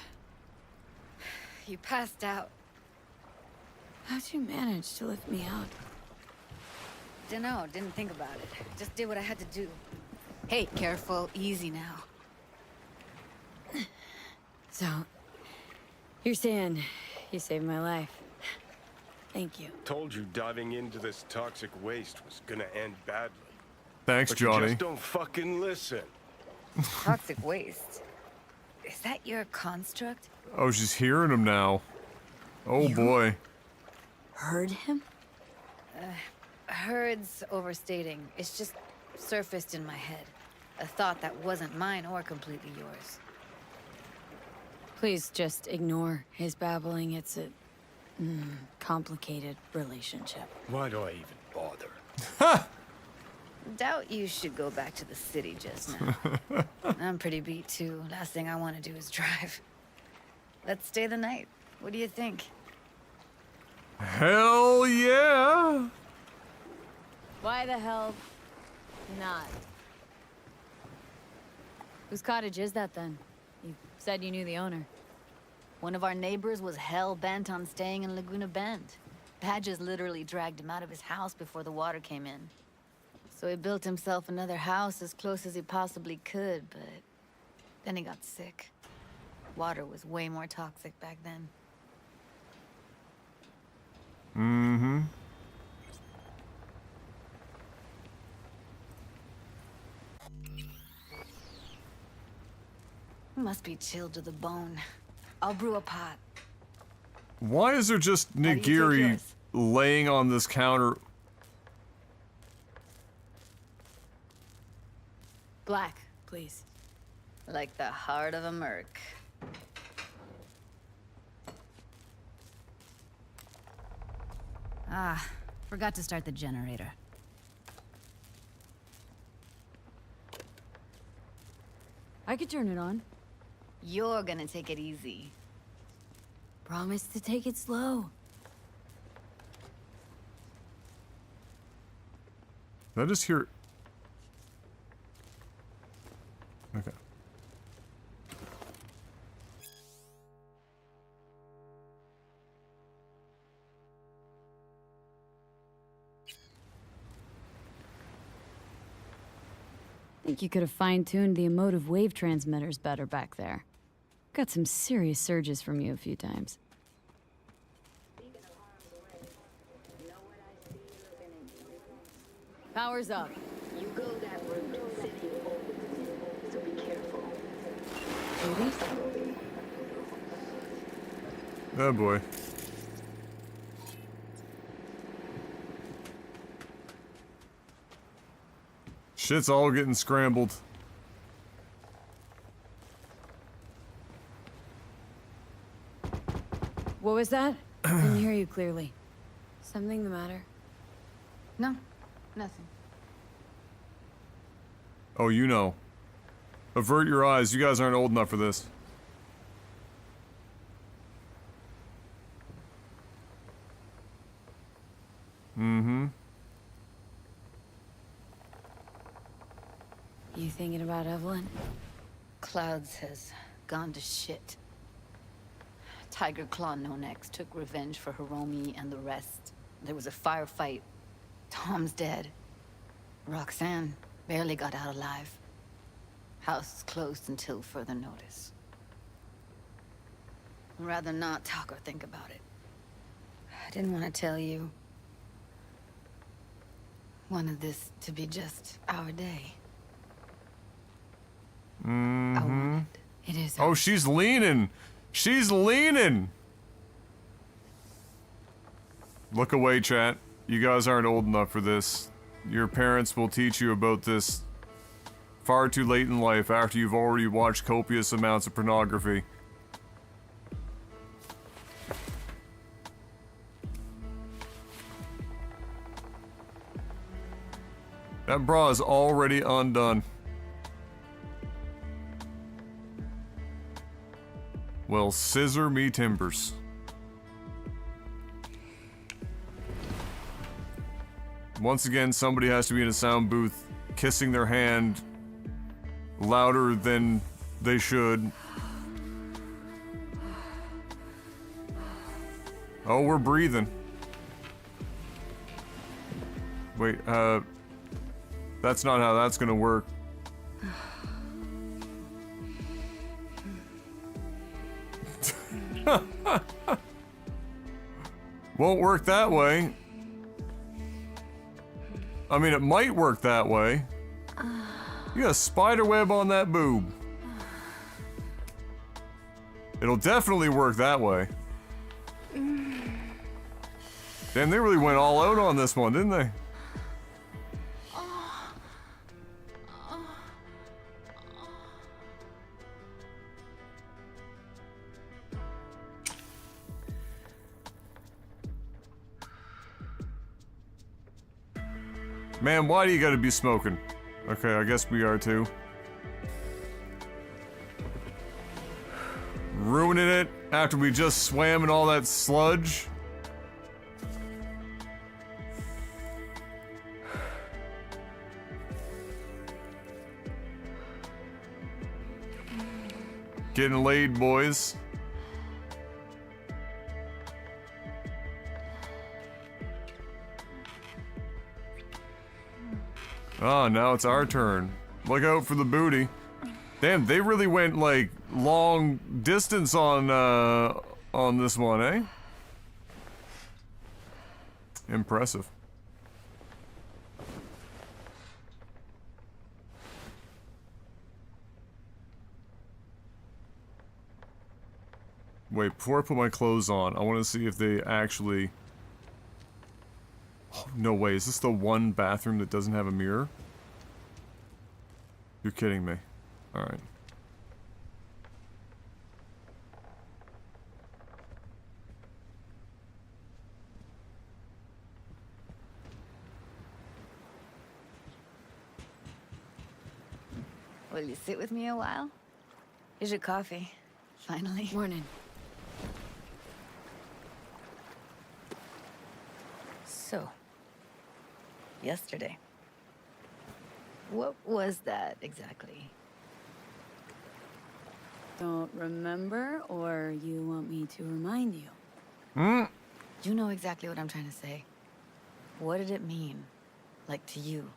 You passed out. How'd you manage to lift me out? Dunno, didn't think about it. Just did what I had to do. Hey, careful, easy now. So, you're saying you saved my life. Thank you. Told you diving into this toxic waste was gonna end badly. Thanks, but Johnny. You just don't fucking listen. Toxic waste. Is that your construct? Oh, she's hearing him now. Oh boy. Heard him? Heard's overstating. It's just surfaced in my head. A thought that wasn't mine or completely yours. Please just ignore his babbling. It's a complicated relationship. Why do I even bother? Doubt you should go back to the city just now. I'm pretty beat too. Last thing I want to do is drive. Let's stay the night. What do you think? Hell yeah! Why the hell not? Whose cottage is that then? You said you knew the owner. One of our neighbors was hell-bent on staying in Laguna Bend. Badges literally dragged him out of his house before the water came in. So he built himself another house as close as he possibly could, but then he got sick. Water was way more toxic back then. Mm-hmm. Must be chilled to the bone. I'll brew a pot. Why is there just do you take nigiri yours? laying on this counter? Black, please. Like the heart of a merc. Ah, forgot to start the generator. I could turn it on. You're gonna take it easy. Promise to take it slow. Did I just hear... Okay. think you could have fine-tuned the emotive wave transmitters better back there. Got some serious surges from you a few times. Power's up. You go that route, city opens, so be careful. Oh boy. Shit's all getting scrambled. What was that? Didn't hear you clearly. Something the matter? No, nothing. Oh, you know. Avert your eyes. You guys aren't old enough for this. Mm-hmm. You thinking about Evelyn? Clouds has gone to shit. Tiger Claw No Next took revenge for Hiromi and the rest. There was a firefight. Tom's dead. Roxanne barely got out alive. House is closed until further notice. I'd rather not talk or think about it. I didn't want to tell you. Wanted this to be just our day. Mm-hmm. It is. Oh, she's leaning. She's leaning. Look away, chat. You guys aren't old enough for this. Your parents will teach you about this far too late in life after you've already watched copious amounts of pornography. That bra is already undone. Well, scissor me timbers. Once again, somebody has to be in a sound booth kissing their hand louder than they should. Oh, we're breathing. Wait, that's not how that's gonna work. Won't work that way. I mean, it might work that way. You got a spider web on that boob. It'll definitely work that way. Damn, they really went all out on this one, didn't they? Man, why do you gotta be smoking? Okay, I guess we are too. Ruining it after we just swam in all that sludge. Getting laid, boys. Oh, now it's our turn. Look out for the booty. Damn, they really went like long distance on this one, eh? Impressive. Wait, before I put my clothes on, I want to see if they actually... Oh, no way, is this the one bathroom that doesn't have a mirror? You're kidding me. Alright. Will you sit with me a while? Here's your coffee. Finally. Morning. So, yesterday. What was that exactly? Don't remember, or you want me to remind you? You know exactly what I'm trying to say. What did it mean? Like, to you?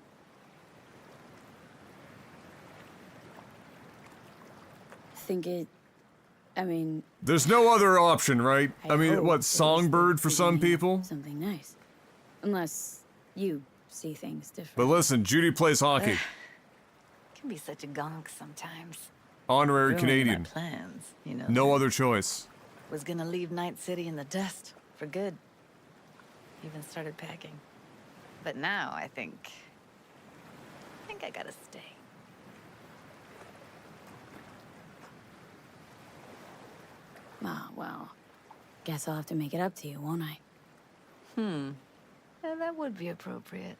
think it... I mean... There's no other option, right? I mean, hope what, it was songbird the for some beginning of people? Something nice. Unless you see things different. But listen, Judy plays hockey. Can be such a gonk sometimes. Honorary Ruining Canadian. My plans, you know. No other choice. Was gonna leave Night City in the dust for good. Even started packing. But now I think I gotta stay. Ah, well. Guess I'll have to make it up to you, won't I? Yeah, that would be appropriate.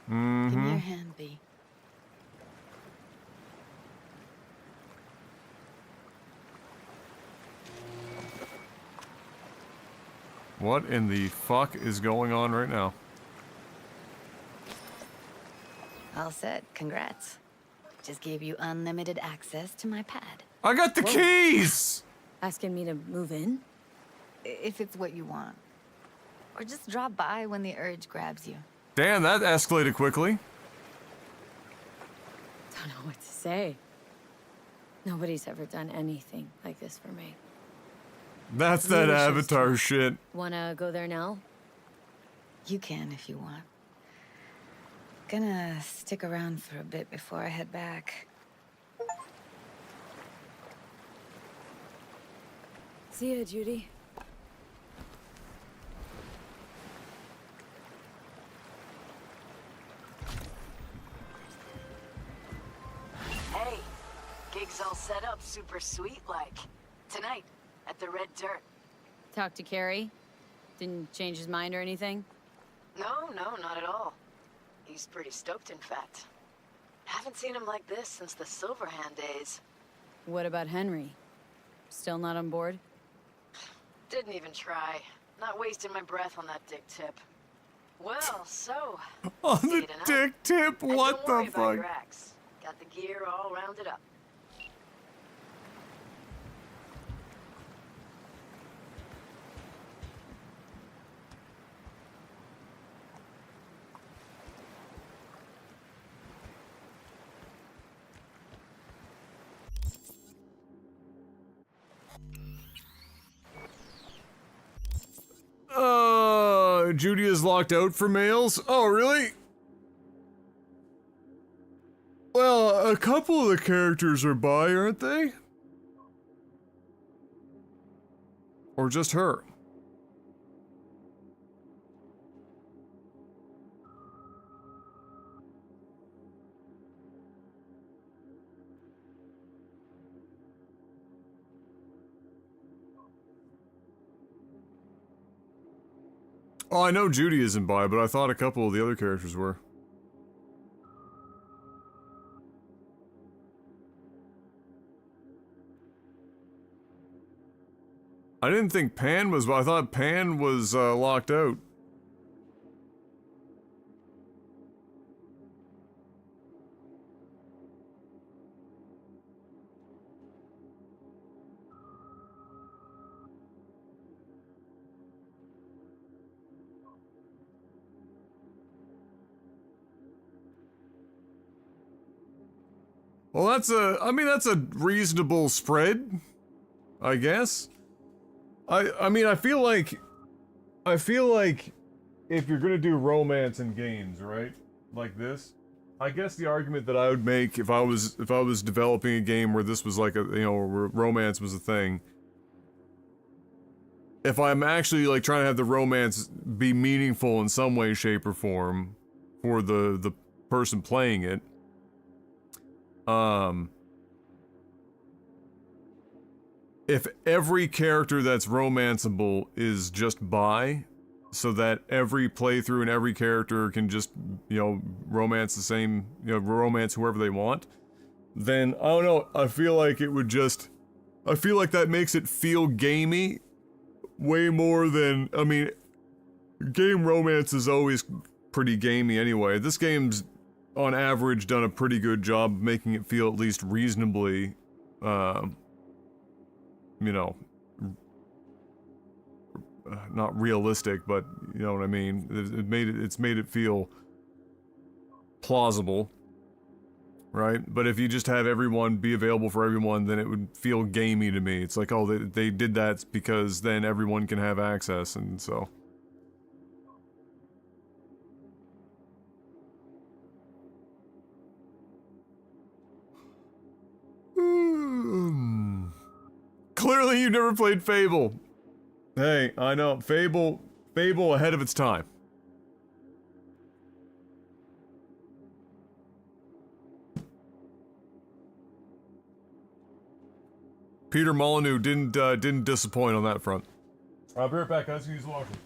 Mm-hmm. Give me your hand, B. What in the fuck is going on right now? All set. Congrats. Just gave you unlimited access to my pad. I got the keys! Asking me to move in? If it's what you want. Or just drop by when the urge grabs you. Damn, that escalated quickly. Don't know what to say. Nobody's ever done anything like this for me. That's that Avatar shit. Wanna go there now? You can if you want. Gonna stick around for a bit before I head back. See ya, Judy. Hey, gig's all set up super sweet like. Tonight, at the Red Dirt. Talk to Carrie? Didn't change his mind or anything? No, not at all. He's pretty stoked, in fact. Haven't seen him like this since the Silverhand days. What about Henry? Still not on board? Didn't even try. Not wasting my breath on that dick tip. Well, so... On the dick tip? And What don't worry the about fuck? your axe. Got the gear all rounded up. Judy is locked out for males? Oh, really? Well, a couple of the characters are bi, aren't they? Or just her? Oh, I know Judy isn't bi, but I thought a couple of the other characters were. I didn't think Pan was, I thought Pan was locked out. Well, I mean, that's a reasonable spread, I guess. I mean, I feel like if you're gonna do romance in games, right, like this, I guess the argument that I would make if I was developing a game where this was like a, you know, where romance was a thing, if I'm actually like trying to have the romance be meaningful in some way, shape, or form for the person playing it, if every character that's romanceable is just bi, so that every playthrough and every character can just, you know, romance the same, you know, romance whoever they want, then, I don't know, I feel like it would just, I feel like that makes it feel gamey way more than, I mean, game romance is always pretty gamey anyway. This game's, on average, done a pretty good job making it feel at least reasonably, you know, not realistic, but you know what I mean. It's made it feel plausible, right? But if you just have everyone be available for everyone, then it would feel gamey to me. It's like, oh, they did that because then everyone can have access, and so... Clearly you never played Fable. Hey, I know, Fable ahead of its time. Peter Molyneux didn't disappoint on that front. I'll be right back, guys. Use the washroom.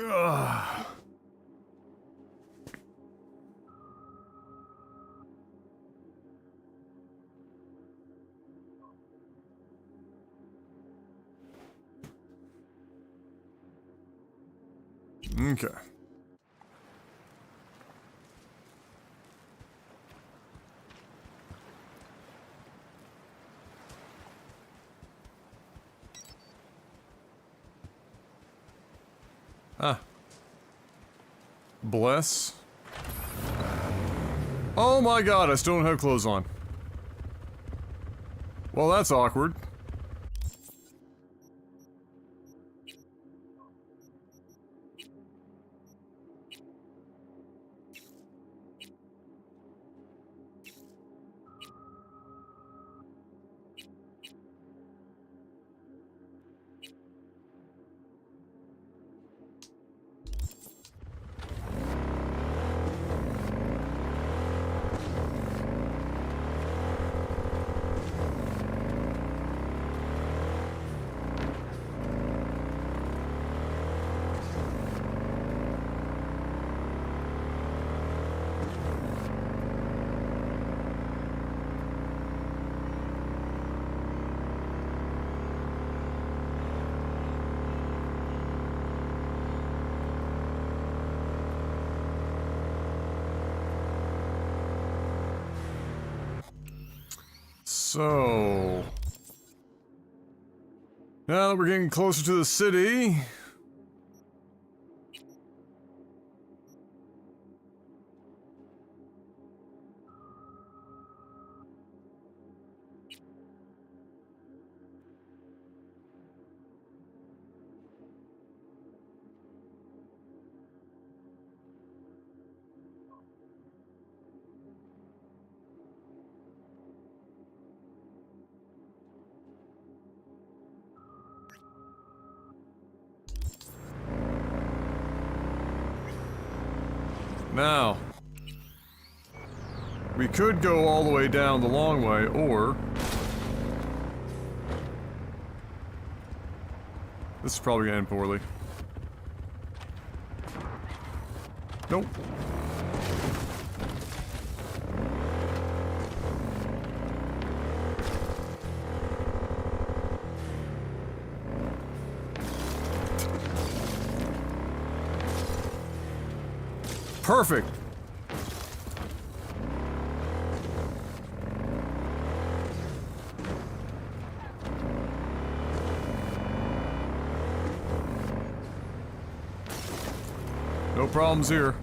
Ugh. Okay. Ah. Bless. Oh my god, I still don't have clothes on. Well, that's awkward. So, now that we're getting closer to the city, now, we could go all the way down the long way, or this is probably gonna end poorly. Nope. Perfect. No problems here.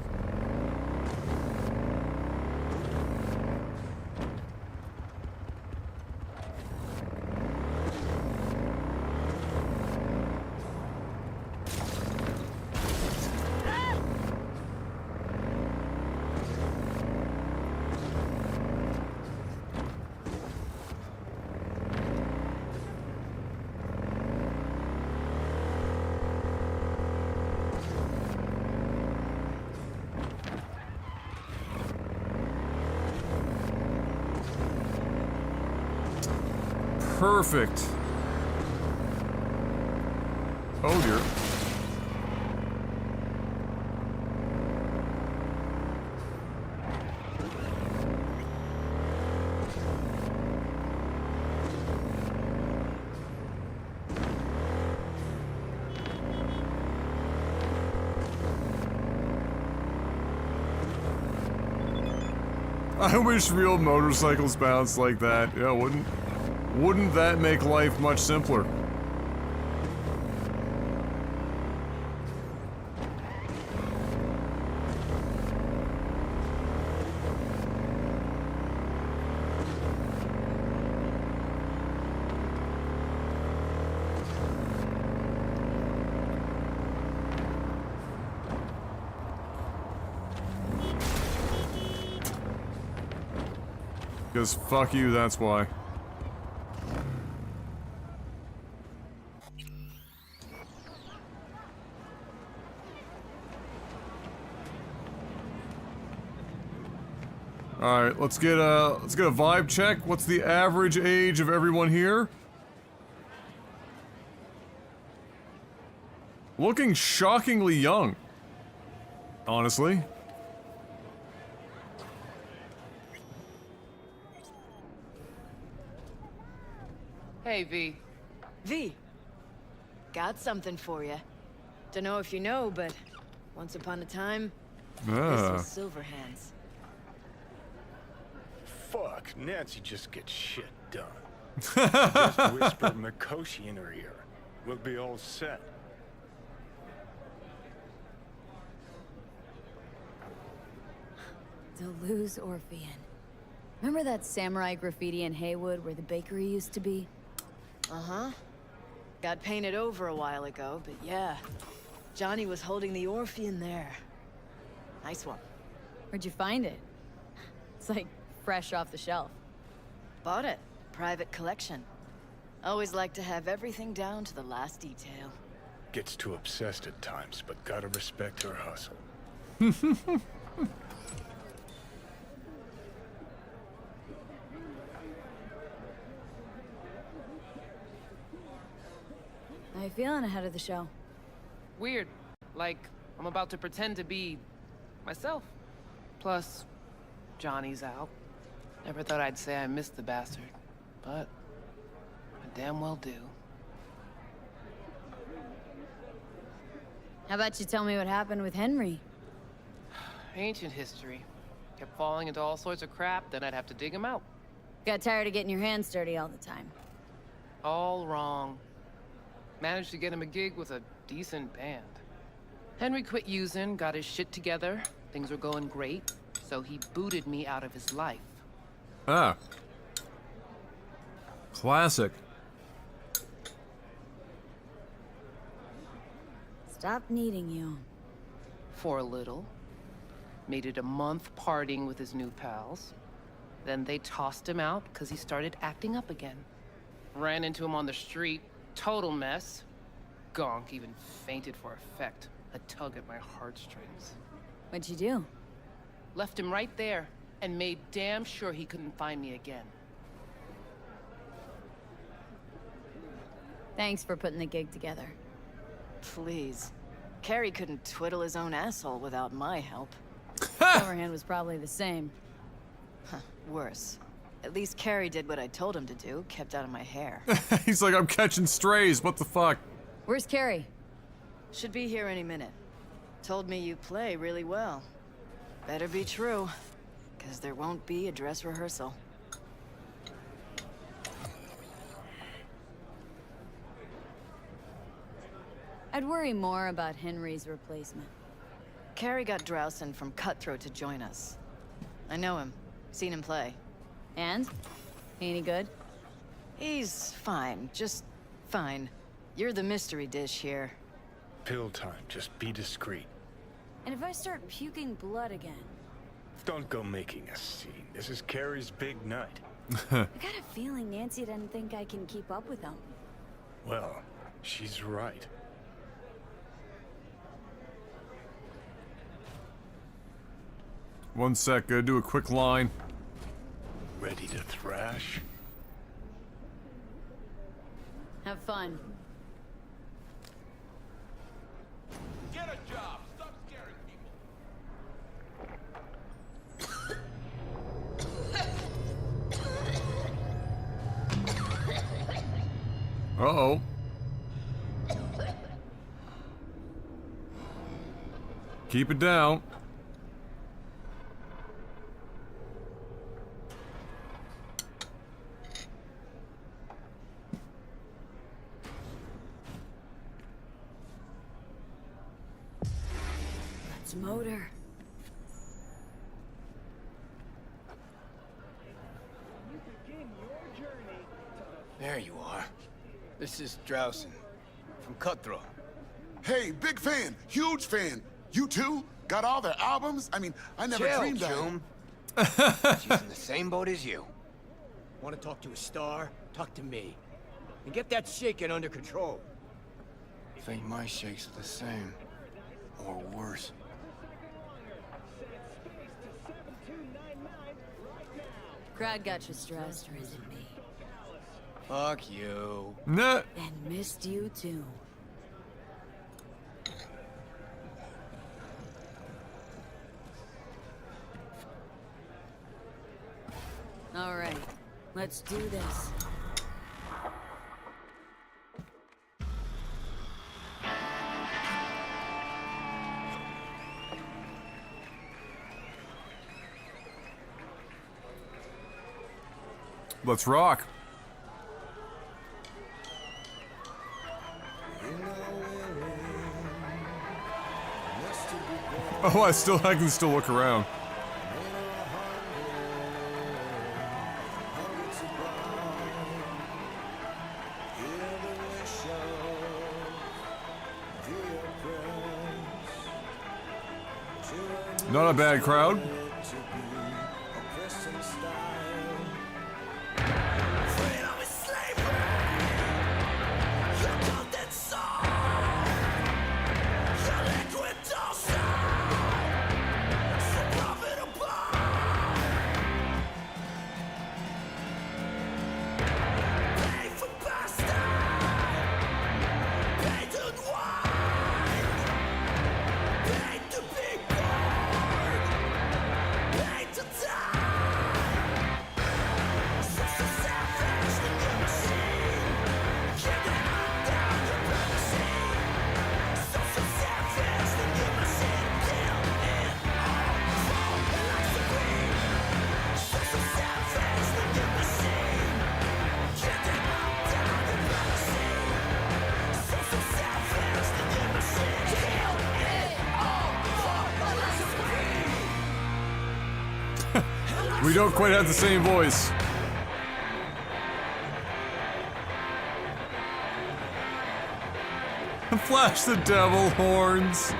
Perfect. Oh dear. I wish real motorcycles bounced like that. Yeah, wouldn't that make life much simpler? Because fuck you, that's why. Alright, let's get a vibe check. What's the average age of everyone here? Looking shockingly young. Honestly. Hey, V. V. Got something for you. Dunno if you know, but once upon a time, this was Silverhand's. Fuck, Nancy just gets shit done. Just whisper Mikoshi in her ear. We'll be all set. Deleuze Orphean. Remember that samurai graffiti in Haywood where the bakery used to be? Uh-huh. Got painted over a while ago, but yeah. Johnny was holding the Orphean there. Nice one. Where'd you find it? It's like fresh off the shelf. Bought it. Private collection. Always like to have everything down to the last detail. Gets too obsessed at times, but gotta respect her hustle. How you feeling ahead of the show? Weird. Like, I'm about to pretend to be myself. Plus, Johnny's out. Never thought I'd say I missed the bastard, but I damn well do. How about you tell me what happened with Henry? Ancient history. Kept falling into all sorts of crap, then I'd have to dig him out. Got tired of getting your hands dirty all the time. All wrong. Managed to get him a gig with a decent band. Henry quit using, got his shit together. Things were going great, so he booted me out of his life. Ah. Classic. Stopped needing you. For a little. Made it a month partying with his new pals. Then they tossed him out because he started acting up again. Ran into him on the street. Total mess. Gonk even fainted for effect. A tug at my heartstrings. What'd you do? Left him right there, and made damn sure he couldn't find me again. Thanks for putting the gig together. Please. Carrie couldn't twiddle his own asshole without my help. Silverhand was probably the same. Huh, worse. At least Carrie did what I told him to do, kept out of my hair. He's like, I'm catching strays, what the fuck? Where's Carrie? Should be here any minute. Told me you play really well. Better be true, because there won't be a dress rehearsal. I'd worry more about Henry's replacement. Carrie got Drowson from Cutthroat to join us. I know him. Seen him play. And? Any good? He's fine. Just fine. You're the mystery dish here. Pill time. Just be discreet. And if I start puking blood again? Don't go making a scene. This is Carrie's big night. I got a feeling Nancy doesn't think I can keep up with him. Well, she's right. One sec, gotta do a quick line. Ready to thrash? Have fun. Get a job. Stop scaring people. Uh-oh. Keep it down. That's motor. There you are. This is Drowson from Cutthroat. Hey, big fan, huge fan. You too? Got all their albums? I mean, I never Chill, dreamed June. She's in the same boat as you. Want to talk to a star? Talk to me. And get that shaking under control. Think my shakes are the same. Or worse. Crowd got you stressed, or is it me? Fuck you. Nah. And missed you too. All right, let's do this. Let's rock. Oh, I can still look around. Not a bad crowd. We don't quite have the same voice. Flash the devil horns.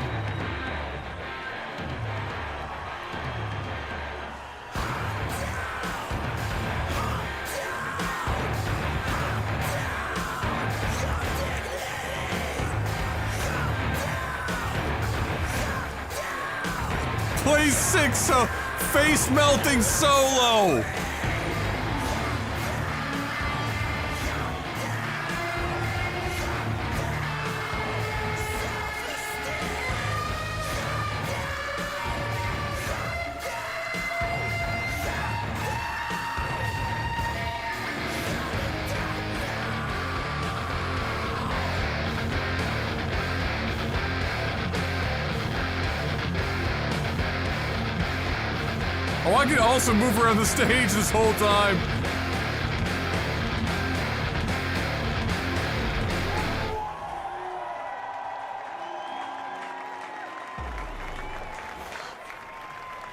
Play 6 face melting solo. Oh, I can also move around the stage this whole time.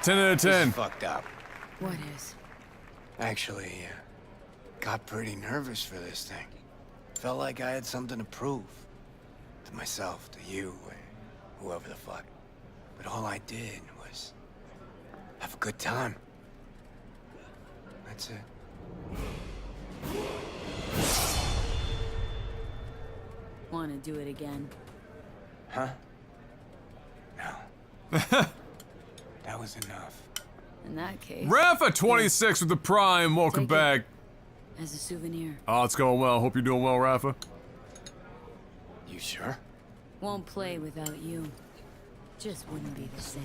Ten out of 10. This is fucked up. What is? Actually, got pretty nervous for this thing. Felt like I had something to prove. To myself, to you, whoever the fuck. But all I did was have a good time. That's it. Want to do it again? Huh? No. That was enough. In that case... Rafa 26 with the Prime, welcome back. As a souvenir. Oh, it's going well. Hope you're doing well, Rafa. You sure? Won't play without you. Just wouldn't be the same.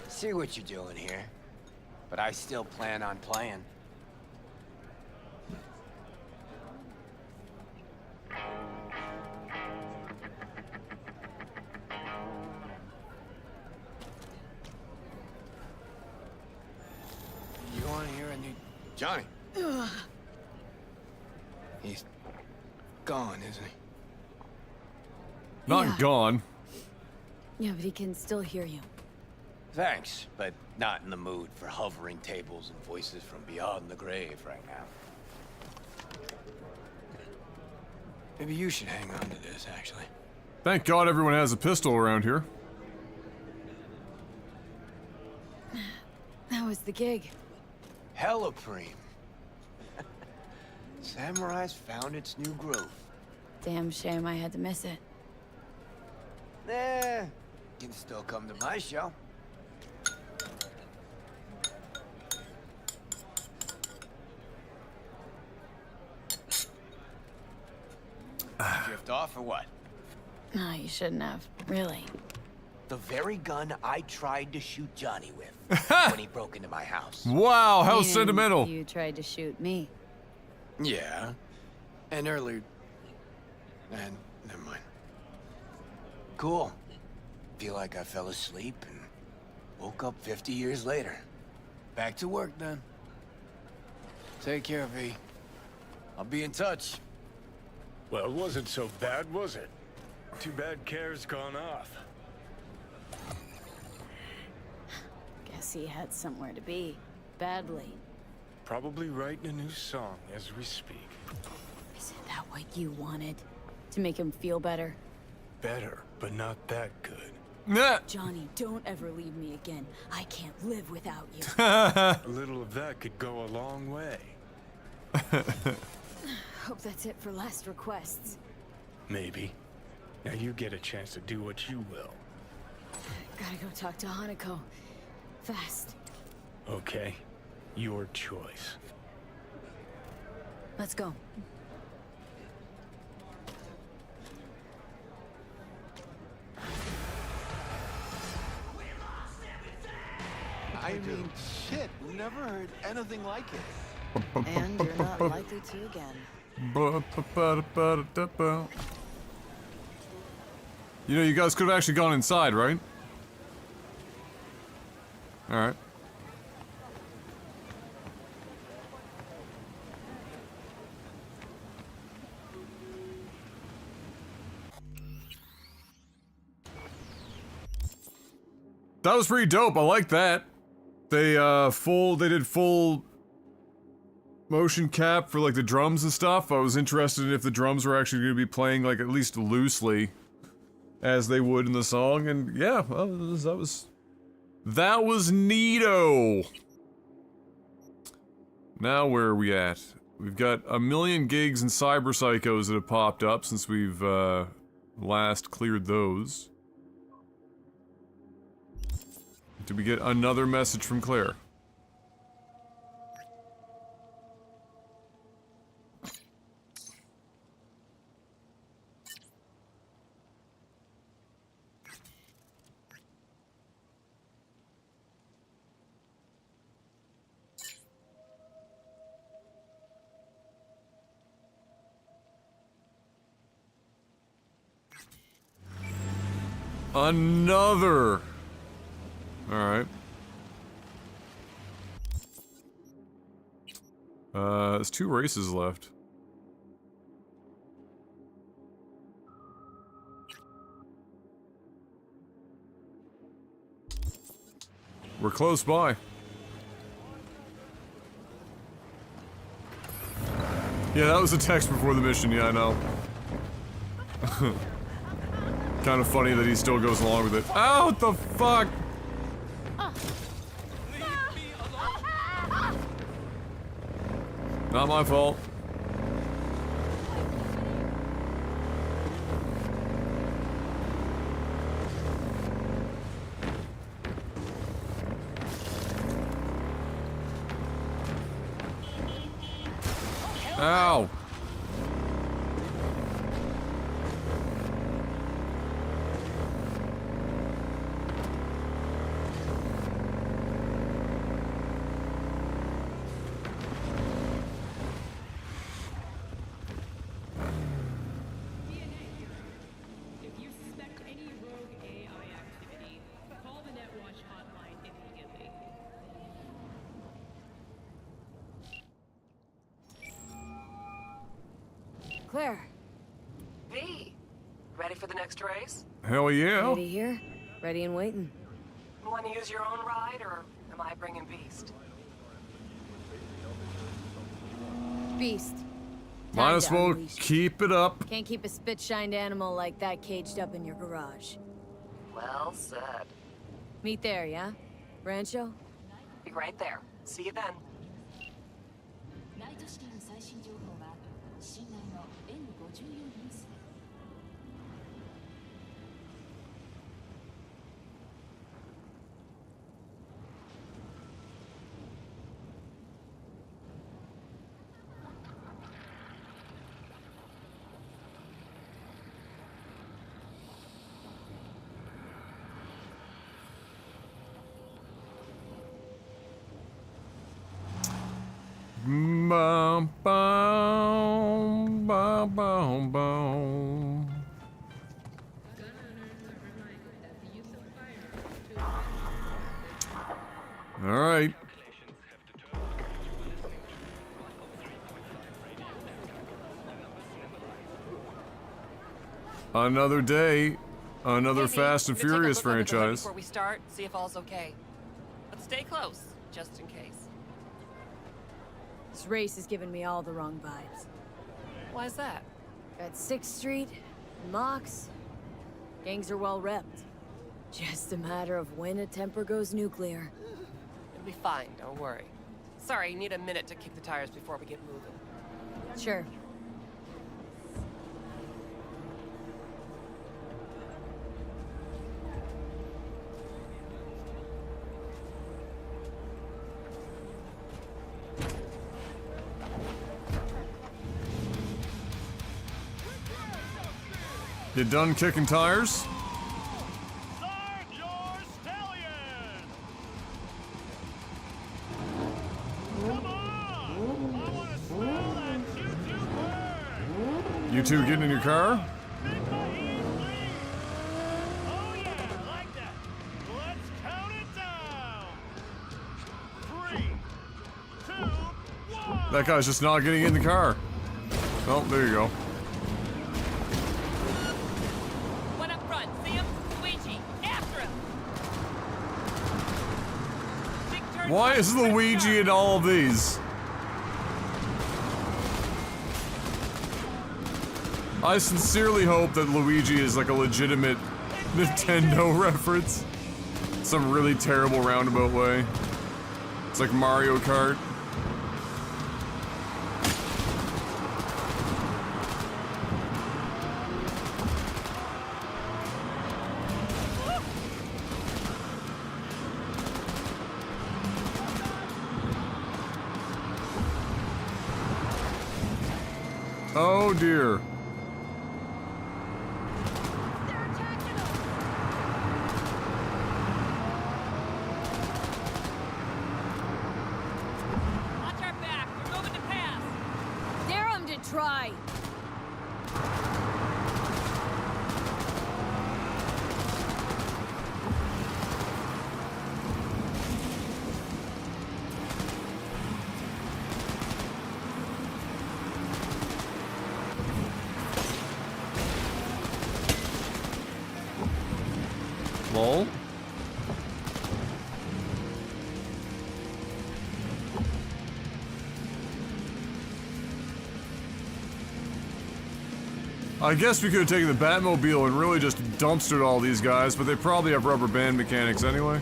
See what you're doing here. But I still plan on playing. You want to hear a new... Johnny. He's gone, isn't he? Not gone. Yeah, but he can still hear you. Thanks, but not in the mood for hovering tables and voices from beyond the grave right now. Maybe you should hang on to this, actually. Thank God everyone has a pistol around here. How was the gig? Hella preem. Samurai's found its new groove. Damn shame I had to miss it. Eh, you can still come to my show. Drift off or what? No, you shouldn't have. Really. The very gun I tried to shoot Johnny with when he broke into my house. Wow, how Meaning sentimental. You tried to shoot me. Yeah. And earlier... And never mind. Cool. Feel like I fell asleep and woke up 50 years later. Back to work then. Take care, V. I'll be in touch. Well, it wasn't so bad, was it? Too bad Care's gone off. Guess he had somewhere to be. Badly. Probably writing a new song as we speak. Isn't that what you wanted? To make him feel better? Better, but not that good. Johnny, don't ever leave me again. I can't live without you. A little of that could go a long way. Hope that's it for last requests. Maybe. Now you get a chance to do what you will. Gotta go talk to Hanako. Fast. Okay. Your choice. Let's go. I mean, shit, never heard anything like it. And you're not likely to again. You know, you guys could have actually gone inside, right? Alright. That was pretty dope. I like that. They did full motion cap for like the drums and stuff. I was interested in if the drums were actually going to be playing like at least loosely as they would in the song, and yeah, that was neato. Now where are we at? We've got a million gigs and cyber psychos that have popped up since we've last cleared those. Did we get another message from Claire? Another. Alright. There's 2 races left. We're close by. Yeah, that was a text before the mission, yeah, I know. Kind of funny that he still goes along with it. Oh, what the fuck? Not my fault. Ow. Claire. V, ready for the next race? Hell yeah. Ready here, ready and waiting. You want to use your own ride, or am I bringing Beast? Beast. Might Time as to well unleash. keep it up. Can't keep a spit-shined animal like that caged up in your garage. Well said. Meet there, yeah? Rancho? Be right there. See you then. ナイトシティの最新情報は信頼の N54 ニュース。bum, bum, bum, bum, bum. All right. Another day, another Fast and Furious franchise. Before we start, see if all's okay. But stay close, just in case. This race is giving me all the wrong vibes. Why's that? Got 6th Street, Mox. Gangs are well repped. Just a matter of when a temper goes nuclear. It'll be fine, don't worry. Sorry, need a minute to kick the tires before we get moving. Sure. You done kicking tires? Start your stallion! Come on! I want to smell that choo-choo burn! You two getting in your car? Make my ears bleed! Oh yeah, like that! Let's count it down! 3, 2, 1! That guy's just not getting in the car. Oh, there you go. One up front. See him? Luigi. After him. Big turn Why right, is quick Luigi start. in all of these? I sincerely hope that Luigi is like a legitimate Nintendo reference. Some really terrible roundabout way. It's like Mario Kart. Oh dear. Watch our back. We're moving to pass. Dare him to try. Lol. I guess we could have taken the Batmobile and really just dumpstered all these guys, but they probably have rubber band mechanics anyway.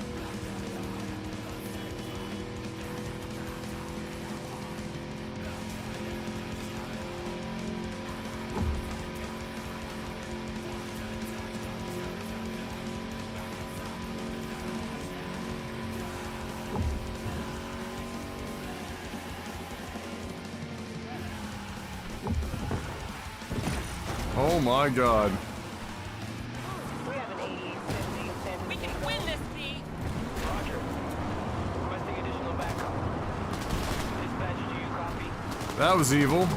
Oh my god. We have an 88-50 We can win this, B. Roger. Requesting additional backup. Dispatch, do you copy? That was evil.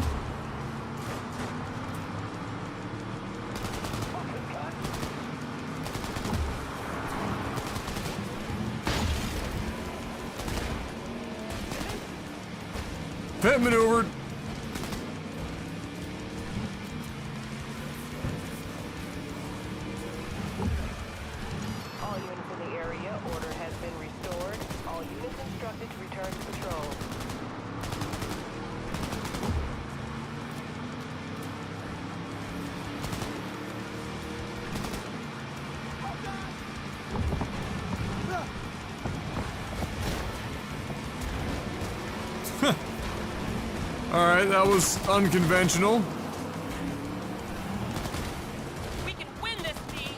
Pit maneuvered. All units in the area, order has been restored. All units instructed to return to patrol. Alright, that was unconventional. We can win this, B.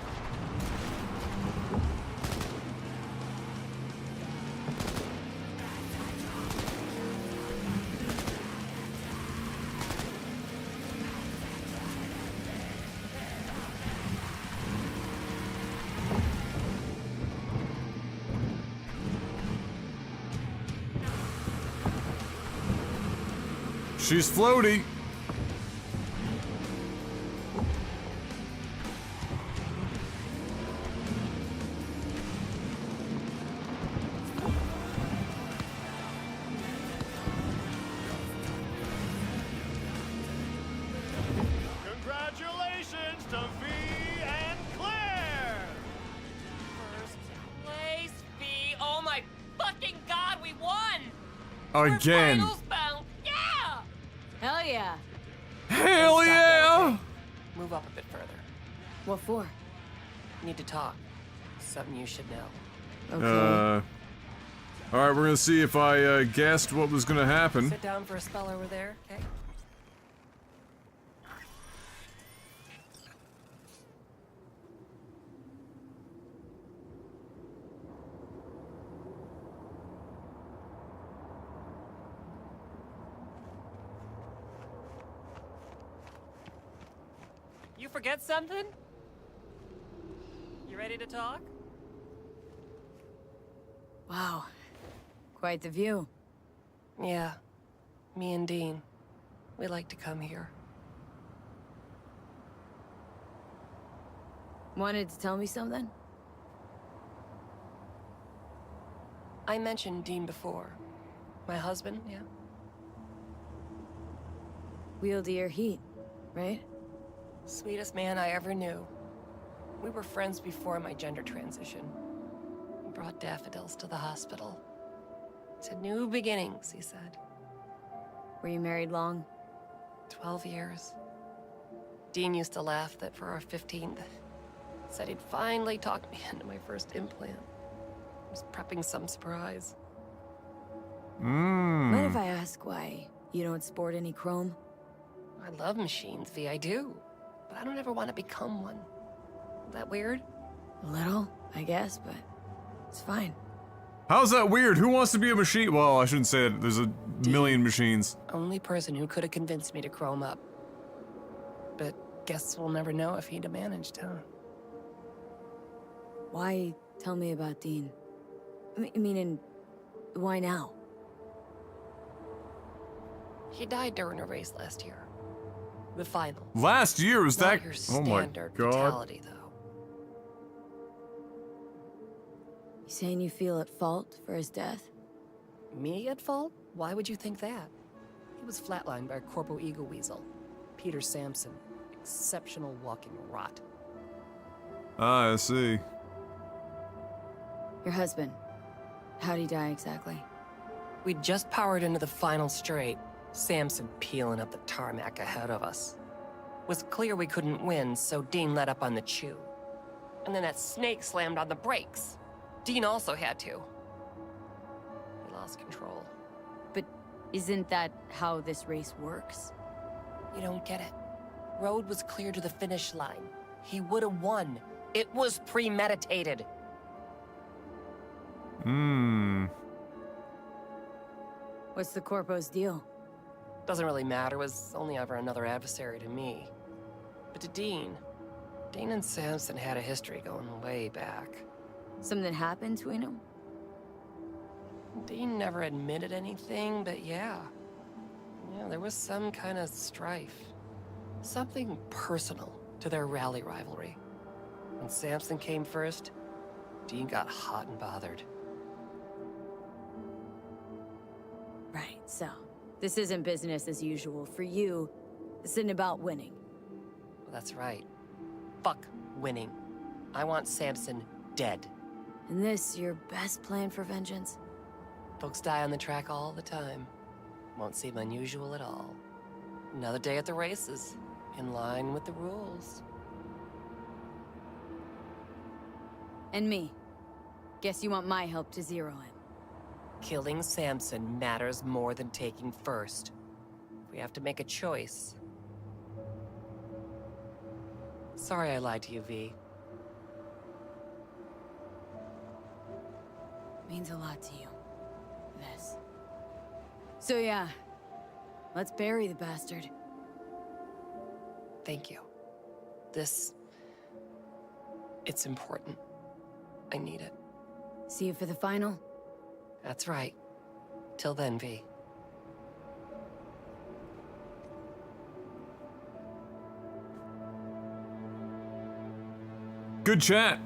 She's floaty. Congratulations to V and Claire! First place, V. Oh my fucking god, we won! Again. Finals bound. Yeah! Hell yeah. Hell yeah! Move up a bit further. What for? Need to talk. Something you should know. Okay. Alright, we're gonna see if I guessed what was gonna happen. Sit down for a spell over there, okay? You forget something? You ready to talk? Wow. Quite the view. Yeah. Me and Dean. We like to come here. Wanted to tell me something? I mentioned Dean before. My husband, yeah? Wield your heat, right? Sweetest man I ever knew. We were friends before my gender transition. He brought daffodils to the hospital. To new beginnings, he said. Were you married long? 12 years. Dean used to laugh that for our 15th, said he'd finally talked me into my first implant. I was prepping some surprise. Mind if I ask why you don't sport any chrome? I love machines, V, I do. But I don't ever want to become one. Is that weird? A little, I guess, but it's fine. How's that weird? Who wants to be a machine? Well, I shouldn't say that. There's a million machines. Only person who could have convinced me to chrome up. But guess we'll never know if he'd have managed, huh? Why tell me about Dean? Meaning, why now? He died during a race last year. The final. Last year was Not that? your Oh my standard god. fatality, though. You saying you feel at fault for his death? Me at fault? Why would you think that? He was flatlined by a Corpo Ego Weasel. Peter Sampson. Exceptional walking rot. Ah, I see. Your husband. How'd he die exactly? We'd just powered into the final straight. Sampson peeling up the tarmac ahead of us. Was clear we couldn't win, so Dean let up on the chew. And then that snake slammed on the brakes. Dean also had to. He lost control. But isn't that how this race works? You don't get it. Road was clear to the finish line. He would have won. It was premeditated. What's the Corpo's deal? Doesn't really matter, was only ever another adversary to me. But to Dean and Sampson had a history going way back. Something happened between them? Dean never admitted anything, but yeah. Yeah, there was some kind of strife. Something personal to their rally rivalry. When Sampson came first, Dean got hot and bothered. Right, so this isn't business as usual. For you, this isn't about winning. Well, that's right. Fuck winning. I want Sampson dead. And this your best plan for vengeance? Folks die on the track all the time. Won't seem unusual at all. Another day at the races, in line with the rules. And me. Guess you want my help to zero him. Killing Sampson matters more than taking first. We have to make a choice. Sorry I lied to you, V. Means a lot to you. This. So yeah, let's bury the bastard. Thank you. It's important. I need it. See you for the final? That's right. Till then, V. Good chat.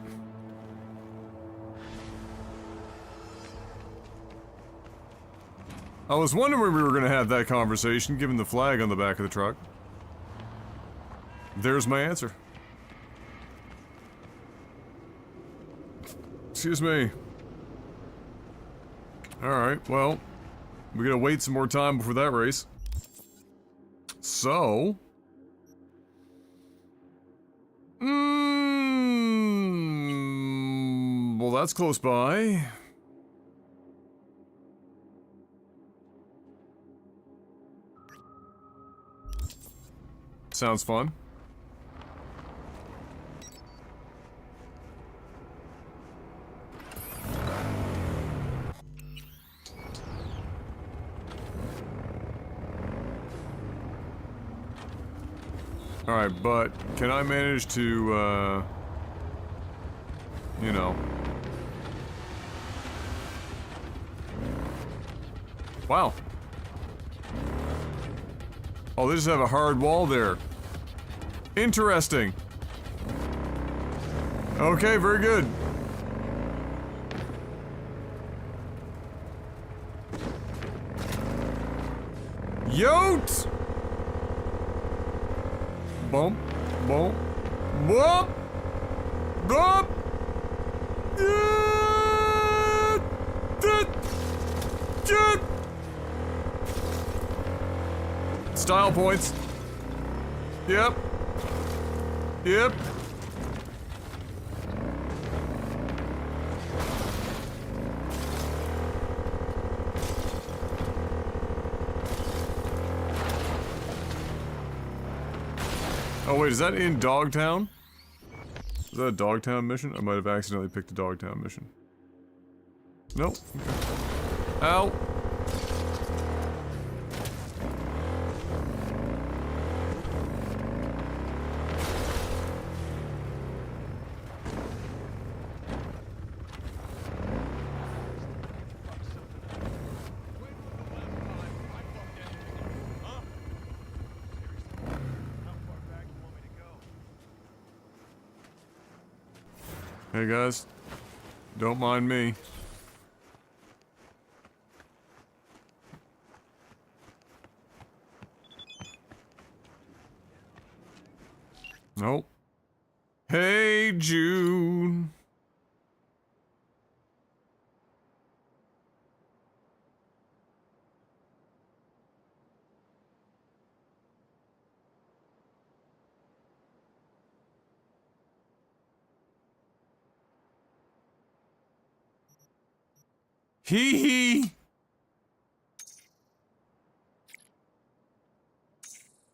I was wondering when we were gonna have that conversation, given the flag on the back of the truck. There's my answer. Excuse me. Alright, well, we gotta wait some more time before that race. So... well, that's close by. Sounds fun. Alright, but can I manage to, you know... Wow. Oh, they just have a hard wall there. Interesting. Okay, very good. Yote! Bump, bump, bump, bump. Style points. Yep. Yep. Oh wait, is that in Dogtown? Is that a Dogtown mission? I might have accidentally picked a Dogtown mission. Nope. Okay. Ow! Hey guys, don't mind me. Nope. Hey June. Hee hee.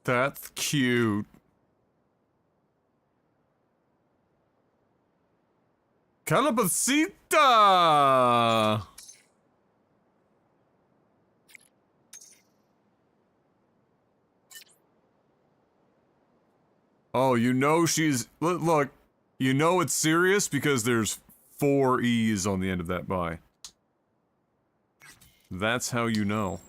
That's cute. Calabacita. Oh, you know she's... Look, you know it's serious because there's 4 E's on the end of that bye. That's how you know.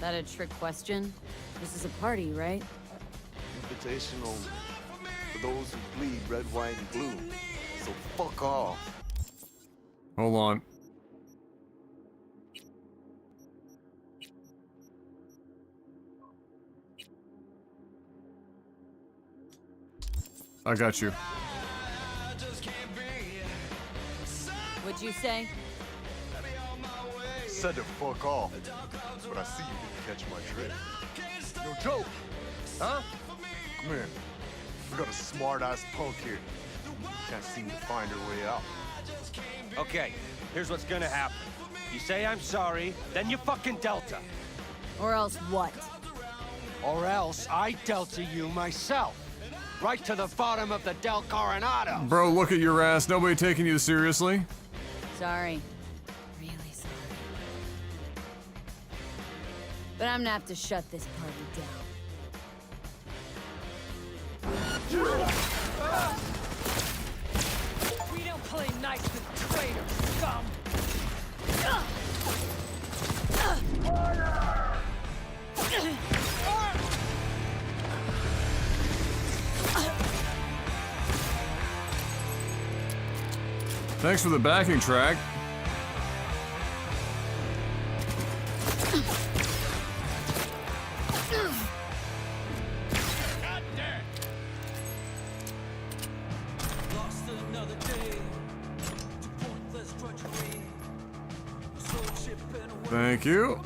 That a trick question? This is a party, right? Invitational for those who bleed red, white, and blue. So fuck off. Hold on. I got you. What'd you say? Said to fuck off. But I see you didn't catch my drift. No joke. Huh? Come here. We got a smart-ass punk here. Can't seem to find her way out. Okay, here's what's gonna happen. You say I'm sorry, then you fucking Delta. Or else what? Or else I Delta you myself. Right to the bottom of the Del Coronado. Bro, look at your ass. Nobody taking you seriously. Sorry. Really sorry. But I'm gonna have to shut this party down. We don't play nice with traitors, scum! Thanks for the backing track. Thank you.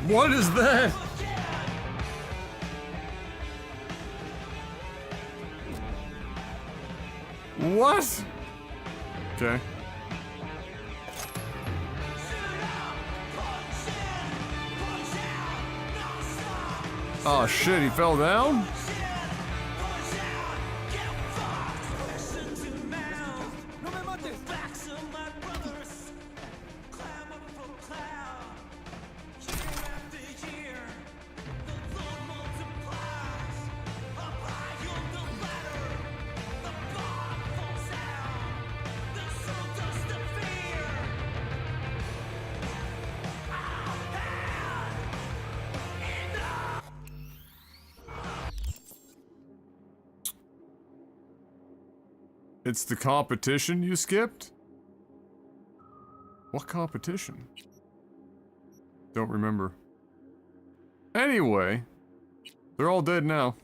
What is that? What? Okay. Oh shit, he fell down? It's the competition you skipped? What competition? Don't remember. Anyway, they're all dead now.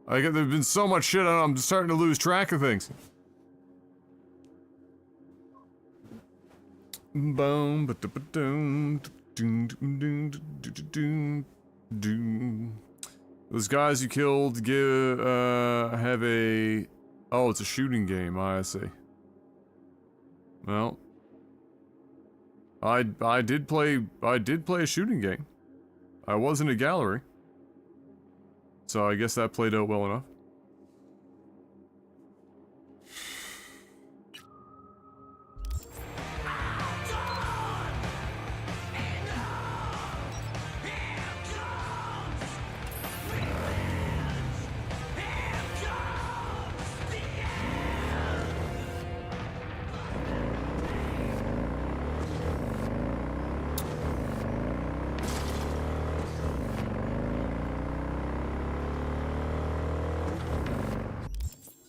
There's been so much shit on, I'm starting to lose track of things. Boom, ba-da-ba-doom. Those guys you killed have a... Oh, it's a shooting game, I see. Well, I did play a shooting game. I was in a gallery. So I guess that played out well enough.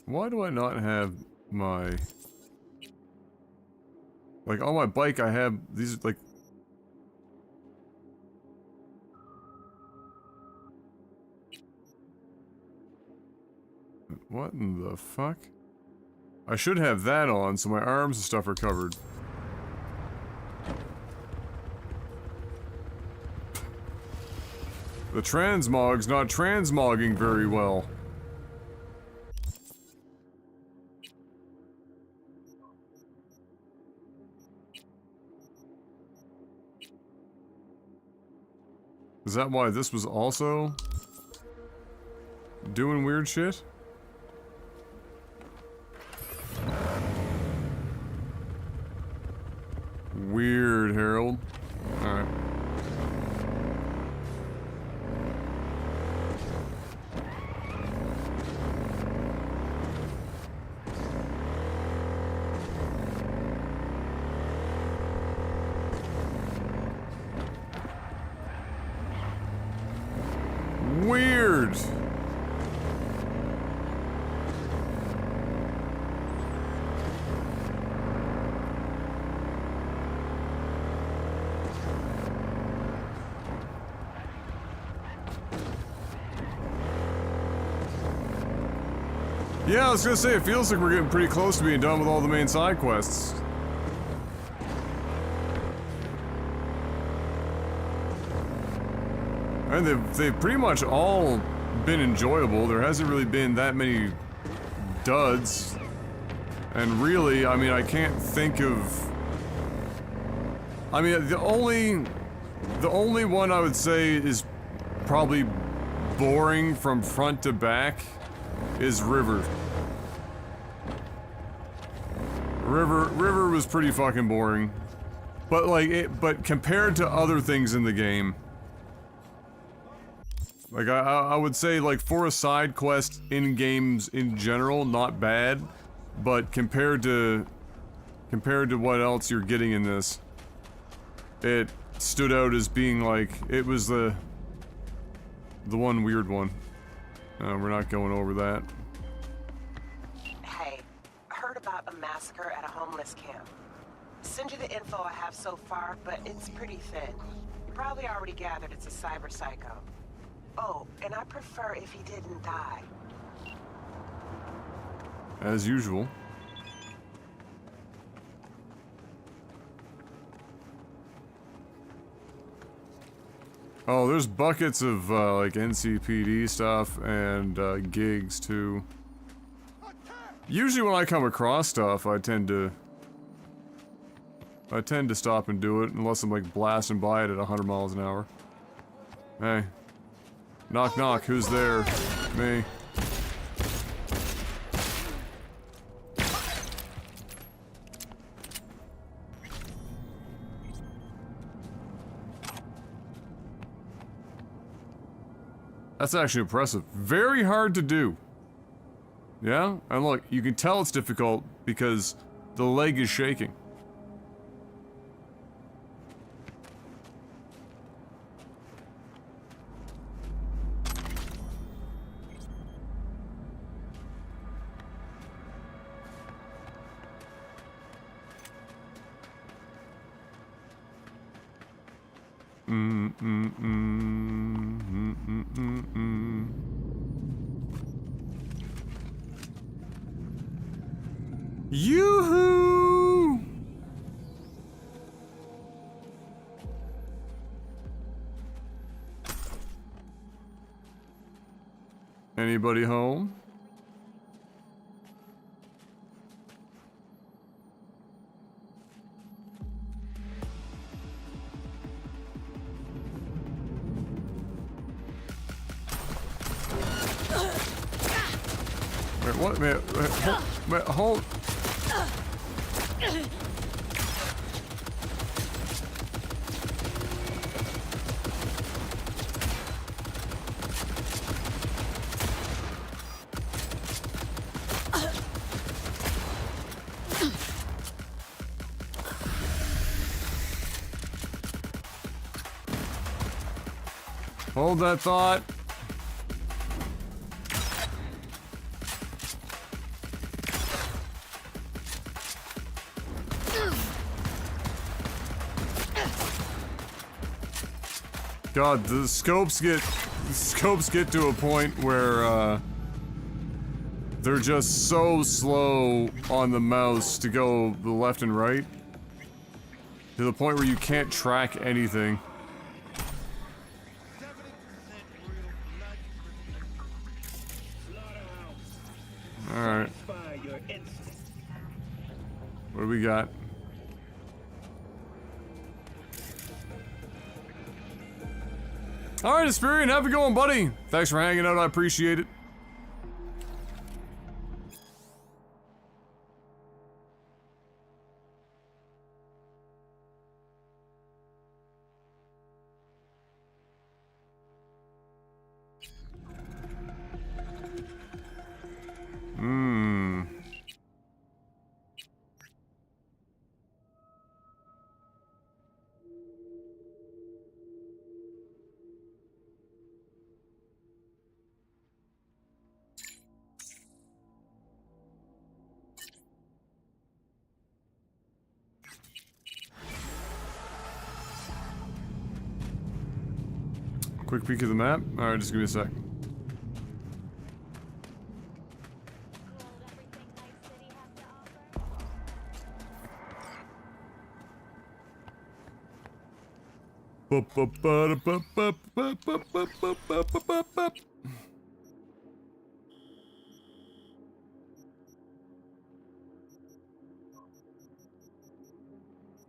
Why do I not have my... Like, on my bike I have... These are like... What in the fuck? I should have that on so my arms and stuff are covered. The transmog's not transmogging very well. Is that why this was also doing weird shit? Weird, Harold. Alright. Weird. Yeah, I was gonna say, it feels like we're getting pretty close to being done with all the main side quests. And they've pretty much all been enjoyable. There hasn't really been that many duds. And really, I mean, I can't think of... I mean, the only one I would say is probably boring from front to back is River. River was pretty fucking boring. But like, but compared to other things in the game, like I would say, like, for a side quest in games in general, not bad, but compared to what else you're getting in this, it stood out as being like, it was the one weird one. We're not going over that. Hey, heard about a massacre at a homeless camp. Send you the info I have so far, but it's pretty thin. You probably already gathered it's a cyber psycho. Oh, and I prefer if he didn't die. As usual. Oh, there's buckets of, like, NCPD stuff and, gigs, too. Usually when I come across stuff, I tend to stop and do it, unless I'm, like, blasting by it at 100 miles an hour. Hey. Knock knock, who's there? Me. That's actually impressive. Very hard to do. Yeah? And look, you can tell it's difficult because the leg is shaking. Yoo-hoo! Anybody home? Wait, what? Wait, hold. Hold that thought. God, the scopes get to a point where they're just so slow on the mouse to go the left and right, to the point where you can't track anything. Alright. What do we got? Alright, Aspirian, have a good one, buddy. Thanks for hanging out, I appreciate it. Quick peek of the map. Alright, just give me a sec.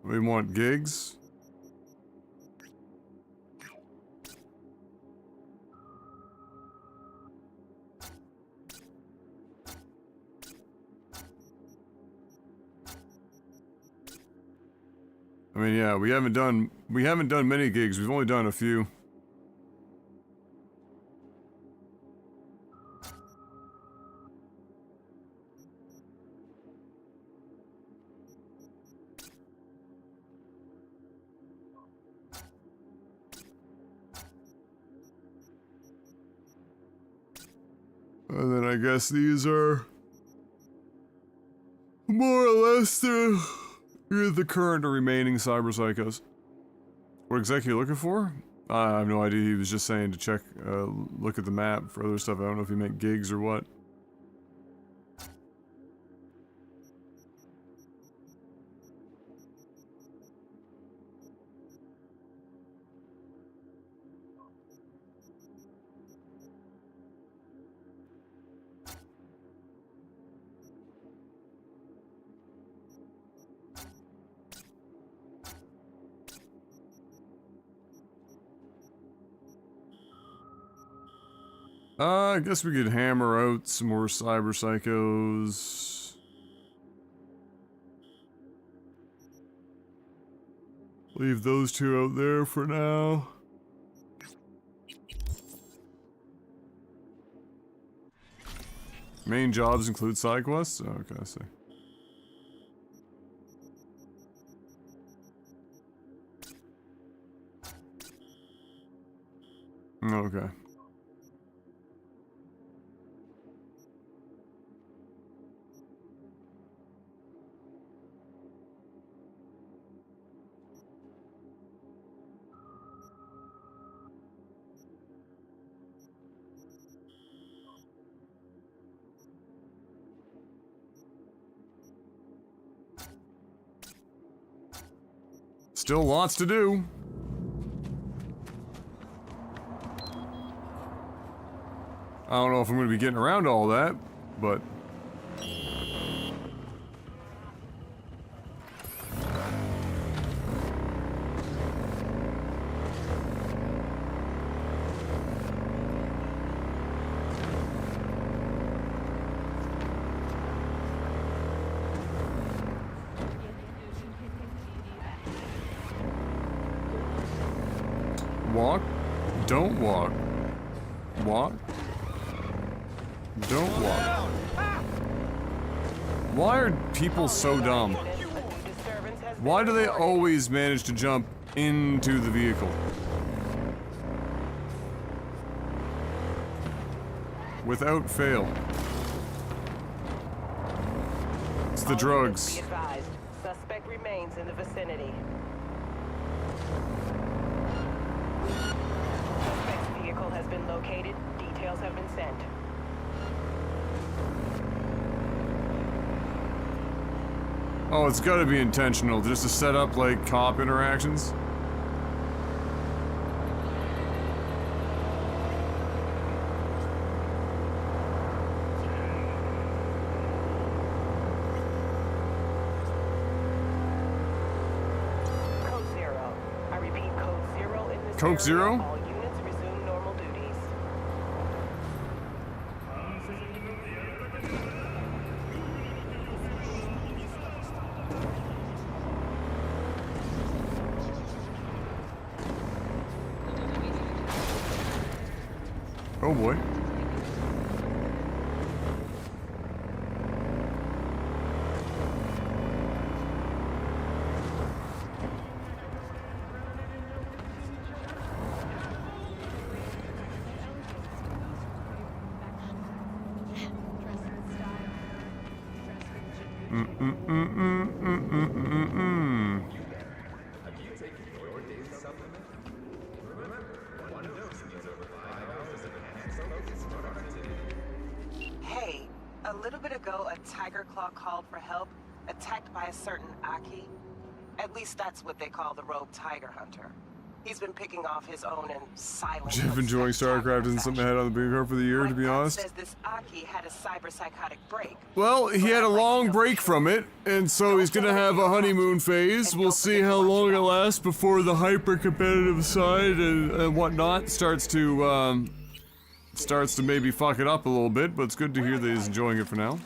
We want gigs. I mean, yeah, we haven't done many gigs. We've only done a few. And then I guess these are more or less the current or remaining cyber psychos. What exactly are you looking for? I have no idea. He was just saying to check, look at the map for other stuff. I don't know if he meant gigs or what. I guess we could hammer out some more cyber psychos. Leave those two out there for now. Main jobs include side quests? Oh, okay, I see. Okay. Still lots to do. I don't know if I'm going to be getting around to all that, but... Walk, don't walk. Walk, don't walk. Why are people so dumb? Why do they always manage to jump into the vehicle? Without fail. It's the drugs. Be advised, suspect remains in the vicinity. Suspect's vehicle has been located. Details have been sent. Oh, it's gotta be intentional, just to set up, like, cop interactions. Code 0. I repeat, code 0 in this Coke area. Zero? All units resume normal duties. Oh boy. Hey, a little bit ago, a tiger claw called for help, attacked by a certain Aki. At least that's what they call the rogue tiger hunter. He's been picking off his own and silent. Jeff enjoying StarCraft isn't something I had on the bingo card for the year, to be honest. Says this Aki had a cyberpsychotic break. Well, he had a long break from it, and so he's gonna have a honeymoon phase. We'll see how long it lasts before the hyper-competitive side and whatnot starts to maybe fuck it up a little bit, but it's good to hear that he's enjoying it for now.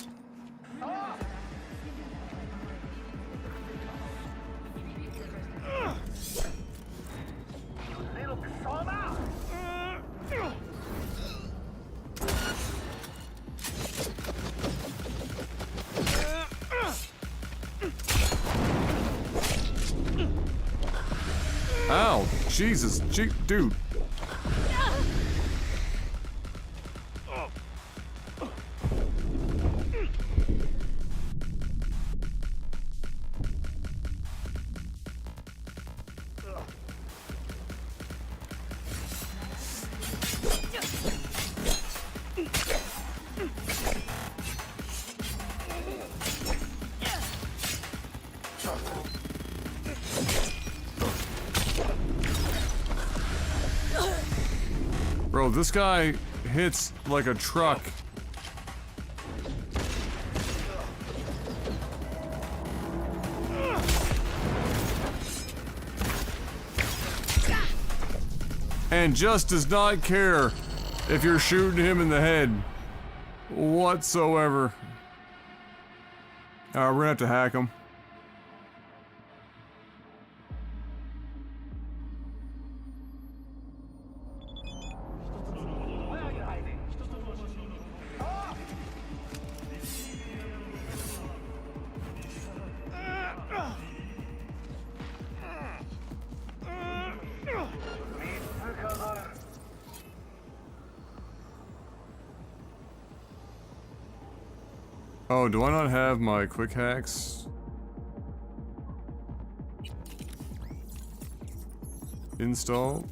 Ow! Jesus, dude. Bro, this guy hits like a truck. And just does not care if you're shooting him in the head whatsoever. We're gonna have to hack him. Oh, do I not have my quick hacks installed?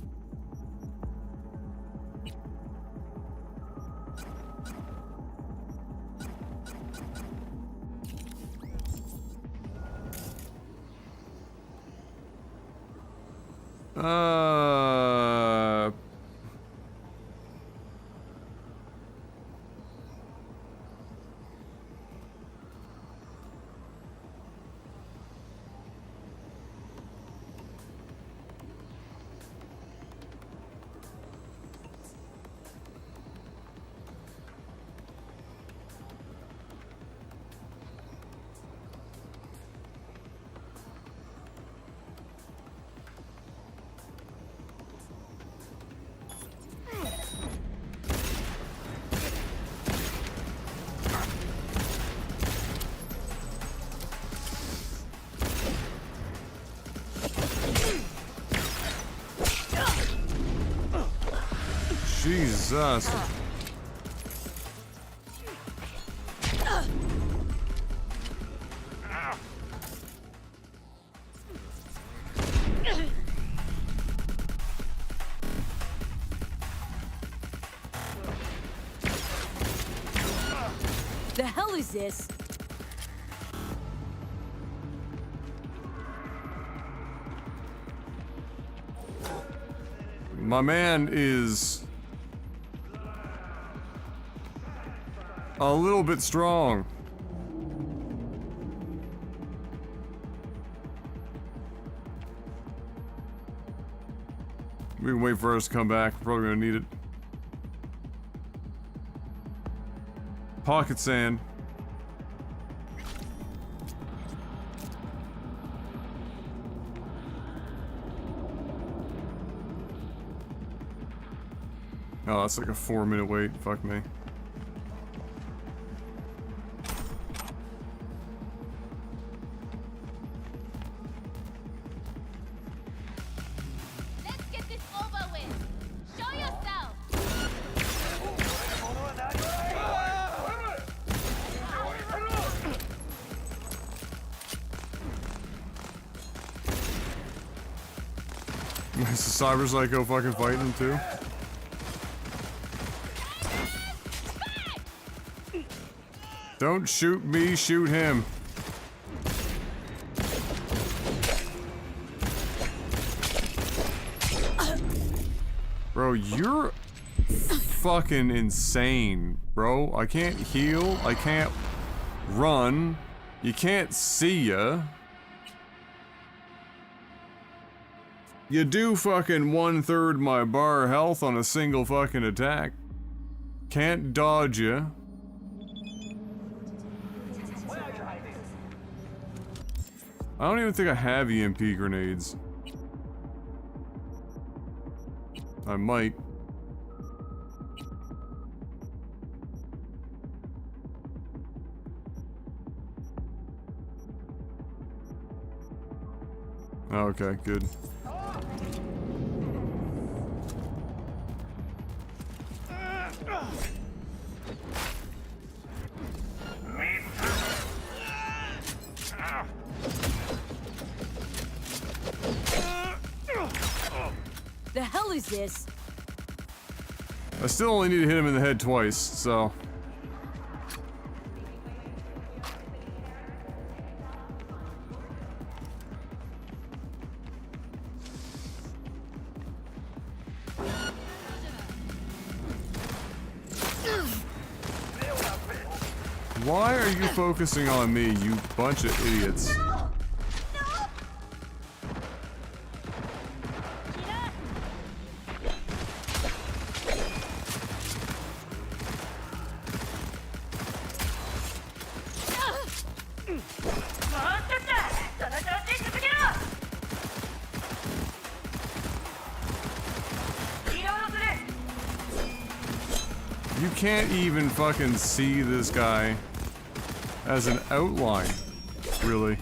Jesus. The hell is this? My man is a little bit strong. We can wait for us to come back. We're probably gonna need it. Pocket sand. Oh, that's like a 4-minute wait. Fuck me. Let's get this over with. Show yourself. Is the Cyber Psycho fucking fighting him too? Don't shoot me, shoot him. Bro, you're fucking insane, bro. I can't heal, I can't run, you can't see ya. You do fucking 1/3 my bar health on a single fucking attack. Can't dodge ya. I don't even think I have EMP grenades. I might. Okay, good. The hell is this? I still only need to hit him in the head twice, so. Why are you focusing on me, you bunch of idiots? You can't even fucking see this guy as an outline, really.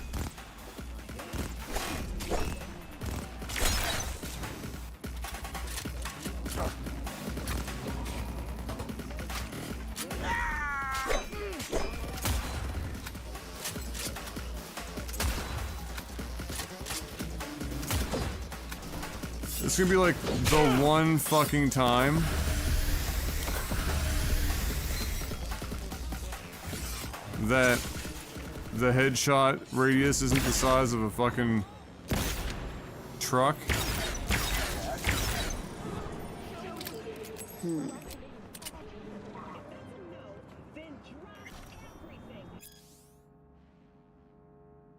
It's gonna be like the one fucking time that the headshot radius isn't the size of a fucking truck.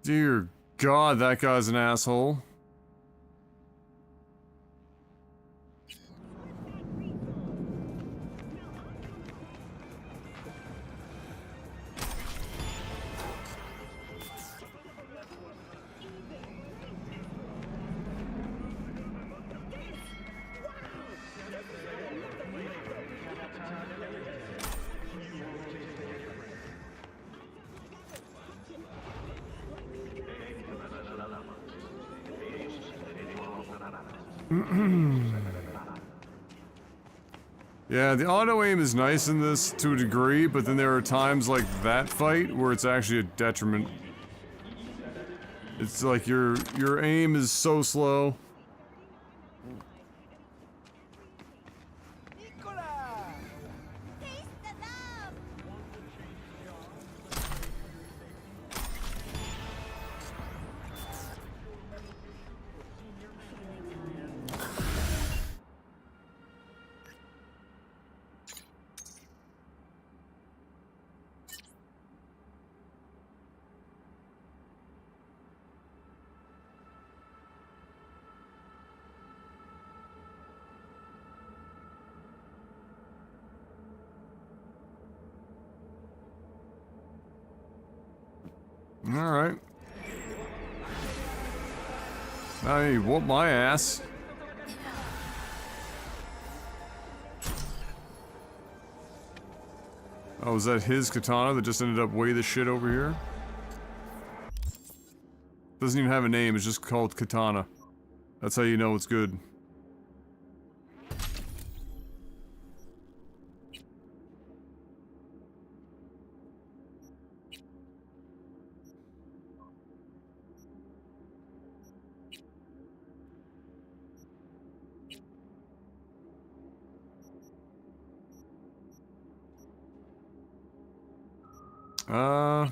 Dear God, that guy's an asshole. Yeah, the auto aim is nice in this to a degree, but then there are times like that fight where it's actually a detriment. It's like your aim is so slow. Alright. I whoop my ass. Oh, is that his katana that just ended up way the shit over here? Doesn't even have a name, it's just called katana. That's how you know it's good. Uh...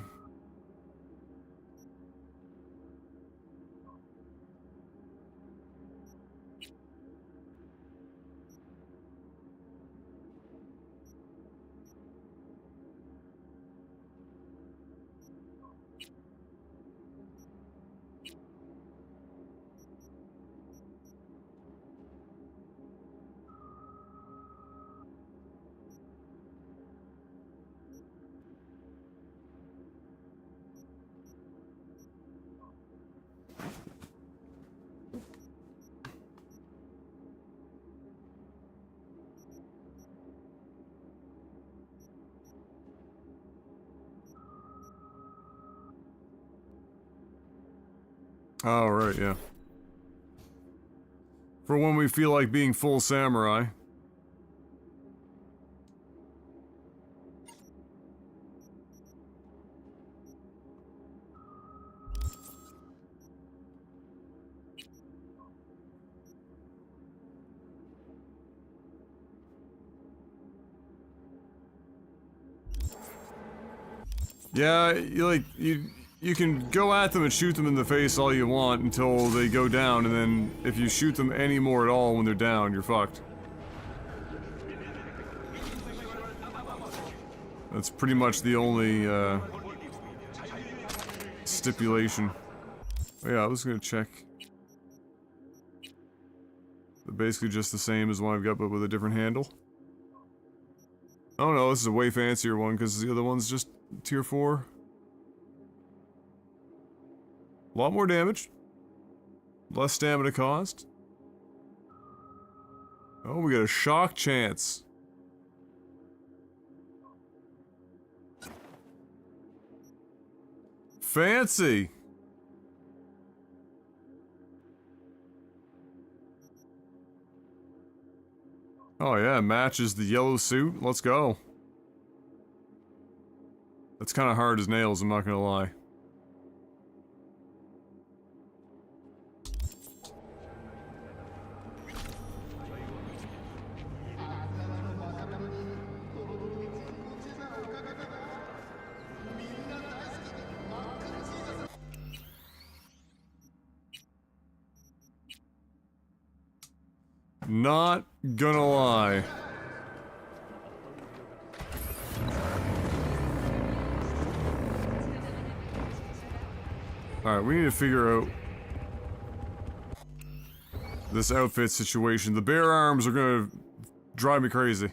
Oh, right, yeah. For when we feel like being full samurai. Yeah, you can go at them and shoot them in the face all you want until they go down, and then if you shoot them any more at all when they're down, you're fucked. That's pretty much the only stipulation. Oh, yeah, I was gonna check. They're basically just the same as one I've got, but with a different handle. Oh no, this is a way fancier one because the other one's just tier 4. A lot more damage. Less stamina cost. Oh, we got a shock chance. Fancy. Oh yeah, matches the yellow suit. Let's go. That's kind of hard as nails, I'm not gonna lie. Not gonna lie. Alright, we need to figure out this outfit situation. The bare arms are gonna drive me crazy.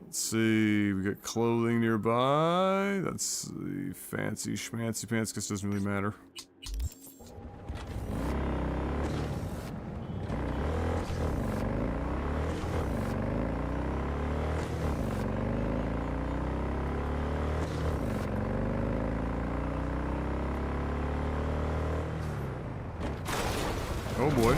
Let's see, we got clothing nearby. That's the fancy schmancy pants, because it doesn't really matter. Oh boy.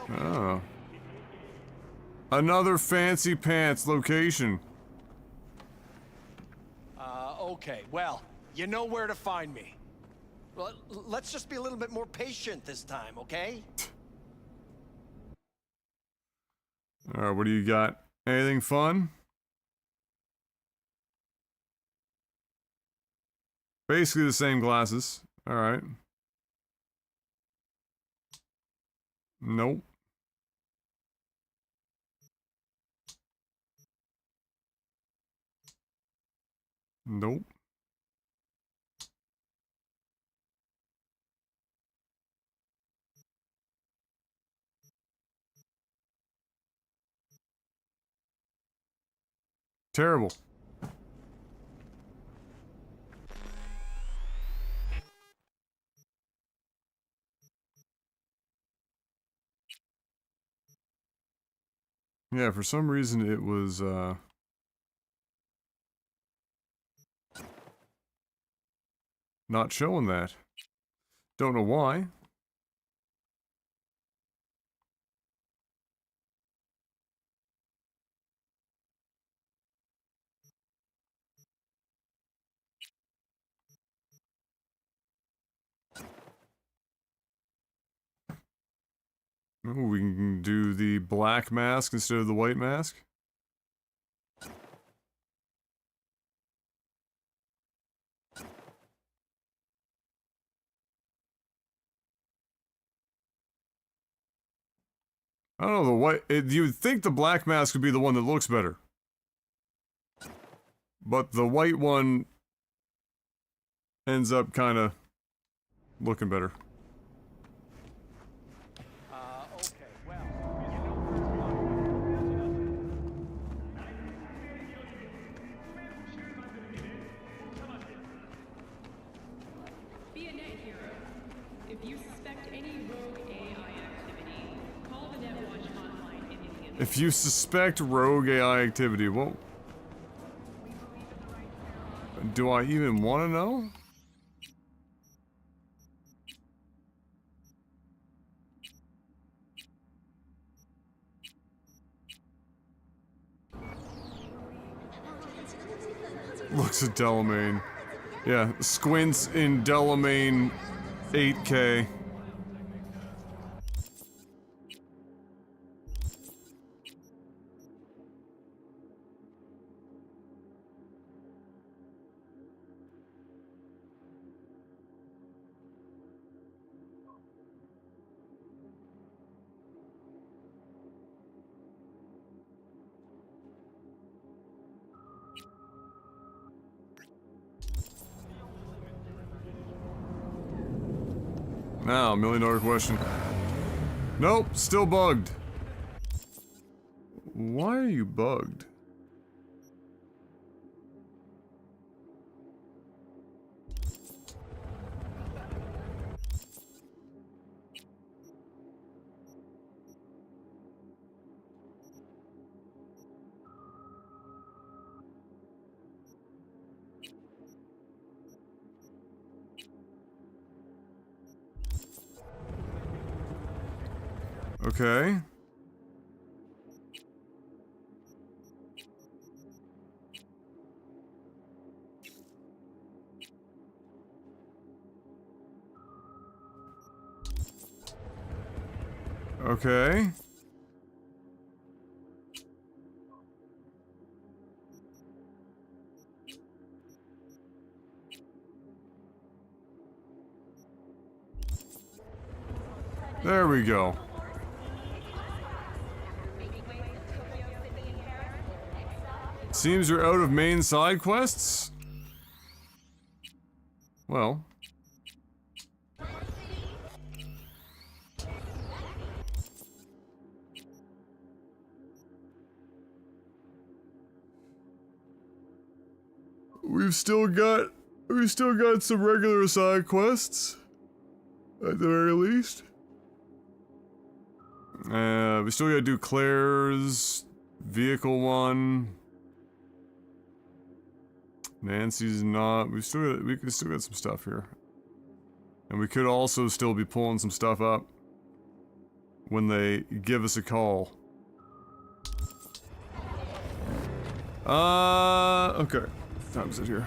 Oh. Another fancy pants location. Okay, well, you know where to find me. Well, let's just be a little bit more patient this time, okay? Alright, what do you got? Anything fun? Basically the same glasses. Alright. Nope. Nope. Terrible. Yeah, for some reason it was, not showing that. Don't know why. Ooh, we can do the black mask instead of the white mask. I don't know, the white... you'd think the black mask would be the one that looks better. But the white one ends up kind of looking better. Be a net hero. If you suspect any rogue AI activity, call the Netwatch hotline immediately. If you suspect rogue AI activity, well... do I even want to know? Looks at Delamain. Yeah, squints in Delamain 8K. Now, $1 million question. Nope, still bugged. Why are you bugged? Okay. Okay. There we go. Seems you're out of main side quests? Well. We've still got some regular side quests. At the very least. We still gotta do Claire's vehicle one. Nancy's not. We can still get some stuff here. And we could also still be pulling some stuff up when they give us a call. Okay. What time is it here?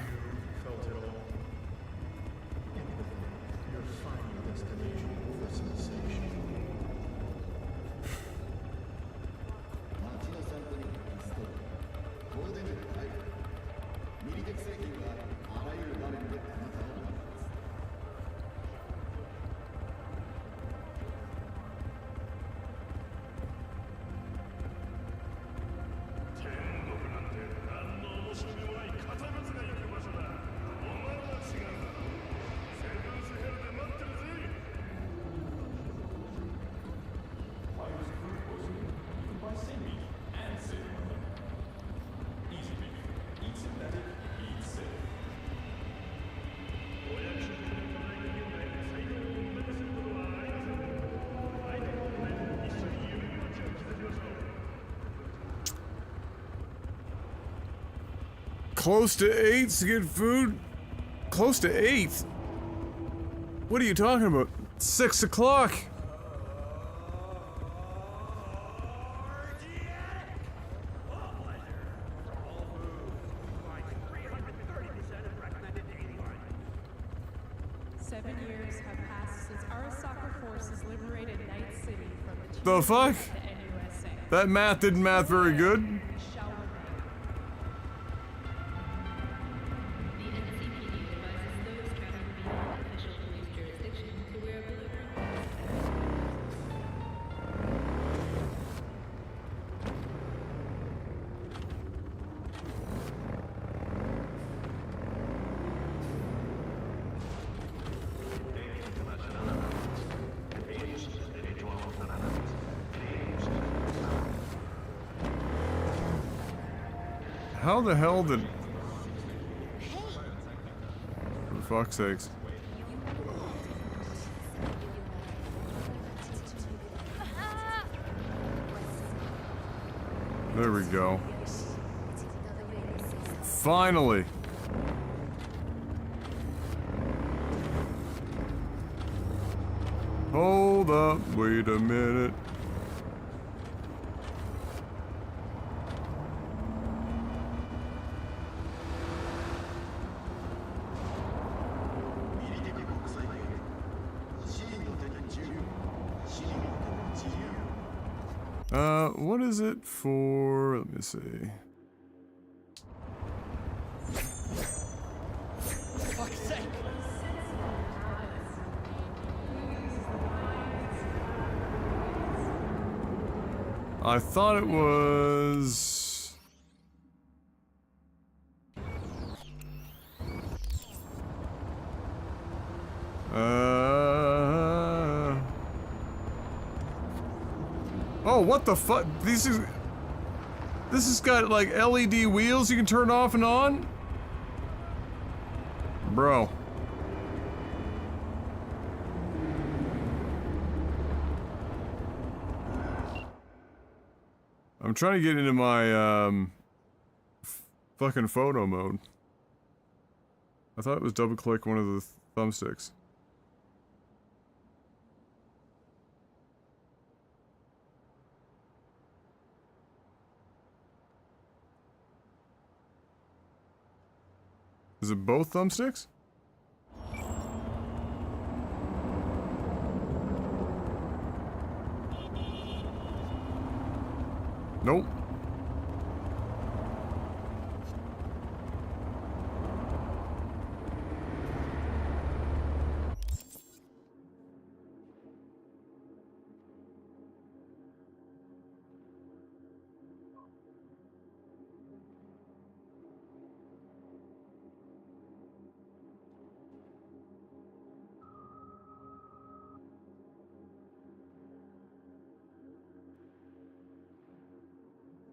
Close to 8 to get food? Close to 8? What are you talking about? 6 o'clock? The fuck? That math didn't math very good. How the hell did... For fuck's sakes. There we go. Finally! Hold up, wait a minute. What is it for? Let me see. Fuck's sake. I thought it was... Oh, what the fuck? This has got like LED wheels you can turn off and on? Bro. I'm trying to get into my, fucking photo mode. I thought it was double click one of the thumbsticks. Is it both thumbsticks? Nope.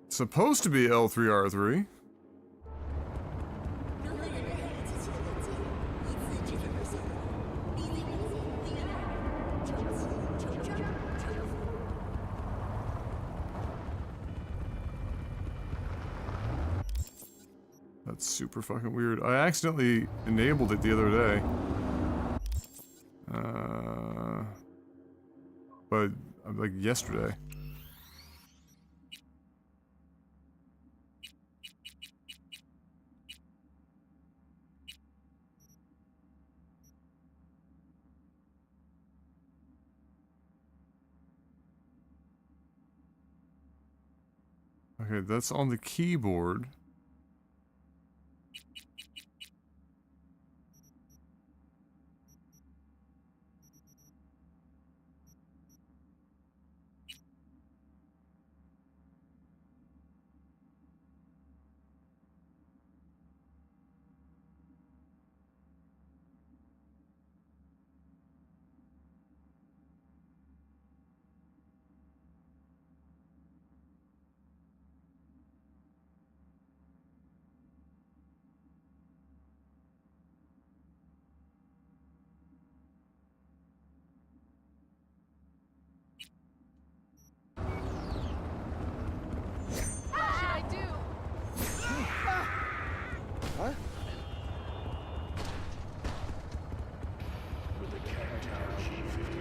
Supposed to be L3R3. That's super fucking weird. I accidentally enabled it the other day. But like yesterday. Okay, that's on the keyboard.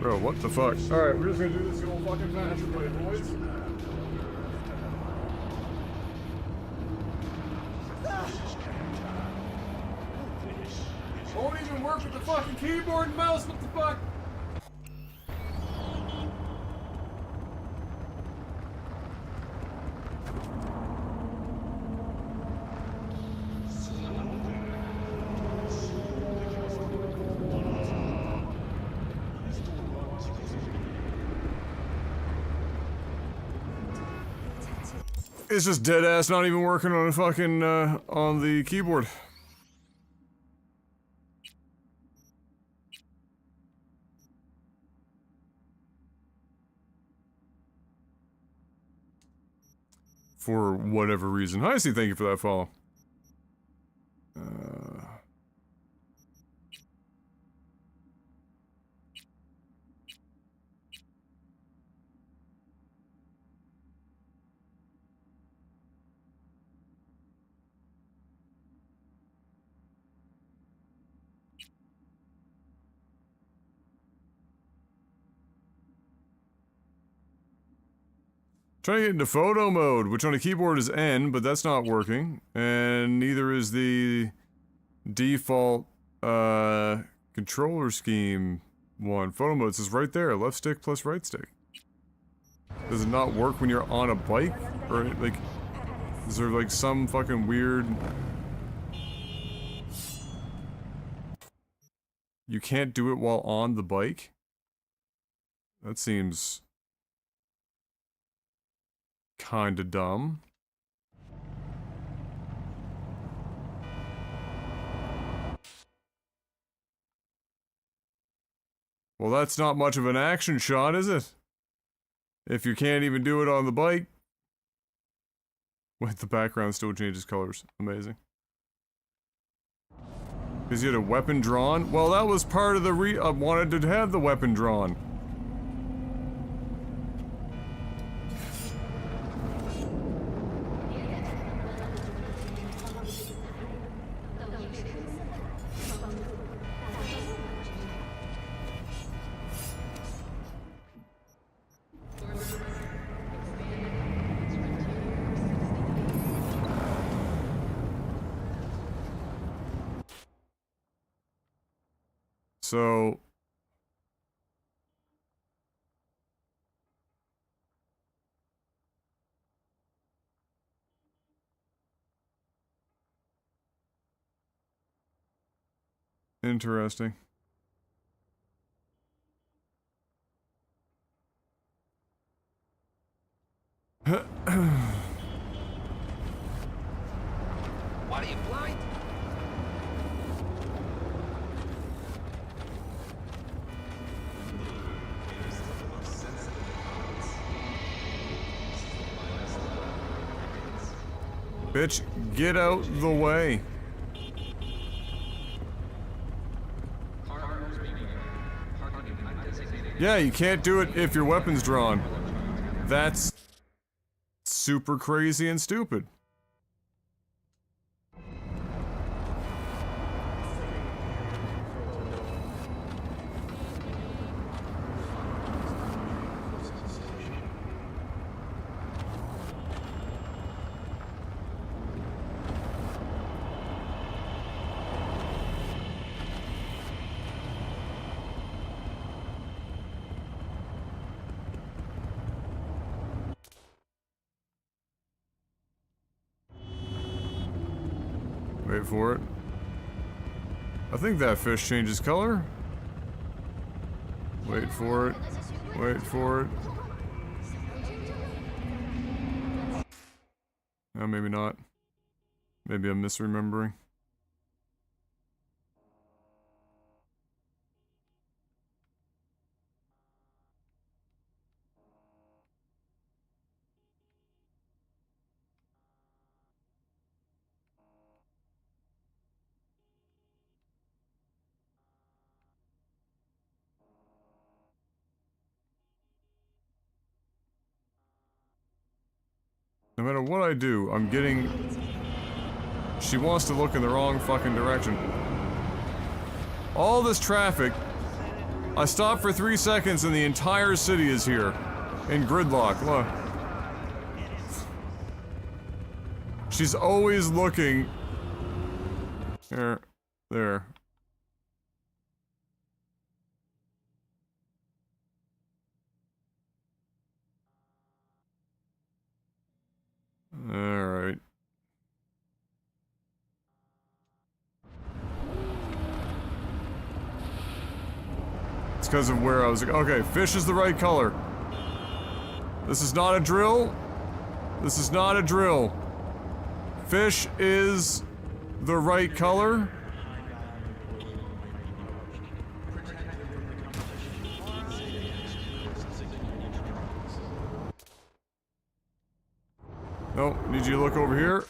Bro, what the fuck? Alright, we're just gonna do this the old fucking fashioned way, boys. Won't even work with the fucking keyboard and mouse, what the fuck? It's just dead ass not even working on a fucking, on the keyboard. For whatever reason. Hi, C, thank you for that follow. Trying to get into photo mode, which on a keyboard is N, but that's not working. And neither is the default, controller scheme one. Photo mode says right there, left stick plus right stick. Does it not work when you're on a bike? Or, like, is there, like, some fucking weird... You can't do it while on the bike? That seems... kinda dumb. Well, that's not much of an action shot, is it? If you can't even do it on the bike. Wait, the background still changes colors. Amazing. Because you had a weapon drawn? Well, that was part of the I wanted to have the weapon drawn. So... Interesting. What are you blind? Bitch, get out the way. Yeah, you can't do it if your weapon's drawn. That's super crazy and stupid. Wait for it. I think that fish changes color. Wait for it. Wait for it. Oh, maybe not. Maybe I'm misremembering. No matter what I do, I'm getting... She wants to look in the wrong fucking direction. All this traffic I stopped for 3 seconds and the entire city is here. In gridlock, look. She's always looking. There. There. Alright. It's because of where I was. Okay, fish is the right color. This is not a drill. This is not a drill. Fish is the right color. No, need you to look over here.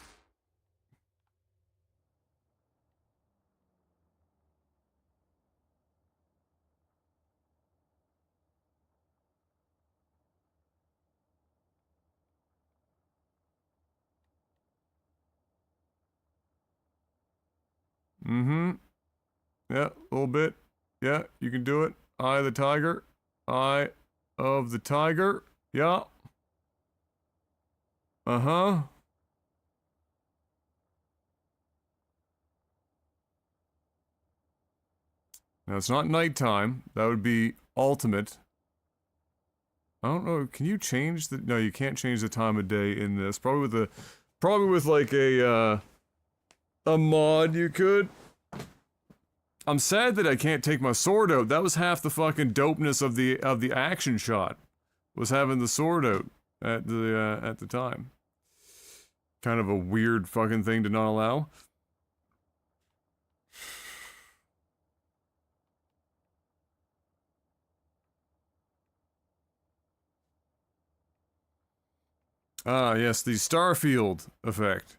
Mm-hmm. Yeah, a little bit. Yeah, you can do it. Eye of the tiger. Eye of the tiger. Yeah. Uh-huh. Now, it's not nighttime. That would be ultimate. I don't know. Can you change the... No, you can't change the time of day in this. Probably with a... Probably with, like, a mod you could. I'm sad that I can't take my sword out. That was half the fucking dopeness of the action shot. Was having the sword out at the time. Kind of a weird fucking thing to not allow. Ah, yes, the Starfield effect.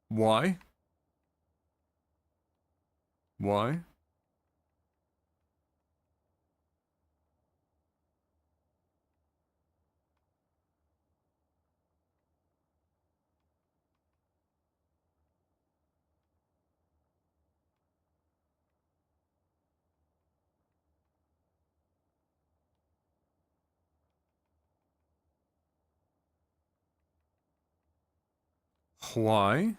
Why? Why? Why?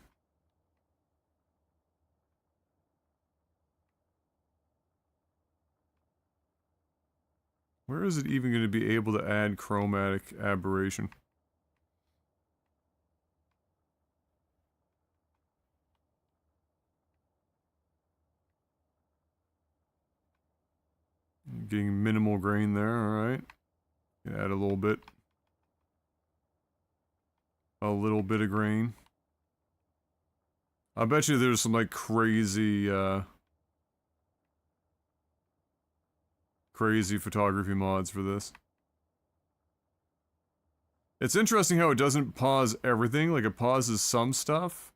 Where is it even going to be able to add chromatic aberration? Getting minimal grain there, alright. Add a little bit. A little bit of grain. I bet you there's some, like, crazy, crazy photography mods for this. It's interesting how it doesn't pause everything, like it pauses some stuff.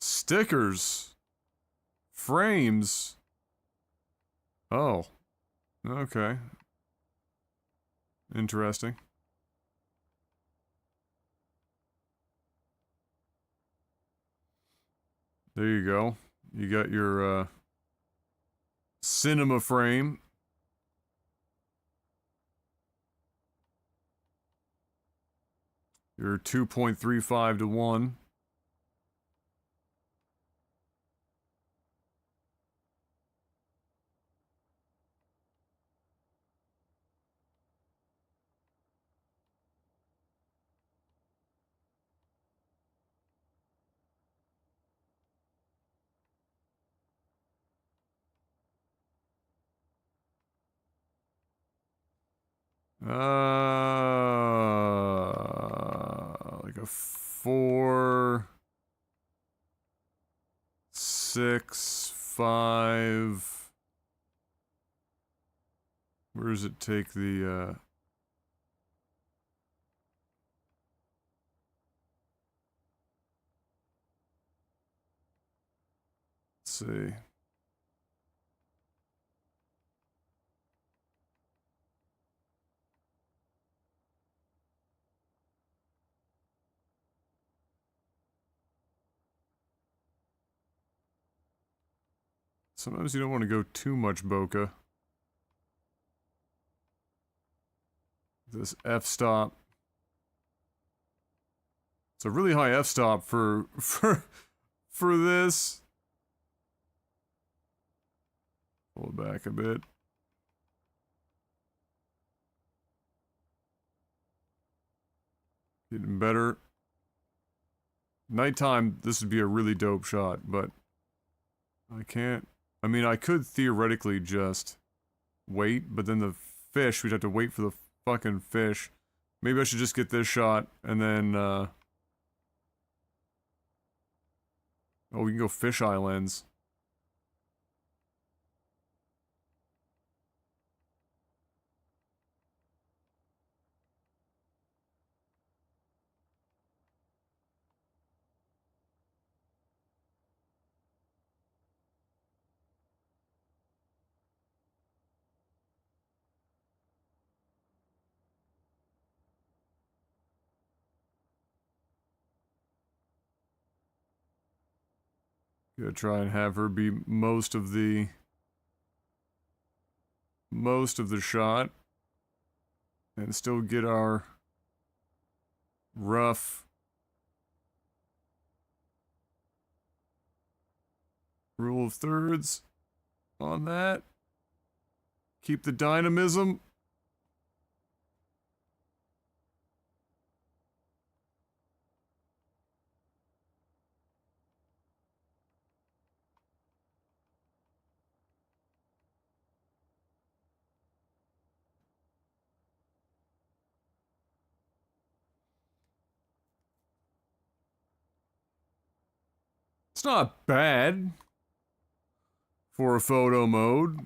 Stickers. Frames. Oh. Okay. Interesting. There you go. You got your, cinema frame. Your 2.35 to 1. Like a 4... 5. Where does it take the, let's see. Sometimes you don't want to go too much bokeh. This f-stop. It's a really high f-stop for this. Pull it back a bit. Getting better. Nighttime, this would be a really dope shot, but I can't. I mean, I could theoretically just wait, but then the fish, we'd have to wait for the fucking fish. Maybe I should just get this shot, and then, oh, we can go fisheye lens. Gonna try and have her be most of the shot, and still get our rough rule of thirds on that. Keep the dynamism. It's not bad for a photo mode.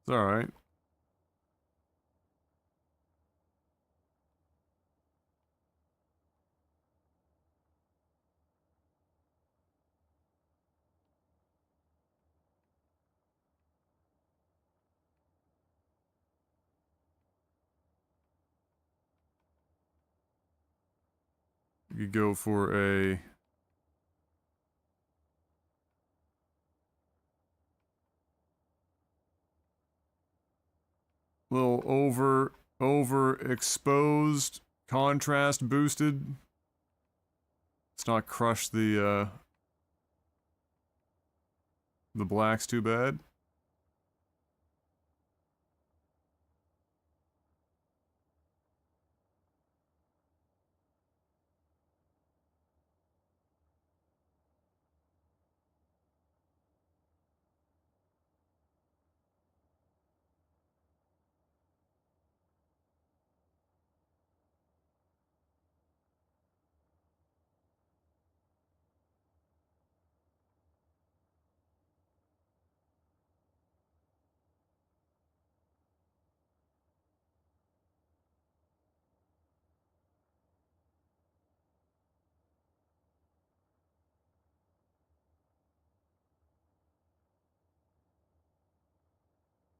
It's alright. You could go for a little overexposed, contrast boosted. Let's not crush the blacks too bad.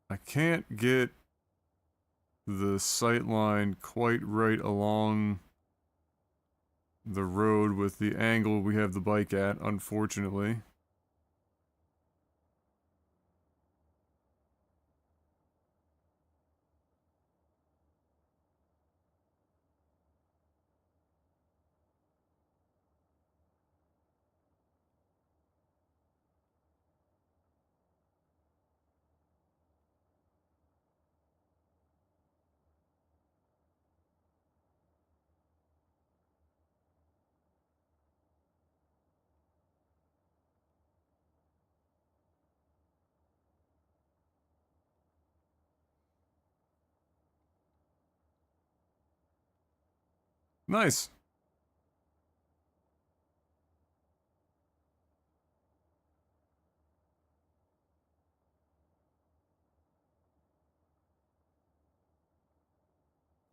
I can't get the sight line quite right along the road with the angle we have the bike at, unfortunately. Nice.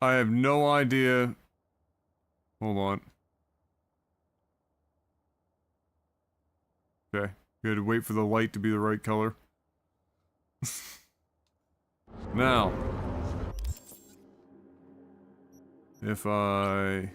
I have no idea. Hold on. Okay. We had to wait for the light to be the right color. Now. If I...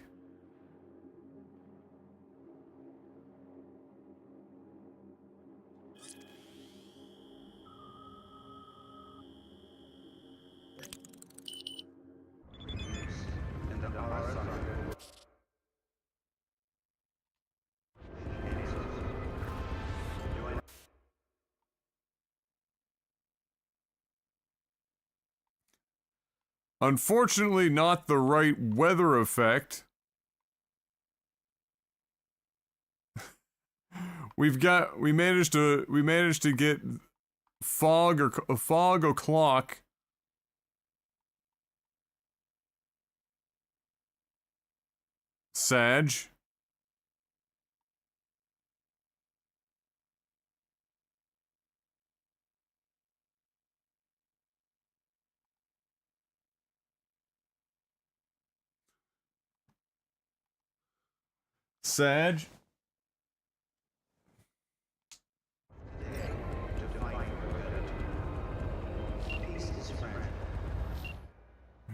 Unfortunately, not the right weather effect. We managed to get fog o'clock. Sag. Sag.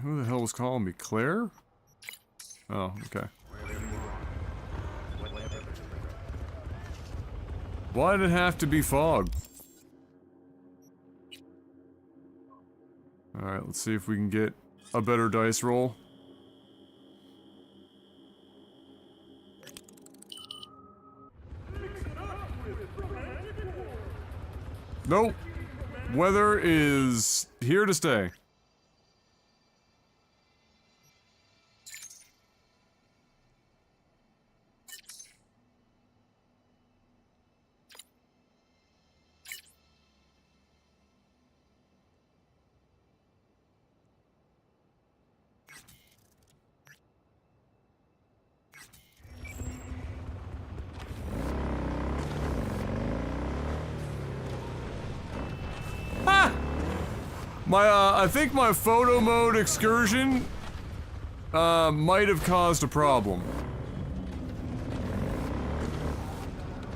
Who the hell was calling me? Claire? Oh, okay. Why did it have to be fog? Alright, let's see if we can get a better dice roll. Nope. Weather is here to stay. I think my photo mode excursion, might have caused a problem.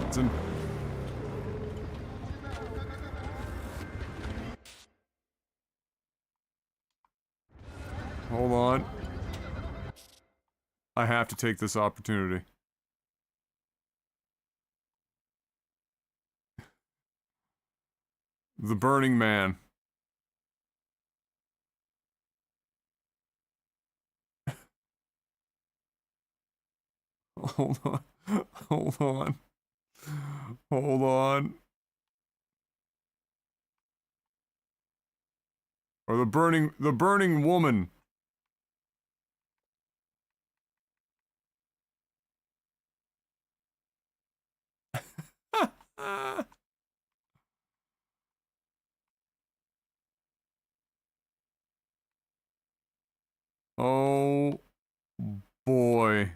It's in... Hold on. I have to take this opportunity. The Burning Man. Hold on. Hold on. Hold on. Or the burning woman. Oh boy.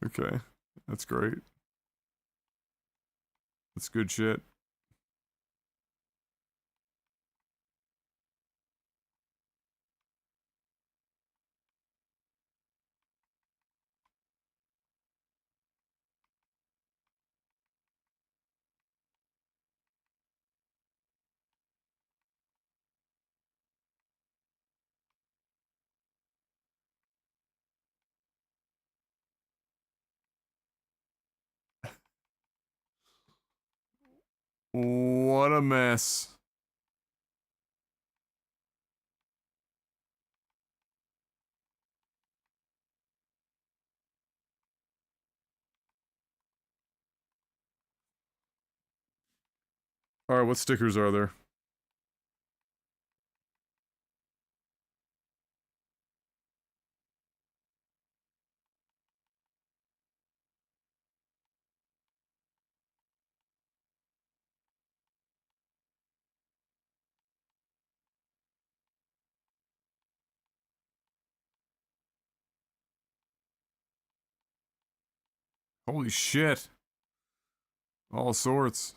Okay, that's great. That's good shit. What a mess. Alright, what stickers are there? Holy shit. All sorts.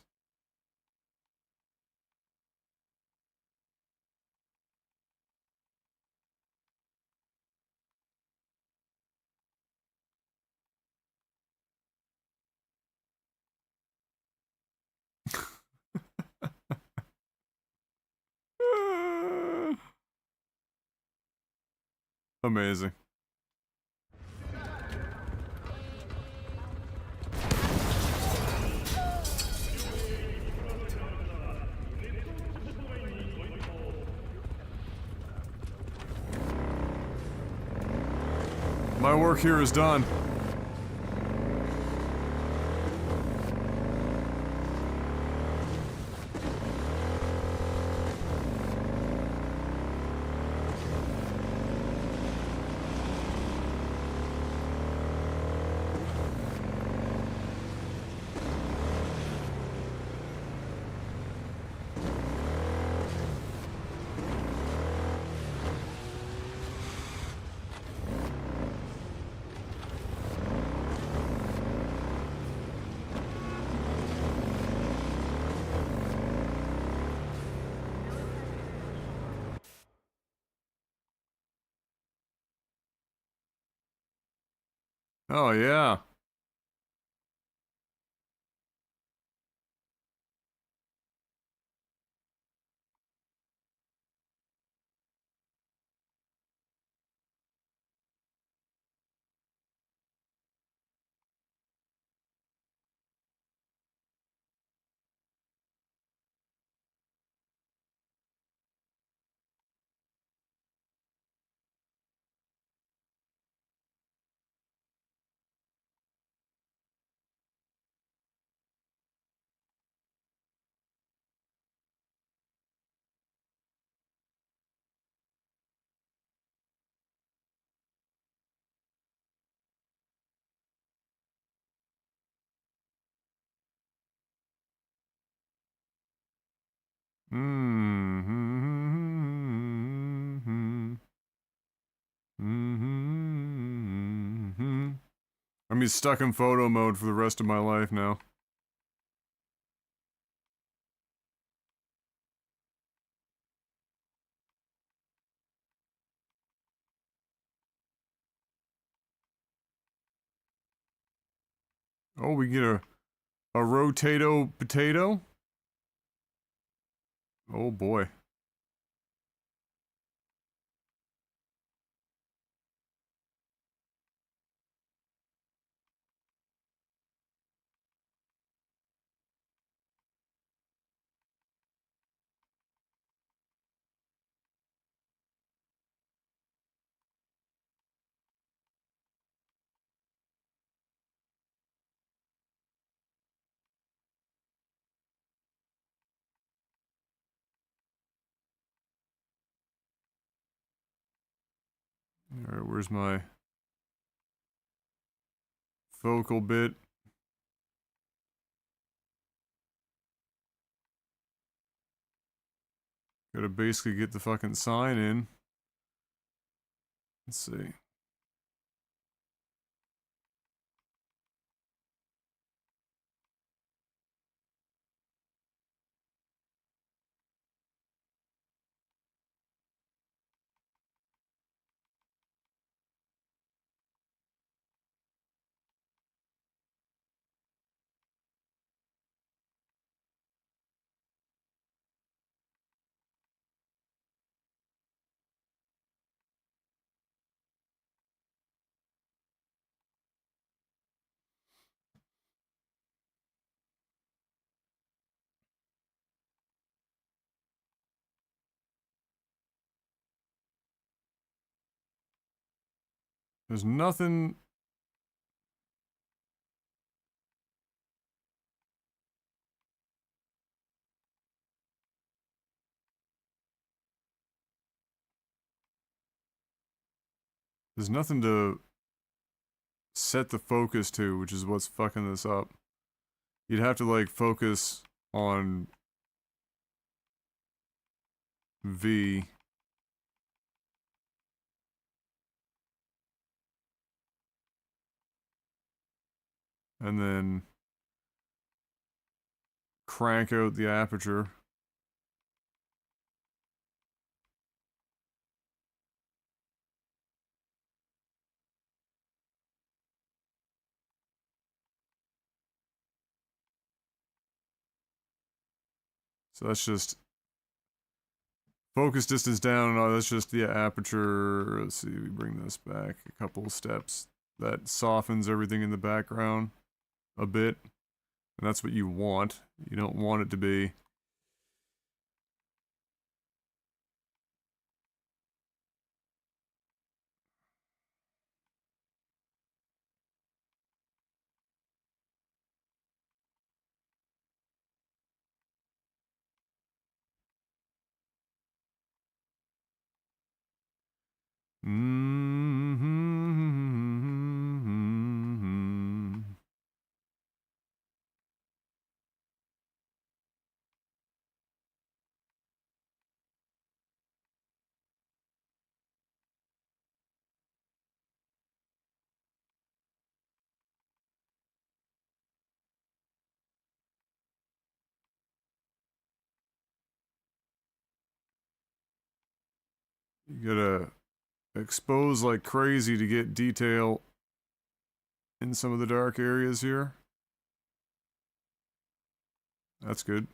Amazing. My work here is done. Oh, yeah. I'm be stuck in photo mode for the rest of my life now. Oh, we get a rotato potato? Oh boy. Alright, where's my focal bit? Gotta basically get the fucking sign in. Let's see. There's nothing. There's nothing to set the focus to, which is what's fucking this up. You'd have to like focus on V. and then crank out the aperture. So that's just focus distance down. Oh, that's just the aperture. Let's see, we bring this back a couple of steps. That softens everything in the background a bit. And that's what you want. You don't want it to be you gotta expose like crazy to get detail in some of the dark areas here. That's good.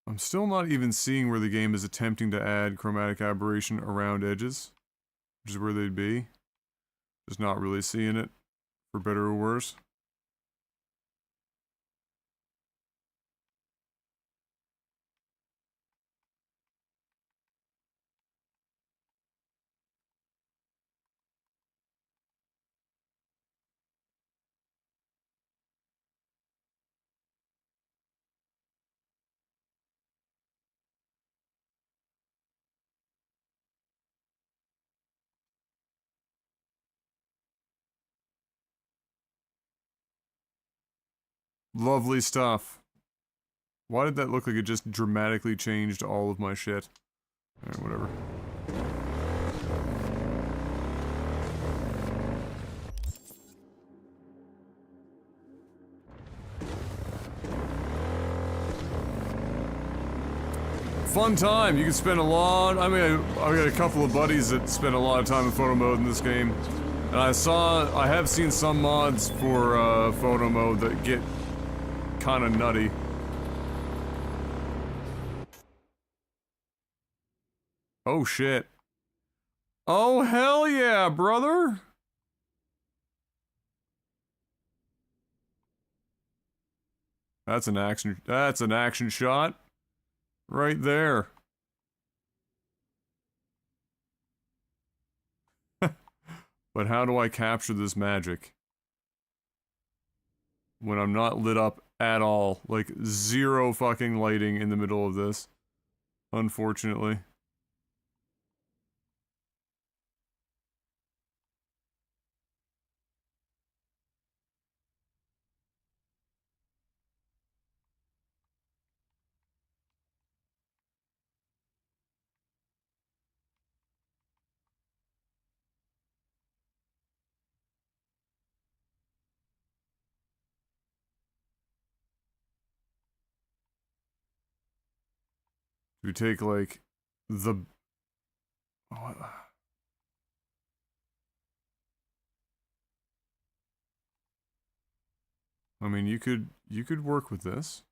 I'm still not even seeing where the game is attempting to add chromatic aberration around edges, which is where they'd be. Just not really seeing it, for better or worse. Lovely stuff. Why did that look like it just dramatically changed all of my shit? Alright, whatever. Fun time. You can spend a lot. I mean, I've got a couple of buddies that spend a lot of time in photo mode in this game, and I have seen some mods for photo mode that get kind of nutty. Oh shit. Oh hell yeah, brother. That's an action shot. Right there. But how do I capture this magic? When I'm not lit up at all. Like, zero fucking lighting in the middle of this. Unfortunately. We take, like, the... I mean, you could work with this.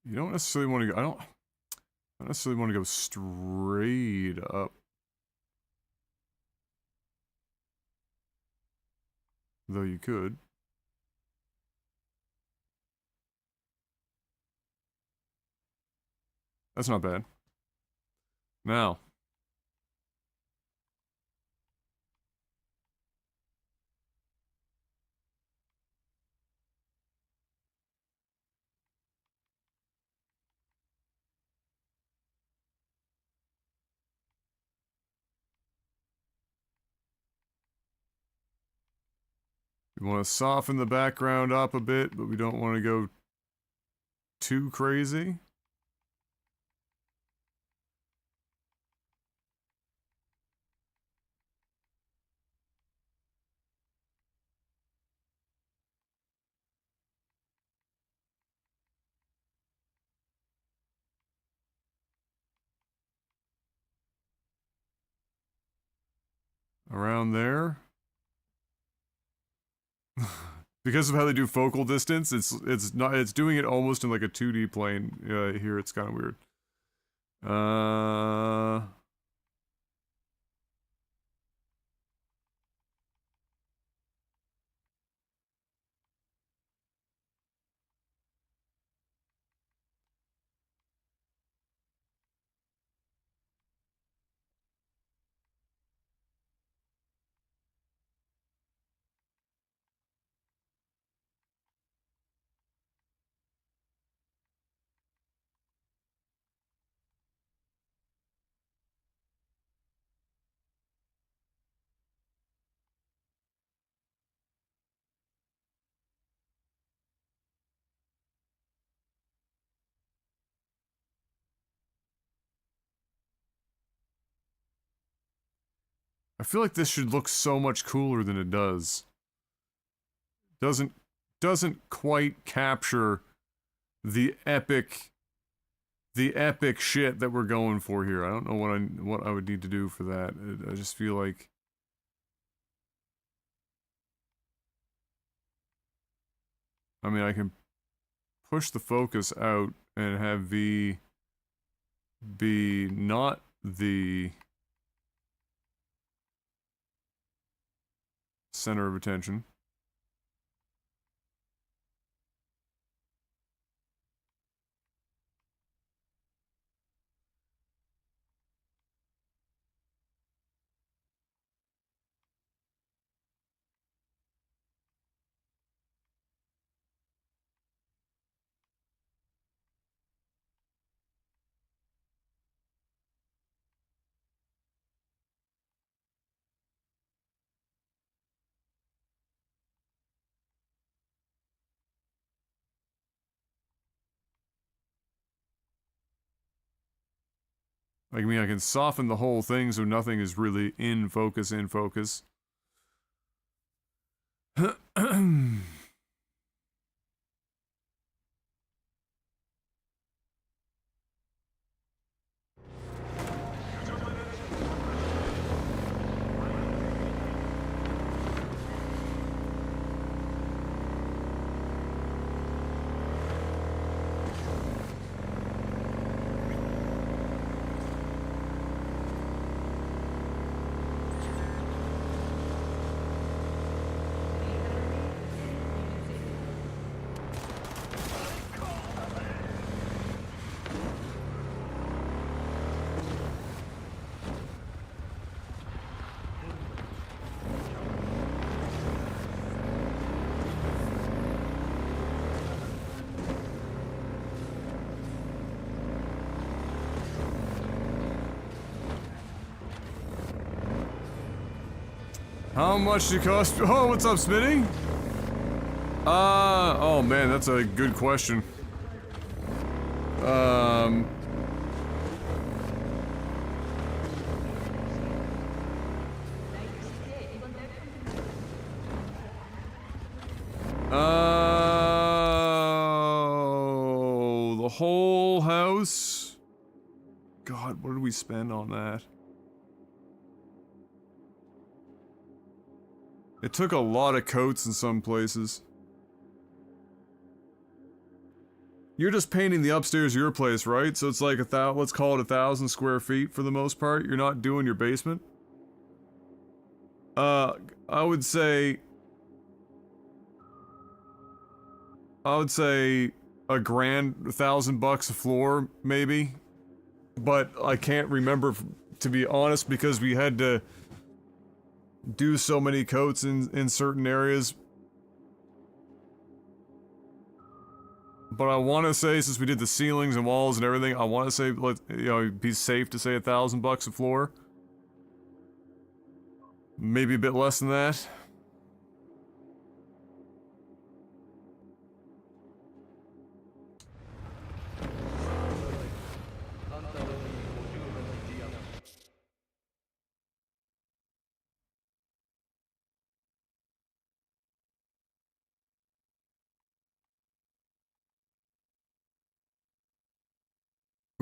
You don't necessarily want to go... I don't necessarily want to go straight up. Though you could. That's not bad. Now. We want to soften the background up a bit, but we don't want to go too crazy. Around there. Because of how they do focal distance, it's doing it almost in like a 2D plane. Here it's kind of weird. I feel like this should look so much cooler than it does. Doesn't quite capture the epic shit that we're going for here. I don't know what I would need to do for that. I just feel like I mean, I can push the focus out and have V be not the center of attention. Like, I mean, I can soften the whole thing so nothing is really in focus, How much did it cost? Oh, what's up, Smitty? Oh man, that's a good question. The whole house? God, what did we spend on that? It took a lot of coats in some places. You're just painting the upstairs of your place, right? So it's like let's call it 1,000 square feet for the most part. You're not doing your basement. I would say $1,000 a floor, maybe. but I can't remember, to be honest, because we had to do so many coats in certain areas. But I want to say, since we did the ceilings and walls and everything, I want to say, it'd be safe to say $1,000 a floor. Maybe a bit less than that.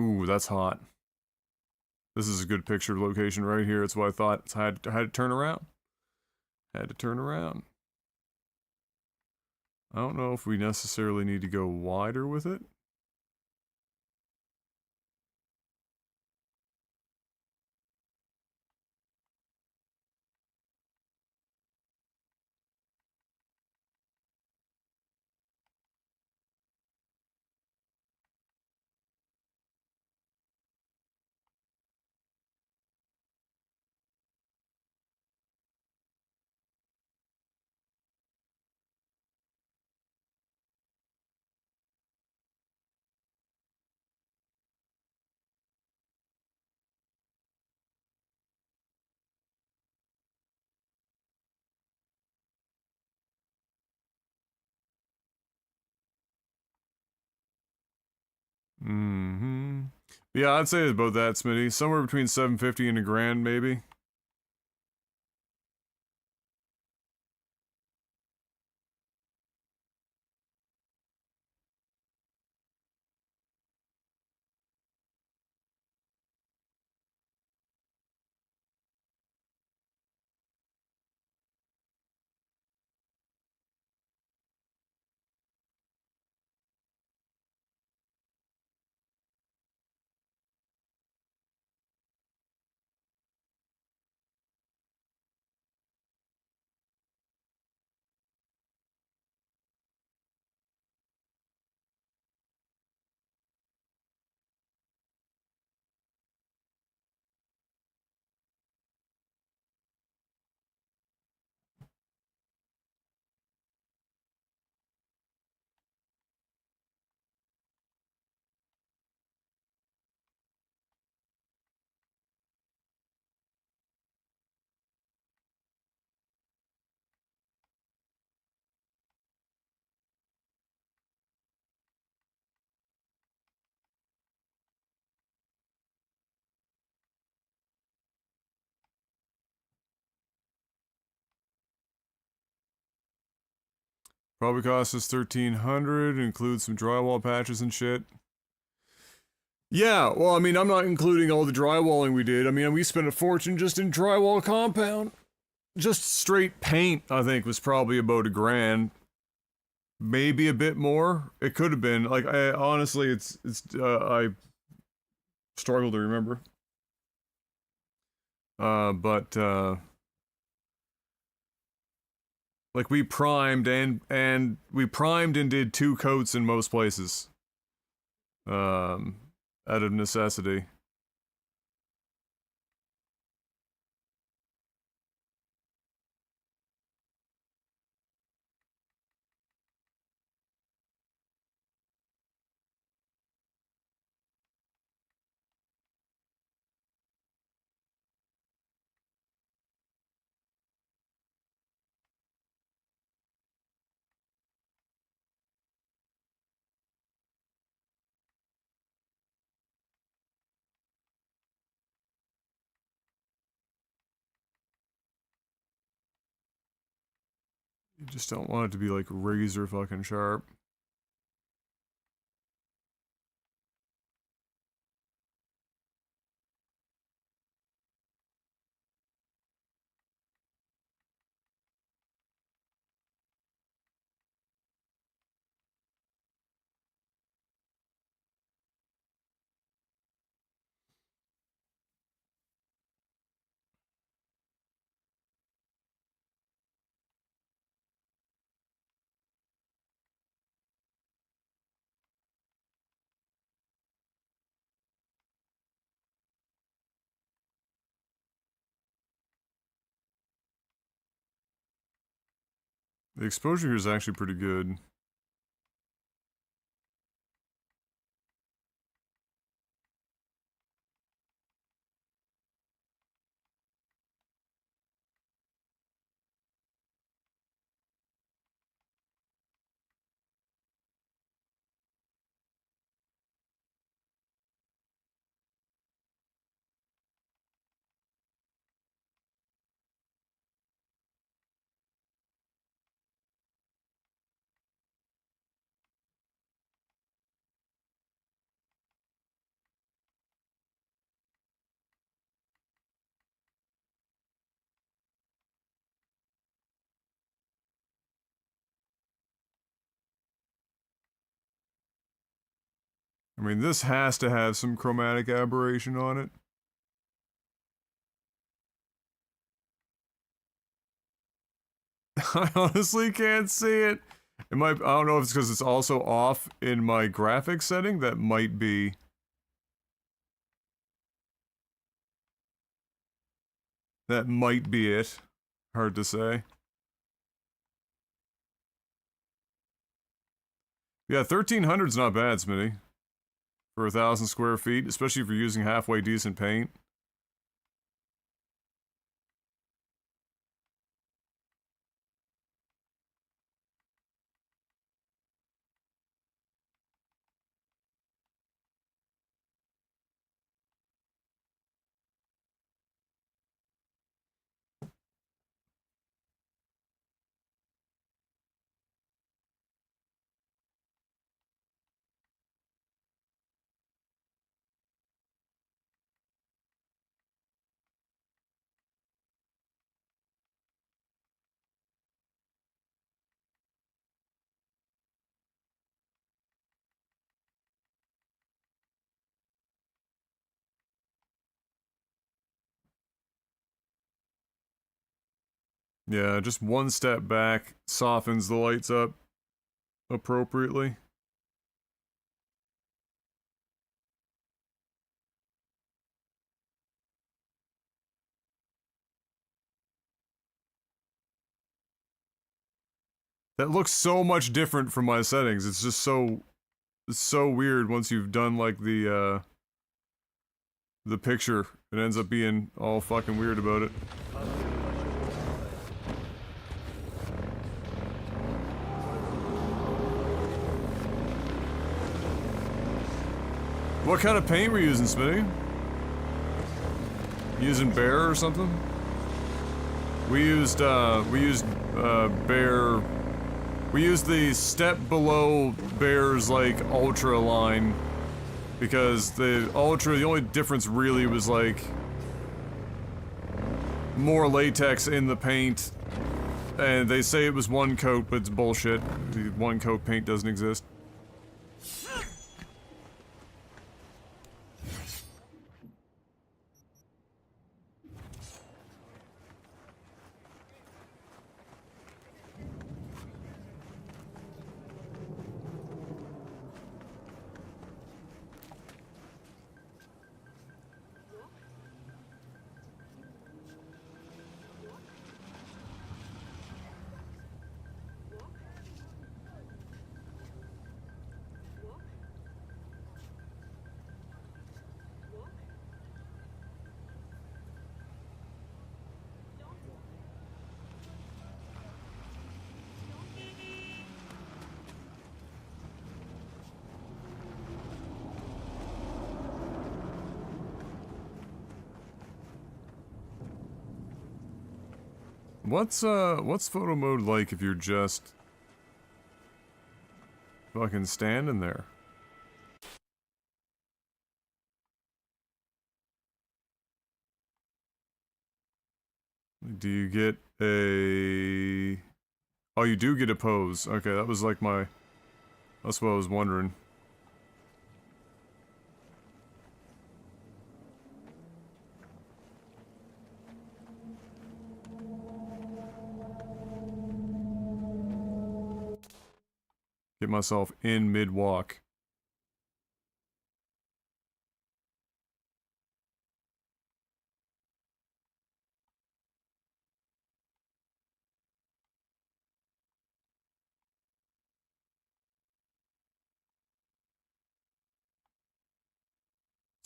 Ooh, that's hot. This is a good picture location right here. It's what I thought. I had to turn around. Had to turn around. I don't know if we necessarily need to go wider with it. Mm-hmm. Yeah, I'd say about that, Smitty. Somewhere between $750 and $1,000, maybe. Probably cost us $1,300, includes some drywall patches and shit. Yeah, well, I mean, I'm not including all the drywalling we did. I mean, we spent a fortune just in drywall compound. Just straight paint, I think, was probably about $1,000. Maybe a bit more. It could have been. Like, honestly, I struggle to remember. Like, we primed and we primed and did 2 coats in most places. Out of necessity. You just don't want it to be like razor fucking sharp. The exposure here is actually pretty good. I mean, this has to have some chromatic aberration on it. I honestly can't see it. It might, I don't know if it's because it's also off in my graphics setting. That might be. That might be it. Hard to say. Yeah, 1300's not bad, Smitty. For 1,000 square feet, especially if you're using halfway decent paint. Yeah, just one step back softens the lights up appropriately. That looks so much different from my settings. It's just so weird once you've done like the picture. It ends up being all fucking weird about it. What kind of paint were you using, Smitty? Using Bear or something? We used Bear. We used the step below Bear's like Ultra line because the Ultra, the only difference really was like more latex in the paint, and they say it was one coat, but it's bullshit. The one coat paint doesn't exist. What's photo mode like if you're just fucking standing there? Do you get a... Oh, you do get a pose. Okay, that was like my... That's what I was wondering. Get myself in mid-walk.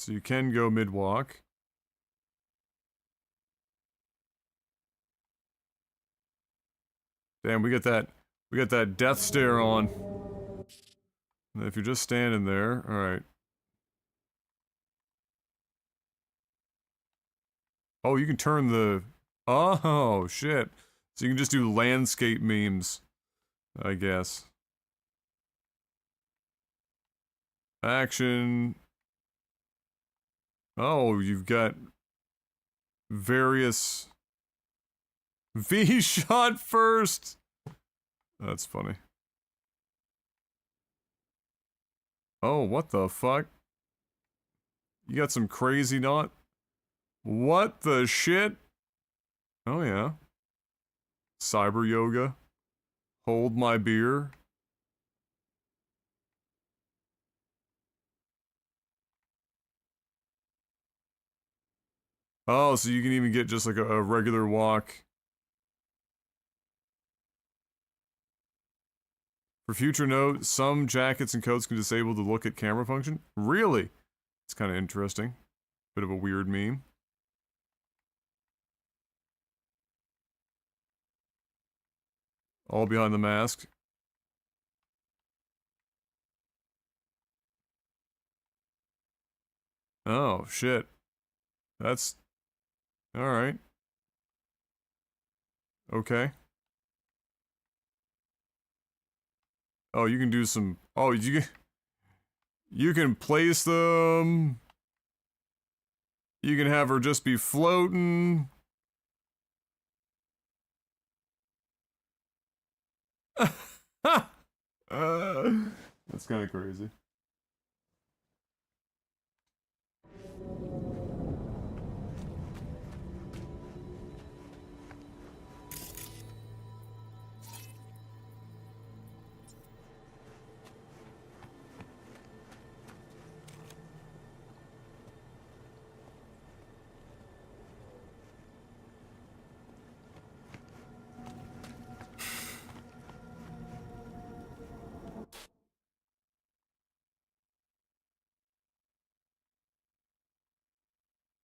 So you can go mid-walk. Damn, we got that death stare on. And if you're just standing there, alright. Oh, you can turn the... Oh, shit. So you can just do landscape memes, I guess. Action. Oh, you've got various... V shot first! That's funny. Oh, what the fuck? You got some crazy not... What the shit? Oh yeah. Cyber yoga. Hold my beer. Oh, so you can even get just like a regular walk. For future note, some jackets and coats can disable the look at camera function. Really? It's kind of interesting. Bit of a weird meme. All behind the mask. Oh, shit. That's... Alright. Okay. Oh, you can do some... Oh, you can place them. You can have her just be floating. That's kind of crazy.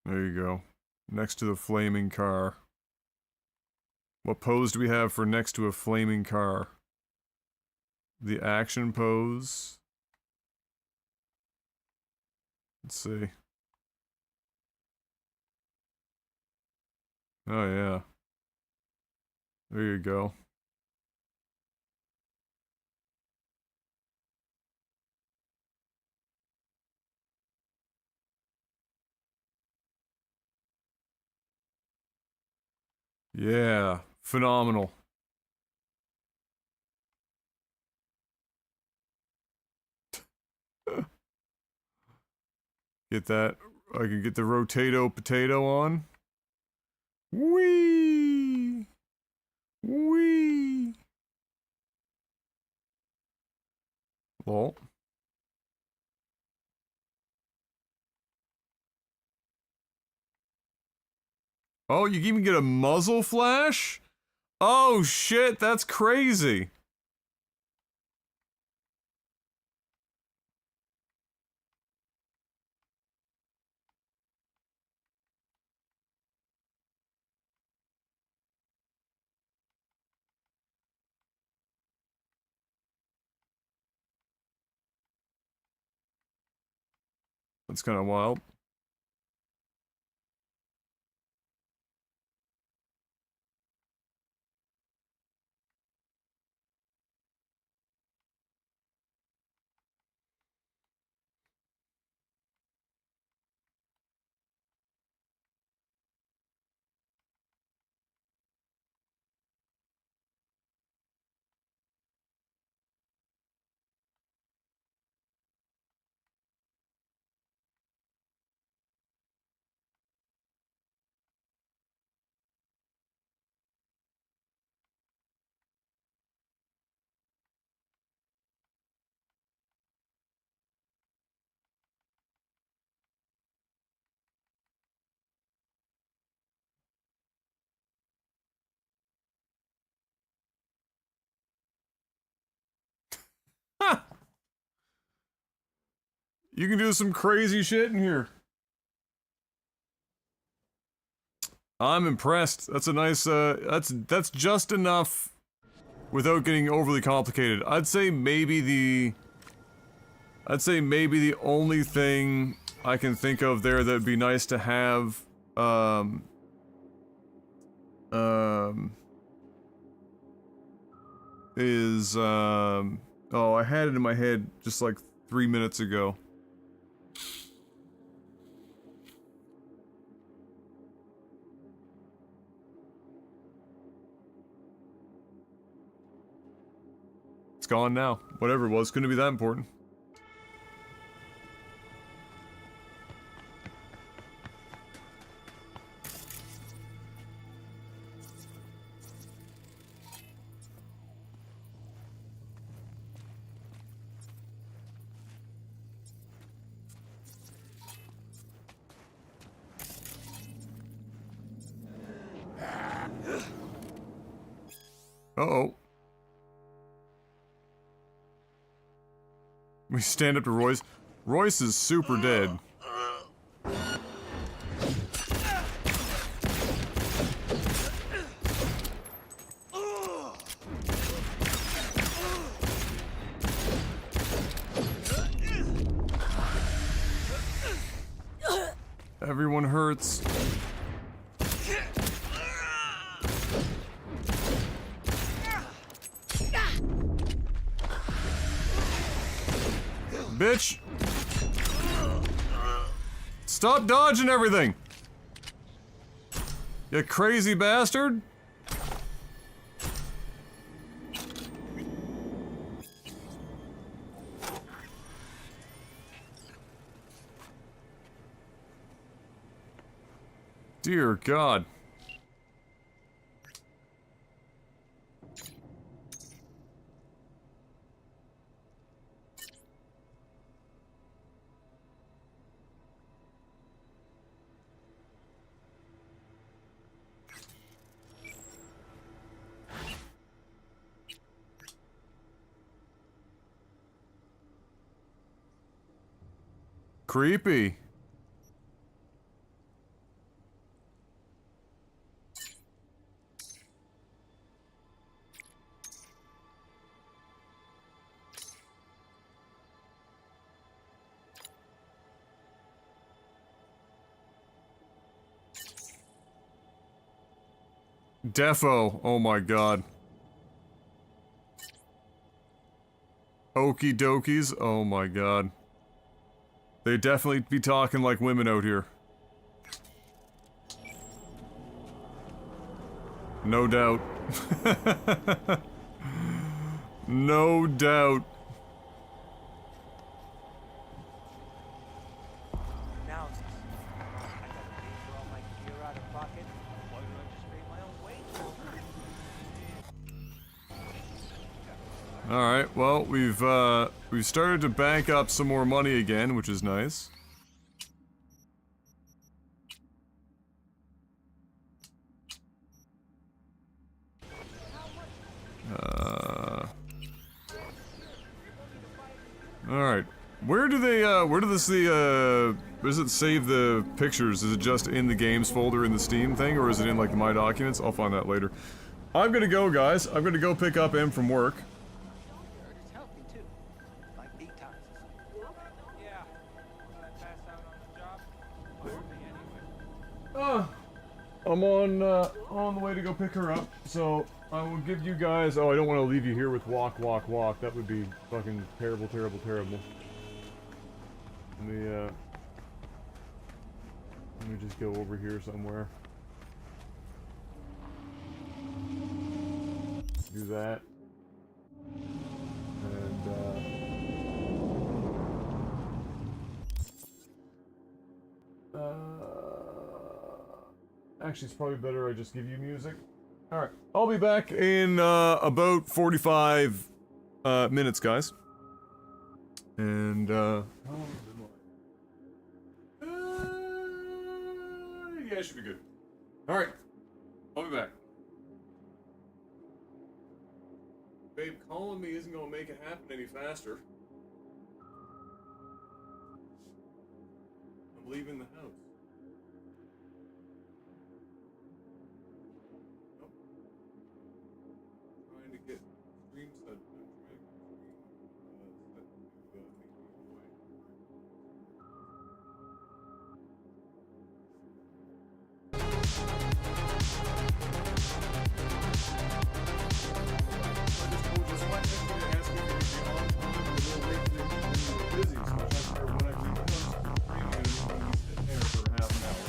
There you go. Next to the flaming car. What pose do we have for next to a flaming car? The action pose. Let's see. Oh yeah. There you go. Yeah, phenomenal. Get that. I can get the rotato potato on. Wee! Wee! Lol. Oh, you can even get a muzzle flash? Oh shit, that's crazy. That's kind of wild. You can do some crazy shit in here. I'm impressed. That's a nice, that's just enough without getting overly complicated. I'd say maybe the only thing I can think of there that'd be nice to have, is, oh, I had it in my head just like 3 minutes ago. It's gone now. Whatever it was, couldn't be that important. Uh-oh. We stand up to Royce. Royce is super dead. Everyone hurts. Bitch! Stop dodging everything! You crazy bastard! Dear God. Creepy. Defo, oh my God. Okie dokies, oh my God. They definitely be talking like women out here. No doubt. No doubt. Alright, well, we've started to bank up some more money again, which is nice. Alright. Where do they, does it save the pictures? Is it just in the games folder in the Steam thing, or is it in, like, My Documents? I'll find that later. I'm gonna go, guys. I'm gonna go pick up M from work. I'm on the way to go pick her up, so I will give you guys... Oh, I don't want to leave you here with walk, walk, walk. That would be fucking terrible, terrible, terrible. Let me just go over here somewhere. Do that. And, actually, it's probably better I just give you music. Alright, I'll be back in, about 45, minutes, guys. And, how long has it been? Yeah, it should be good. Alright, I'll be back. Babe, calling me isn't gonna make it happen any faster. I'm leaving the house. busy, so when I keep it on streaming, it's going to be sitting there for half an hour.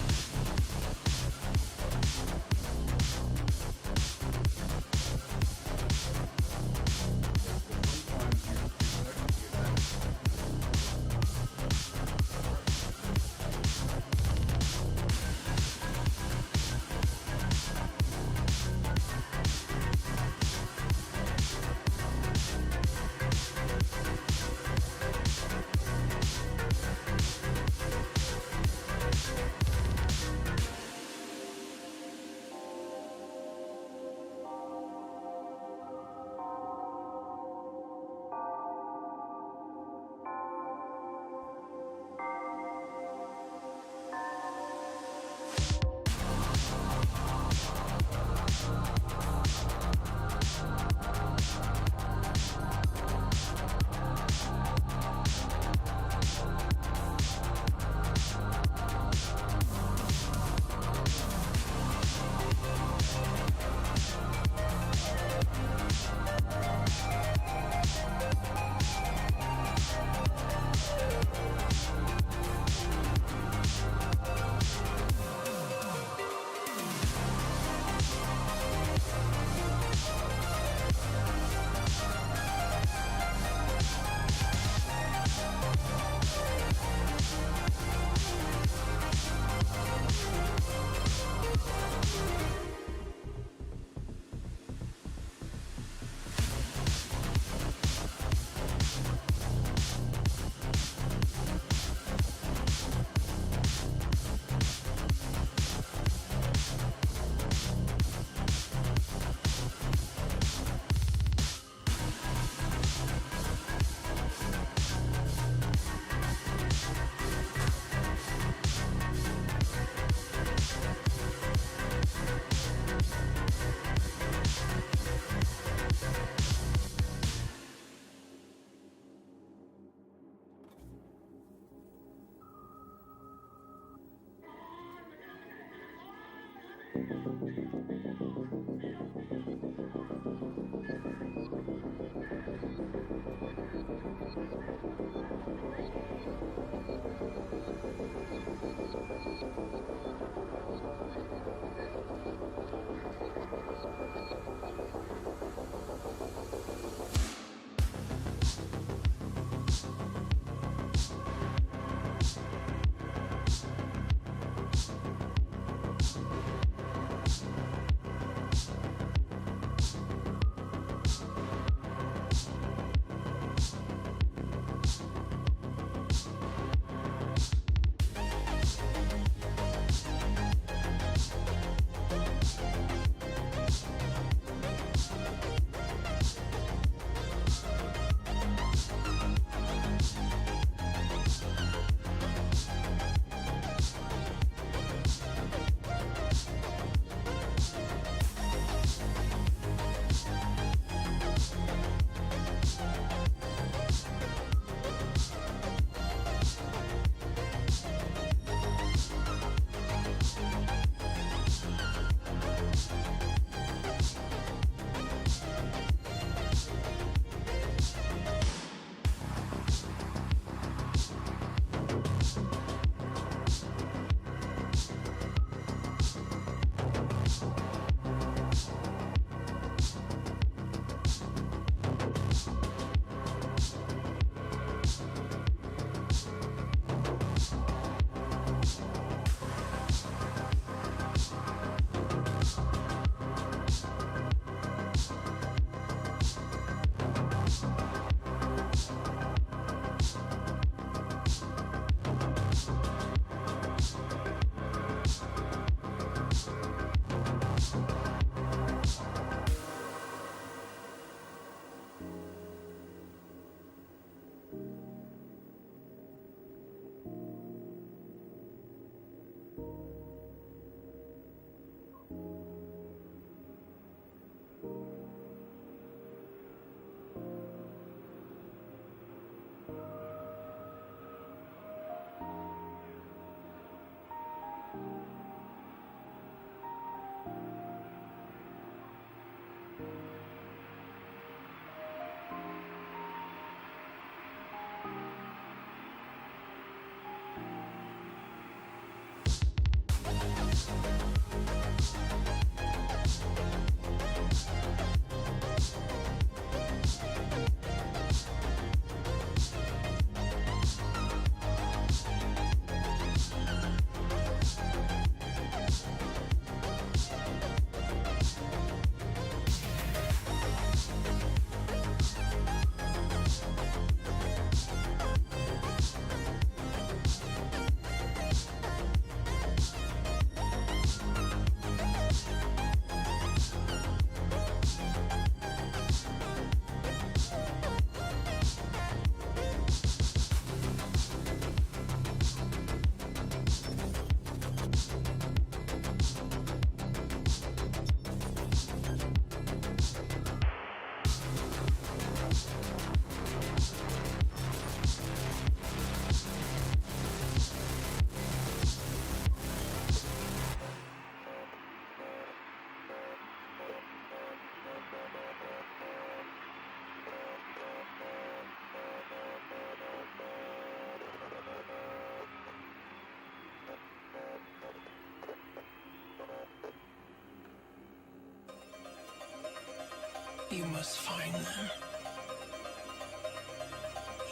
You must find them.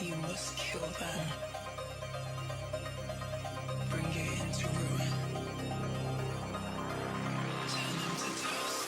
You must kill them. Bring it into ruin. Turn them to dust.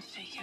Configure.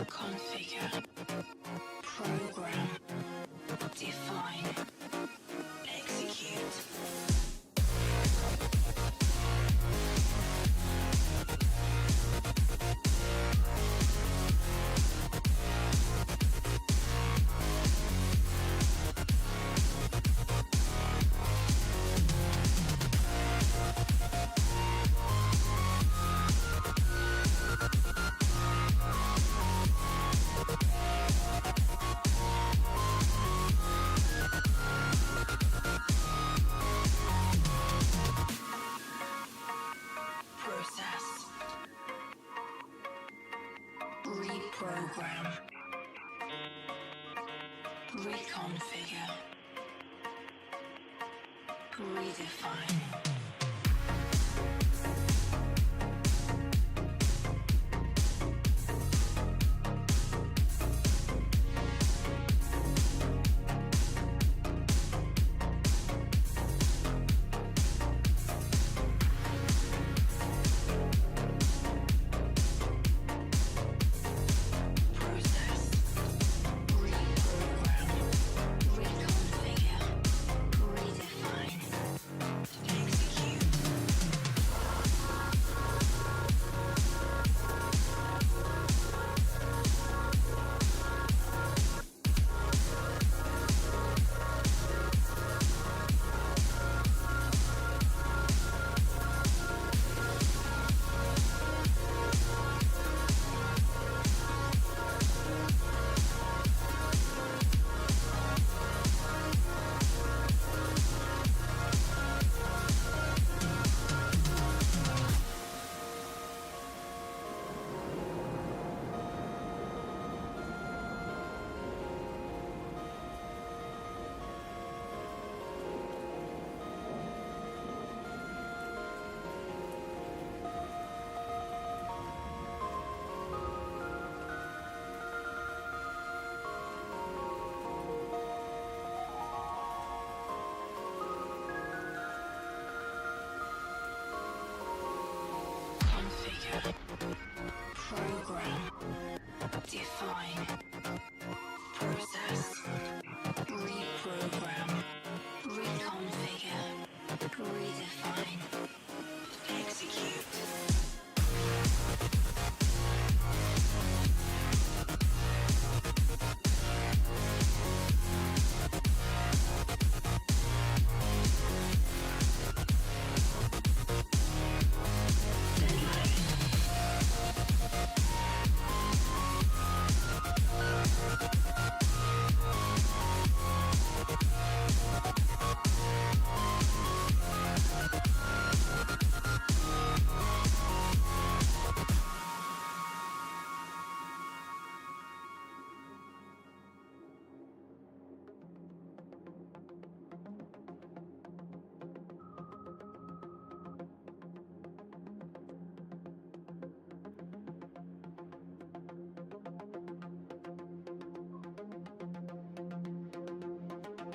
Configure. Program. Define. Execute. Process. Reprogram. Reconfigure. Redefine. Configure. Program. Define. Process. Reprogram. Reconfigure. Redefine. Execute.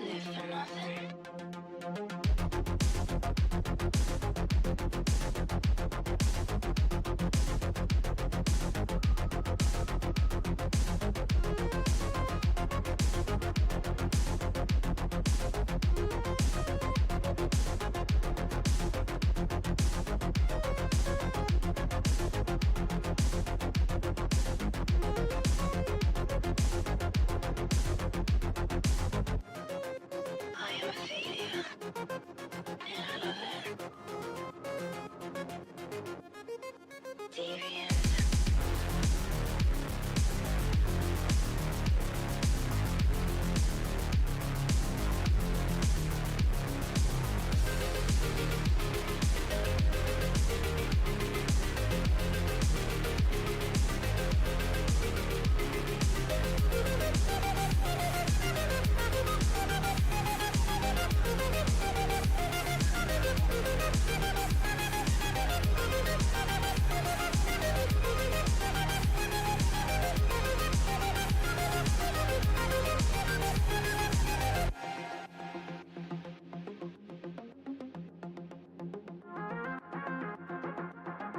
Live for nothing. I am a failure.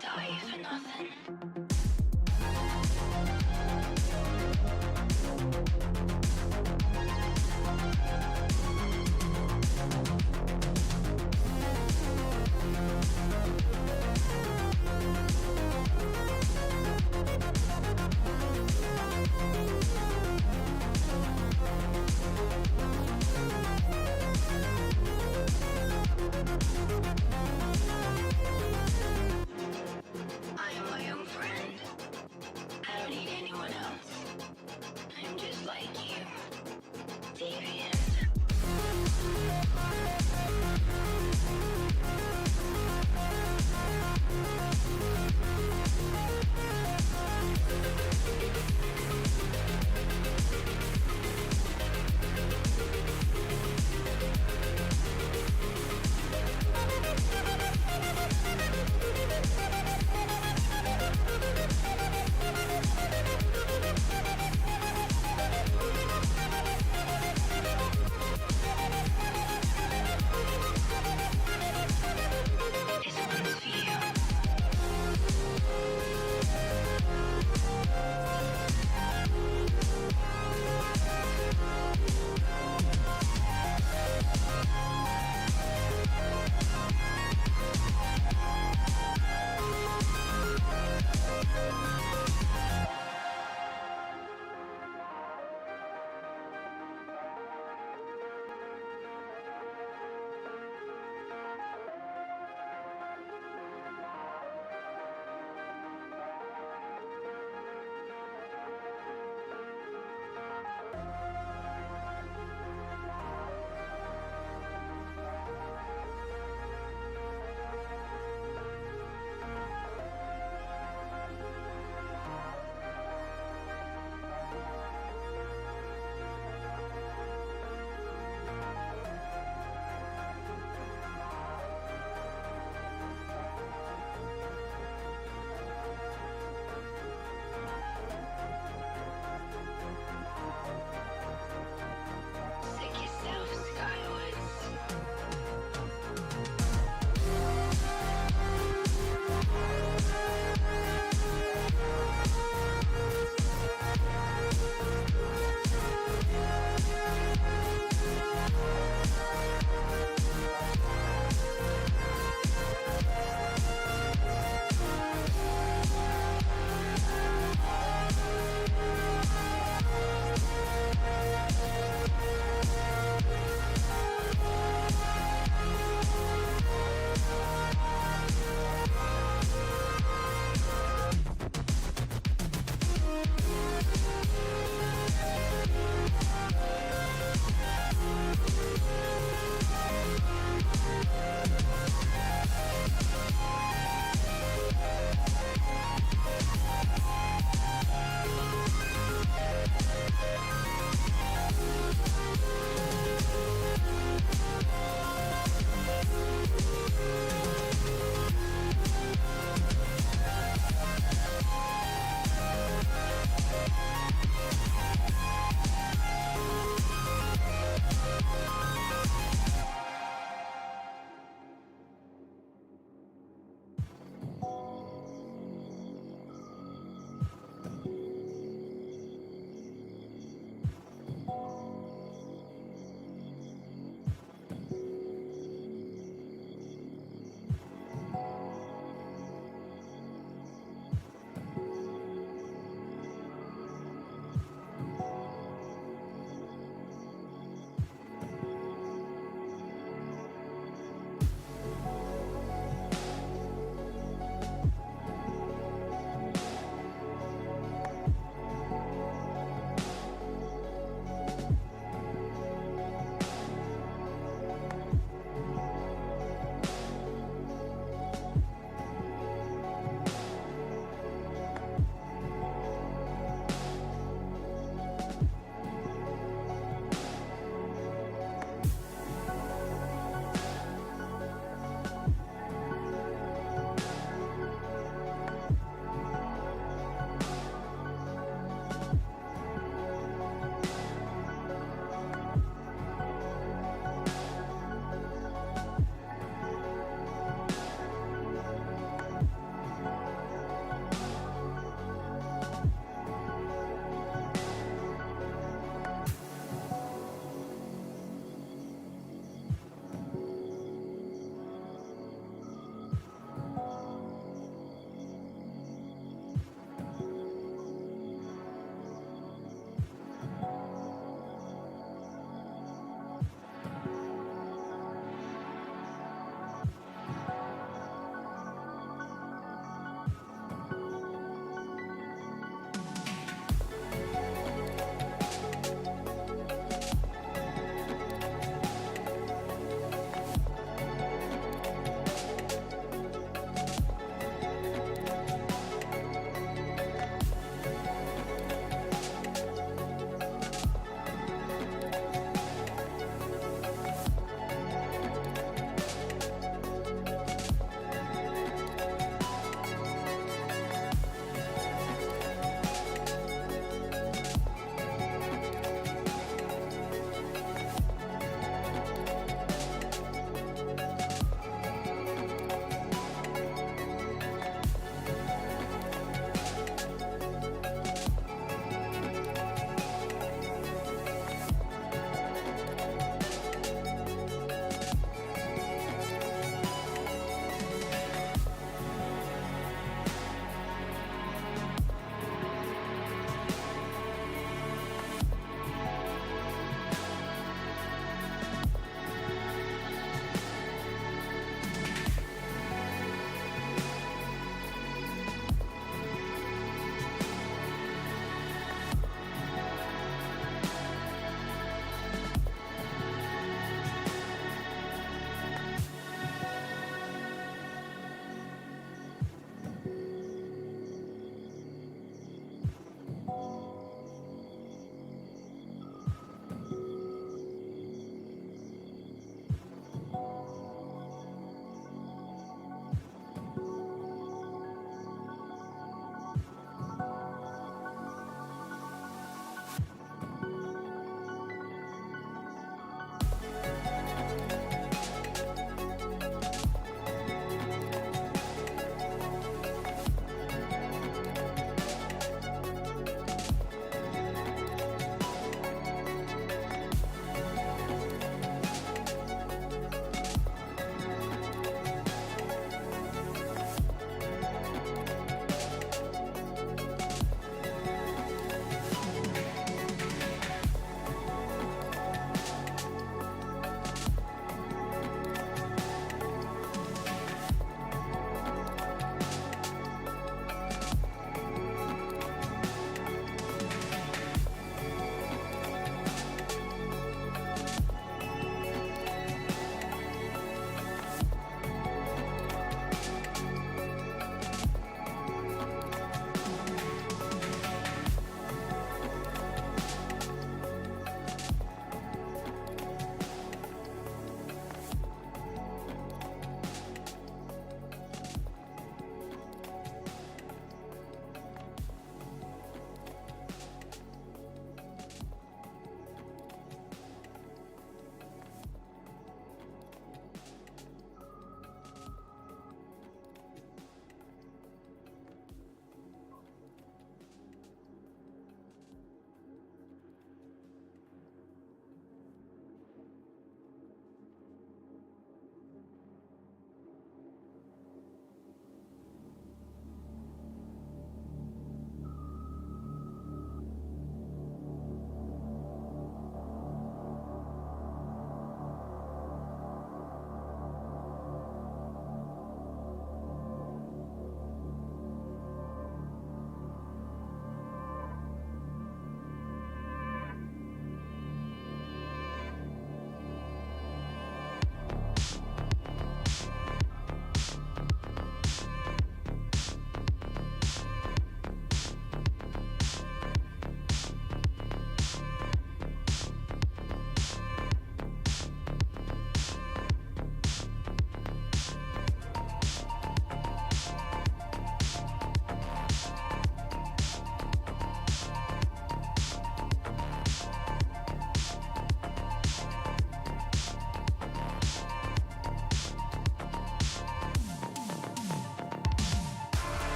die for nothing.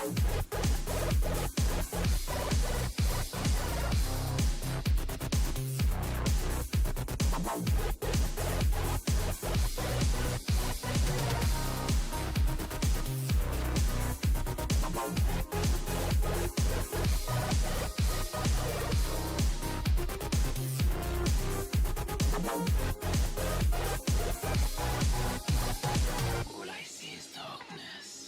All I see is darkness.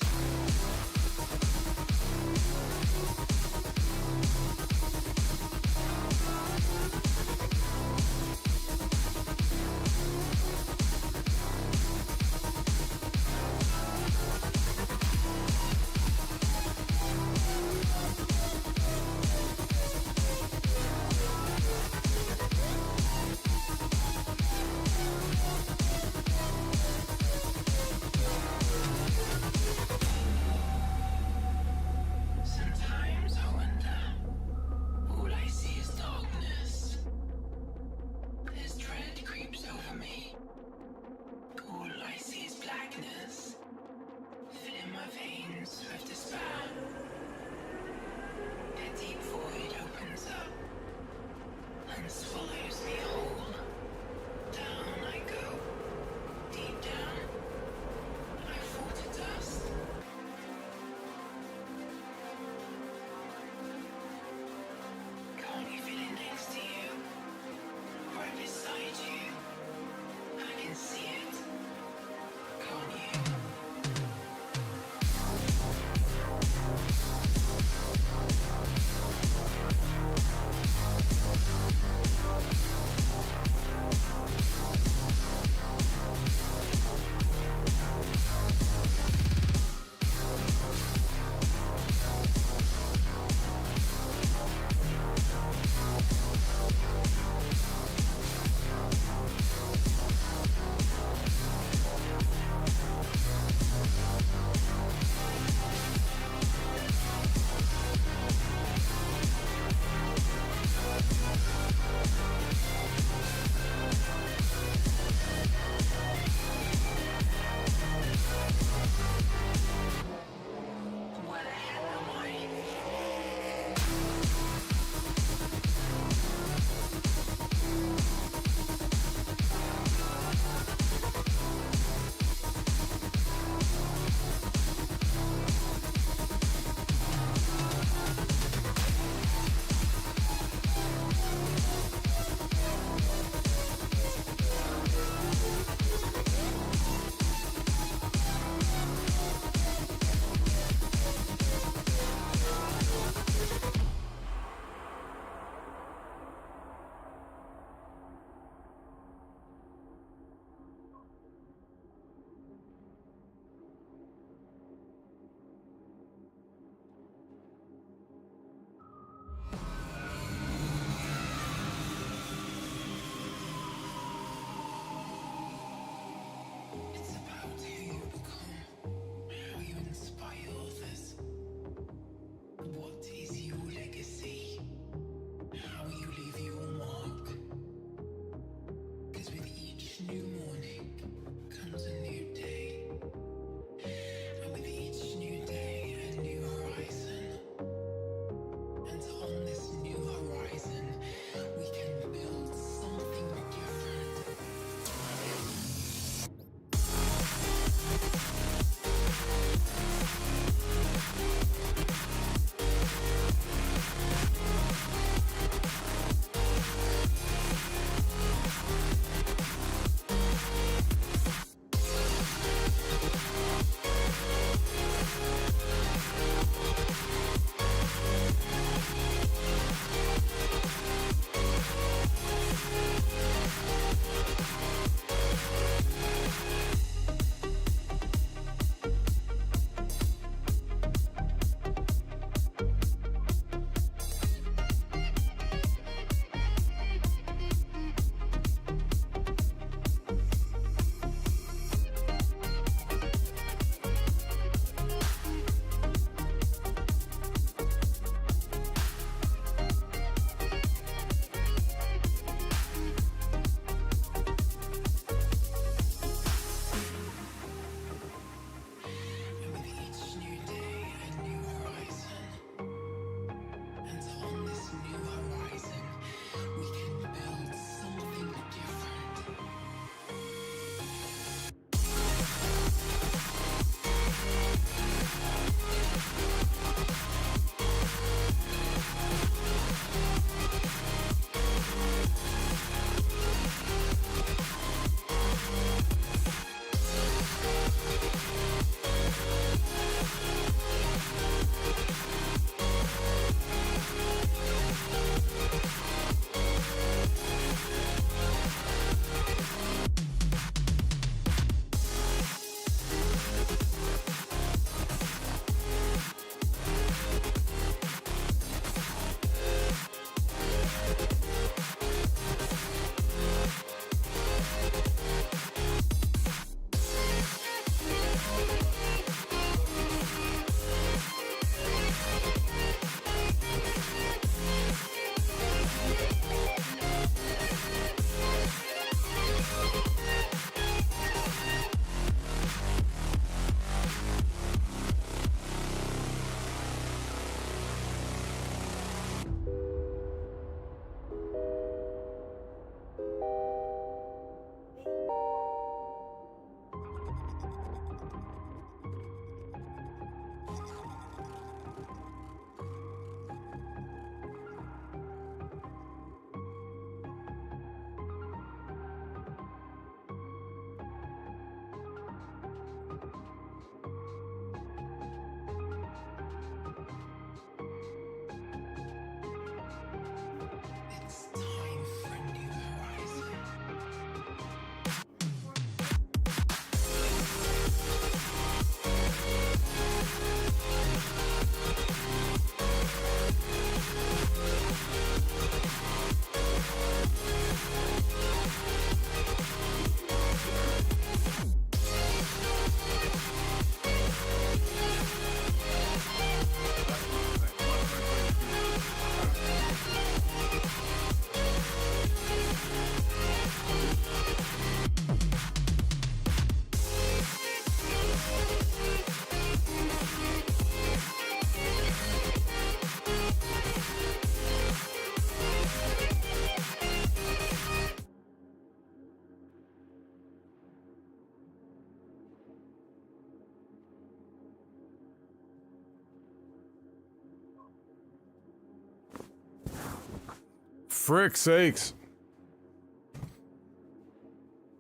Frick sakes.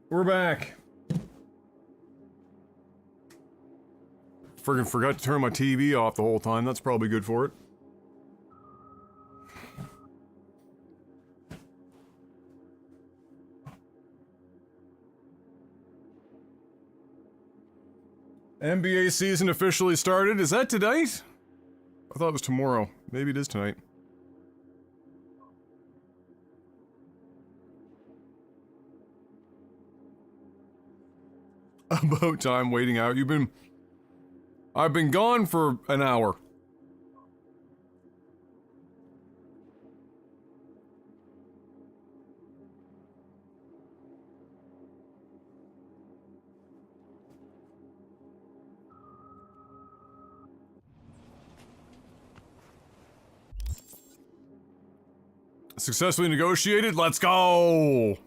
We're back. Friggin' forgot to turn my TV off the whole time. That's probably good for it. NBA season officially started. Is that tonight? I thought it was tomorrow. Maybe it is tonight. About time waiting out. I've been gone for an hour. Successfully negotiated? Let's go!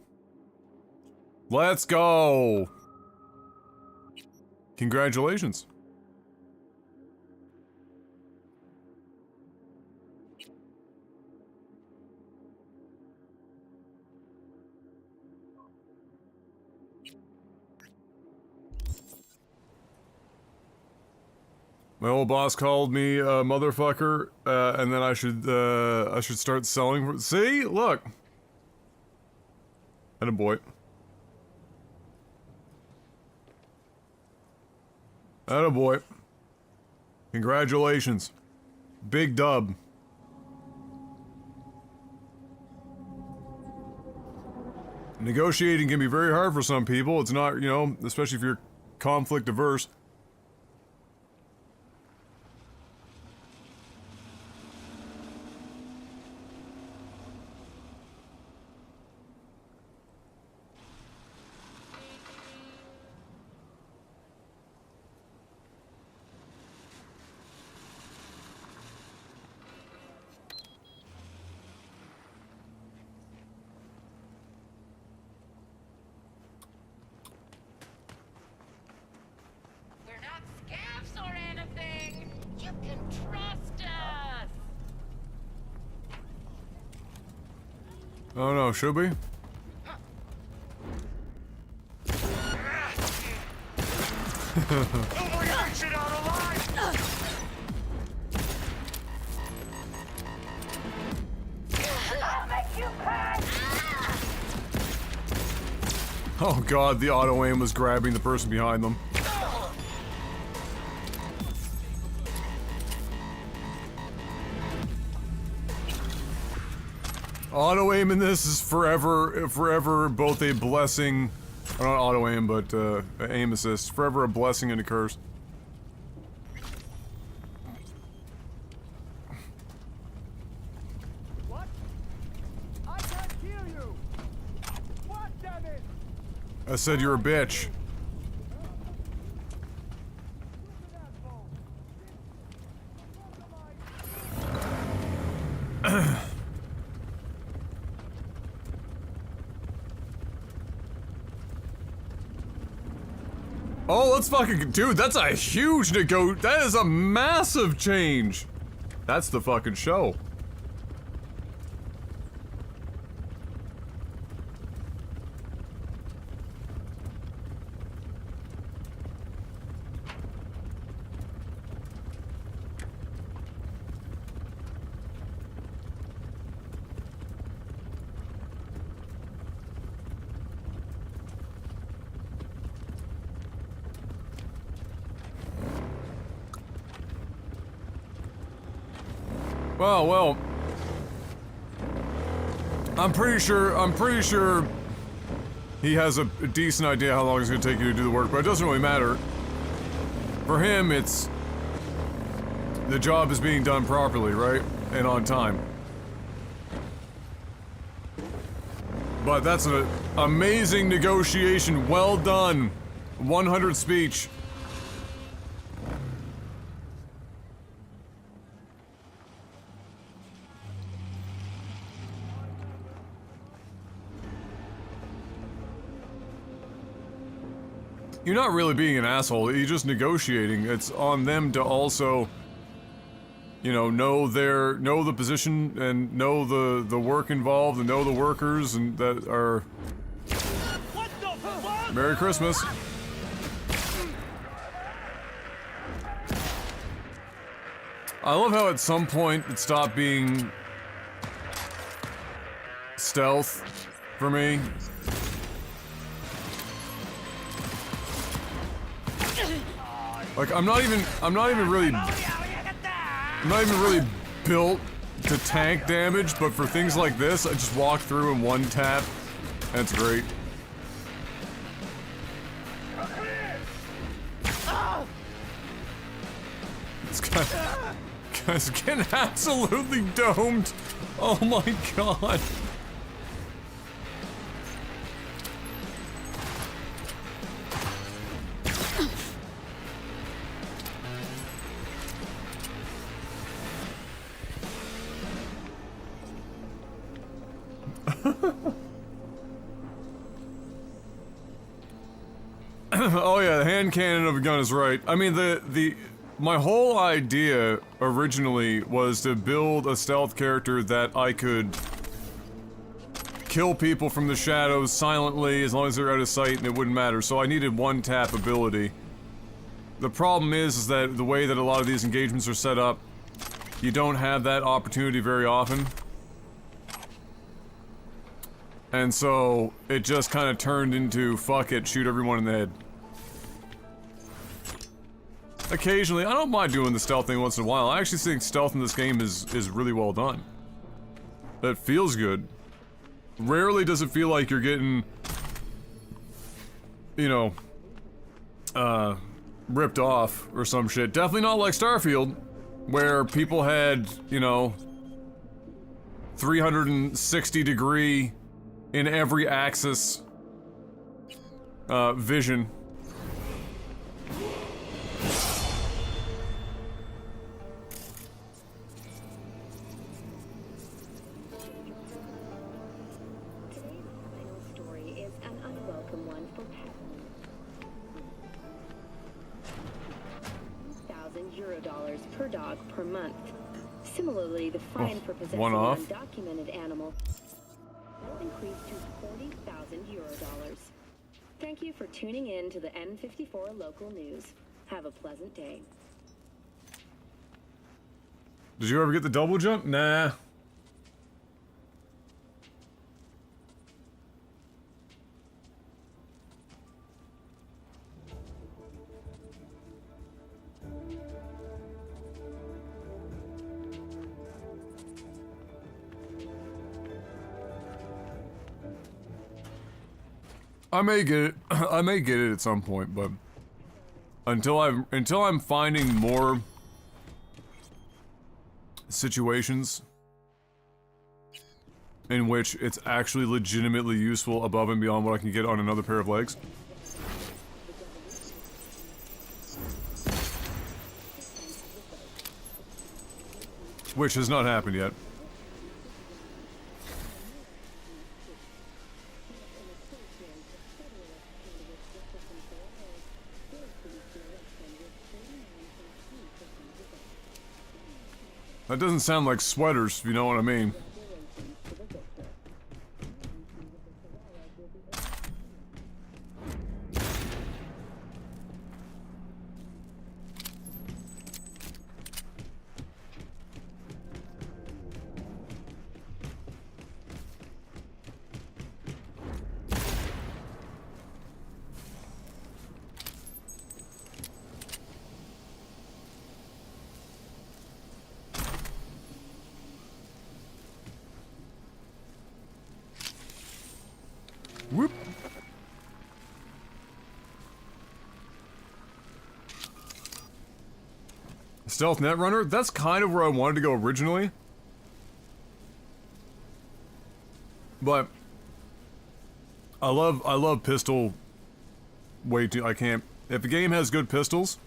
Let's go! Congratulations. My old boss called me a motherfucker, and then I should start selling. See, look, and a boy, and a boy. Congratulations, big dub. Negotiating can be very hard for some people. It's not, you know, especially if you're conflict averse. Oh no, should we? Oh god, the auto aim was grabbing the person behind them. Auto aim in this is forever both a blessing, or not auto aim, but aim assist. Forever a blessing and a curse. What? I can't hear you. What, damn it? I said you're a bitch. Oh, let's fucking, dude, that's a huge that is a massive change. That's the fucking show. Well, I'm pretty sure he has a decent idea how long it's gonna take you to do the work, but it doesn't really matter. For him, it's the job is being done properly, right? And on time. But that's an amazing negotiation. Well done. 100 speech. You're not really being an asshole, you're just negotiating. It's on them to also you know the position and know the work involved and know the workers and that are. Merry Christmas. I love how at some point it stopped being stealth for me. Like I'm not even really built to tank damage, but for things like this, I just walk through in one tap, and it's great. This guy's getting absolutely domed. Oh my god. Oh yeah, the hand cannon of a gun is right. I mean, my whole idea originally was to build a stealth character that I could kill people from the shadows silently as long as they're out of sight and it wouldn't matter, so I needed one tap ability. The problem is that the way that a lot of these engagements are set up, you don't have that opportunity very often. And so, it just kind of turned into, fuck it, shoot everyone in the head. Occasionally, I don't mind doing the stealth thing once in a while. I actually think stealth in this game is really well done. It feels good. Rarely does it feel like you're getting, you know, ripped off or some shit. Definitely not like Starfield, where people had, you know, 360-degree in every axis vision. $1,000 per dog per month. Similarly, the fine for possessing one off. an undocumented animal will increase to $40,000. Thank you for tuning in to the N54 local news. Have a pleasant day. Did you ever get the double jump? Nah. I may get it. I may get it at some point, but until I'm finding more situations in which it's actually legitimately useful above and beyond what I can get on another pair of legs. Which has not happened yet. That doesn't sound like sweaters, if you know what I mean. Whoop. Stealth Netrunner? That's kind of where I wanted to go originally. But I love pistol way too. I can't. If the game has good pistols,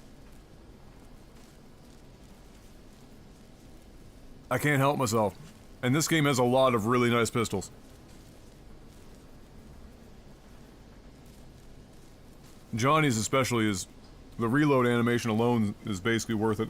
I can't help myself. And this game has a lot of really nice pistols. Johnny's especially is, the reload animation alone is basically worth it.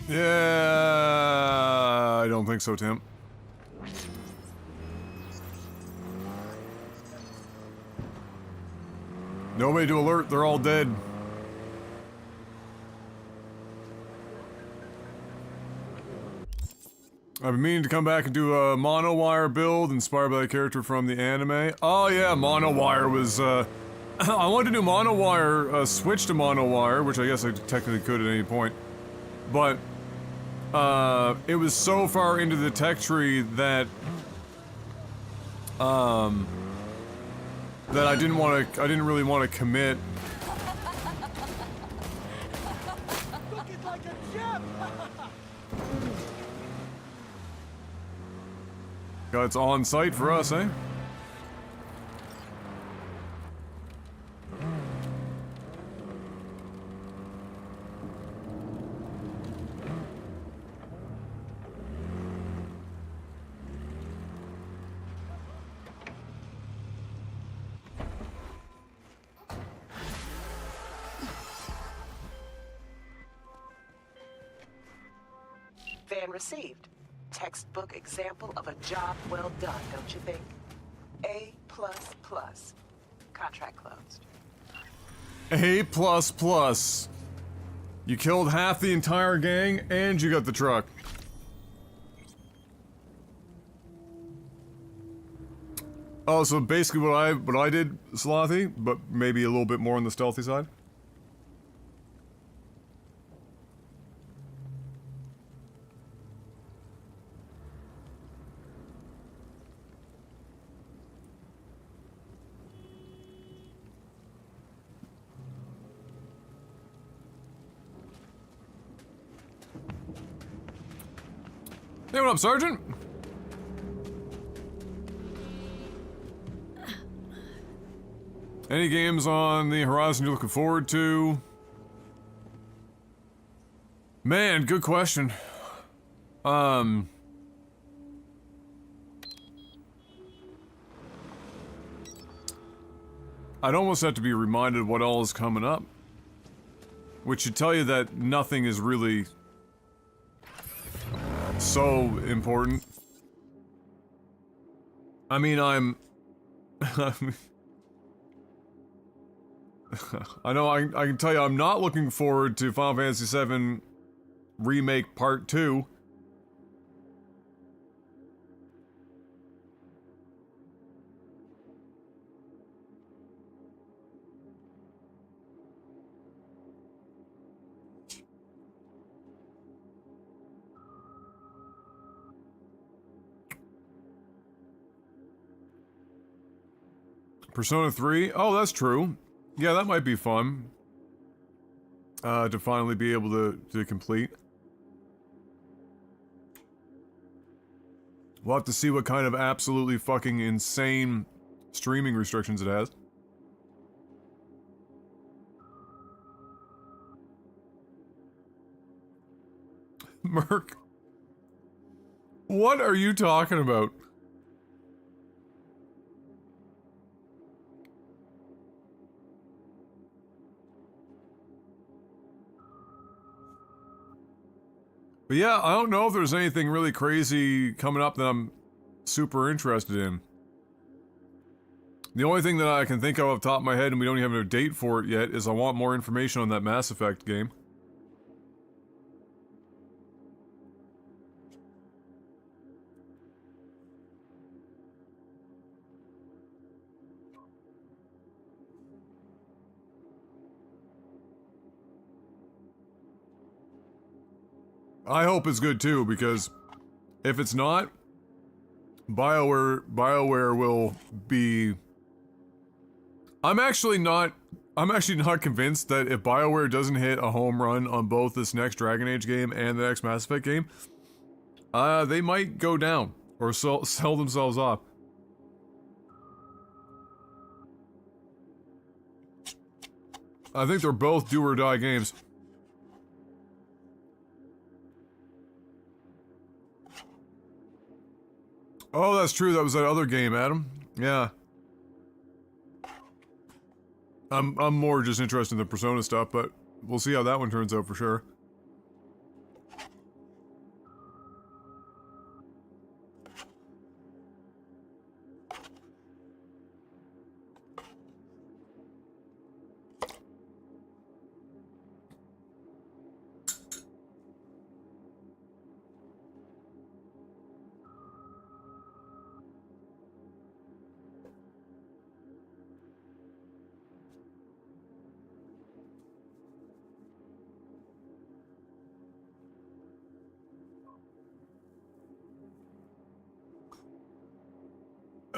Yeah, I don't think so, Tim. Nobody to alert, they're all dead. I've been meaning to come back and do a monowire build inspired by the character from the anime. Oh yeah, monowire was, I wanted to do monowire, switch to monowire, which I guess I technically could at any point. But, it was so far into the tech tree that, that I didn't really want to commit. God, it's on site for us, eh? Van received. Textbook example of a job well done, don't you think? A++. Contract closed. A++. You killed half the entire gang, and you got the truck. Oh, so basically what I did, Slothy, but maybe a little bit more on the stealthy side? Hey, what up, Sergeant? Any games on the horizon you're looking forward to? Man, good question. I'd almost have to be reminded what all is coming up. Which should tell you that nothing is really so important. I mean, I know I can tell you I'm not looking forward to Final Fantasy VII Remake Part 2. Persona 3? Oh, that's true. Yeah, that might be fun. To finally be able to complete. We'll have to see what kind of absolutely fucking insane streaming restrictions it has. Merc. What are you talking about? But yeah, I don't know if there's anything really crazy coming up that I'm super interested in. The only thing that I can think of off the top of my head, and we don't even have a date for it yet, is I want more information on that Mass Effect game. I hope it's good too, because if it's not, BioWare will be... I'm actually not convinced that if BioWare doesn't hit a home run on both this next Dragon Age game and the next Mass Effect game, they might go down, or sell themselves off. I think they're both do or die games. Oh, that's true. That was that other game, Adam. Yeah. I'm more just interested in the Persona stuff, but we'll see how that one turns out for sure.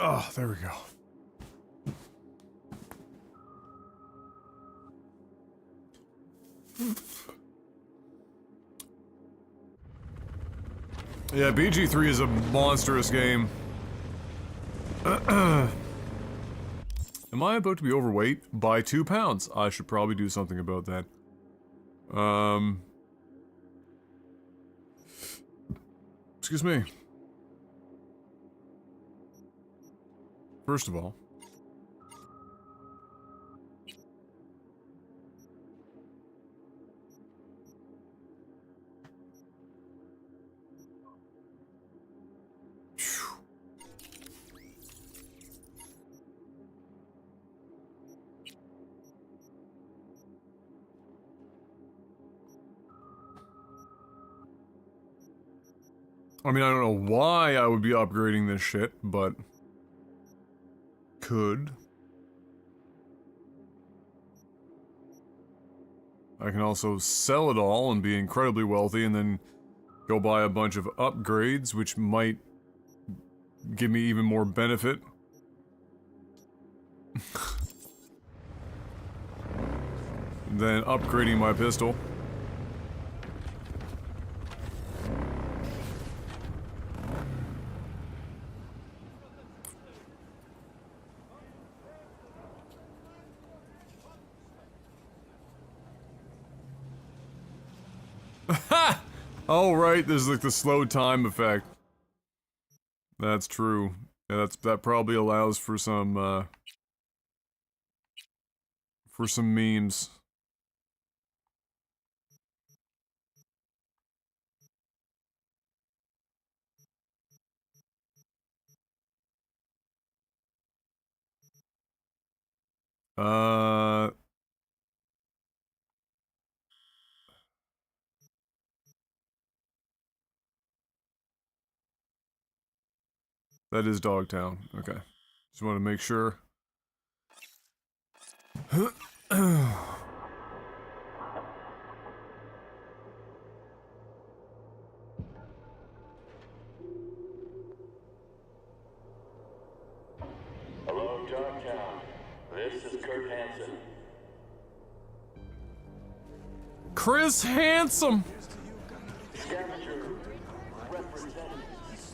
Oh, there we go. Yeah, BG3 is a monstrous game. Am I about to be overweight by 2 pounds? I should probably do something about that. Excuse me. First of all, I mean, I don't know why I would be upgrading this shit, but could. I can also sell it all and be incredibly wealthy and then go buy a bunch of upgrades, which might give me even more benefit. Than upgrading my pistol. Oh, right, there's like the slow time effect. That's true. Yeah, that probably allows for some memes. That is Dogtown. Okay. Just want to make sure. Hello, Dogtown. This is Kurt Hansen. Chris Handsome! Scavenger.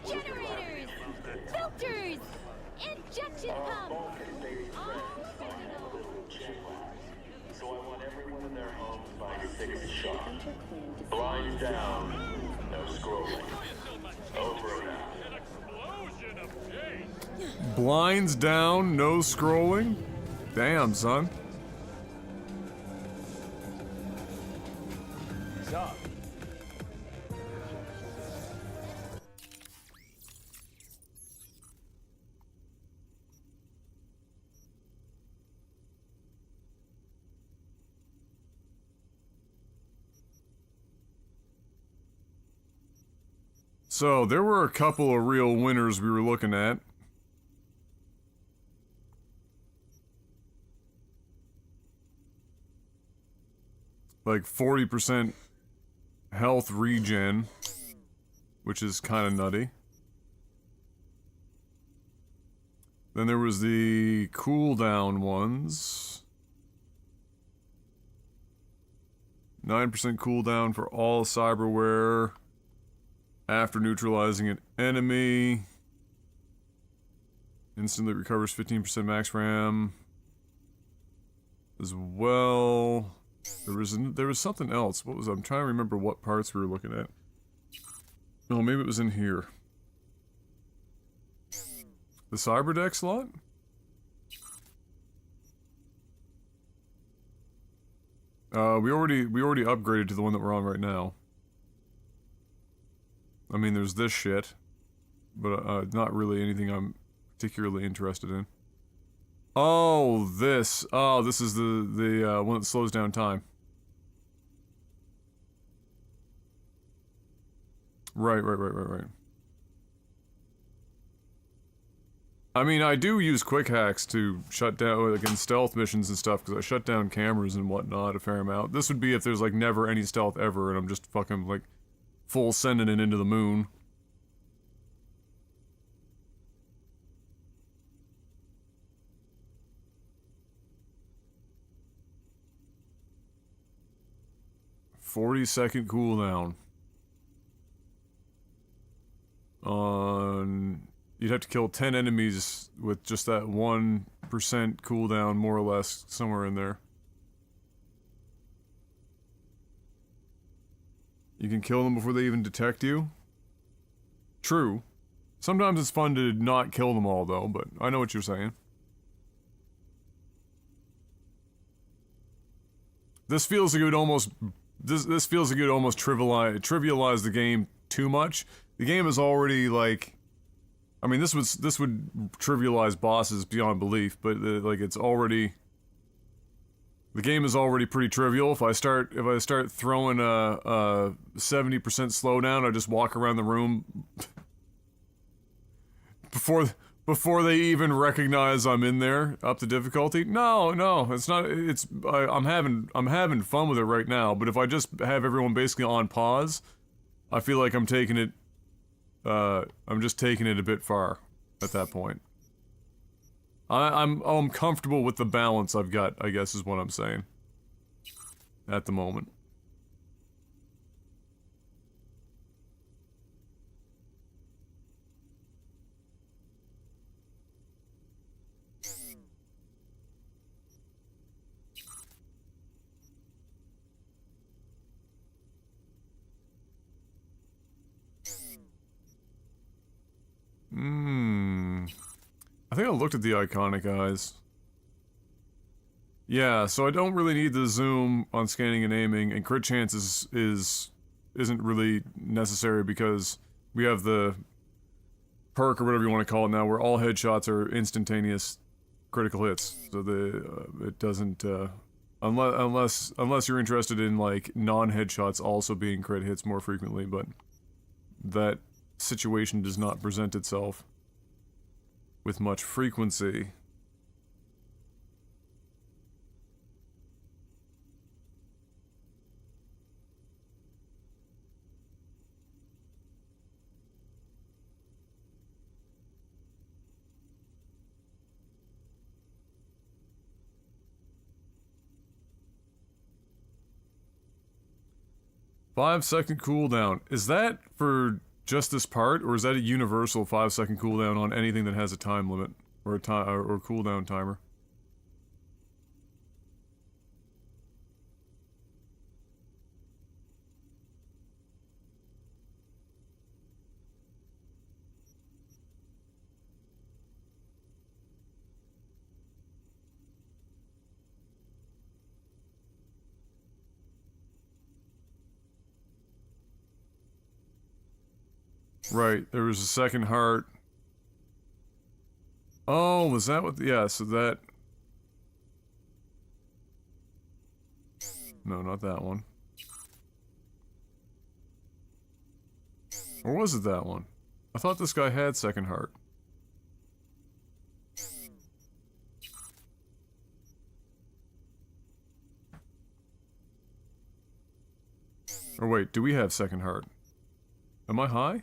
Generators! Filters! Injection pumps! So I want everyone in their homes by 6 sharp. Blinds down. No scrolling. Over and out. Blinds down, no scrolling? Damn, son. What's up? So, there were a couple of real winners we were looking at. Like 40% health regen, which is kind of nutty. Then there was the cooldown ones. 9% cooldown for all cyberware after neutralizing an enemy. Instantly recovers 15% max RAM as well. There was something else. What was I'm trying to remember what parts we were looking at. Oh, maybe it was in here. The Cyberdeck slot? We already upgraded to the one that we're on right now. I mean, there's this shit, but not really anything I'm particularly interested in. Oh, this. Oh, this is the one that slows down time. Right. I mean, I do use quick hacks to shut down, like, in stealth missions and stuff, because I shut down cameras and whatnot a fair amount. This would be if there's, like, never any stealth ever, and I'm just fucking, like, full sending it into the moon. 40-second cooldown. You'd have to kill 10 enemies with just that 1% cooldown, more or less, somewhere in there. You can kill them before they even detect you. True. Sometimes it's fun to not kill them all, though, but I know what you're saying. This feels like it would almost... This feels like it would almost trivialize the game too much. The game is already, like... I mean, this would trivialize bosses beyond belief, but, like, it's already... The game is already pretty trivial. If I start throwing a 70% slowdown, I just walk around the room... Before they even recognize I'm in there, up the difficulty. No, it's not. I'm having fun with it right now. But if I just have everyone basically on pause, I feel like I'm taking it. I'm just taking it a bit far at that point. I'm comfortable with the balance I've got, I guess is what I'm saying. At the moment. I think I looked at the iconic eyes. Yeah, so I don't really need the zoom on scanning and aiming, and crit chance isn't really necessary because we have the perk or whatever you want to call it now, where all headshots are instantaneous critical hits. So it doesn't unless you're interested in like non-headshots also being crit hits more frequently, but that situation does not present itself with much frequency. Five-second cooldown. Is that for just this part, or is that a universal 5-second cooldown on anything that has a time limit or a time or cooldown timer? Right, there was a second heart. Oh, was that what... Yeah, so that... No, not that one. Or was it that one? I thought this guy had second heart. Or wait, do we have second heart? Am I high?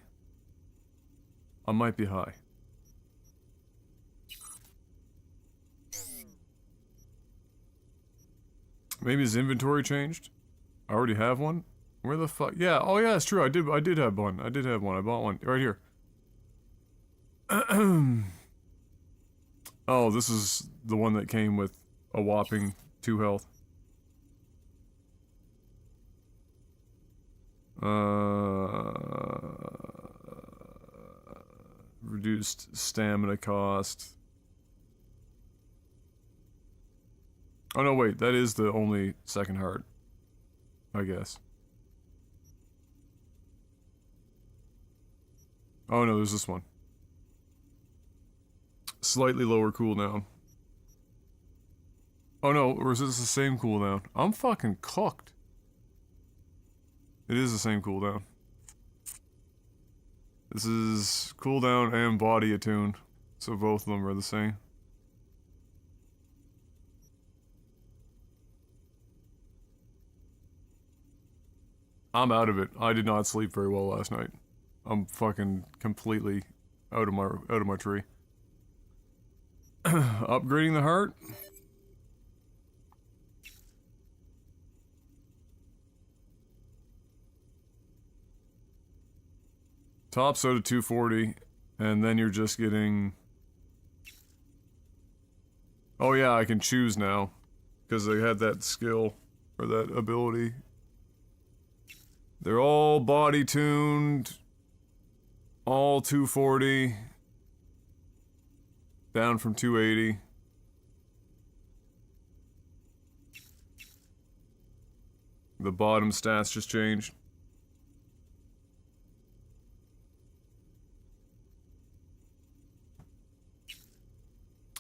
I might be high. Maybe his inventory changed? I already have one? Where the fuck? Yeah, oh yeah, it's true. I did have one. I bought one. Right here. Oh, this is the one that came with a whopping 2 health. Reduced stamina cost. Oh no, wait, that is the only second heart, I guess. Oh no, there's this one. Slightly lower cooldown. Oh no, or is this the same cooldown? I'm fucking cooked. It is the same cooldown. This is cooldown and body attuned, so both of them are the same. I'm out of it. I did not sleep very well last night. I'm fucking completely out of my tree. Upgrading the heart? Tops out at 240, and then you're just getting... Oh yeah, I can choose now, because I had that skill, or that ability. They're all body tuned, all 240, down from 280. The bottom stats just changed.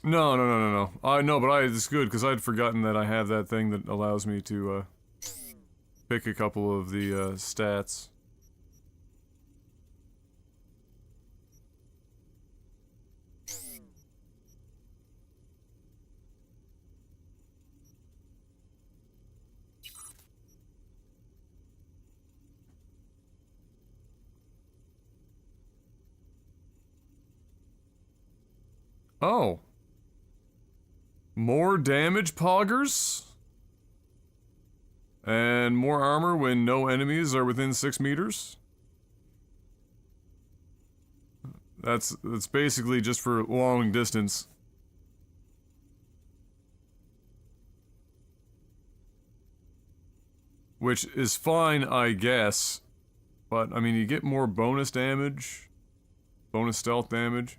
No. I know, but it's good because I'd forgotten that I have that thing that allows me to pick a couple of the stats. Oh. More damage, poggers? And more armor when no enemies are within 6 meters? That's basically just for long distance. Which is fine, I guess. But, I mean, you get more bonus damage. Bonus stealth damage.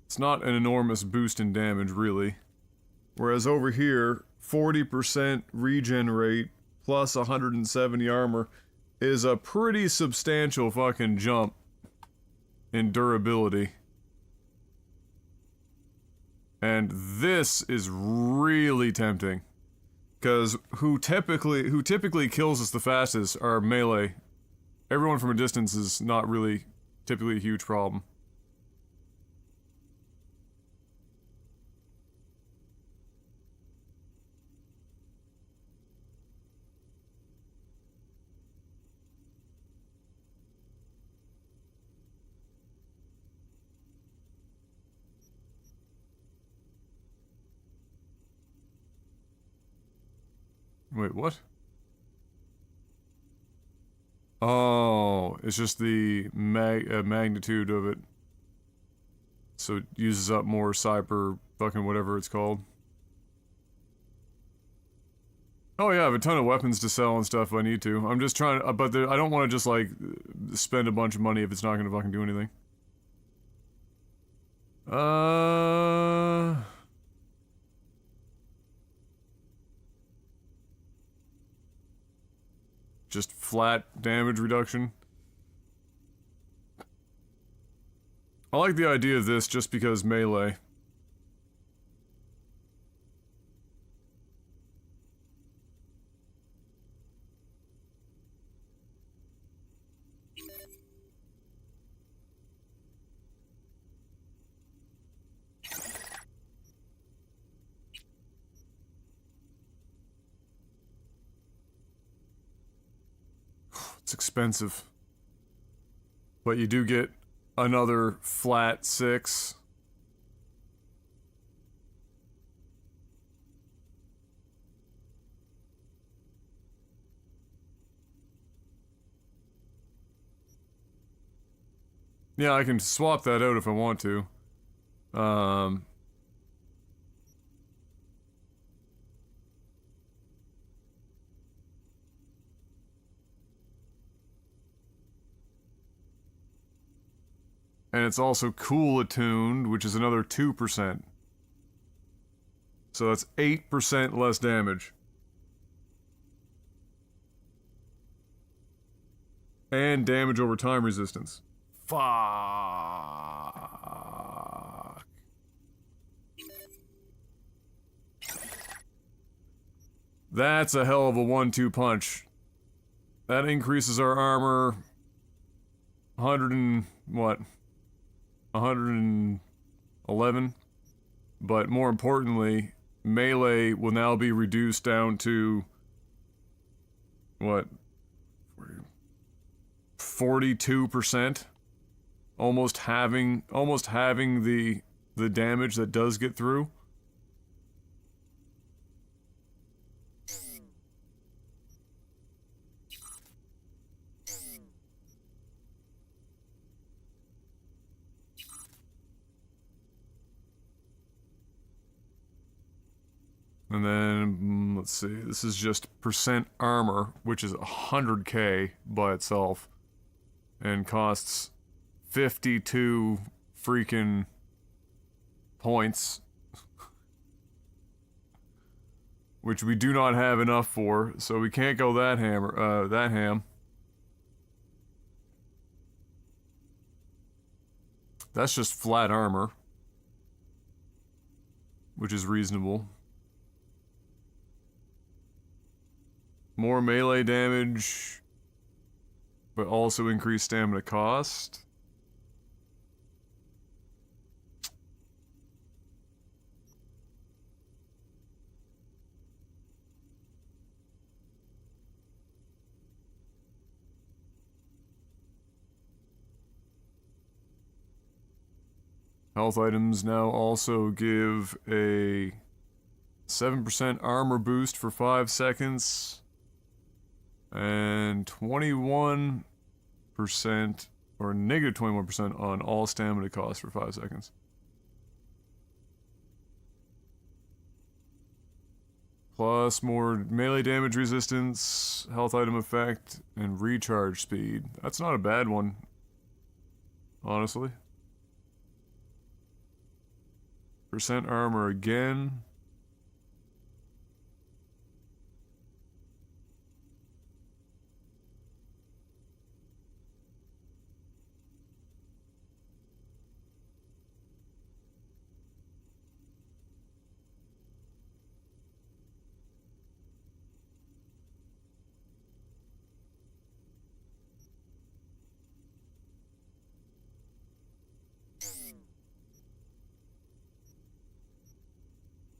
It's not an enormous boost in damage, really. Whereas over here, 40% regen rate plus 170 armor is a pretty substantial fucking jump in durability. And this is really tempting. Because who typically kills us the fastest are melee. Everyone from a distance is not really typically a huge problem. Wait, what? Oh, it's just the magnitude of it. So it uses up more cyber fucking whatever it's called. Oh yeah, I have a ton of weapons to sell and stuff if I need to. I'm just trying to, but I don't want to just like spend a bunch of money if it's not going to fucking do anything. Just flat damage reduction. I like the idea of this just because melee. It's expensive. But you do get another flat 6. Yeah, I can swap that out if I want to. And it's also cool attuned, which is another 2%. So that's 8% less damage. And damage over time resistance. Fuck. That's a hell of a 1-2 punch. That increases our armor 100 and what? 111. But more importantly, melee will now be reduced down to what? 42%. Almost having the damage that does get through. And then, let's see, this is just percent armor, which is 100k by itself. And costs 52 freaking points. Which we do not have enough for, so we can't go that ham. That's just flat armor. Which is reasonable. More melee damage, but also increased stamina cost. Health items now also give a 7% armor boost for 5 seconds and 21% or negative 21% on all stamina costs for 5 seconds. Plus more melee damage resistance, health item effect, and recharge speed. That's not a bad one, honestly. Percent armor again.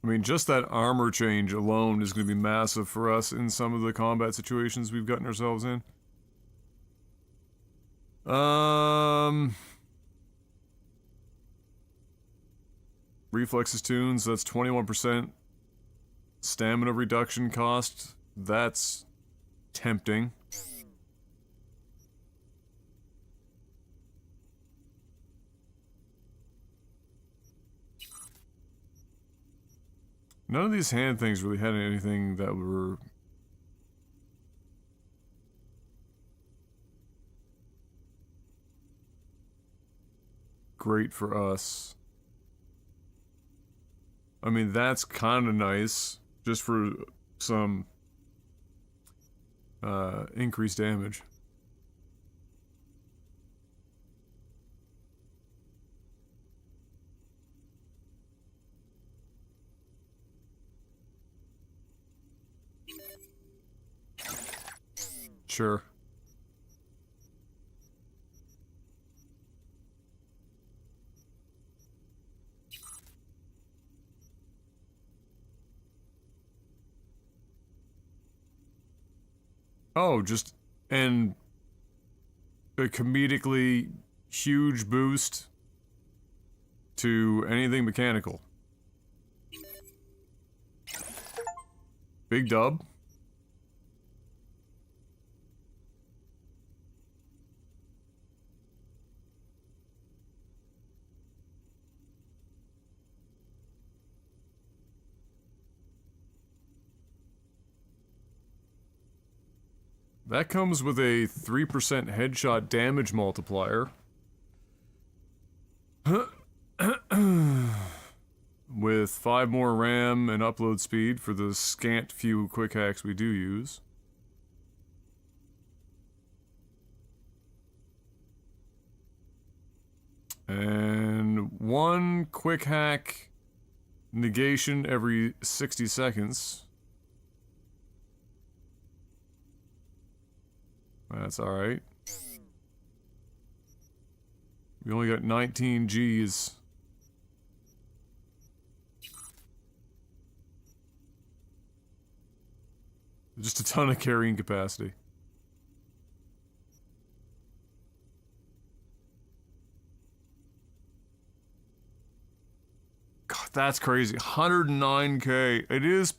I mean, just that armor change alone is going to be massive for us in some of the combat situations we've gotten ourselves in. Reflexes tunes, that's 21% stamina reduction cost. That's tempting. None of these hand things really had anything that were great for us. I mean, that's kind of nice, just for some increased damage. Sure. Oh, just and a comedically huge boost to anything mechanical. Big dub. That comes with a 3% headshot damage multiplier. With 5 more RAM and upload speed for the scant few quick hacks we do use. And 1 quick hack negation every 60 seconds. That's alright. We only got 19 Gs. Just a ton of carrying capacity. God, that's crazy. 109k. It is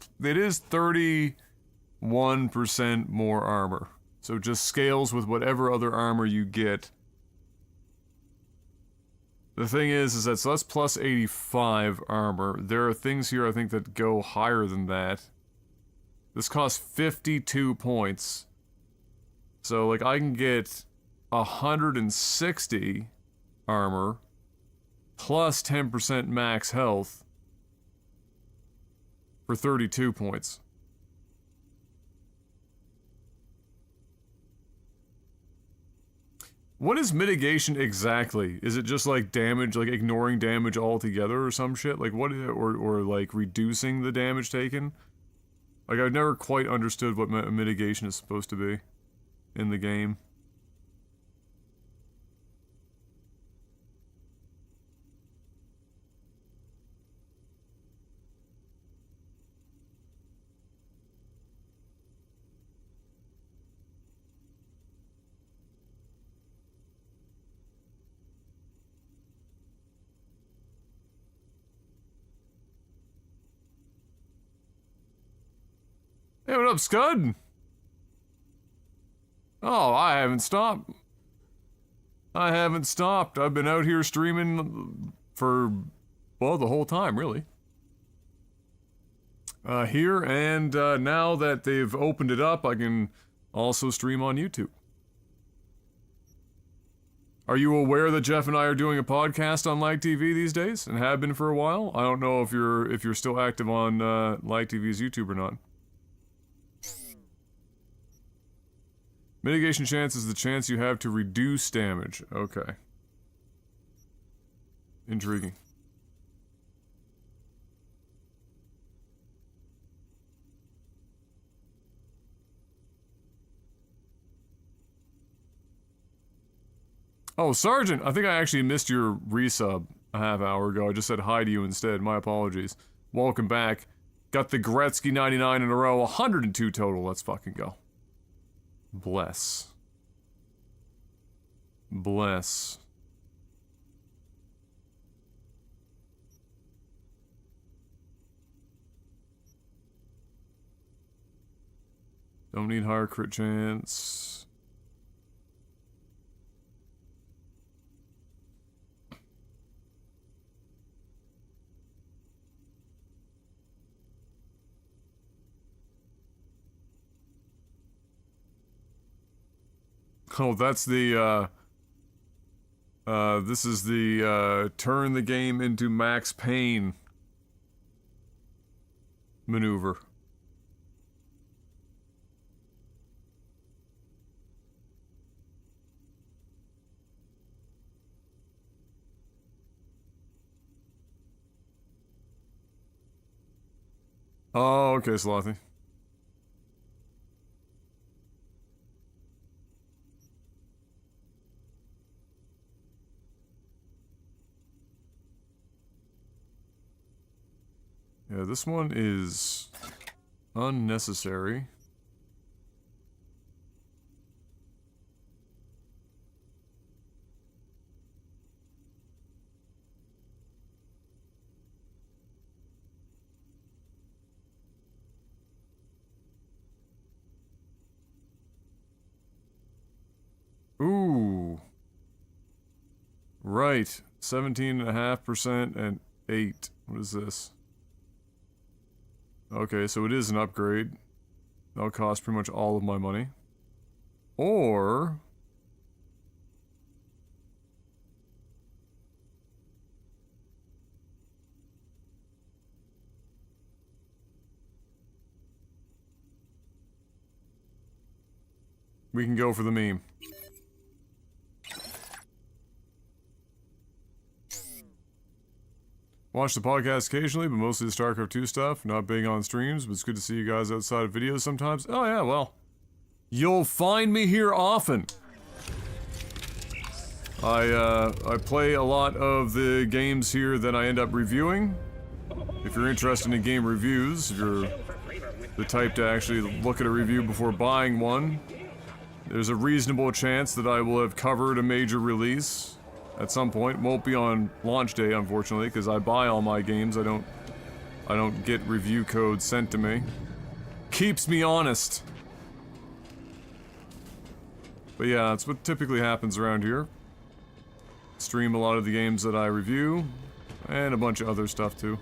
31% more armor. So it just scales with whatever other armor you get. The thing is that, so that's plus 85 armor. There are things here I think that go higher than that. This costs 52 points. So, like, I can get 160 armor plus 10% max health for 32 points. What is mitigation exactly? Is it just like damage, like ignoring damage altogether or some shit? Like what, or like reducing the damage taken? Like I've never quite understood what mitigation is supposed to be in the game. Hey, what up, Scud? Oh, I haven't stopped. I haven't stopped. I've been out here streaming for, well, the whole time, really. Here, and now that they've opened it up, I can also stream on YouTube. Are you aware that Jeff and I are doing a podcast on Like TV these days, and have been for a while? I don't know if you're still active on Like TV's YouTube or not. Mitigation chance is the chance you have to reduce damage. Okay. Intriguing. Oh, Sergeant! I think I actually missed your resub a half hour ago. I just said hi to you instead. My apologies. Welcome back. Got the Gretzky 99 in a row. 102 total. Let's fucking go. Bless. Bless. Don't need higher crit chance. Oh, that's the, this is the, turn the game into Max Payne maneuver. Oh, okay, Slothy. Yeah, this one is unnecessary. Ooh. Right. 17.5% and 8. What is this? Okay, so it is an upgrade. That'll cost pretty much all of my money. Or... we can go for the meme. Watch the podcast occasionally, but mostly the StarCraft 2 stuff. Not big on streams, but it's good to see you guys outside of videos sometimes. Oh yeah, well. You'll find me here often. I play a lot of the games here that I end up reviewing. If you're interested in game reviews, if you're the type to actually look at a review before buying one, there's a reasonable chance that I will have covered a major release at some point. Won't be on launch day, unfortunately, because I buy all my games. I don't get review codes sent to me. Keeps me honest. But yeah, that's what typically happens around here. stream a lot of the games that I review, and a bunch of other stuff too.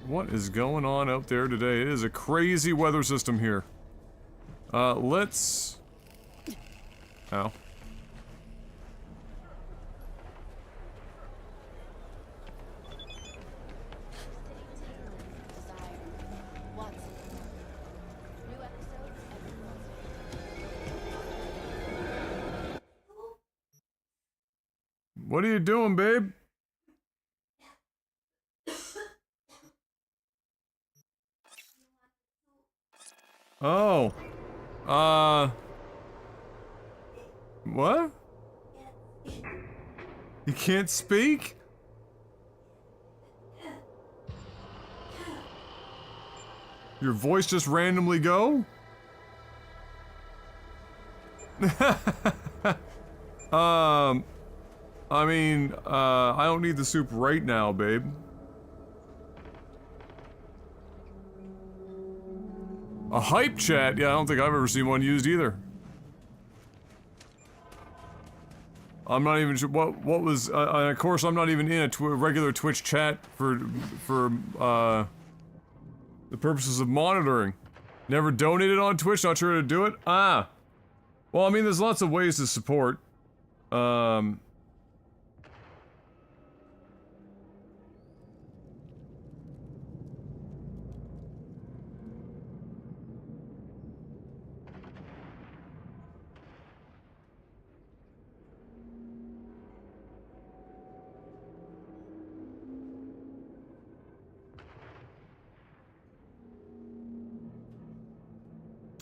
What is going on out there today? It is a crazy weather system here. Let's... Ow. What are you doing, babe? Oh. What? You can't speak? Your voice just randomly go? I mean, I don't need the soup right now, babe. A hype chat? Yeah, I don't think I've ever seen one used either. I'm not even sure what was, of course I'm not even in a regular Twitch chat for the purposes of monitoring. Never donated on Twitch, not sure how to do it? Ah. Well, I mean, there's lots of ways to support.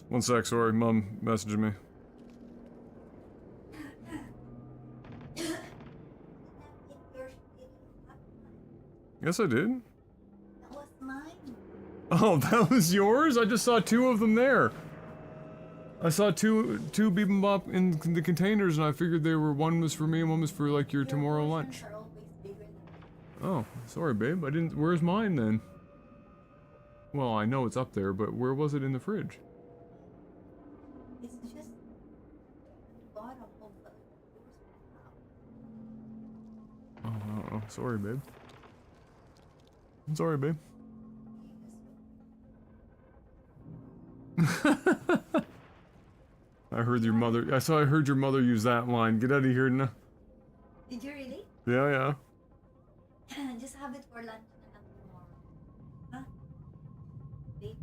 One sec, sorry, Mom messaging me. Yes, I did. That was mine. Oh, that was yours? I just saw two of them there. I saw two bibimbap in the containers, and I figured they were, one was for me and one was for like your tomorrow lunch. Oh, sorry, babe. I didn't. Where's mine then? Well, I know it's up there, but where was it in the fridge? It's just the bottom of the Oh, sorry, babe. I'm sorry, babe. I heard your mother. I heard your mother use that line. Get out of here now. Did you really? Yeah. Just have it for lunch na lang tomorrow. Huh? Wait.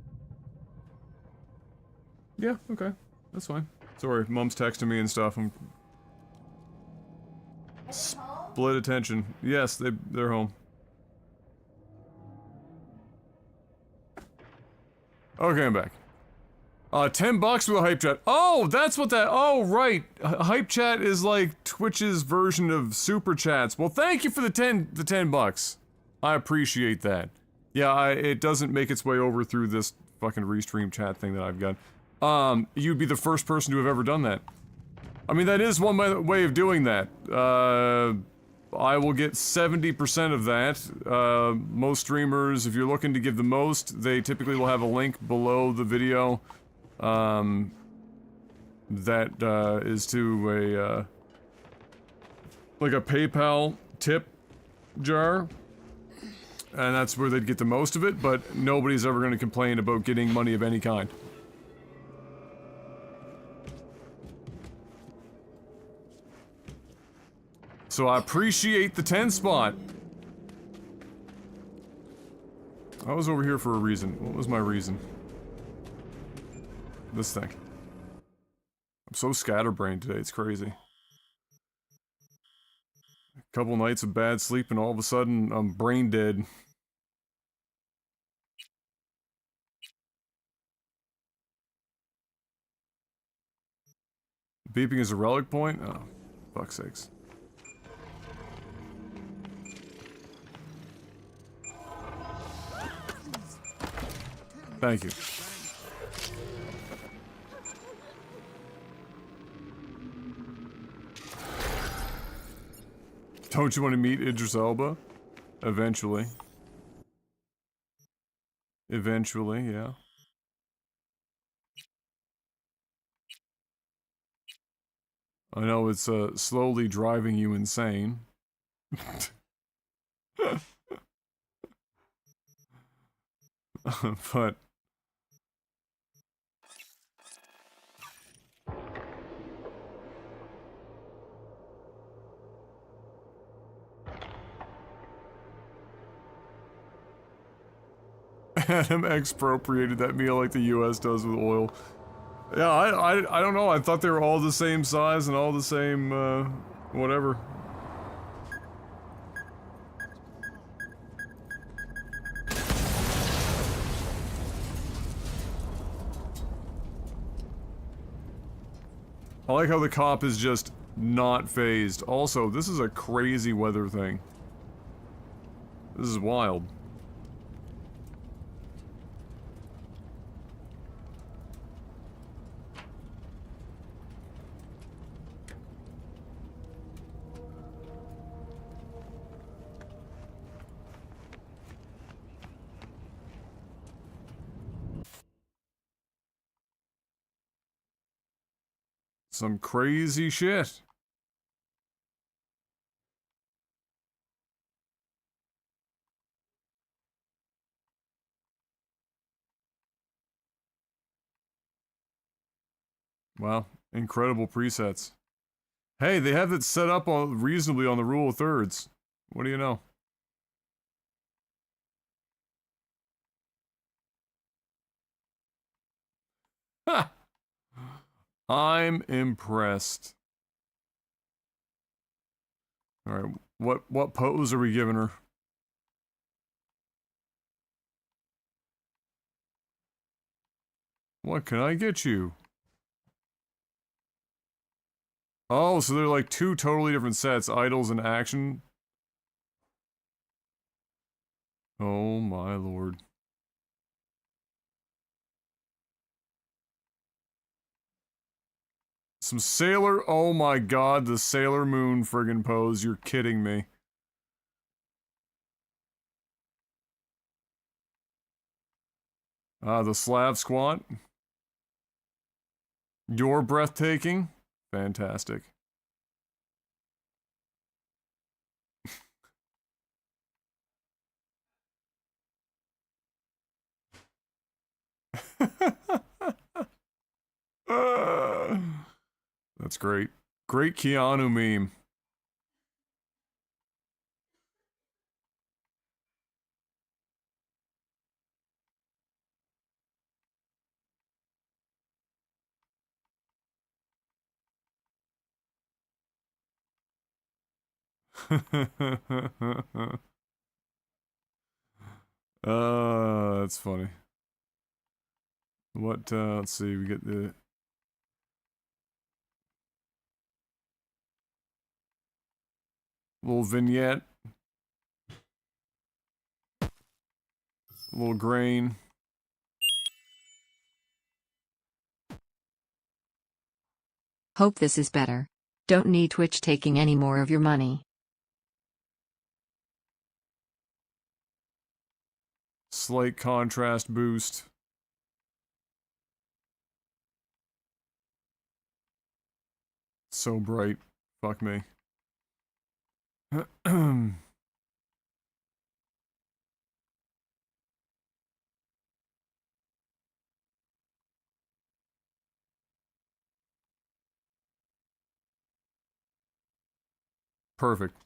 Yeah. Okay. That's fine. Sorry, Mom's texting me and stuff. I'm split attention. Yes, they're home. Okay, I'm back. $10 with a hype chat. Oh, that's what that. Oh, right. Hype chat is like Twitch's version of super chats. Well, thank you for the $10. I appreciate that. Yeah, it doesn't make its way over through this fucking restream chat thing that I've got. You'd be the first person to have ever done that. I mean, that is one way of doing that. I will get 70% of that. Most streamers, if you're looking to give the most, they typically will have a link below the video. That is to a, like a PayPal tip jar. And that's where they'd get the most of it, but nobody's ever going to complain about getting money of any kind. So I appreciate the 10 spot. I was over here for a reason. What was my reason? This thing. I'm so scatterbrained today, it's crazy. A couple nights of bad sleep and all of a sudden I'm brain dead. Beeping is a relic point? Oh, fuck's sakes. Thank you. Don't you want to meet Idris Elba? Eventually. Eventually, yeah. I know it's slowly driving you insane. But Adam expropriated that meal like the US does with oil. Yeah, I don't know. I thought they were all the same size and all the same, whatever. I like how the cop is just not phased. Also, this is a crazy weather thing. This is wild. Some crazy shit. Wow, incredible presets. Hey, they have it set up on reasonably on the rule of thirds. What do you know? Ha! I'm impressed. Alright, what pose are we giving her? What can I get you? Oh, so they're like two totally different sets, idols and action. Oh my lord. Some Sailor, oh my god, the Sailor Moon friggin' pose, you're kidding me. The Slav squat. You're breathtaking. Fantastic. That's great. Great Keanu meme. That's funny. What, let's see, we get the... little vignette. A little grain. Hope this is better. Don't need Twitch taking any more of your money. Slight contrast boost. So bright. Fuck me. Perfect.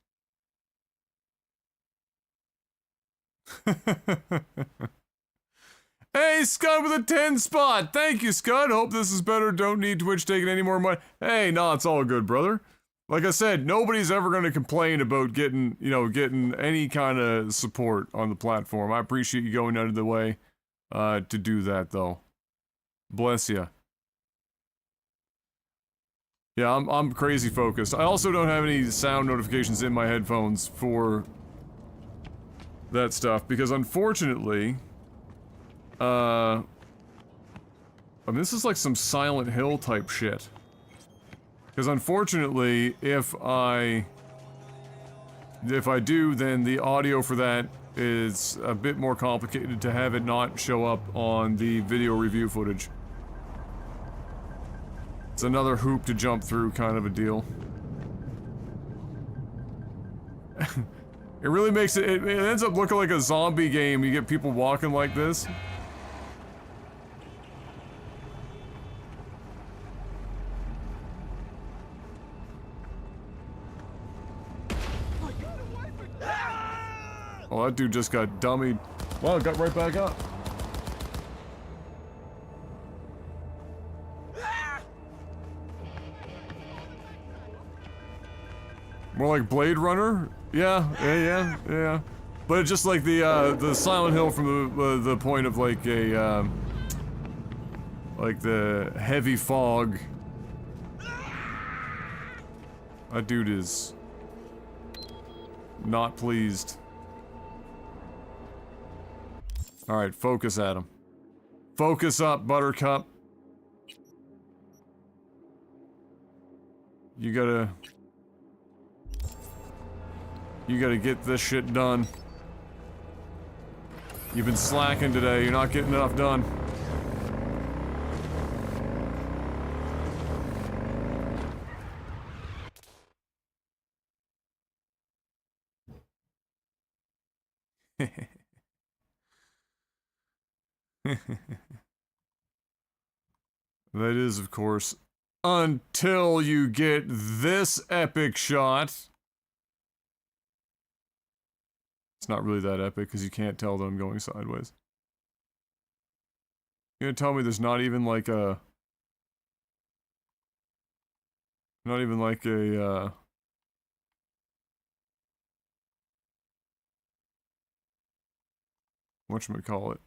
Hey, Scud with a 10 spot! Thank you, Scud! Hope this is better. Don't need Twitch taking any more money. Hey, no, it's all good, brother. Like I said, nobody's ever gonna complain about getting, you know, getting any kind of support on the platform. I appreciate you going out of the way, to do that, though. Bless ya. Yeah, I'm crazy focused. I also don't have any sound notifications in my headphones for that stuff, because unfortunately, I mean, this is like some Silent Hill type shit. Because unfortunately, if I do, then the audio for that is a bit more complicated to have it not show up on the video review footage. It's another hoop to jump through kind of a deal. It really makes it ends up looking like a zombie game. You get people walking like this. Oh, that dude just got dummied. Wow, it got right back up. More like Blade Runner? Yeah. But it's just like the Silent Hill from the point of like a, like the heavy fog. That dude is not pleased. Alright, focus at him. Focus up, Buttercup. You gotta get this shit done. You've been slacking today, you're not getting enough done. That is, of course, until you get this epic shot. It's not really that epic because you can't tell that I'm going sideways. You're gonna tell me there's not even like a... whatchamacallit?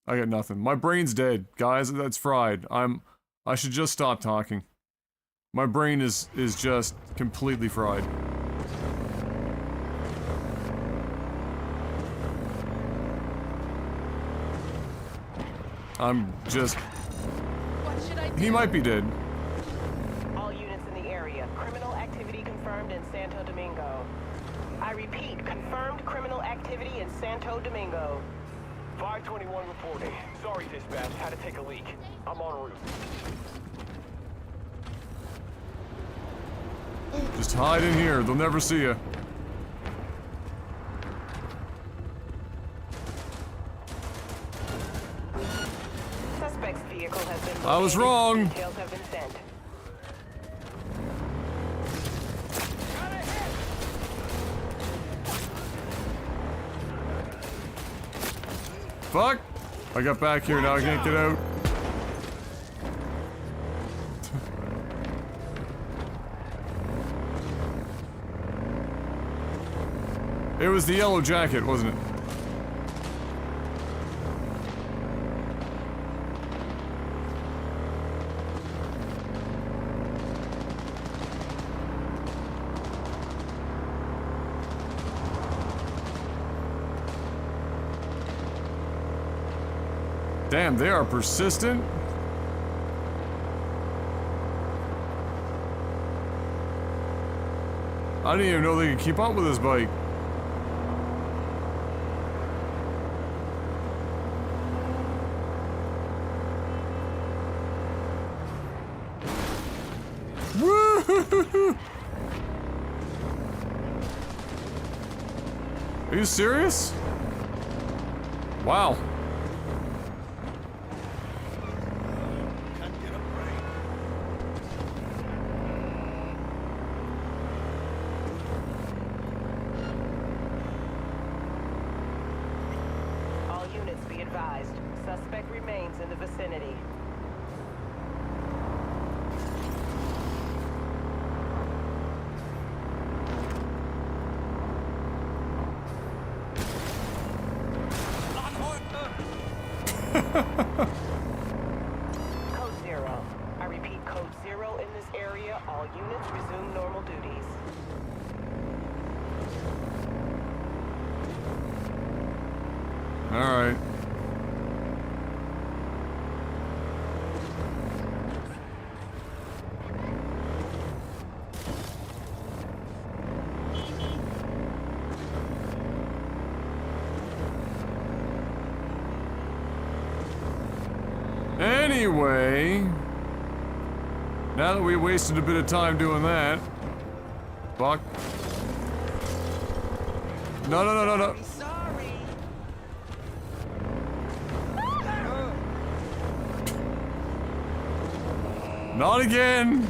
I got nothing. My brain's dead, guys. That's fried. I should just stop talking. My brain is just completely fried. I'm just... What should I do? He might be dead. All units in the area. Criminal activity confirmed in Santo Domingo. I repeat, confirmed criminal activity in Santo Domingo. 521 reporting. Sorry, dispatch. Had to take a leak. I'm en route. Just hide in here. They'll never see you. Suspect's vehicle has been I was wrong. Details have been sent. Fuck! I got back here, now I can't get out. It was the yellow jacket, wasn't it? Damn, they are persistent. I didn't even know they could keep up with this bike. Woo! Are you serious? Wow. All units be advised. Suspect remains in the vicinity. Code 0. I repeat, Code 0 in this area. All units resume normal duties. All right. Anyway, now that we wasted a bit of time doing that, fuck. No, no, no, no, no. Not again.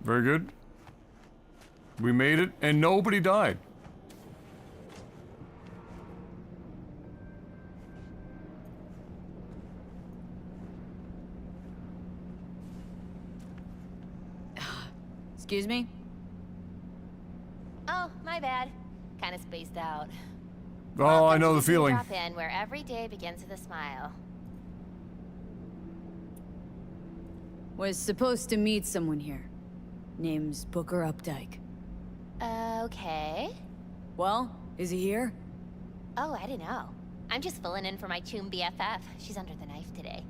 Very good. We made it, and nobody died. Excuse me? Oh, my bad. Kind of spaced out. Oh, I know the feeling. Drop in where every day begins with a smile. Was supposed to meet someone here. Name's Booker Updike. Okay. Well, is he here? Oh, I don't know. I'm just filling in for my Choom BFF. She's under the knife today.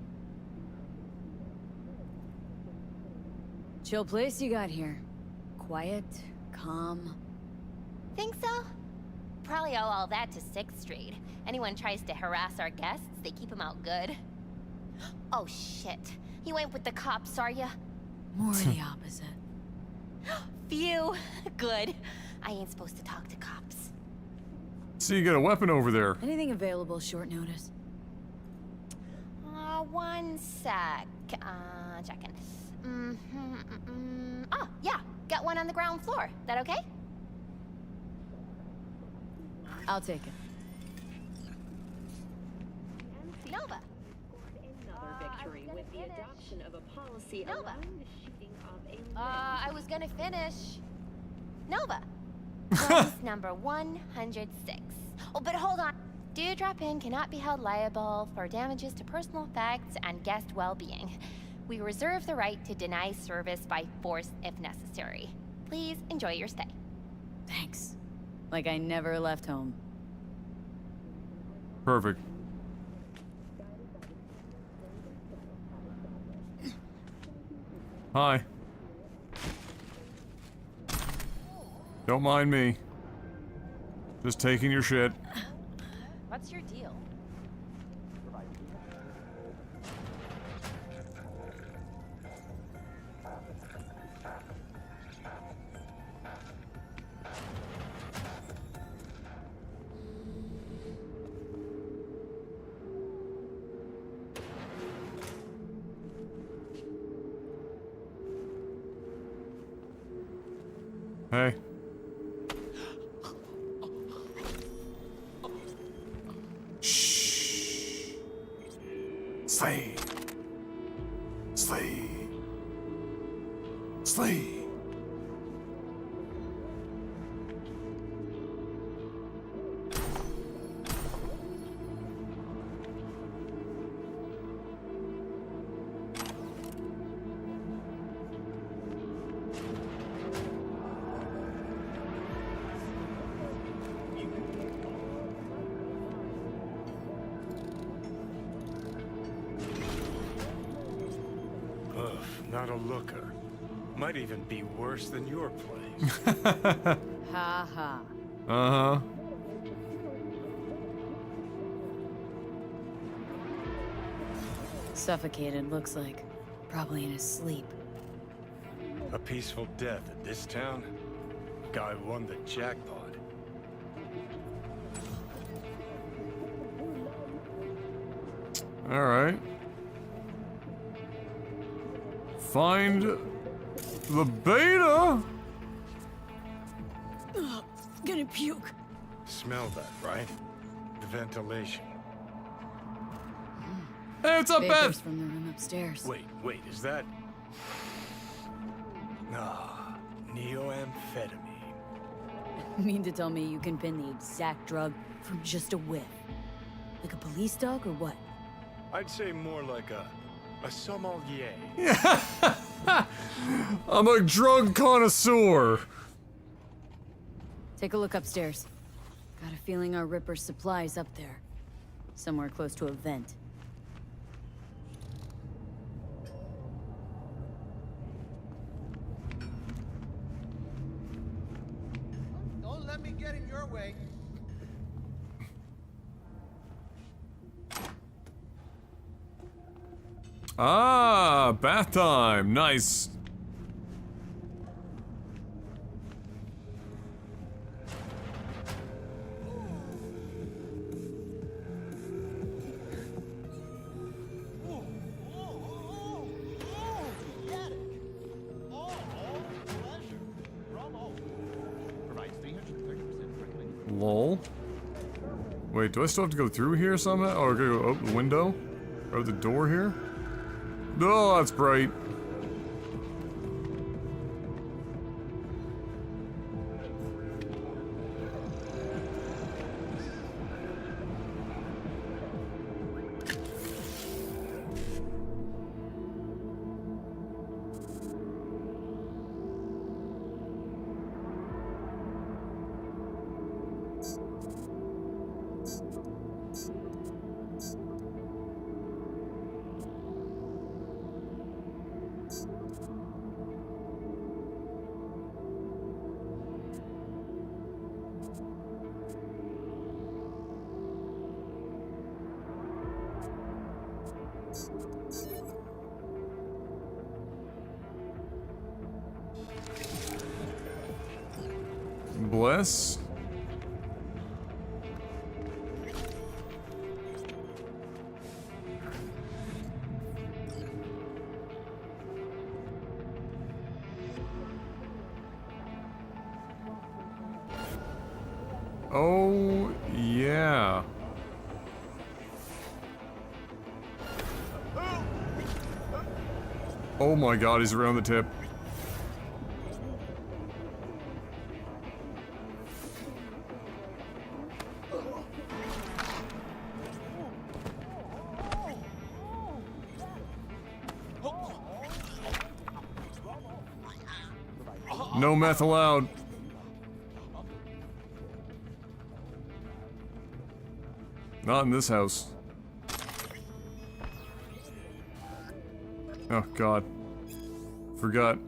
Chill place you got here. Quiet, calm. Think so? Probably owe all that to 6th Street. Anyone tries to harass our guests, they keep them out good. Oh shit. You ain't with the cops, are ya? More the opposite. Phew. Good. I ain't supposed to talk to cops. See, you got a weapon over there. Anything available short notice? One sec. Checking. Oh, yeah. Got one on the ground floor. That okay? I'll take it. Nova. Another victory with the adoption of a policy allowing the shooting of a I was gonna finish. Nova. Rose number 106. Oh, but hold on. Dewdrop Inn cannot be held liable for damages to personal effects and guest well-being. We reserve the right to deny service by force if necessary. Please enjoy your stay. Thanks. Like I never left home. Perfect. Hi. Don't mind me. Just taking your shit. What's your deal? Hey. Shh. Slay. Slay. Slay. Not a looker. Might even be worse than your place. Ha ha. Uh-huh. Suffocated, looks like. Probably in his sleep. A peaceful death at this town? Guy won the jackpot. All right. Find the beta. Ugh, gonna puke. Smell that, right? The ventilation. Hey, what's up, Vapors Beth? from the room upstairs. Wait, is that... Ah, neoamphetamine. Mean to tell me you can pin the exact drug from just a whiff? Like a police dog or what? I'd say more like a sommelier. I'm a drug connoisseur. Take a look upstairs. Got a feeling our Ripper's supply's up there. Somewhere close to a vent. Don't let me get in your way. Ah, bath time. Nice. Lol. Wait, do I still have to go through here somehow? Oh, I gotta go open the window? Or the door here? Oh, that's bright. Bless. Oh, yeah. Oh my god, he's around the tip. No meth allowed. Not in this house. Oh god. Forgot.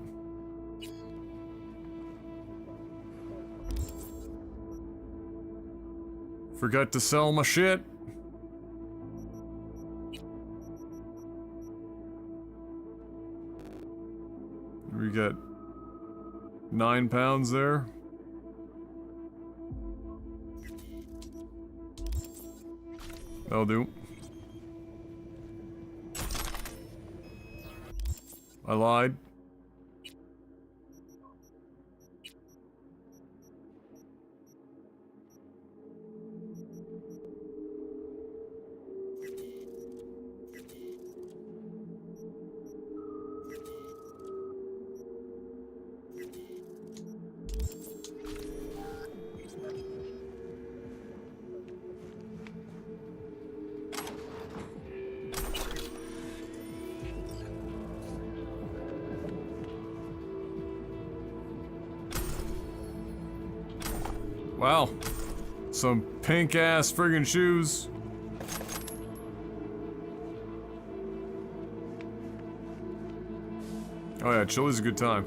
Forgot to sell my shit. We got 9 pounds there. That'll do. I lied. Wow. Some pink ass friggin' shoes. Oh yeah, chili's a good time.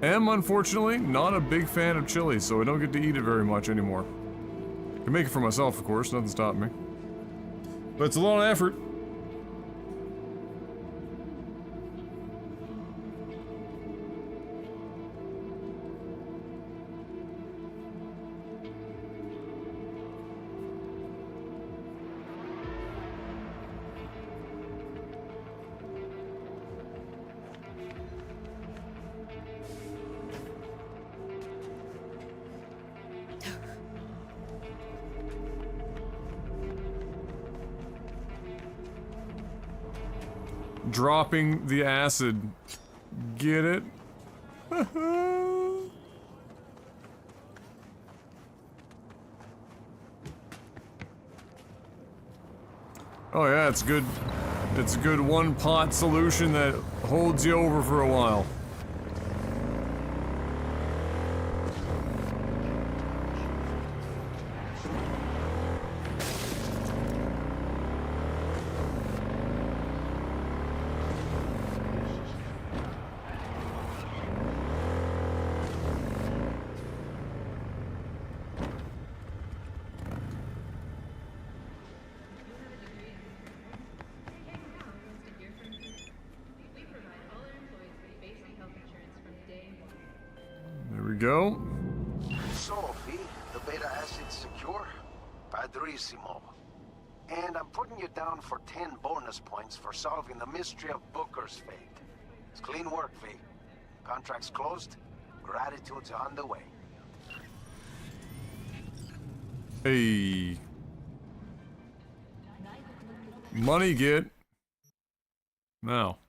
Am, unfortunately, not a big fan of chili, so I don't get to eat it very much anymore. I can make it for myself, of course, nothing stopping me. But it's a lot of effort. Dropping the acid Get it? Oh yeah, it's good. It's a good one-pot solution that holds you over for a while. There we go. Sophie, the beta acid's secure. Padrissimo. And I'm putting you down for 10 bonus points for solving the mystery of Booker's fate. It's clean work, V. Contract's closed. Gratitude's on the way. Hey. Money get. Now.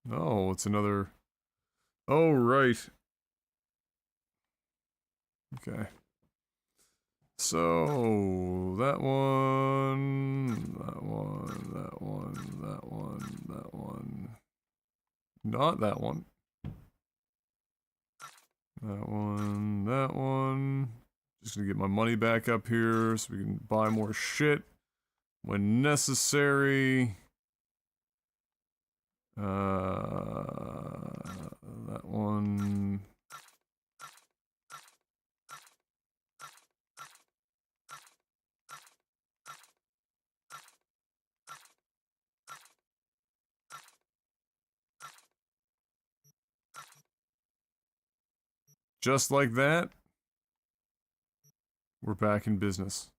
Oh, it's another. Oh, right. Okay. So, that one, that one, that one, that one, that one. Not that one. That one, that one. Just gonna get my money back up here so we can buy more shit when necessary. That one. Just like that, we're back in business.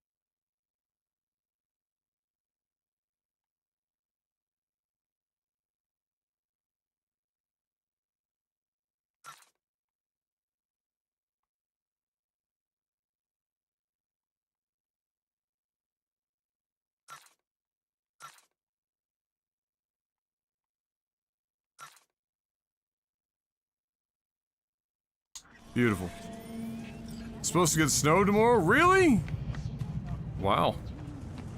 Beautiful. Supposed to get snow tomorrow? Really? Wow.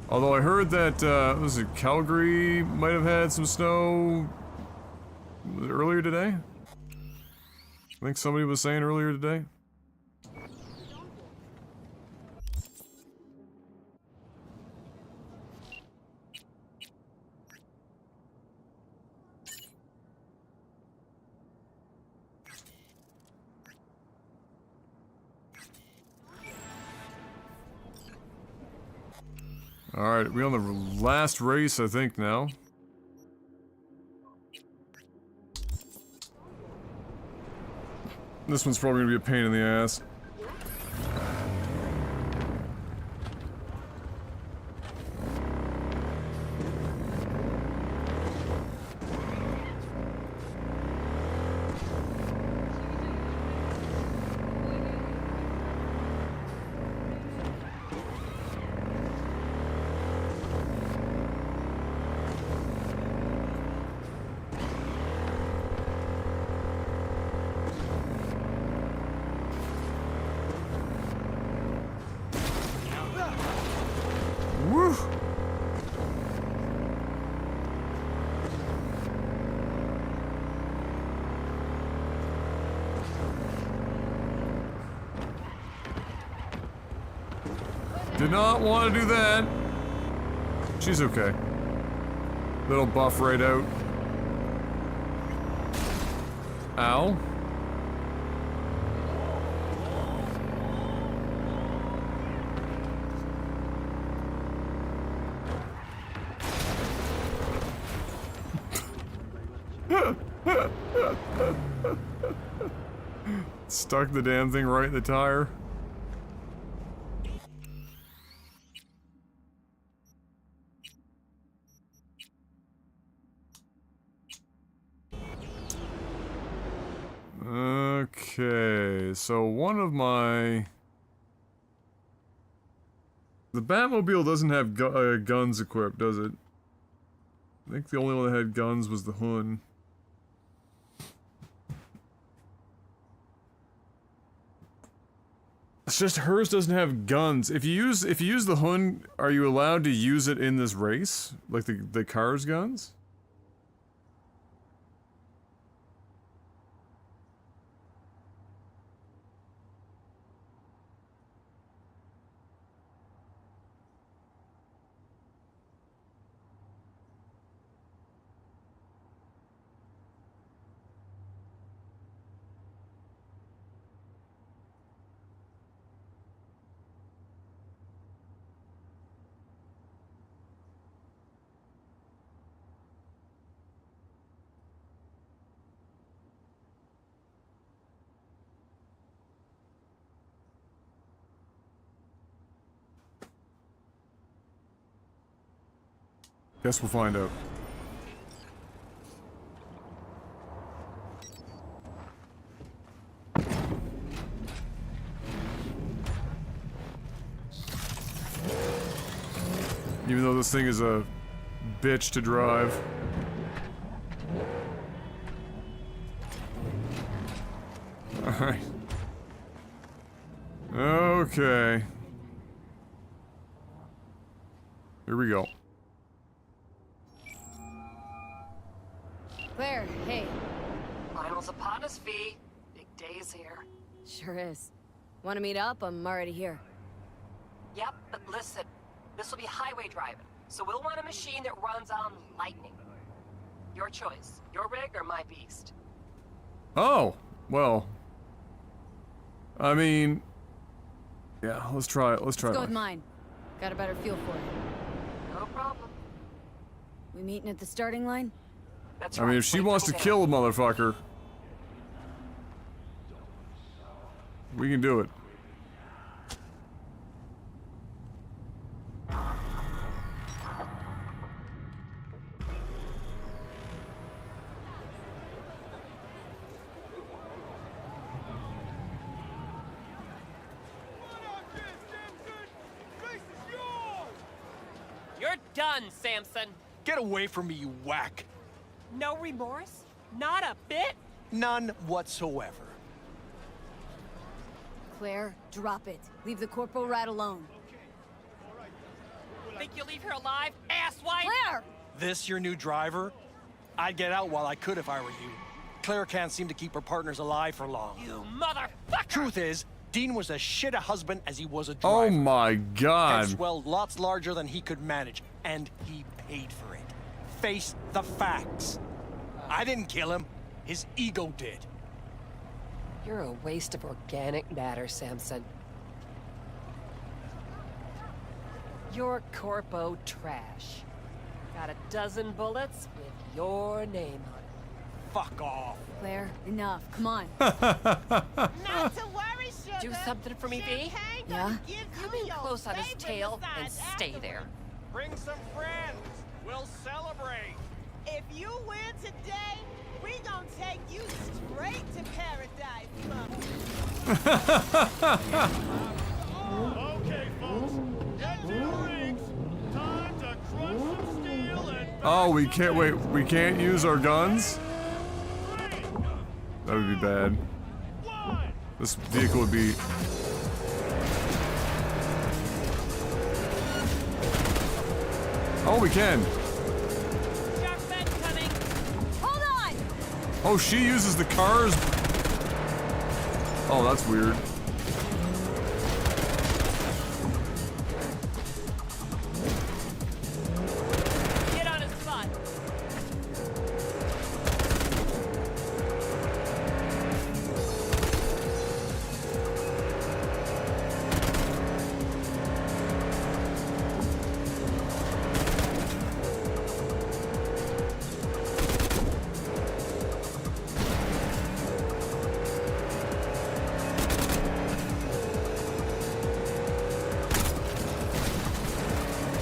Although I heard that, was it Calgary might have had some snow earlier today? I think somebody was saying earlier today. Alright, we're on the last race, I think, now. This one's probably gonna be a pain in the ass. Woo! Did not want to do that. She's okay. Little buff right out. Ow. Stuck the damn thing right in the tire. Okay, so one of my... The Batmobile doesn't have guns equipped, does it? I think the only one that had guns was the Hun. It's just hers doesn't have guns. If you use the Hun, are you allowed to use it in this race? Like the car's guns? Guess we'll find out. Even though this thing is a bitch to drive. Alright. Okay. Here we go. Claire, hey. Finals upon us, V. Big day's here. Sure is. Want to meet up? I'm already here. Yep, but listen. This will be highway driving, so we'll want a machine that runs on lightning. Your choice. Your rig or my beast? Oh, well. I mean... Yeah, let's try it. Let's try it. Let's go with mine. Got a better feel for it. No problem. We meeting at the starting line? That's I mean, if she wants to kill a motherfucker, we can do it. You're done, Samson. Get away from me, you whack. No remorse? Not a bit? None whatsoever. Claire, drop it. Leave the corporal rat alone. Think you'll leave her alive, asswipe? Claire! This your new driver? I'd get out while I could if I were you. Claire can't seem to keep her partners alive for long. You motherfucker! Truth is, Dean was as shit a husband as he was a driver. Oh my god. Head swelled lots larger than he could manage, and he paid for it. Face the facts. I didn't kill him. His ego did. You're a waste of organic matter, Samson. You're corpo trash. Got a dozen bullets with your name on it. Fuck off. Claire, enough. Come on. Not to worry, sugar. Do something for me, V? Yeah? Come in close on his tail and stay there. Bring some friends. We'll celebrate. If you win today, we gonna take you straight to paradise, Okay, folks. Get to the rings. Time to crush some steel and... Oh, we can't wait. We can't use our guns? That would be bad. This vehicle would be... Oh, we can. Hold on! Oh, she uses the cars. Oh, that's weird. Get on his spot.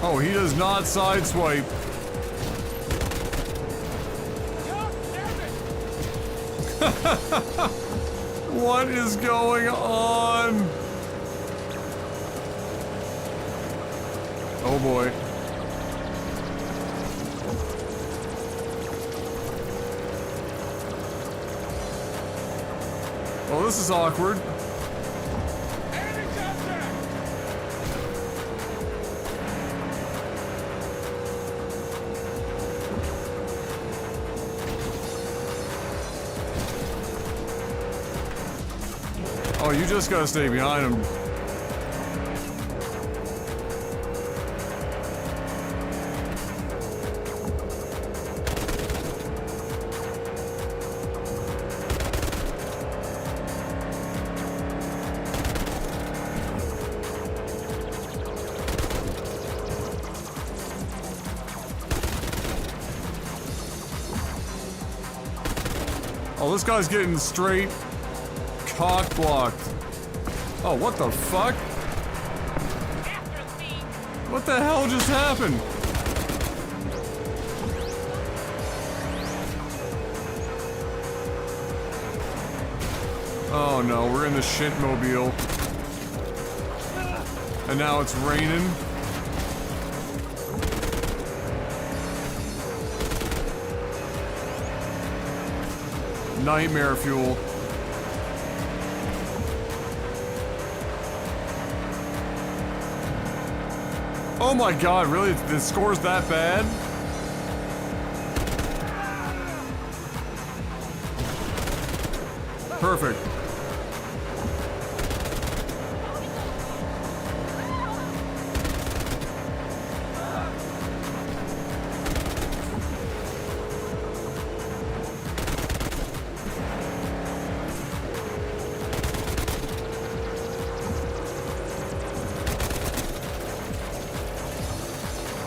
Oh, he does not sideswipe. What is going on? Oh boy. this is awkward. Oh, you just gotta stay behind him. Oh, this guy's getting straight cock blocked. Oh, what the fuck? What the hell just happened? Oh no, we're in the shitmobile. And now it's raining. Nightmare fuel. Oh my god, really? The score's that bad? Perfect.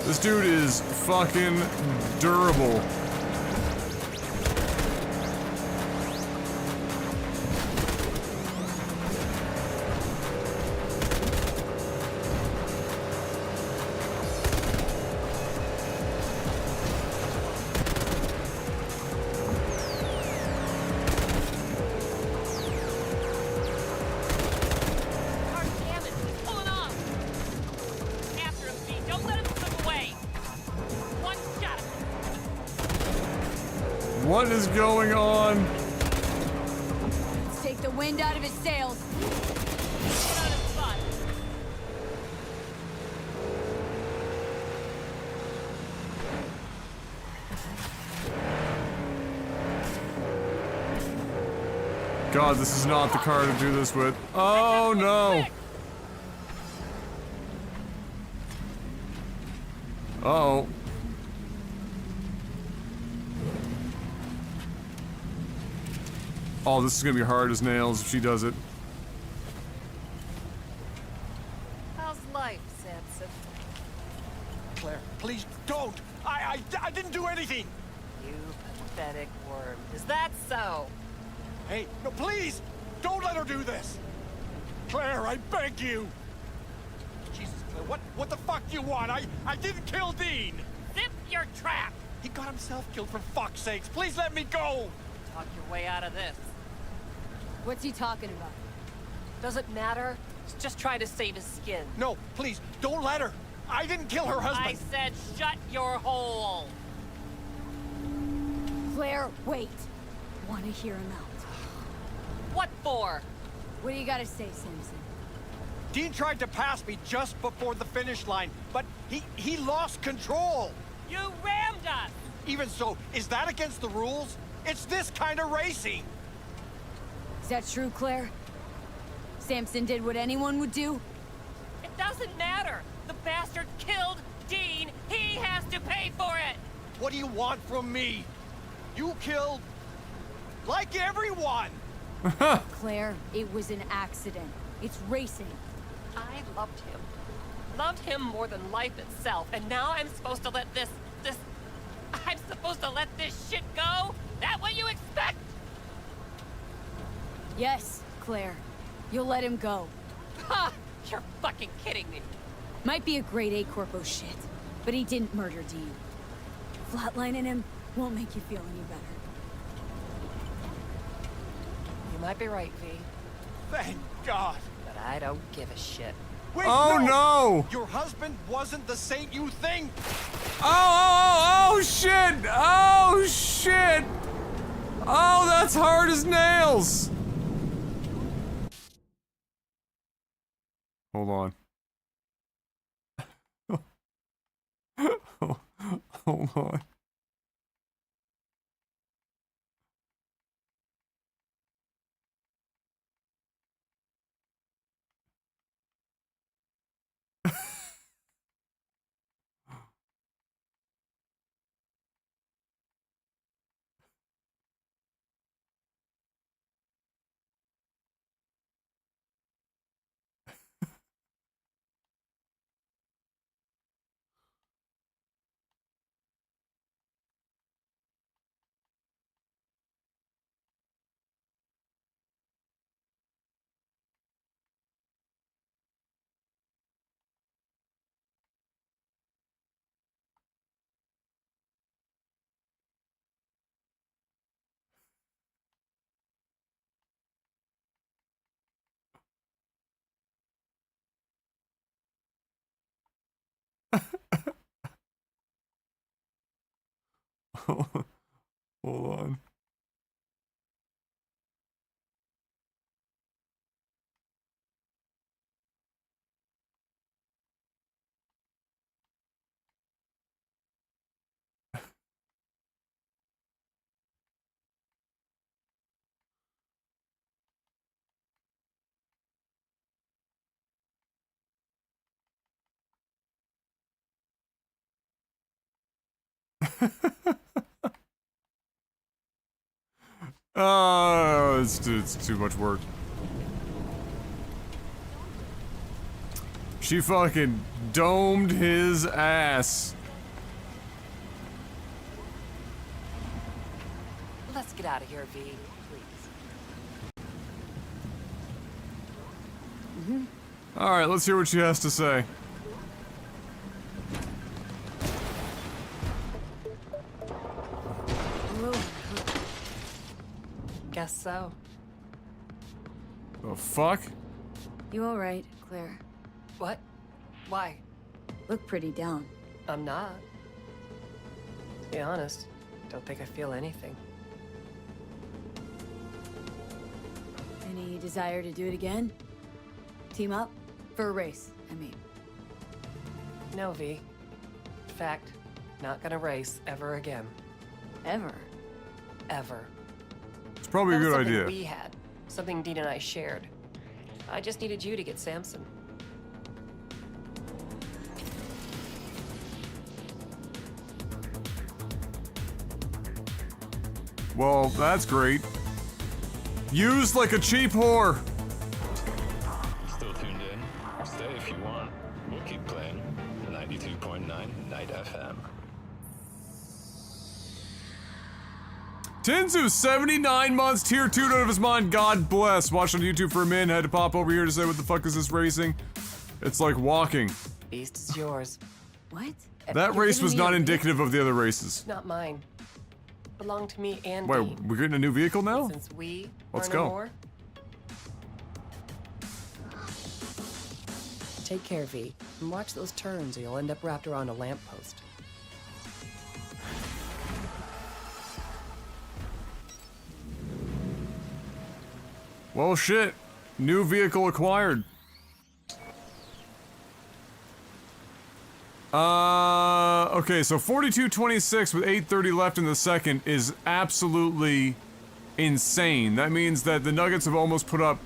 This dude is fucking durable. What is going on? Let's take the wind out of his sails. God, this is not the car to do this with. Oh no! Uh-oh. Oh, this is gonna be hard as nails if she does it. How's life, Samson? Claire, please don't! I didn't do anything! You pathetic worm. Is that so? Hey, no, please! Don't let her do this! Claire, I beg you! Jesus, Claire, what the fuck do you want? I didn't kill Dean! Zip your trap! He got himself killed, for fuck's sakes! Please let me go! Talk your way out of this. What's he talking about? Does it matter? He's just trying to save his skin. No, please, don't let her! I didn't kill her husband! I said shut your hole! Claire, wait. Want to hear him out. What for? What do you gotta say, Samson? Dean tried to pass me just before the finish line, but he lost control! You rammed us! Even so, is that against the rules? It's this kind of racing! Is that true, Claire? Samson did what anyone would do? It doesn't matter! The bastard killed Dean! He has to pay for it! What do you want from me? You killed... like everyone! Claire, it was an accident. It's racing. I loved him. Loved him more than life itself, and now I'm supposed to let this... I'm supposed to let this shit go? That what you expect? Yes, Claire. You'll let him go. Ha! You're fucking kidding me. Might be a grade A corpo shit, but he didn't murder Dean. Flatlining him won't make you feel any better. You might be right, V. Thank God! But I don't give a shit. Wait, oh no! Your husband wasn't the saint you think! Oh shit! Oh shit! Oh, that's hard as nails! Hold on. Hold on. Hold on. Oh, it's too much work. She fucking domed his ass. Let's get out of here, V, please. Alright, let's hear what she has to say. Guess so. The fuck? You alright, Claire? What? Why? Look pretty down. I'm not. To be honest, don't think I feel anything. Any desire to do it again? Team up? For a race, I mean. No, V. In fact, not gonna race ever again. Ever? Ever. It's probably a That was good something idea. we had. Something Dean and I shared. I just needed you to get Samson. Well, that's great. Used like a cheap whore. Still tuned in? Stay if you want. We'll keep playing. 92.9 Night FM. Tinzu, 79 months, tier 2 out of his mind, God bless. Watched on YouTube for a minute, had to pop over here to say what the fuck is this racing? It's like walking. Beast is yours. What? That You're race giving was me not a indicative of the other races. It's not mine. Belonged to me and Wait, Dean. we're getting a new vehicle now? Since we Let's are go. no more. Take care, V, and watch those turns or you'll end up wrapped around a lamppost. Well, shit. New vehicle acquired. Okay, so 42.26 with 8:30 left in the second is absolutely insane. That means that the Nuggets have almost put up,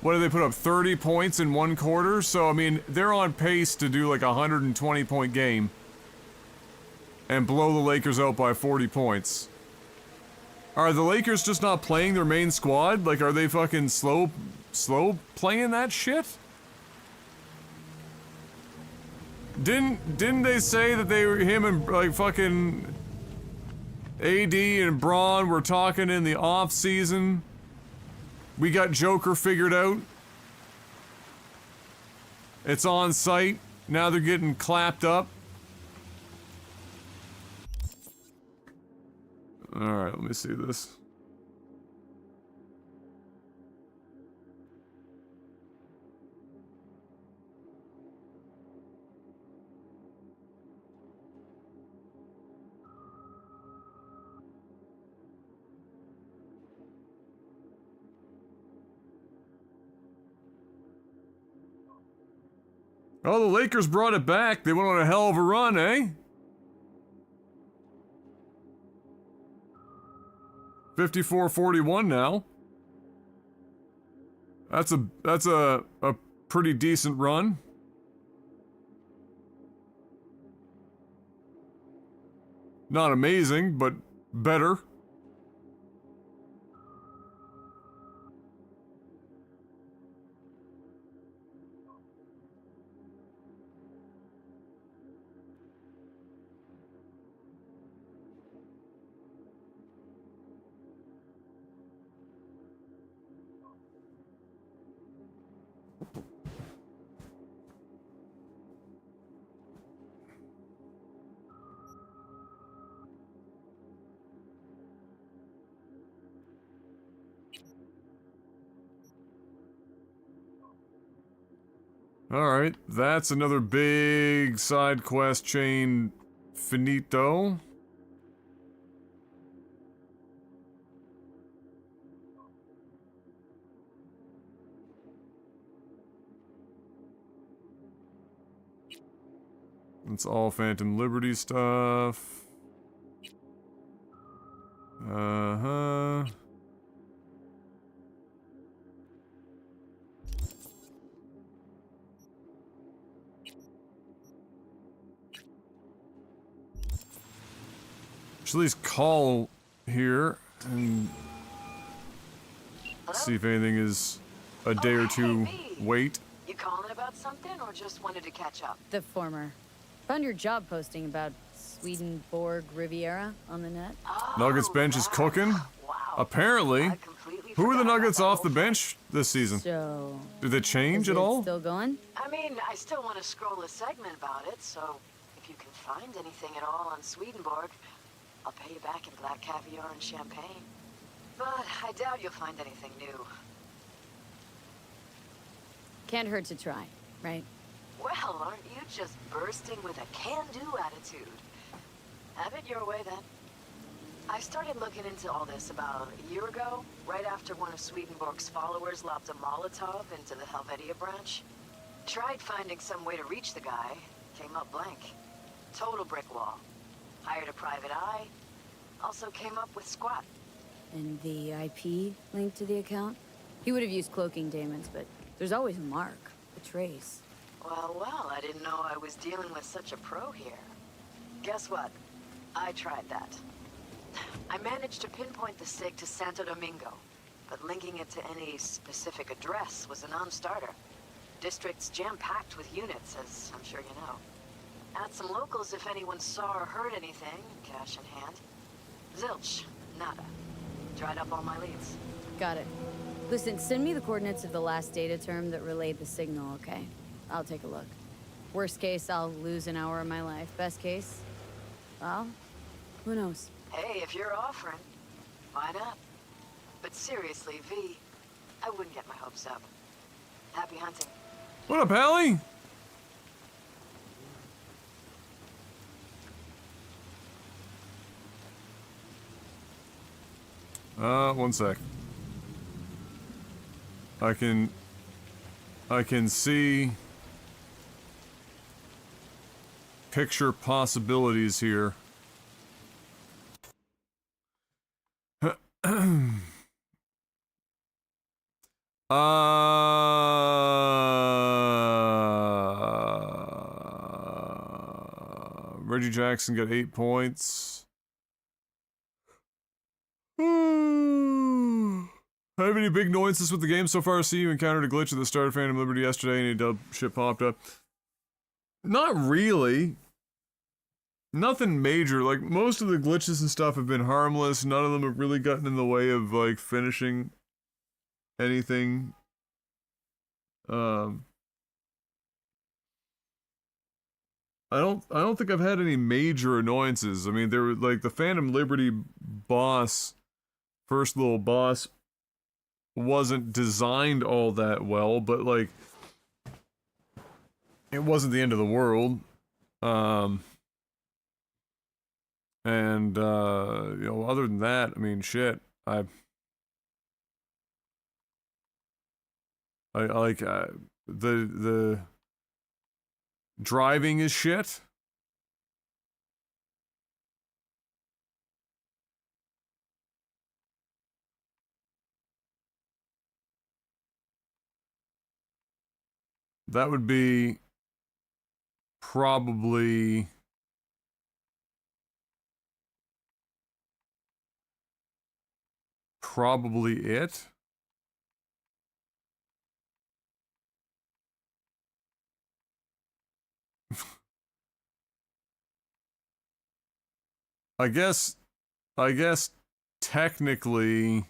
what did they put up, 30 points in one quarter? So, I mean, they're on pace to do like a 120-point game and blow the Lakers out by 40 points. Are the Lakers just not playing their main squad? Like, are they fucking slow playing that shit? Didn't they say that they were, him and like fucking AD and Braun were talking in the off season? We got Joker figured out. It's on site. Now they're getting clapped up. Alright, let me see this. Oh, the Lakers brought it back. They went on a hell of a run, eh? 54-41 now. That's a pretty decent run. Not amazing, but better. Alright, that's another big side quest chain finito. It's all Phantom Liberty stuff. Uh-huh. Should at least call here and see if anything is a day or two wait. You calling about something or just wanted to catch up? The former. Found your job posting about Swedenborg Riviera on the net. Nuggets bench is cooking? Apparently. Who are the Nuggets off the bench this season? So, did they change at all? Still going? I mean, I still want to scroll a segment about it, so if you can find anything at all on Swedenborg, I'll pay you back in black caviar and champagne. But I doubt you'll find anything new. Can't hurt to try, right? Well, aren't you just bursting with a can-do attitude? Have it your way, then. I started looking into all this about a year ago, right after one of Swedenborg's followers lobbed a Molotov into the Helvetia branch. Tried finding some way to reach the guy, came up blank. Total brick wall. Hired a private eye, also came up with squat. And the IP linked to the account? He would have used cloaking daemons, but there's always a mark, a trace. Well, I didn't know I was dealing with such a pro here. Guess what? I tried that. I managed to pinpoint the SIG to Santo Domingo, but linking it to any specific address was a non-starter. District's jam-packed with units, as I'm sure you know. Add some locals if anyone saw or heard anything, cash in hand. Zilch, nada. Dried up all my leads. Got it. Listen, send me the coordinates of the last data term that relayed the signal, okay? I'll take a look. Worst case, I'll lose an hour of my life. Best case, well, who knows? Hey, if you're offering, why not? But seriously, V, I wouldn't get my hopes up. Happy hunting. What up, Hallie? One sec. I can see picture possibilities here. Reggie Jackson got 8 points. Have any big annoyances with the game so far? See, you encountered a glitch at the start of Phantom Liberty yesterday and a dub shit popped up. Not really. Nothing major. Like, most of the glitches and stuff have been harmless. None of them have really gotten in the way of, like, finishing anything. I don't think I've had any major annoyances. I mean, there were, like, the Phantom Liberty boss, first little boss, wasn't designed all that well, but, like, it wasn't the end of the world. And, you know, other than that, I mean, shit, I like, the Driving is shit. That would be probably it. I guess technically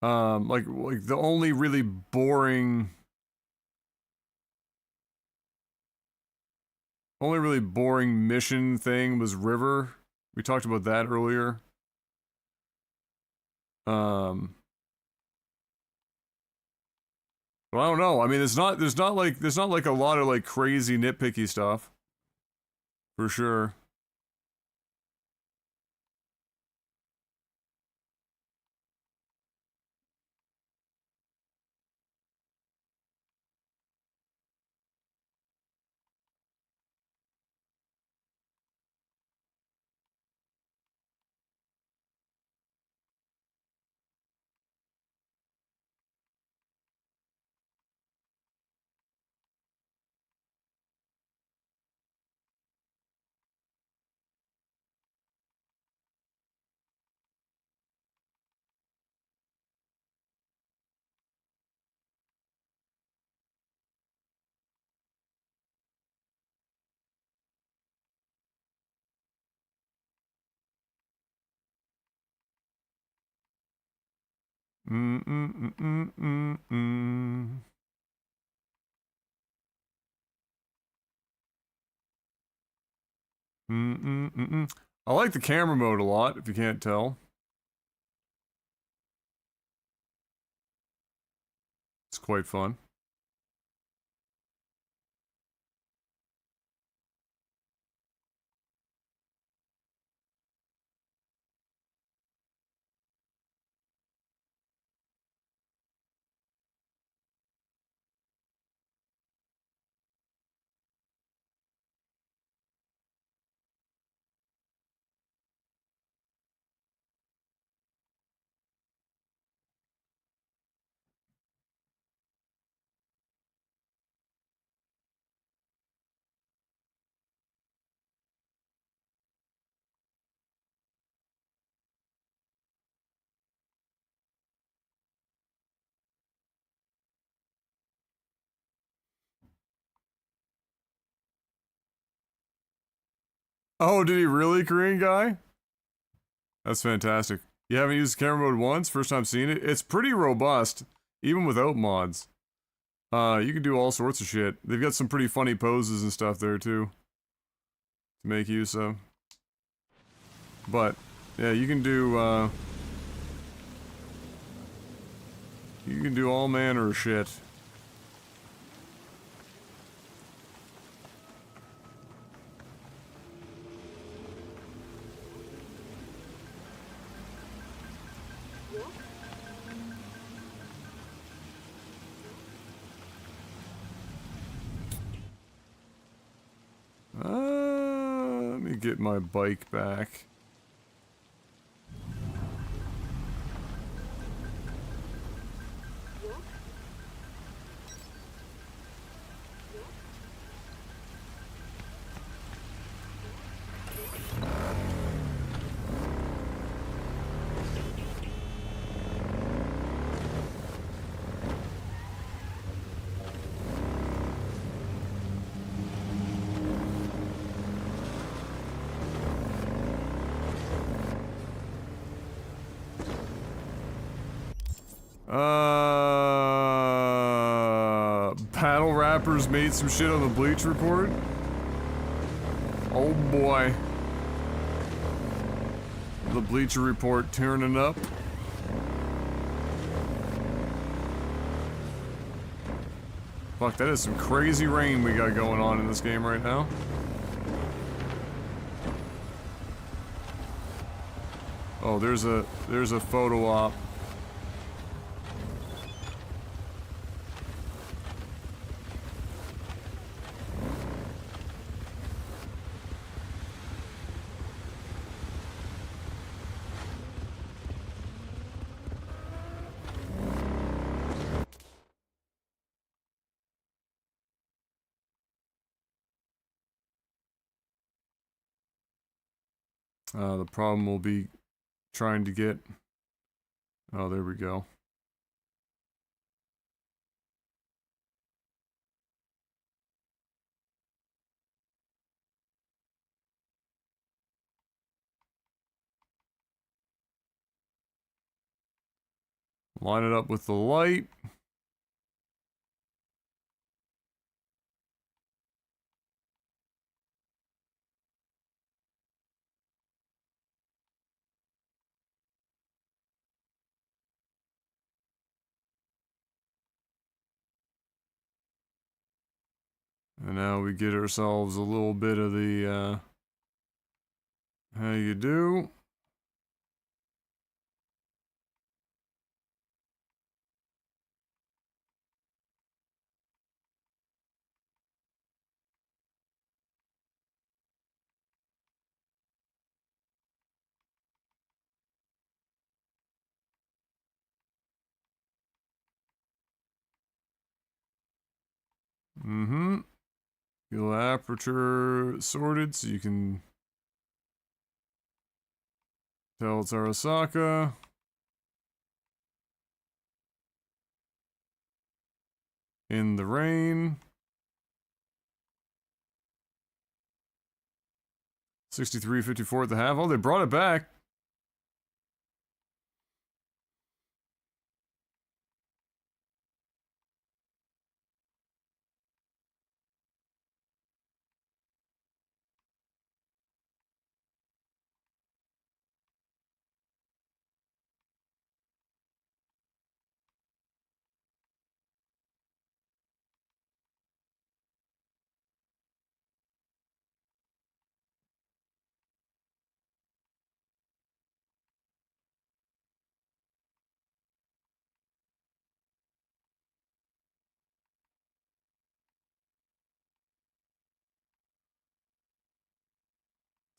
like the only really boring mission thing was River. We talked about that earlier. But I don't know. I mean, there's not like a lot of like crazy nitpicky stuff. For sure. Mm-mm-mm-mm-mm. Mm-mm-mm-mm. I like the camera mode a lot, if you can't tell. It's quite fun. Oh, did he really, Korean guy? That's fantastic. You haven't used camera mode once? First time seeing it? It's pretty robust, even without mods. You can do all sorts of shit. They've got some pretty funny poses and stuff there, too. To make use of. But, yeah, you can do, you can do all manner of shit. Let me get my bike back. Battle rappers made some shit on the Bleach Report? Oh boy. The Bleacher Report turning up. Fuck, that is some crazy rain we got going on in this game right now. Oh, there's a photo op. The problem will be trying to get... Oh, there we go. Line it up with the light. And now we get ourselves a little bit of the, how you do? Mm-hmm. Your aperture sorted so you can tell it's Arasaka. In the rain. 63.54 at the half. Oh, they brought it back.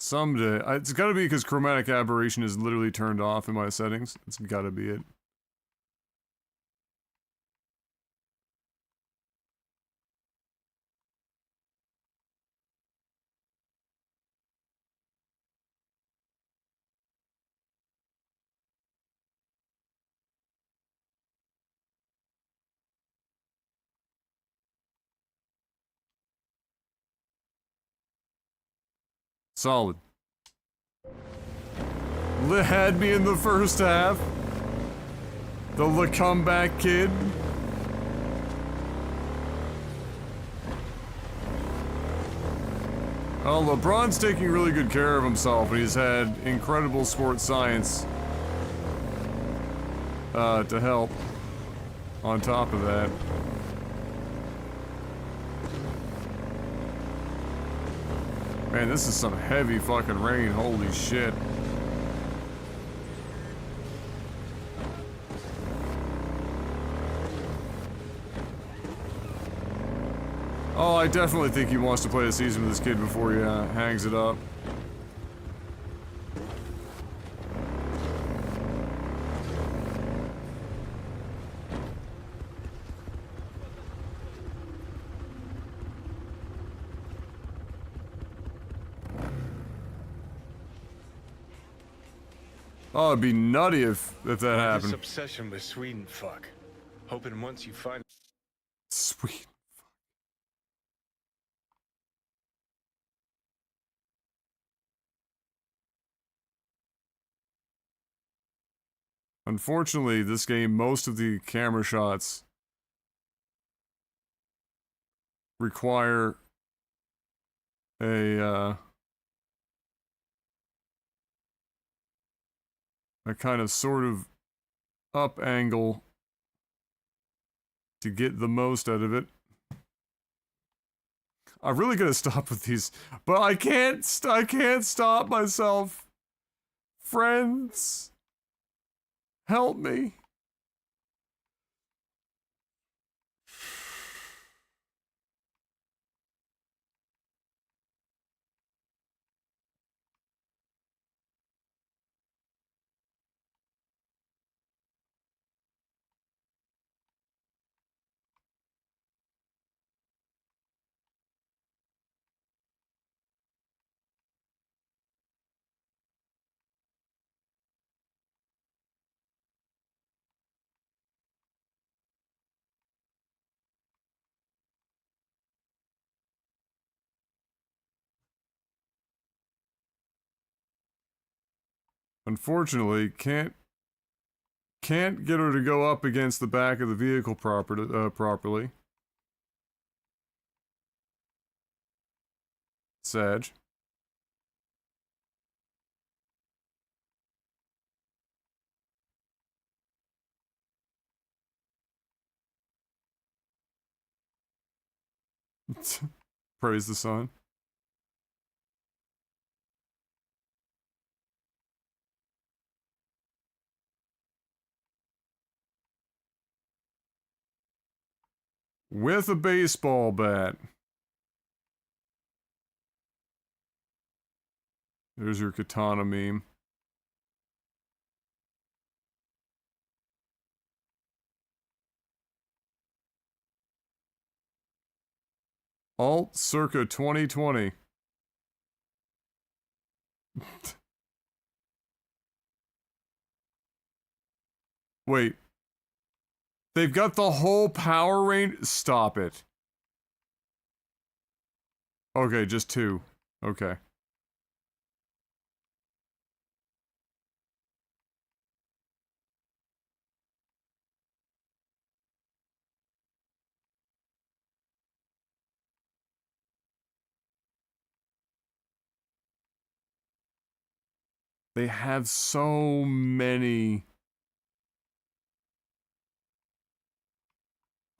Someday. It's gotta be because chromatic aberration is literally turned off in my settings. It's gotta be it. Solid. Had me in the first half. The comeback kid. Oh, LeBron's taking really good care of himself, and he's had incredible sports science to help on top of that. Man, this is some heavy fucking rain, holy shit. Oh, I definitely think he wants to play a season with this kid before he hangs it up. Oh, it'd be nutty if that happened. This obsession with Sweden fuck. Hoping once you find... Sweet. Unfortunately, this game, most of the camera shots require a kind of sort of up angle to get the most out of it. I'm really gonna stop with these, but I can't stop myself. Friends, help me. Unfortunately, can't get her to go up against the back of the vehicle properly. Sag. Praise the sun. With a baseball bat. There's your katana meme. Alt circa 2020. Wait. They've got the whole power range? Stop it. Okay, just 2. Okay. They have so many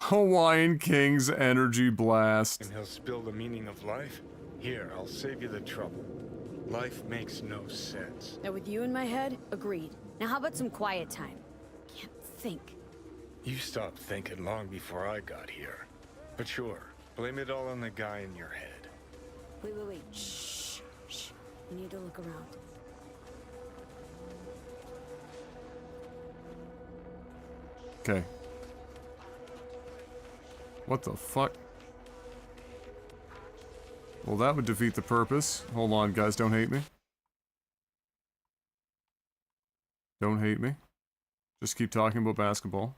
Hawaiian Kings Energy Blast. And he'll spill the meaning of life? Here, I'll save you the trouble. Life makes no sense. Now with you in my head, agreed. Now how about some quiet time? Can't think. You stopped thinking long before I got here. But sure, blame it all on the guy in your head. Wait. Shh. We need to look around. Okay. What the fuck? Well, that would defeat the purpose. Hold on, guys, don't hate me. Don't hate me. Just keep talking about basketball.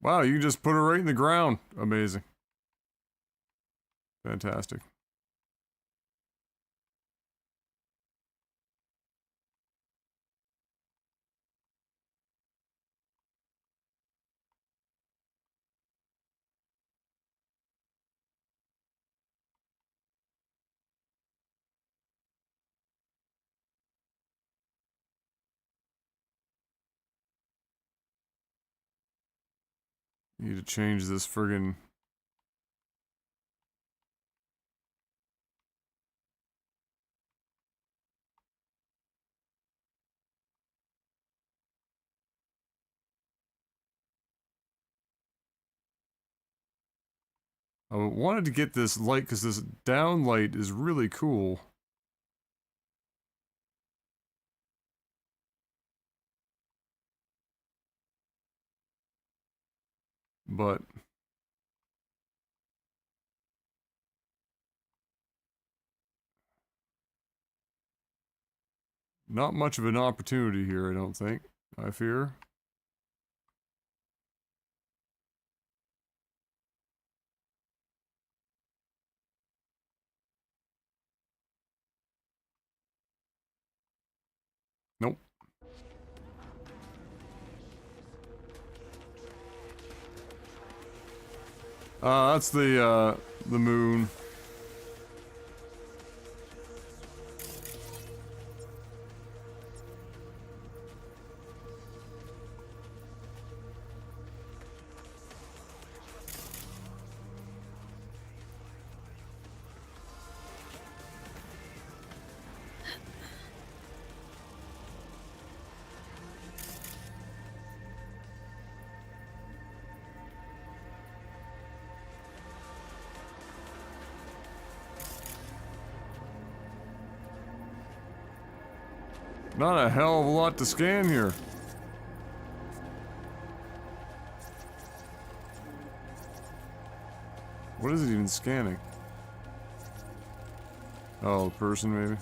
Wow, you just put her right in the ground. Amazing. Fantastic. Need to change this friggin' I wanted to get this light because this down light is really cool. But not much of an opportunity here, I don't think. I fear. Nope. That's the moon. Not a hell of a lot to scan here. What is it even scanning? Oh, a person maybe?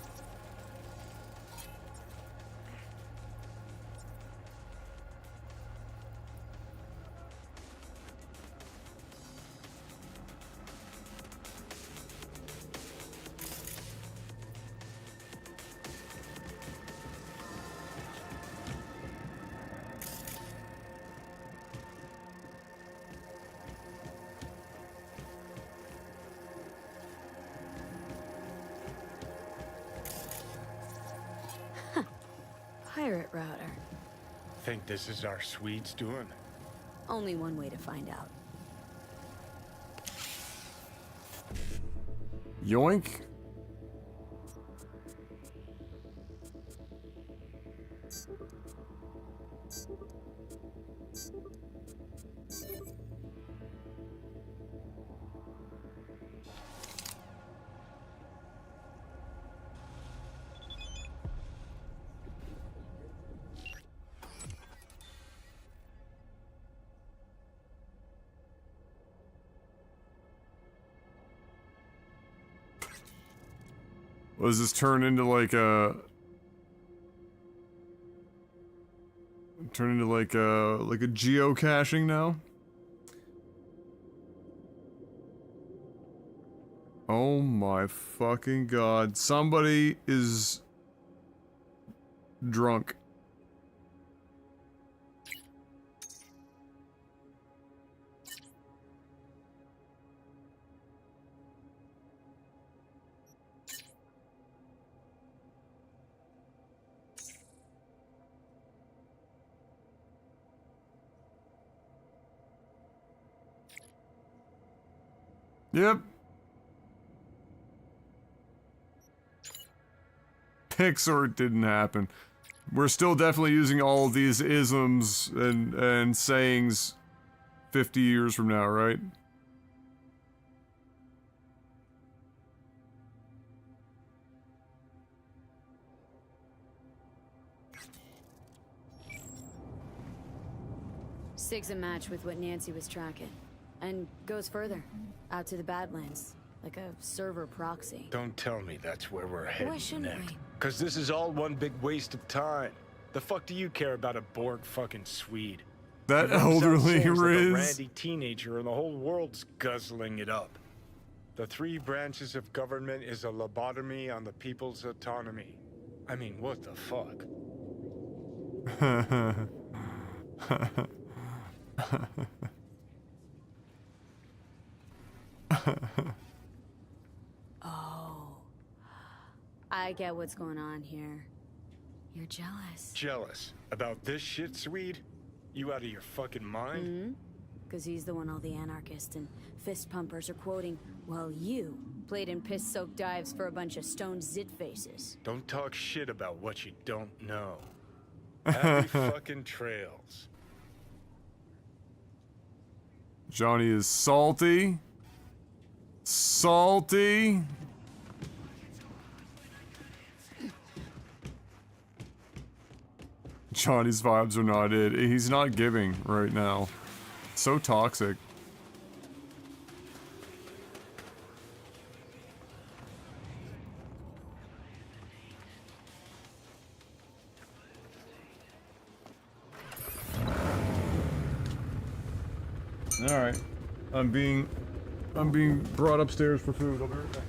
Pirate router. Think this is our Swedes doing? Only one way to find out. Yoink. Does this turn into like a... Turn into like a geocaching now? Oh my fucking god. Somebody is... drunk. Yep. Pixar, it didn't happen. We're still definitely using all of these isms and sayings 50 years from now, right? Sig's a match with what Nancy was tracking. And goes further, out to the Badlands, like a server proxy. Don't tell me that's where we're Why heading shouldn't next. we? Cause this is all one big waste of time. The fuck do you care about a Borg fucking Swede? That He runs out elderly souls like a Riz. randy teenager and the whole world's guzzling it up. The three branches of government is a lobotomy on the people's autonomy. I mean, what the fuck? Oh. I get what's going on here. You're jealous. Jealous? About this shit, Swede? You out of your fucking mind? Mm-hmm. Because he's the one all the anarchists and fist pumpers are quoting, while you played in piss-soaked dives for a bunch of stoned zit faces. Don't talk shit about what you don't know. Happy fucking trails. Johnny is salty. Salty. Johnny's vibes are not it. He's not giving right now. So toxic. All right, I'm being brought upstairs for food. I'll be right back.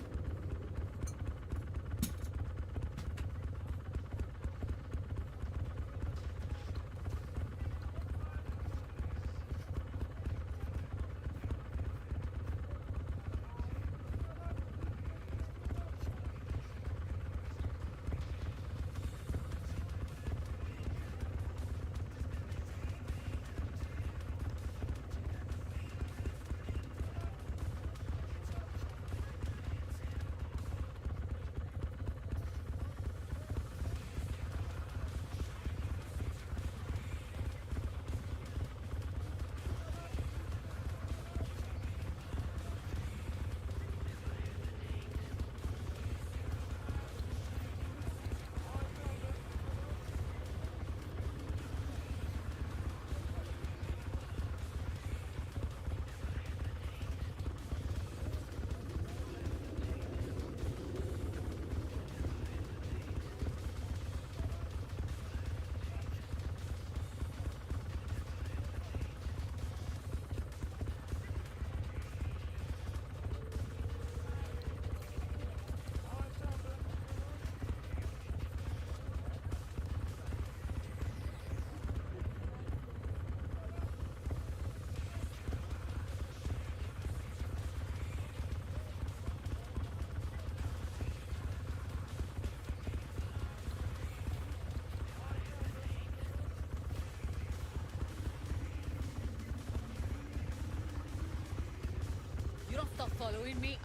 stop following me?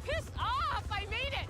Piss off! I made it!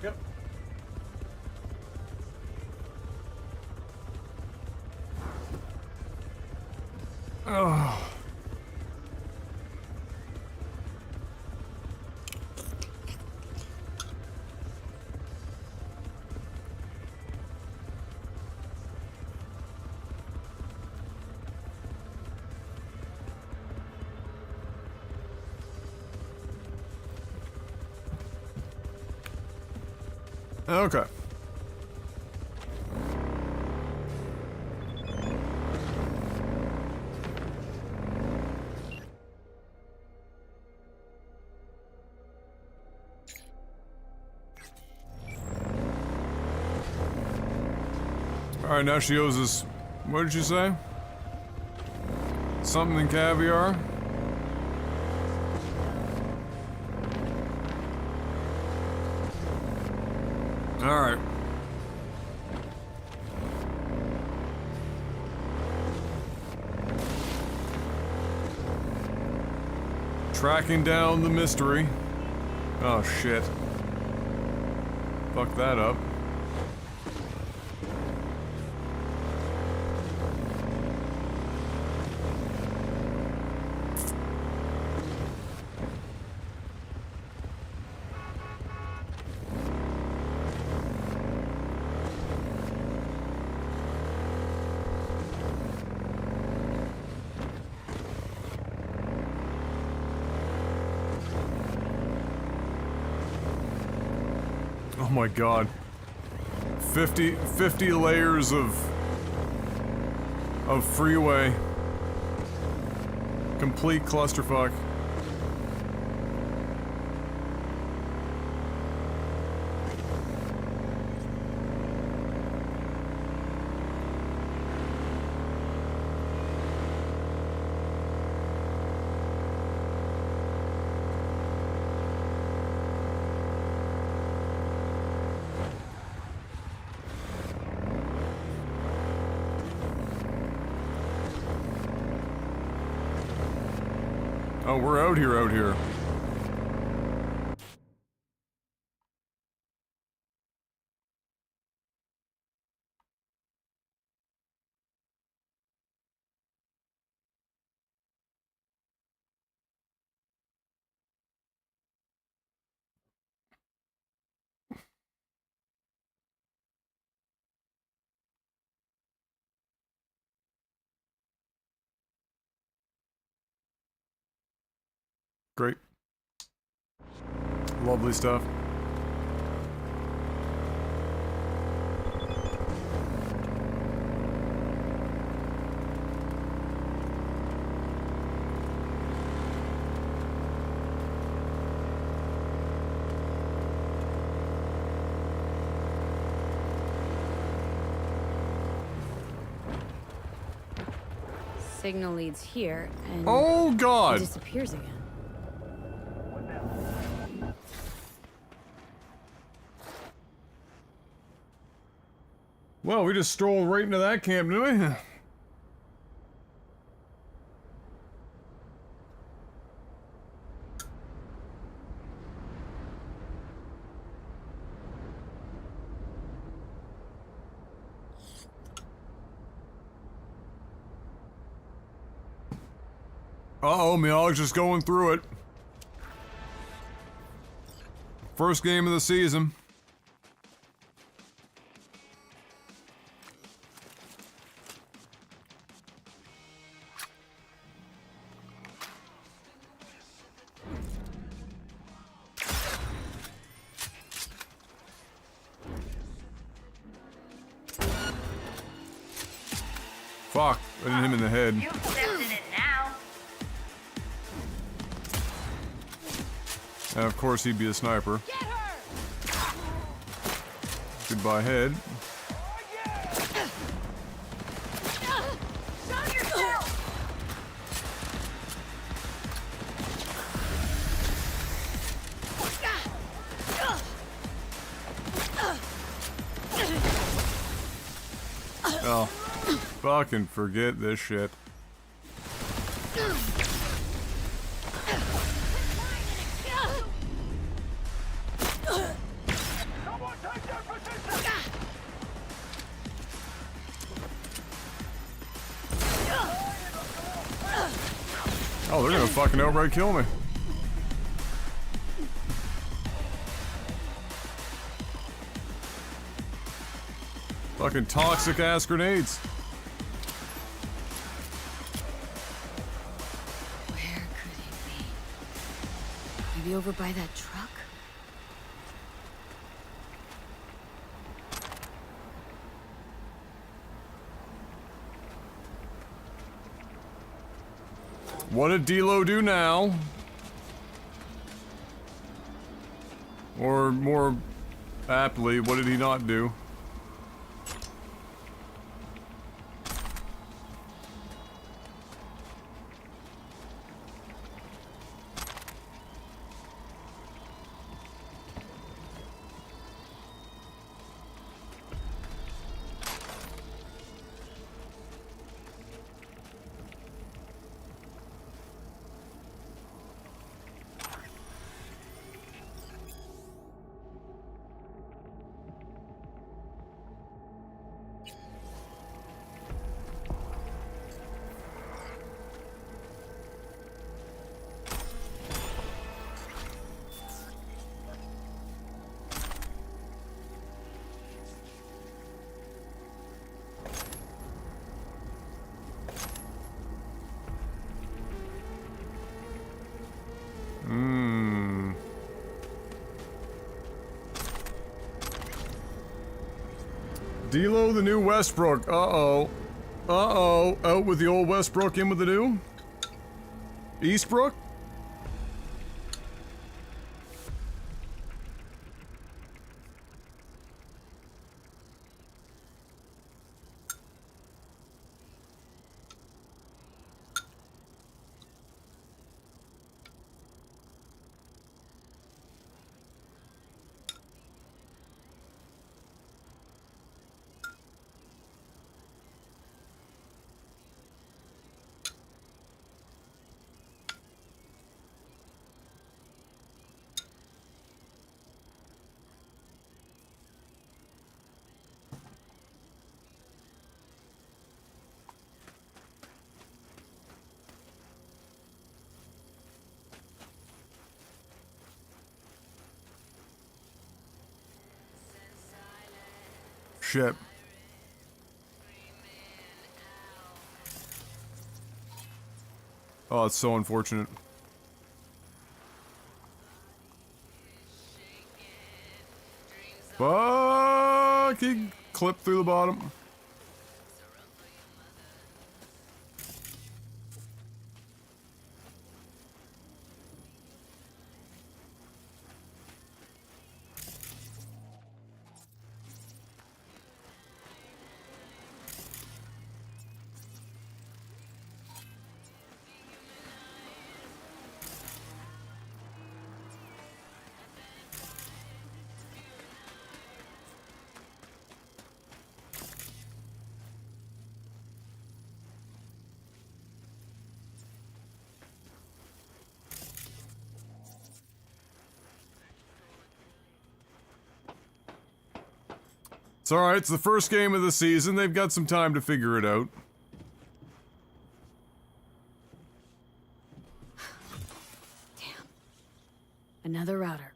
Yep. Oh. Okay. Alright, now she owes us, what did you say? Something in caviar? Alright. Tracking down the mystery. Oh shit. Fuck that up. Oh my god. 50 layers of freeway. Complete clusterfuck. Oh, we're out here, out here. Great. Lovely stuff. Signal leads here, and oh God! It disappears again. Well, we just strolled right into that camp, didn't we? Uh-oh, Meow's just going through it. First game of the season. Fuck, I didn't hit him in the head. You accepted it now. And of course he'd be a sniper. Goodbye head. Show yourself. Oh, fucking forget this shit. Oh, they're gonna fucking outright kill me. Fucking toxic ass grenades. Where could it be? Maybe over by that truck? What did D-Lo do now? Or more aptly, what did he not do? D-Lo, the new Westbrook. Uh-oh. Uh-oh. Out with the old Westbrook, in with the new? Eastbrook? Shit. Oh, it's so unfortunate. Fuck! He clipped through the bottom. It's alright, it's the first game of the season, they've got some time to figure it out. Another router.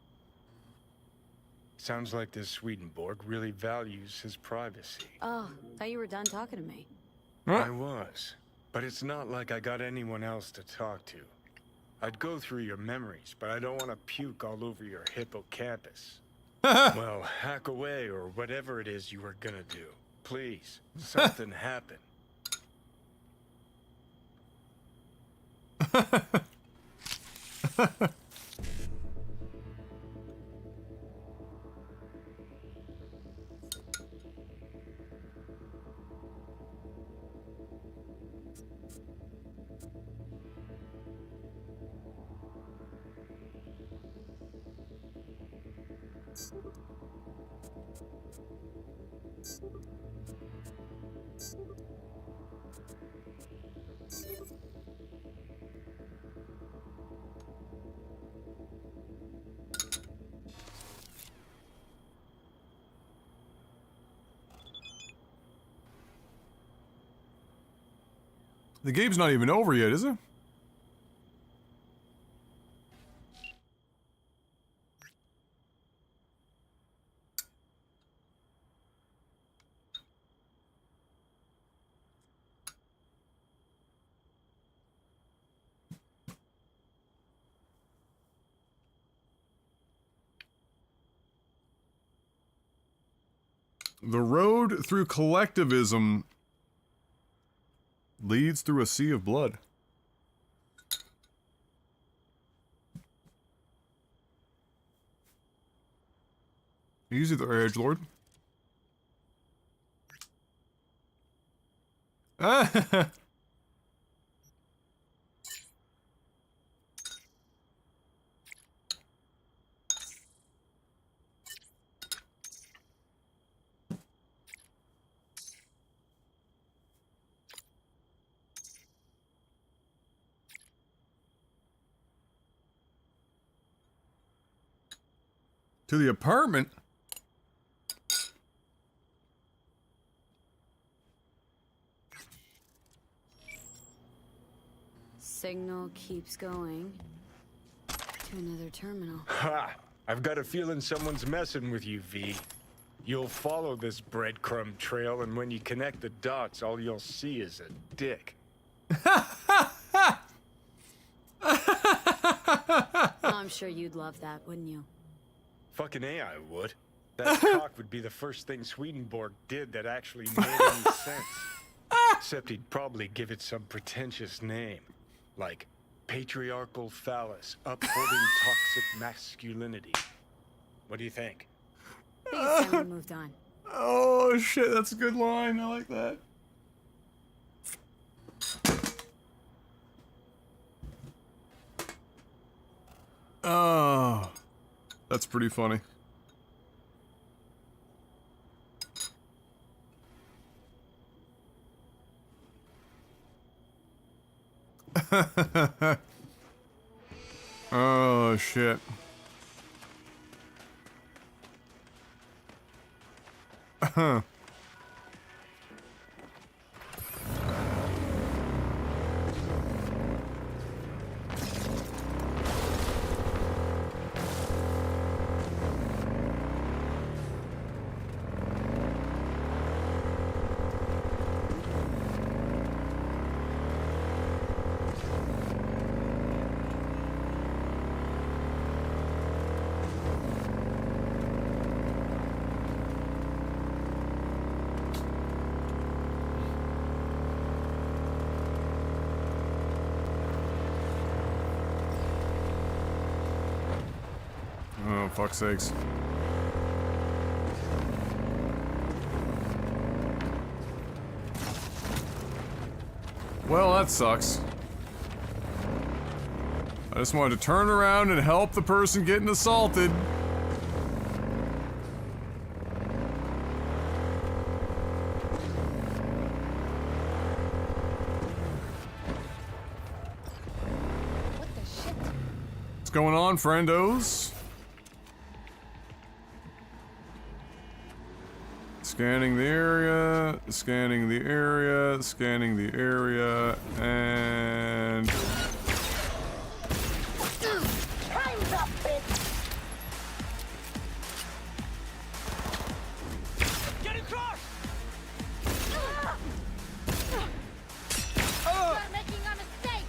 Sounds like this Swedenborg really values his privacy. Oh, thought you were done talking to me. I was. But it's not like I got anyone else to talk to. I'd go through your memories, but I don't want to puke all over your hippocampus. Well, hack away or whatever it is you were gonna do. Please, something happen. The game's not even over yet, is it? The road through collectivism leads through a sea of blood. Easy there, Edgelord. Ah! To the apartment? Signal keeps going to another terminal. Ha! I've got a feeling someone's messing with you, V. You'll follow this breadcrumb trail, and when you connect the dots, all you'll see is a dick. I'm sure you'd love that, wouldn't you? Fucking A, I would. That cock would be the first thing Swedenborg did that actually made any sense. Except he'd probably give it some pretentious name. Like, patriarchal phallus upholding toxic masculinity. What do you think? I think it's time we moved on. Oh shit, that's a good line. I like that. Oh, that's pretty funny. Oh shit. Oh, fuck's sakes. Well, that sucks. I just wanted to turn around and help the person getting assaulted. What the shit? What's going on, friendos? Scanning the area, scanning the area, scanning the area, and... Time's up, bitch! Get across! Start making a mistake!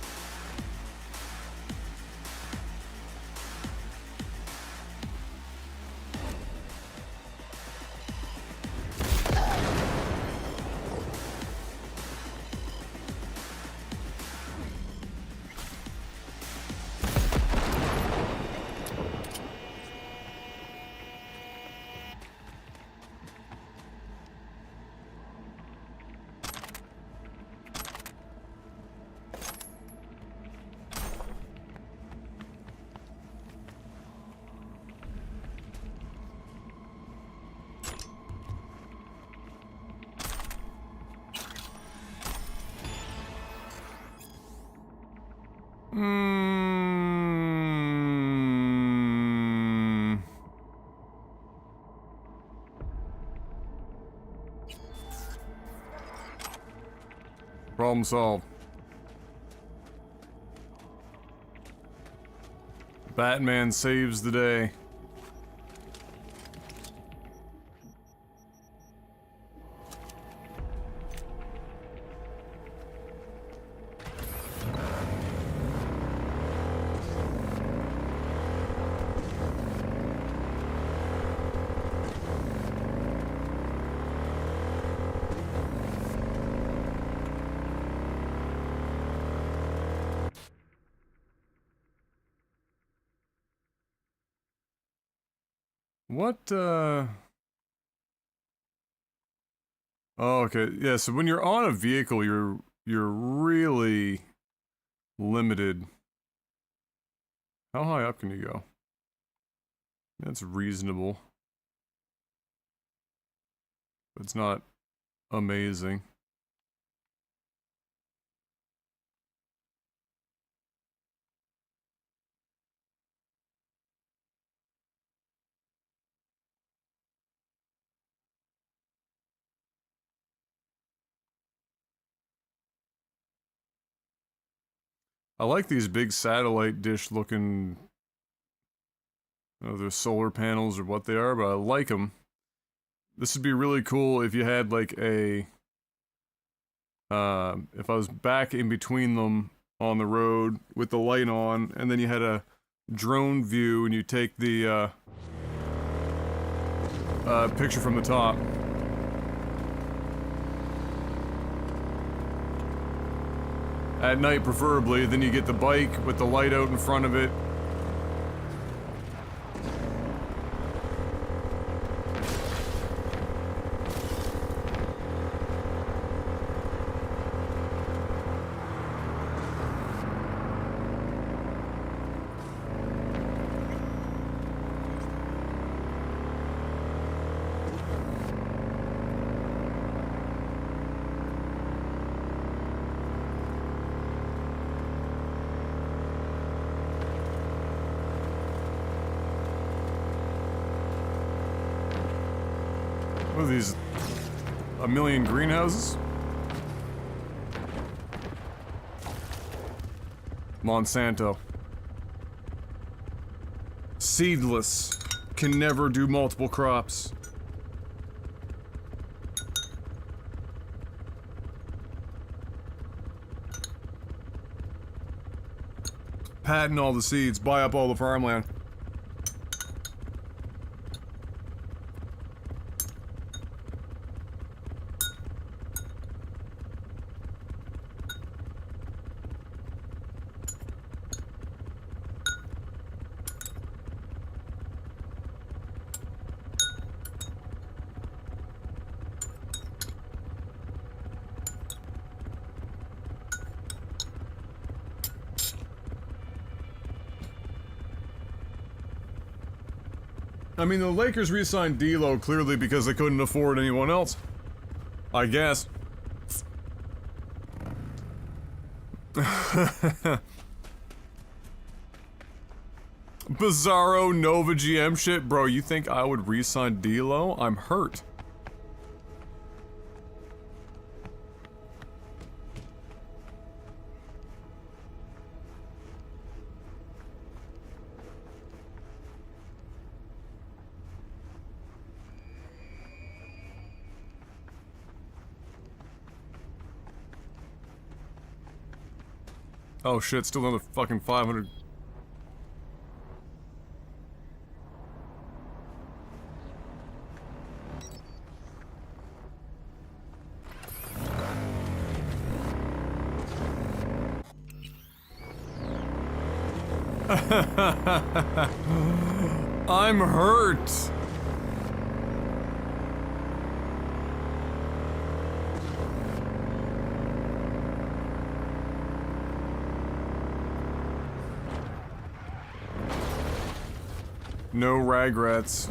Problem solved. Batman saves the day. What, Oh, okay. Yeah, so when you're on a vehicle, you're really limited. How high up can you go? That's reasonable. It's not amazing. I like these big satellite dish looking, I don't know if they're solar panels or what they are, but I like them. This would be really cool if you had like a, if I was back in between them on the road with the light on, and then you had a drone view and you take the, picture from the top. At night, preferably. Then you get the bike with the light out in front of it. What are these? A million greenhouses? Monsanto. Seedless. Can never do multiple crops. Patent all the seeds, buy up all the farmland. I mean, the Lakers re-signed D'Lo clearly because they couldn't afford anyone else. I guess. Bizarro Nova GM shit? Bro, you think I would re-sign D'Lo? I'm hurt. Oh shit, still another fucking 500. I'm hurt. No regrets.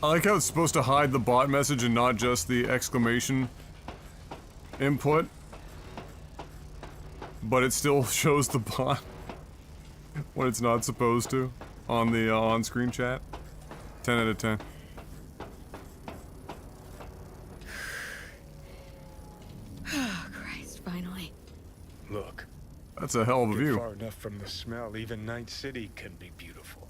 I like how it's supposed to hide the bot message and not just the exclamation input. But it still shows the bot when it's not supposed to on the on-screen chat. 10 out of 10. Oh, Christ, finally. Look. That's a hell of a Get view. Far enough from the smell, even Night City can be beautiful.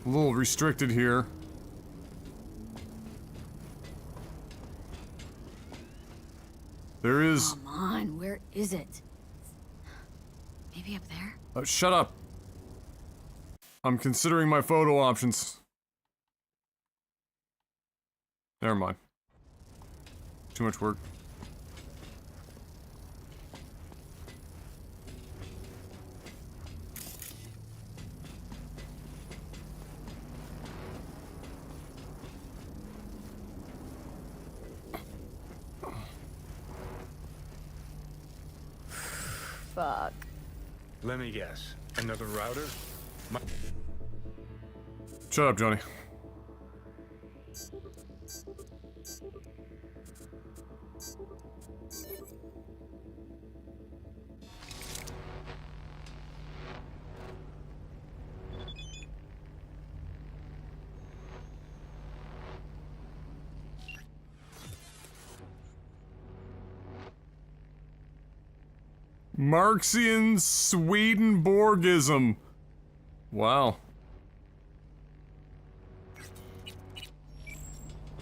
A little restricted here. There is... Come on, where is it? Maybe up there? Shut up. I'm considering my photo options. Never mind. too much work. Fuck. Let me guess. Another router? Shut up, Johnny. Marxian Swedenborgism. Wow.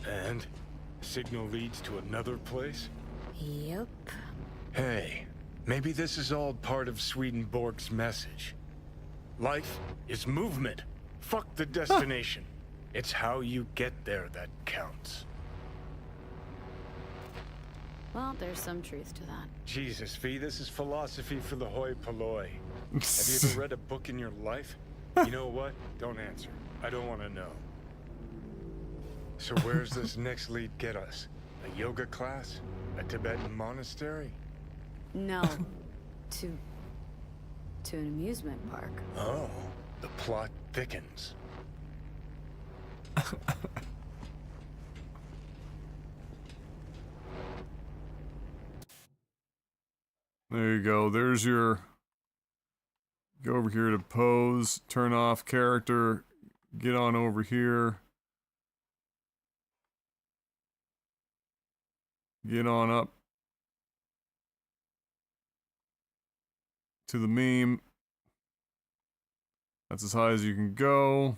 And? Signal leads to another place? Yep. Hey, maybe this is all part of Swedenborg's message. Life is movement. Fuck the destination. It's how you get there that counts. Well, there's some truth to that. Jesus, V, this is philosophy for the hoi polloi. Have you ever read a book in your life? You know what? Don't answer. I don't want to know. So where's this next lead get us? A yoga class? A Tibetan monastery? No. to an amusement park. Oh, the plot thickens. There you go. There's your... Go over here to pose, turn off character, get on over here. Get on up to the meme. That's as high as you can go.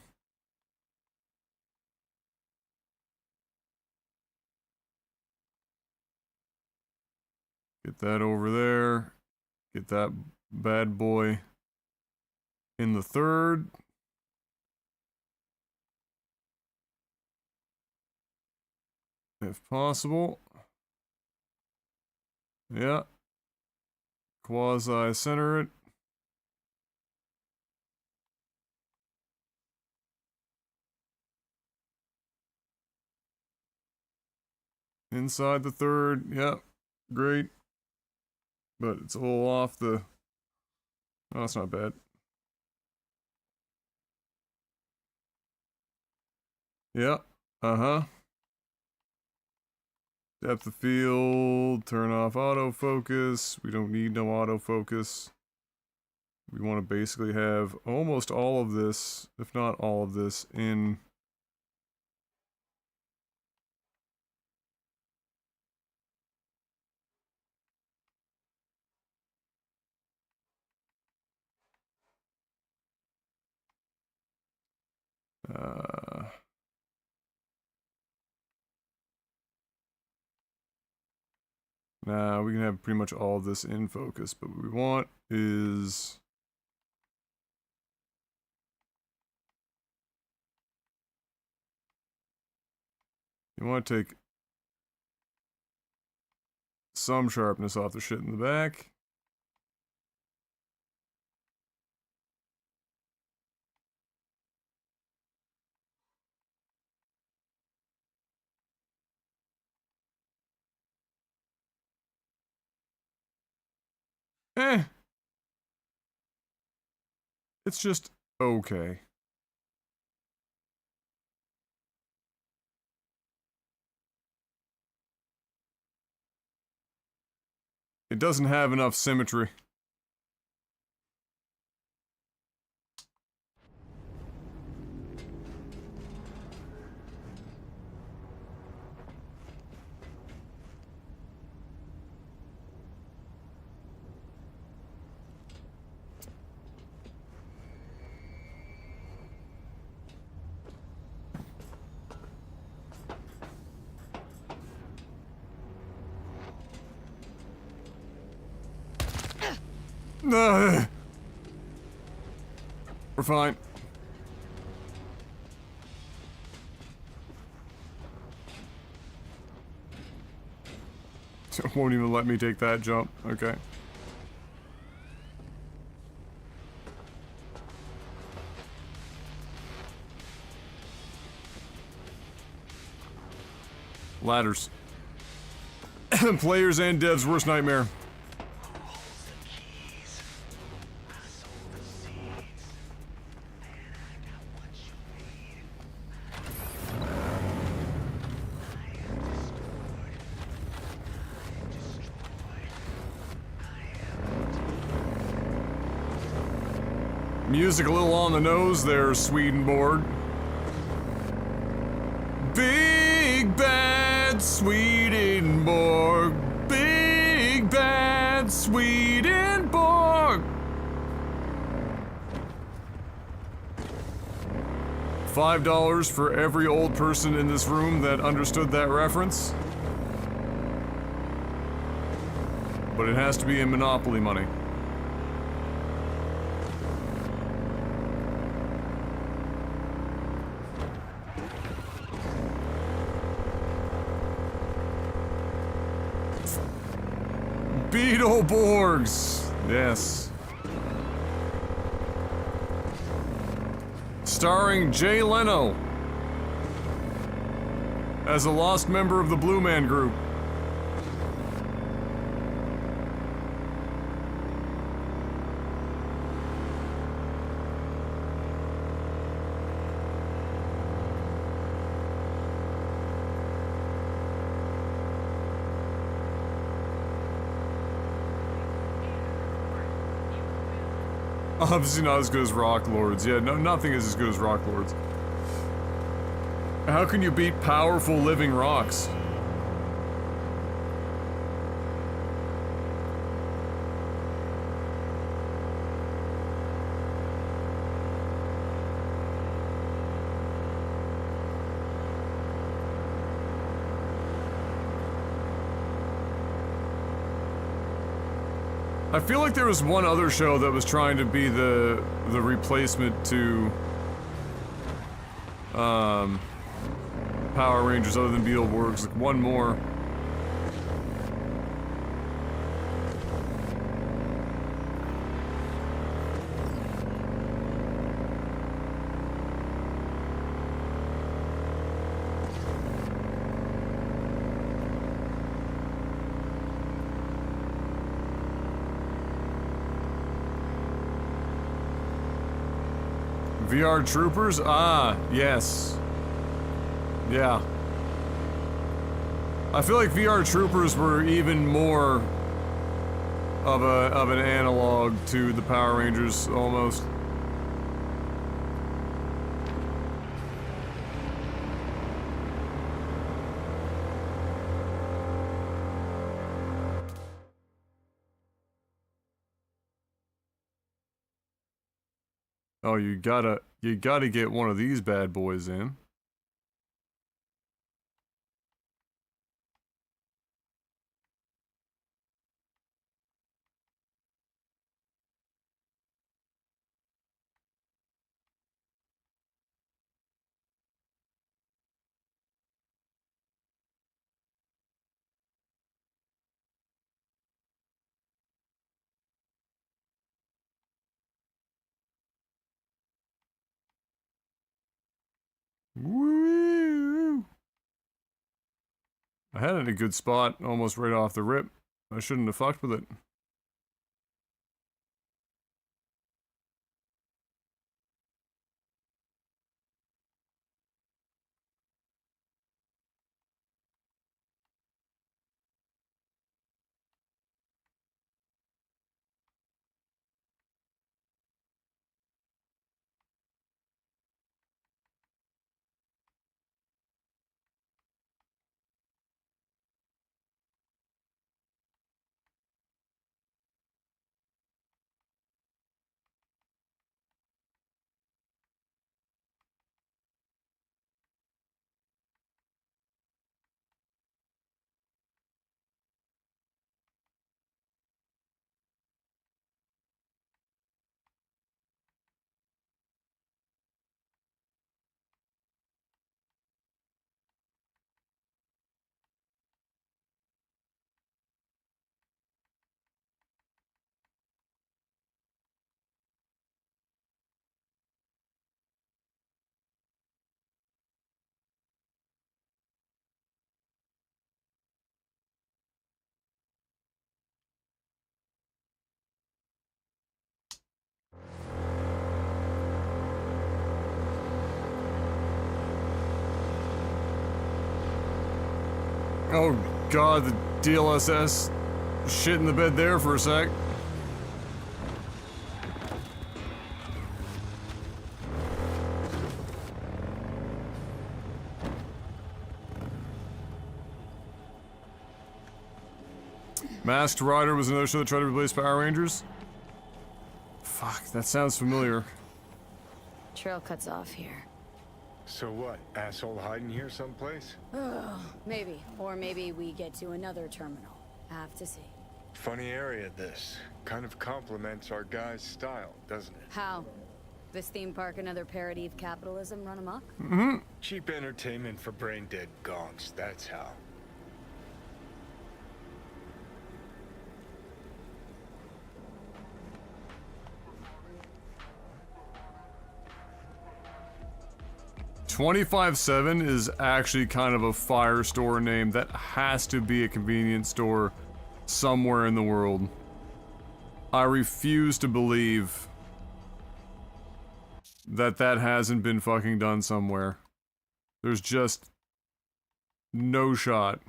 Get that over there. Get that bad boy in the third. If possible. Yeah. Quasi-center it. Inside the third. Yeah. Great. But it's a little off the... Oh, that's not bad. Yeah. Uh-huh. Depth of field, turn off autofocus. We don't need no autofocus. We want to basically have almost all of this, if not all of this, in... Nah, we can have pretty much all of this in focus, but what we want is... You want to take some sharpness off the shit in the back. It's just okay. It doesn't have enough symmetry. We're fine. Won't even let me take that jump. Okay. Ladders. Players and devs' worst nightmare. Music a little on the nose there, Swedenborg. Big bad Swedenborg. Big bad Swedenborg. $5 for every old person in this room that understood that reference. But it has to be in Monopoly money. Beetleborgs! Yes. Starring Jay Leno as a lost member of the Blue Man Group. Obviously not as good as Rock Lords. Yeah, no, nothing is as good as Rock Lords. How can you beat powerful living rocks? I feel like there was one other show that was trying to be the replacement to Power Rangers other than Beetleborgs. Like one more. VR Troopers? Ah, yes. Yeah. I feel like VR Troopers were even more of an analog to the Power Rangers, almost. Oh, you gotta get one of these bad boys in. Woo! I had it in a good spot, almost right off the rip. I shouldn't have fucked with it. Oh god, the DLSS shit in the bed there for a sec. Masked Rider was another show that tried to replace Power Rangers. Fuck, that sounds familiar. Trail cuts off here. So what? Asshole hiding here someplace? Maybe. Or maybe we get to another terminal. Have to see. Funny area, this. Kind of complements our guy's style, doesn't it? How? This theme park another parody of capitalism run amok? Mm-hmm. Cheap entertainment for brain-dead gonks, that's how. $25.7 is actually kind of a fire store name. That has to be a convenience store somewhere in the world. I refuse to believe that that hasn't been fucking done somewhere. There's just no shot.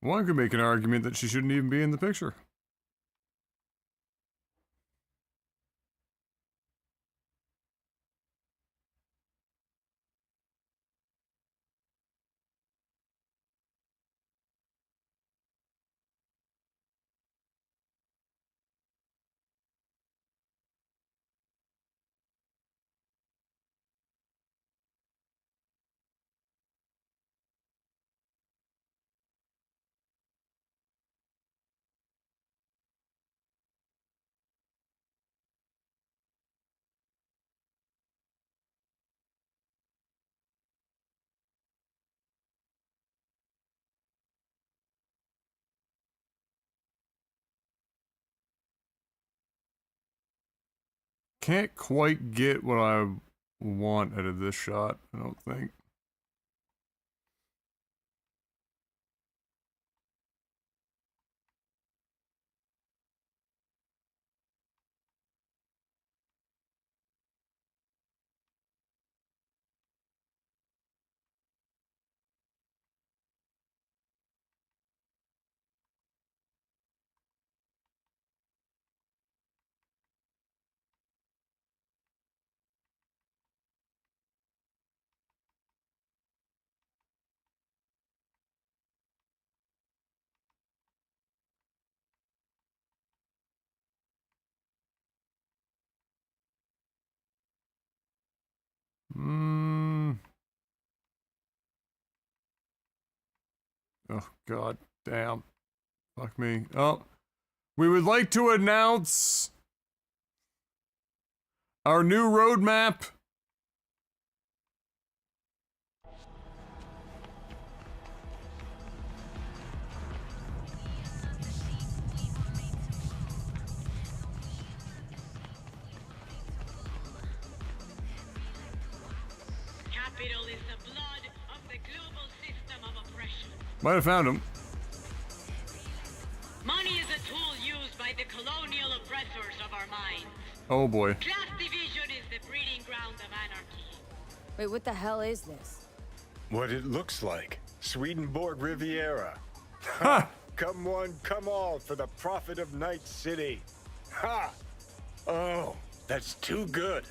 One could make an argument that she shouldn't even be in the picture. Can't quite get what I want out of this shot, I don't think. Oh, god damn. Fuck me. Oh. We would like to announce our new roadmap. Capital is the blood of the global system of oppression. Might have found him. Money by the colonial oppressors of our minds. Oh boy. Class division is the breeding ground of anarchy. Wait, what the hell is this? What it looks like. Swedenborg Riviera. Ha! Come one, come all, for the profit of Night City. Ha! Oh, that's too good.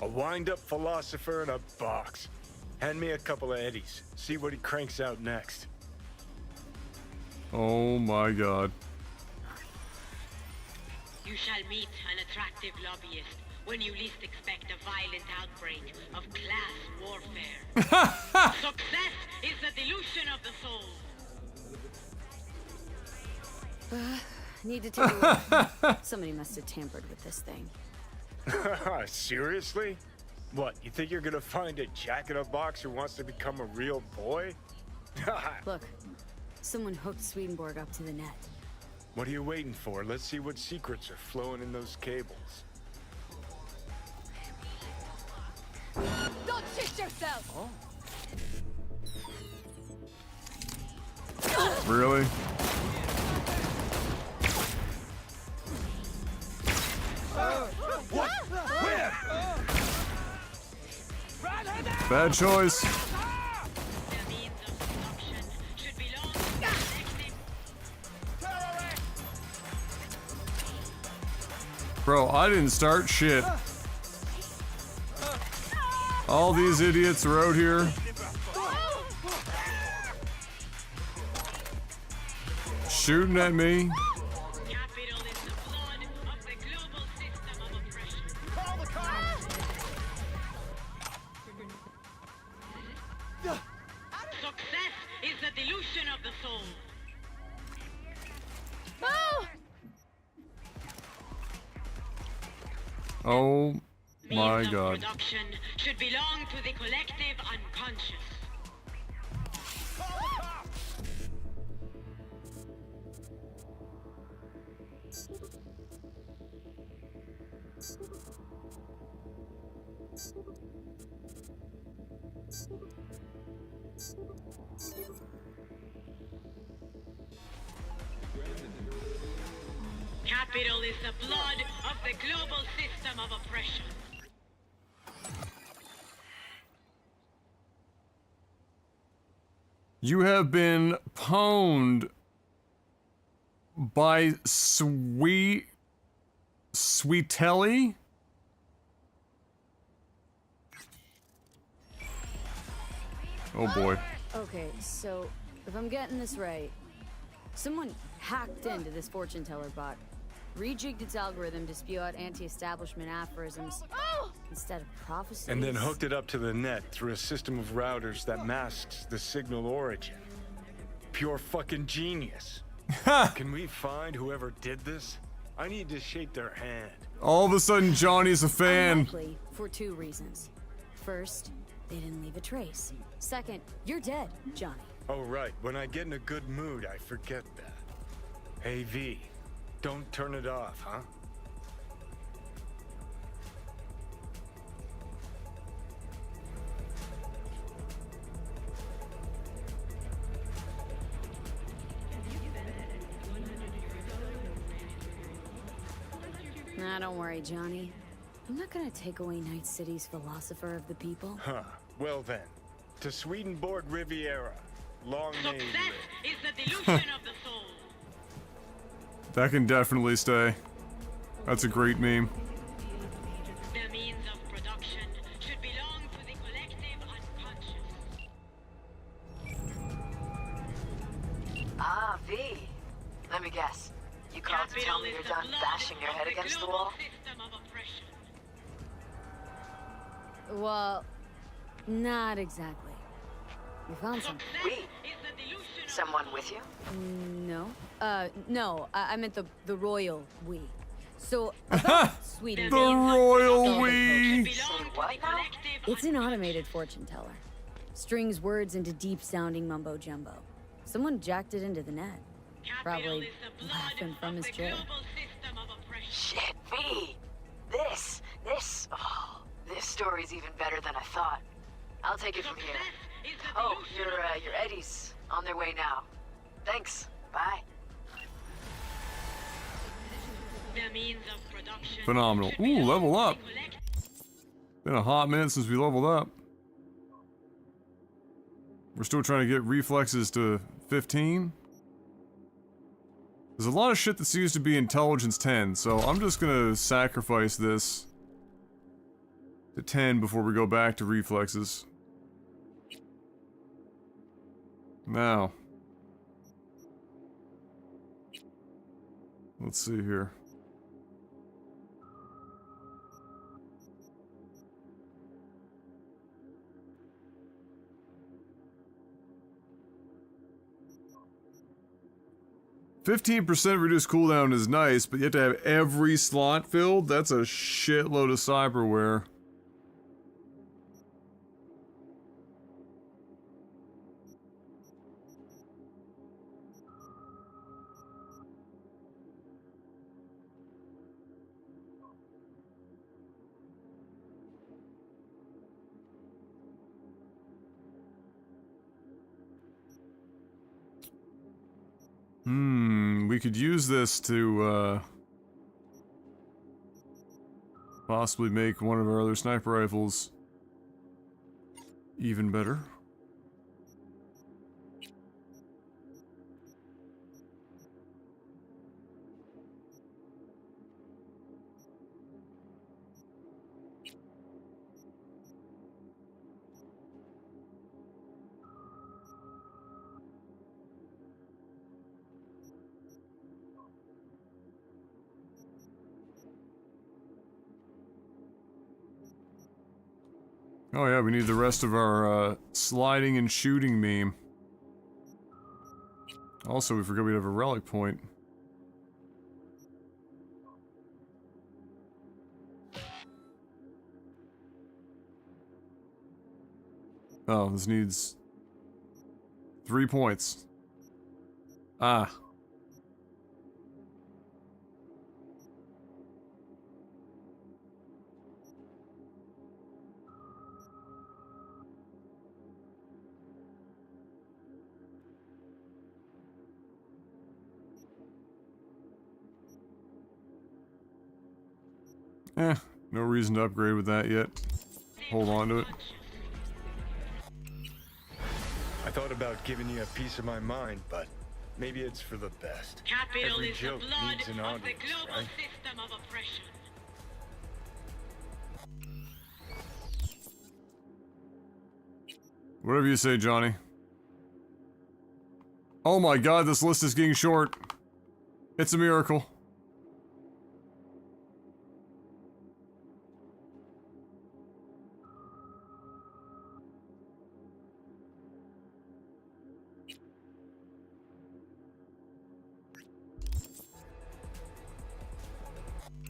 A wind-up philosopher in a box. Hand me a couple of eddies. See what he cranks out next. Oh my god. You shall meet an attractive lobbyist when you least expect a violent outbreak of class warfare. Success is the delusion of the soul. Need to take a look. Somebody must have tampered with this thing. Seriously? What, you think you're gonna find a jack-in-a-box who wants to become a real boy? Look, someone hooked Swedenborg up to the net. What are you waiting for? Let's see what secrets are flowing in those cables. Don't shit yourself! Really? What? Where? Bad choice. Bro, I didn't start shit. All these idiots are out here. Shooting at me. Success is the delusion of the soul. Oh my Means of god. production should belong to the collective unconscious. Capital is the blood of the global system of oppression. You have been pwned by Sweetelly? Oh boy. Okay, so if I'm getting this right, someone hacked into this fortune teller bot, rejigged its algorithm to spew out anti-establishment aphorisms instead of prophecies. And then hooked it up to the net through a system of routers that masks the signal origin. Pure fucking genius. Can we find whoever did this? I need to shake their hand. All of a sudden, Johnny's a fan. Unlikely for two reasons. First, they didn't leave a trace. Second, you're dead, Johnny. Oh, right. When I get in a good mood, I forget that. Hey, V. Don't turn it off, huh? Nah, don't worry, Johnny. I'm not gonna take away Night City's philosopher of the people. Huh. Well then. To Swedenborg Riviera. Long may Success live. is the delusion of the soul. That can definitely stay. That's a great meme. The means of production should belong to the collective unconscious. Ah, V. Let me guess. You called to tell me you're done bashing your head against the wall? Well, not exactly. We found something. We? Someone with you? No. No. I meant the royal we. So, about Sweden. The royal we. It's an automated fortune teller. Strings words into deep-sounding mumbo-jumbo. Someone jacked it into the net. Probably laughing from his chair. Shit, V. This story's even better than I thought. I'll take it from here. Oh, your Eddies on their way now. Thanks. Bye. The means of production. Phenomenal. Ooh, level up. Been a hot minute since we leveled up. We're still trying to get reflexes to 15. There's a lot of shit that seems to be intelligence 10, so I'm just gonna sacrifice this to 10 before we go back to reflexes. Now. Let's see here. %15 reduced cooldown is nice, but you have to have every slot filled? That's a shitload of cyberware. We could use this to, possibly make one of our other sniper rifles even better. Oh yeah, we need the rest of our, sliding and shooting meme. Also, we forgot we'd have a relic point. Oh, this needs 3 points. Ah. No reason to upgrade with that yet. Hold on to it. I thought about giving you a piece of my mind, but maybe it's for the best. Capital Every is joke the blood needs an of the audience, global right? system of oppression. Whatever you say, Johnny. Oh my god, this list is getting short. It's a miracle.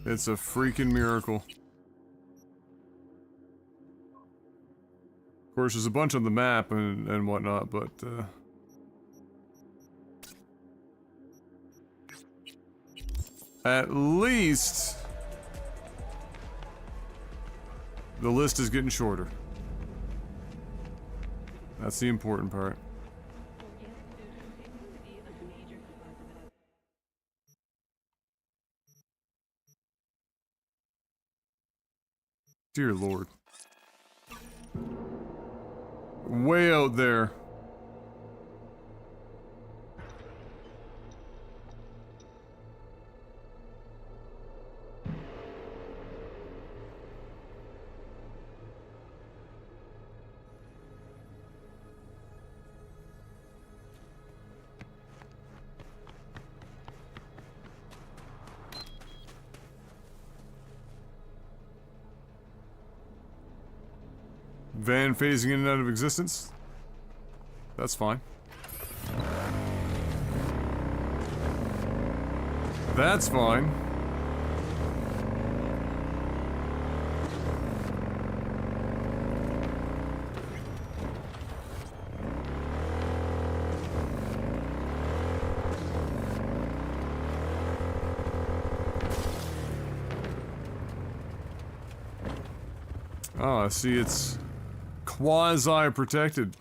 It's a freaking miracle. Of course, there's a bunch on the map and whatnot, but, at least the list is getting shorter. That's the important part. Dear Lord. Way out there. Van phasing in and out of existence. That's fine. That's fine. Oh, I see it's quasi-protected.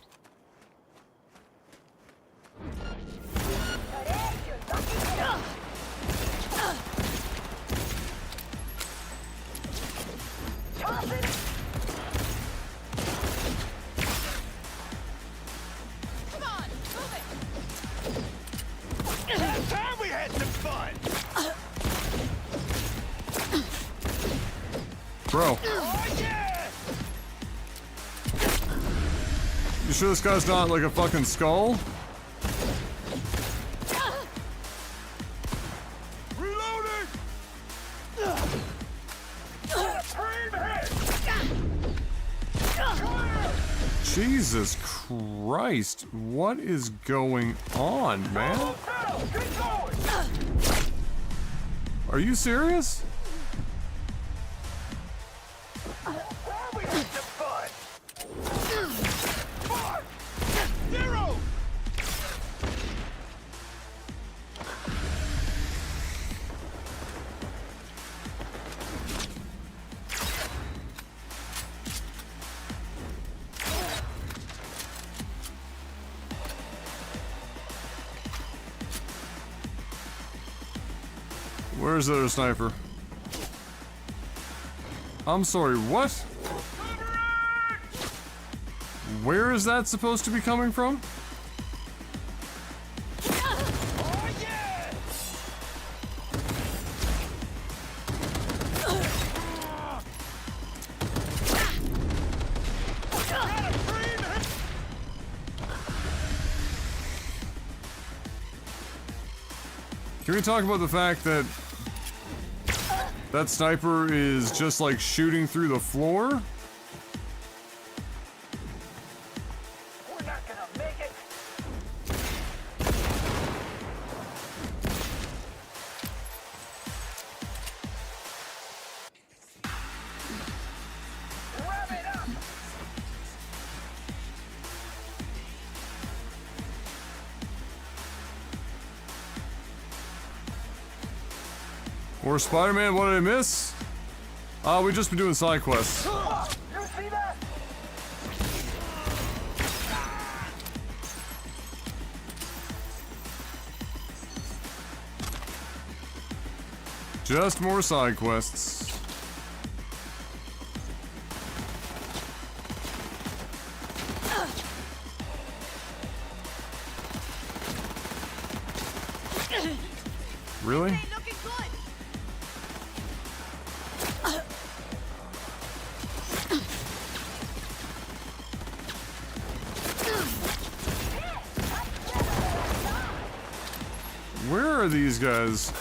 Bro. You sure this guy's not like a fucking skull? Reloading! Jesus Christ, what is going on, man? Are you serious? Zero! Where's the other sniper? I'm sorry, what? Where is that supposed to be coming from? Can we talk about the fact that that sniper is just like shooting through the floor? We're not gonna make it. Wrap it up. Or Spider-Man, what did I miss? We've just been doing side quests. You see that? Just more side quests. Really? Where are these guys?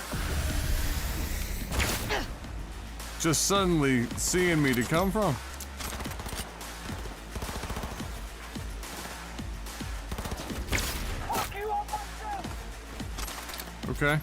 Just suddenly seeing me to come from. Okay.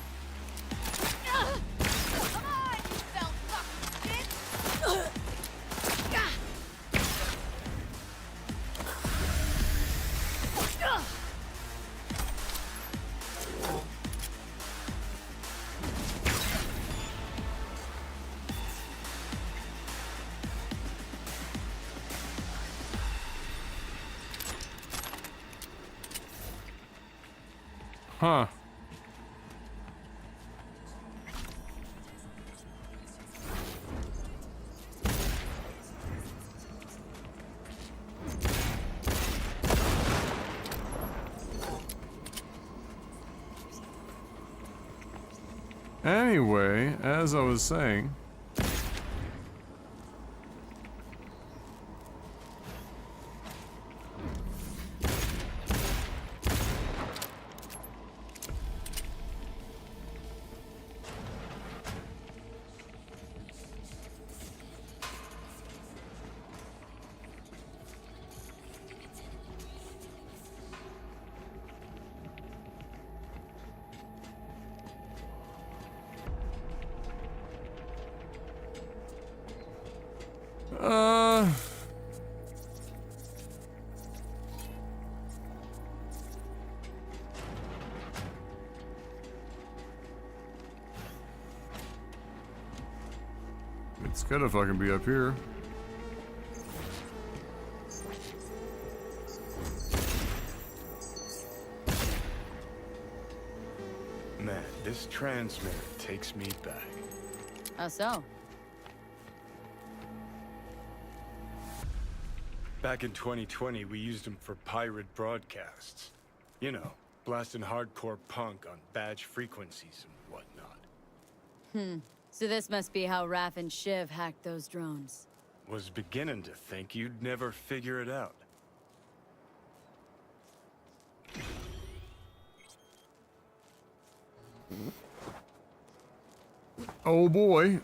Huh. Anyway, as I was saying, it's gotta fucking be up here. Man, this transmitter takes me back. How so? Back in 2020, we used them for pirate broadcasts. You know, blasting hardcore punk on badge frequencies and whatnot. So this must be how Raph and Shiv hacked those drones. Was beginning to think you'd never figure it out. Oh boy.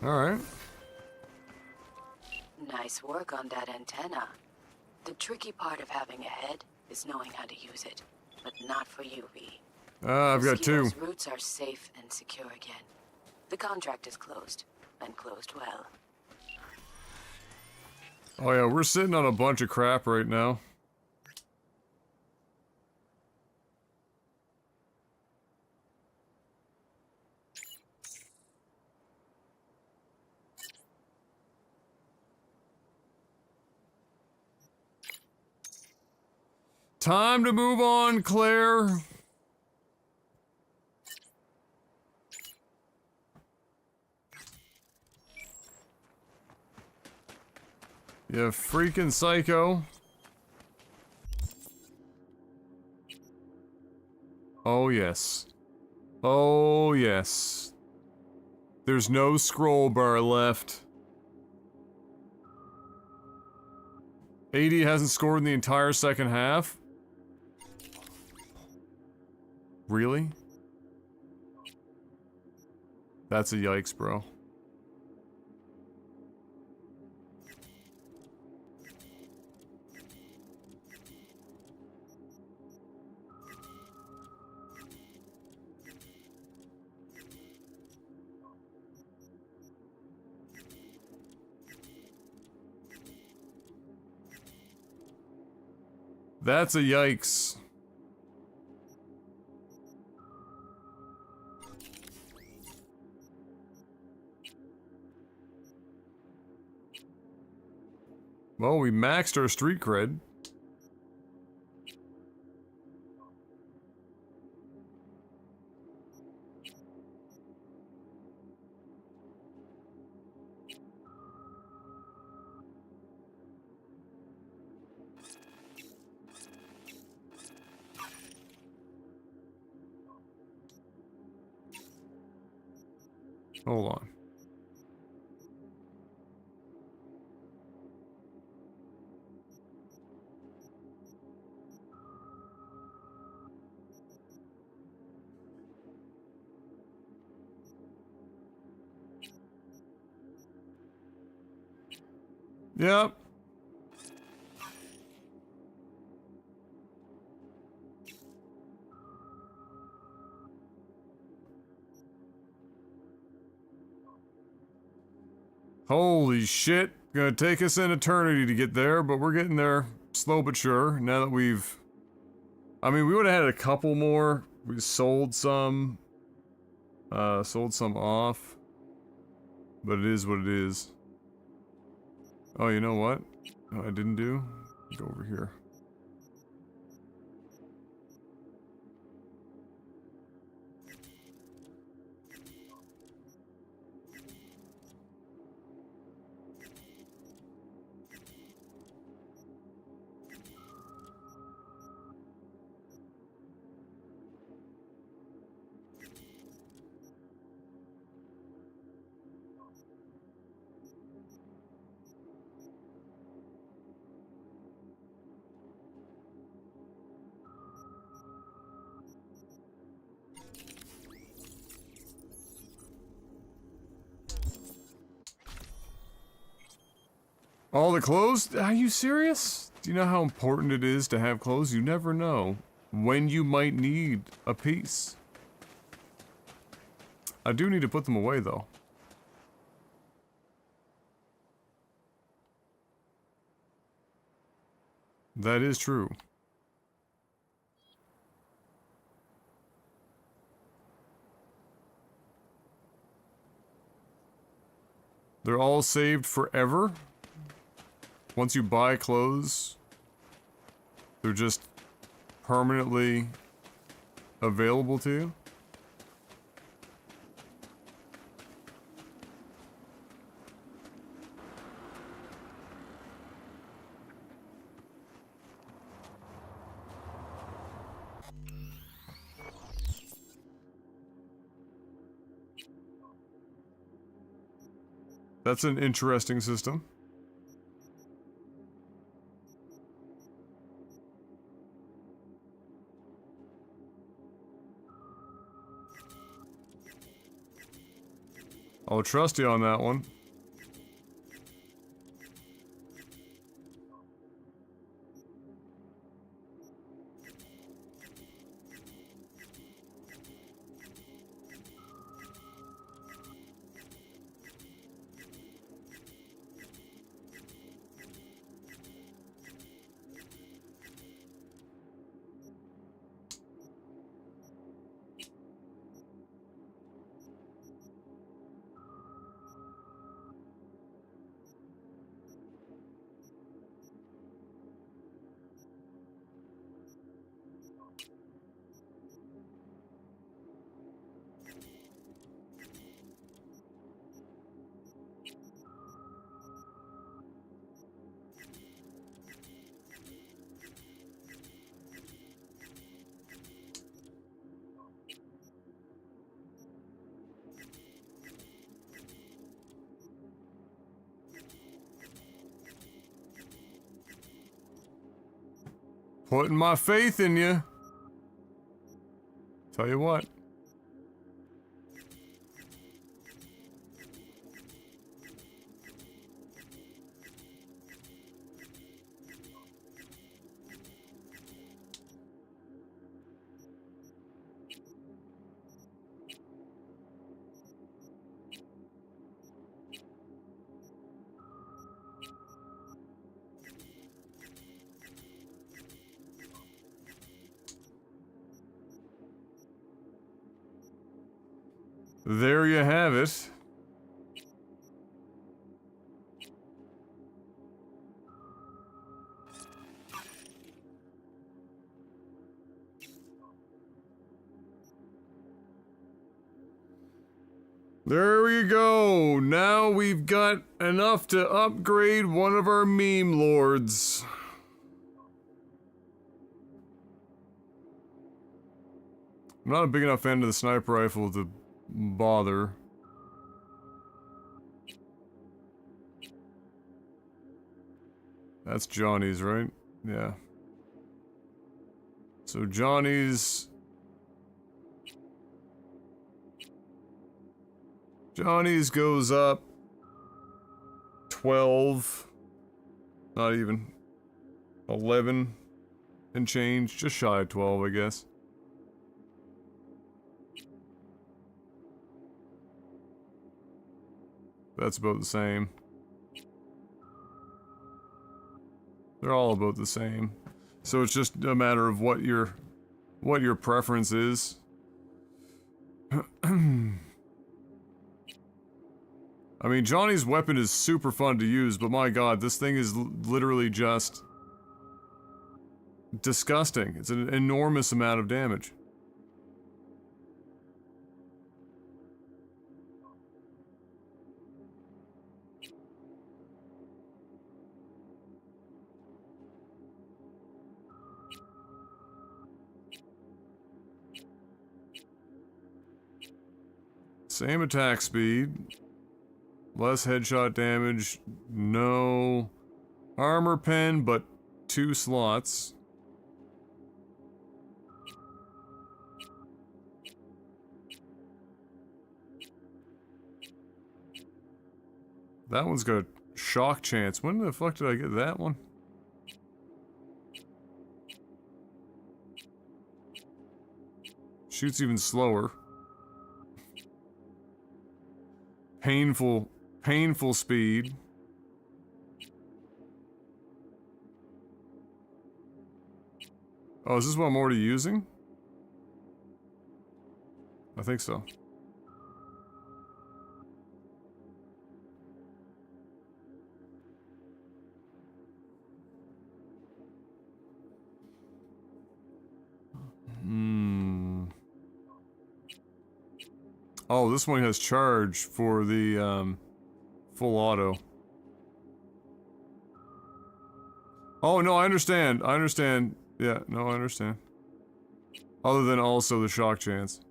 Alright. Nice work on that antenna. The tricky part of having a head is knowing how to use it. But not for you, V. I've got two. Mosquito's routes are safe and secure again. The contract is closed, and closed well. Oh yeah, we're sitting on a bunch of crap right now. Time to move on, Claire. You freaking psycho. Oh yes. Oh yes. There's no scroll bar left. 80 hasn't scored in the entire second half? Really? That's a yikes, bro. That's a yikes. Well, we maxed our street cred. Hold on. Yep. Holy shit. Gonna take us an eternity to get there, but we're getting there slow but sure. Now that we've... I mean, we would have had a couple more. We sold some off. But it is what it is. Oh, you know what? I didn't do? Go over here. All the clothes? Are you serious? Do you know how important it is to have clothes? You never know when you might need a piece. I do need to put them away, though. That is true. They're all saved forever? Once you buy clothes, they're just permanently available to you? That's an interesting system. I'll trust you on that one. Putting my faith in you. Tell you what. There you have it. There we go. Now we've got enough to upgrade one of our meme lords. I'm not a big enough fan of the sniper rifle to bother. That's Johnny's, right? Yeah. So Johnny's goes up 12, not even 11 and change, just shy of 12, I guess. That's about the same. They're all about the same. So it's just a matter of what your preference is. I mean, Johnny's weapon is super fun to use, but my god, this thing is literally just disgusting. It's an enormous amount of damage. Same attack speed. Less headshot damage. No armor pen, but 2 slots. That one's got a shock chance. When the fuck did I get that one? Shoots even slower. Painful speed. Oh, is this what I'm already using? I think so. Oh, this one has charge for the, full auto. Oh, no, I understand. I understand. Yeah, no, I understand. Other than also the shock chance.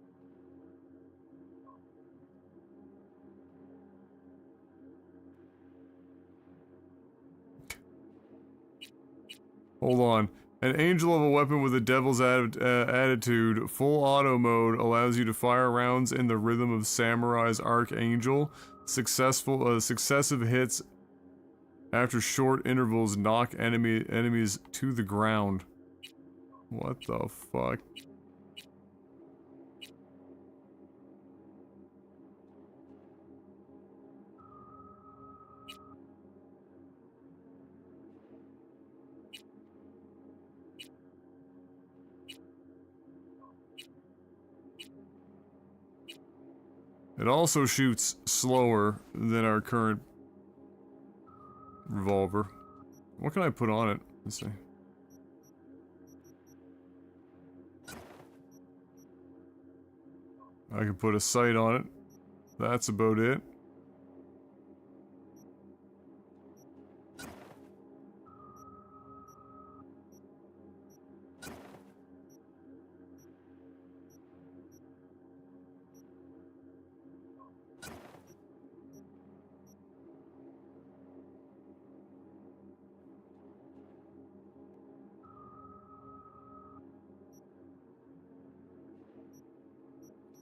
Hold on. An angel of a weapon with a devil's attitude, full auto mode allows you to fire rounds in the rhythm of Samurai's Archangel. Successive hits after short intervals knock enemies to the ground. What the fuck? It also shoots slower than our current revolver. What can I put on it? Let's see. I can put a sight on it. That's about it.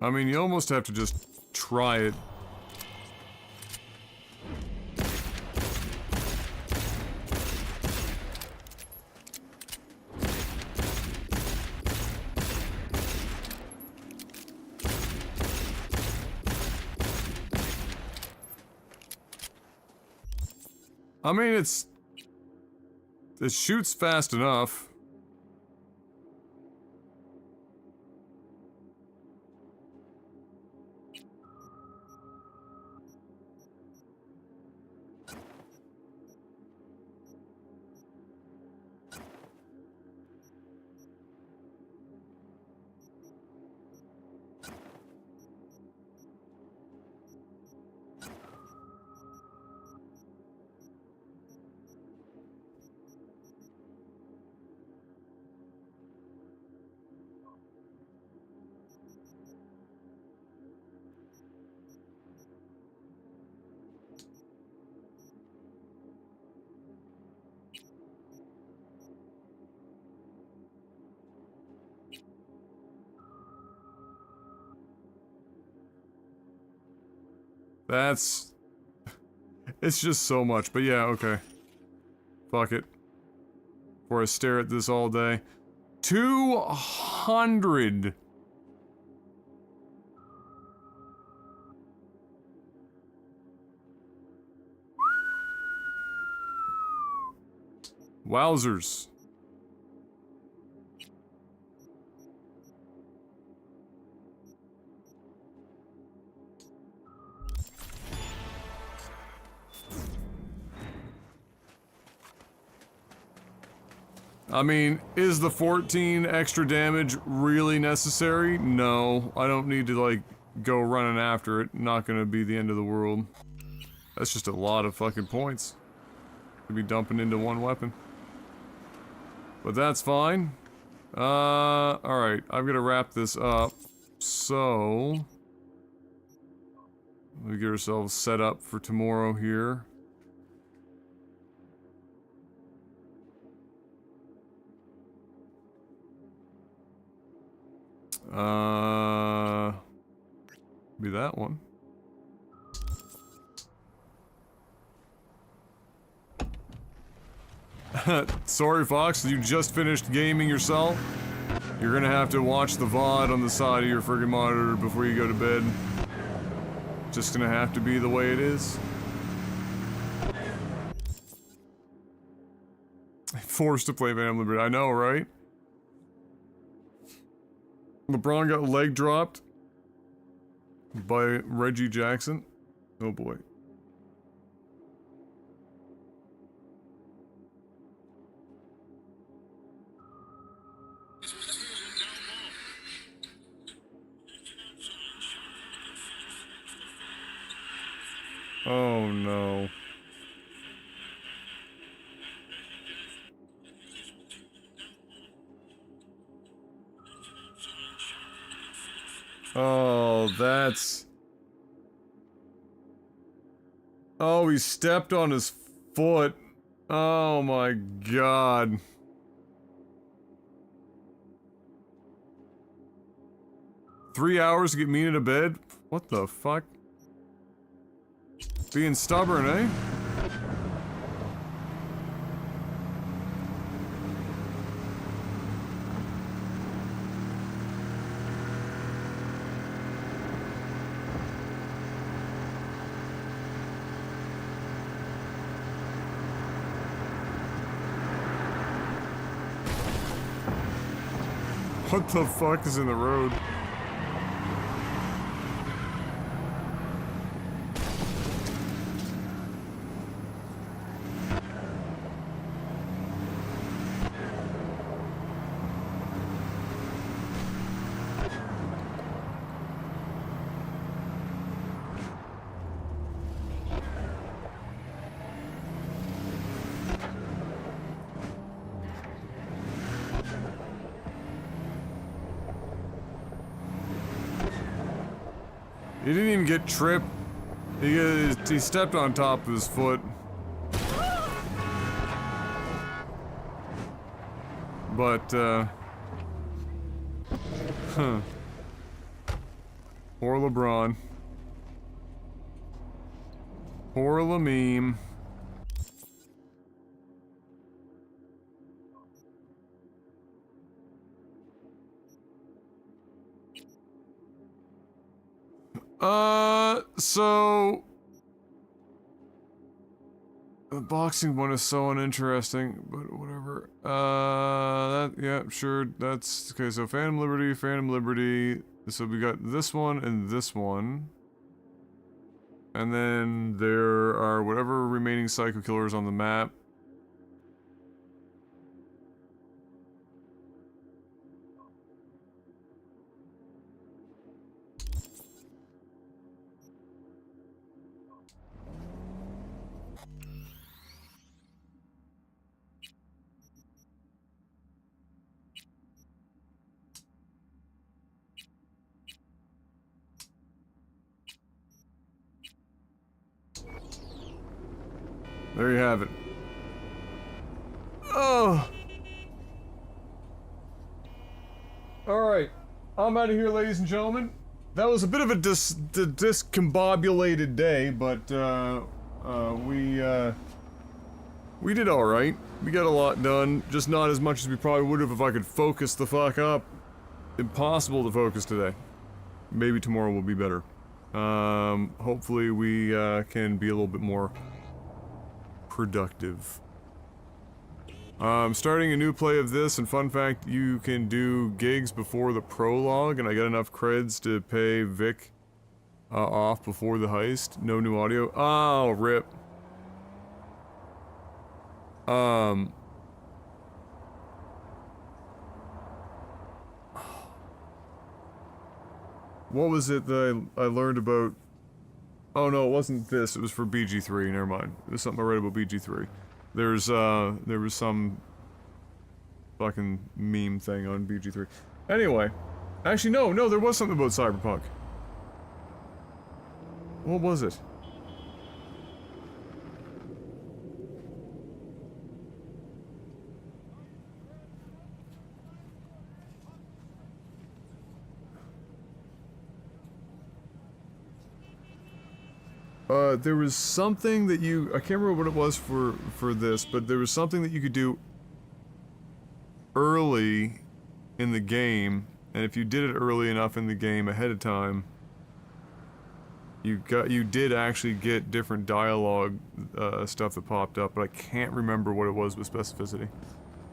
I mean, you almost have to just try it. I mean, it shoots fast enough. It's just so much, but yeah, okay. Fuck it. Before I stare at this all day. 200! Wowzers. I mean, is the 14 extra damage really necessary? No. I don't need to, like, go running after it. Not gonna be the end of the world. That's just a lot of fucking points to be dumping into one weapon. But that's fine. Alright. I'm gonna wrap this up. So... we get ourselves set up for tomorrow here. Be that one. Sorry, Fox, you just finished gaming yourself. You're gonna have to watch the VOD on the side of your friggin' monitor before you go to bed. Just gonna have to be the way it is. Forced to play Family Bird. I know, right? LeBron got leg dropped by Reggie Jackson. Oh boy. Oh no. Oh, that's... Oh, he stepped on his foot. Oh my god. Three hours to get me into bed? What the fuck? Being stubborn, eh? What the fuck is in the road? He didn't even get tripped. He stepped on top of his foot. But, huh. Poor LeBron. Poor LeMeme. So... The boxing one is so uninteresting, but whatever. Yeah, sure, that's... Okay, so Phantom Liberty. So we got this one and this one. And then there are whatever remaining psycho killers on the map. There you have it. Oh! Alright. I'm out of here, ladies and gentlemen. That was a bit of a discombobulated day, but, we did alright. We got a lot done, just not as much as we probably would have if I could focus the fuck up. Impossible to focus today. Maybe tomorrow will be better. Hopefully we, can be a little bit more productive. Starting a new play of this, and fun fact, you can do gigs before the prologue, and I got enough creds to pay Vic off before the heist. No new audio. Oh, rip. What was it that I learned about? Oh no, it wasn't this, it was for BG3, never mind. It was something I read about BG3. There was some fucking meme thing on BG3. Anyway, actually no, there was something about Cyberpunk. What was it? There was something that I can't remember what it was for this, but there was something that you could do early in the game, and if you did it early enough in the game ahead of time, you did actually get different dialogue, stuff that popped up, but I can't remember what it was with specificity.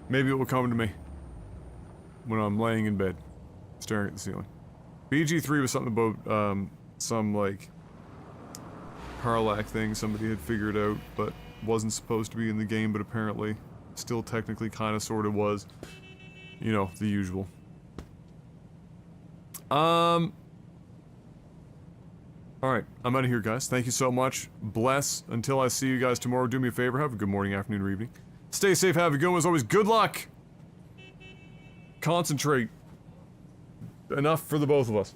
Maybe it will come to me when I'm laying in bed, staring at the ceiling. BG3 was something about, some, like, Harlack thing somebody had figured out, but wasn't supposed to be in the game, but apparently still technically kinda sorta was. You know, the usual. Alright, Alright, I'm out of here, guys. Thank you so much. Bless. Until I see you guys tomorrow, do me a favor. Have a good morning, afternoon, or evening. Stay safe, have a good one. As always, good luck! Concentrate. Enough for the both of us.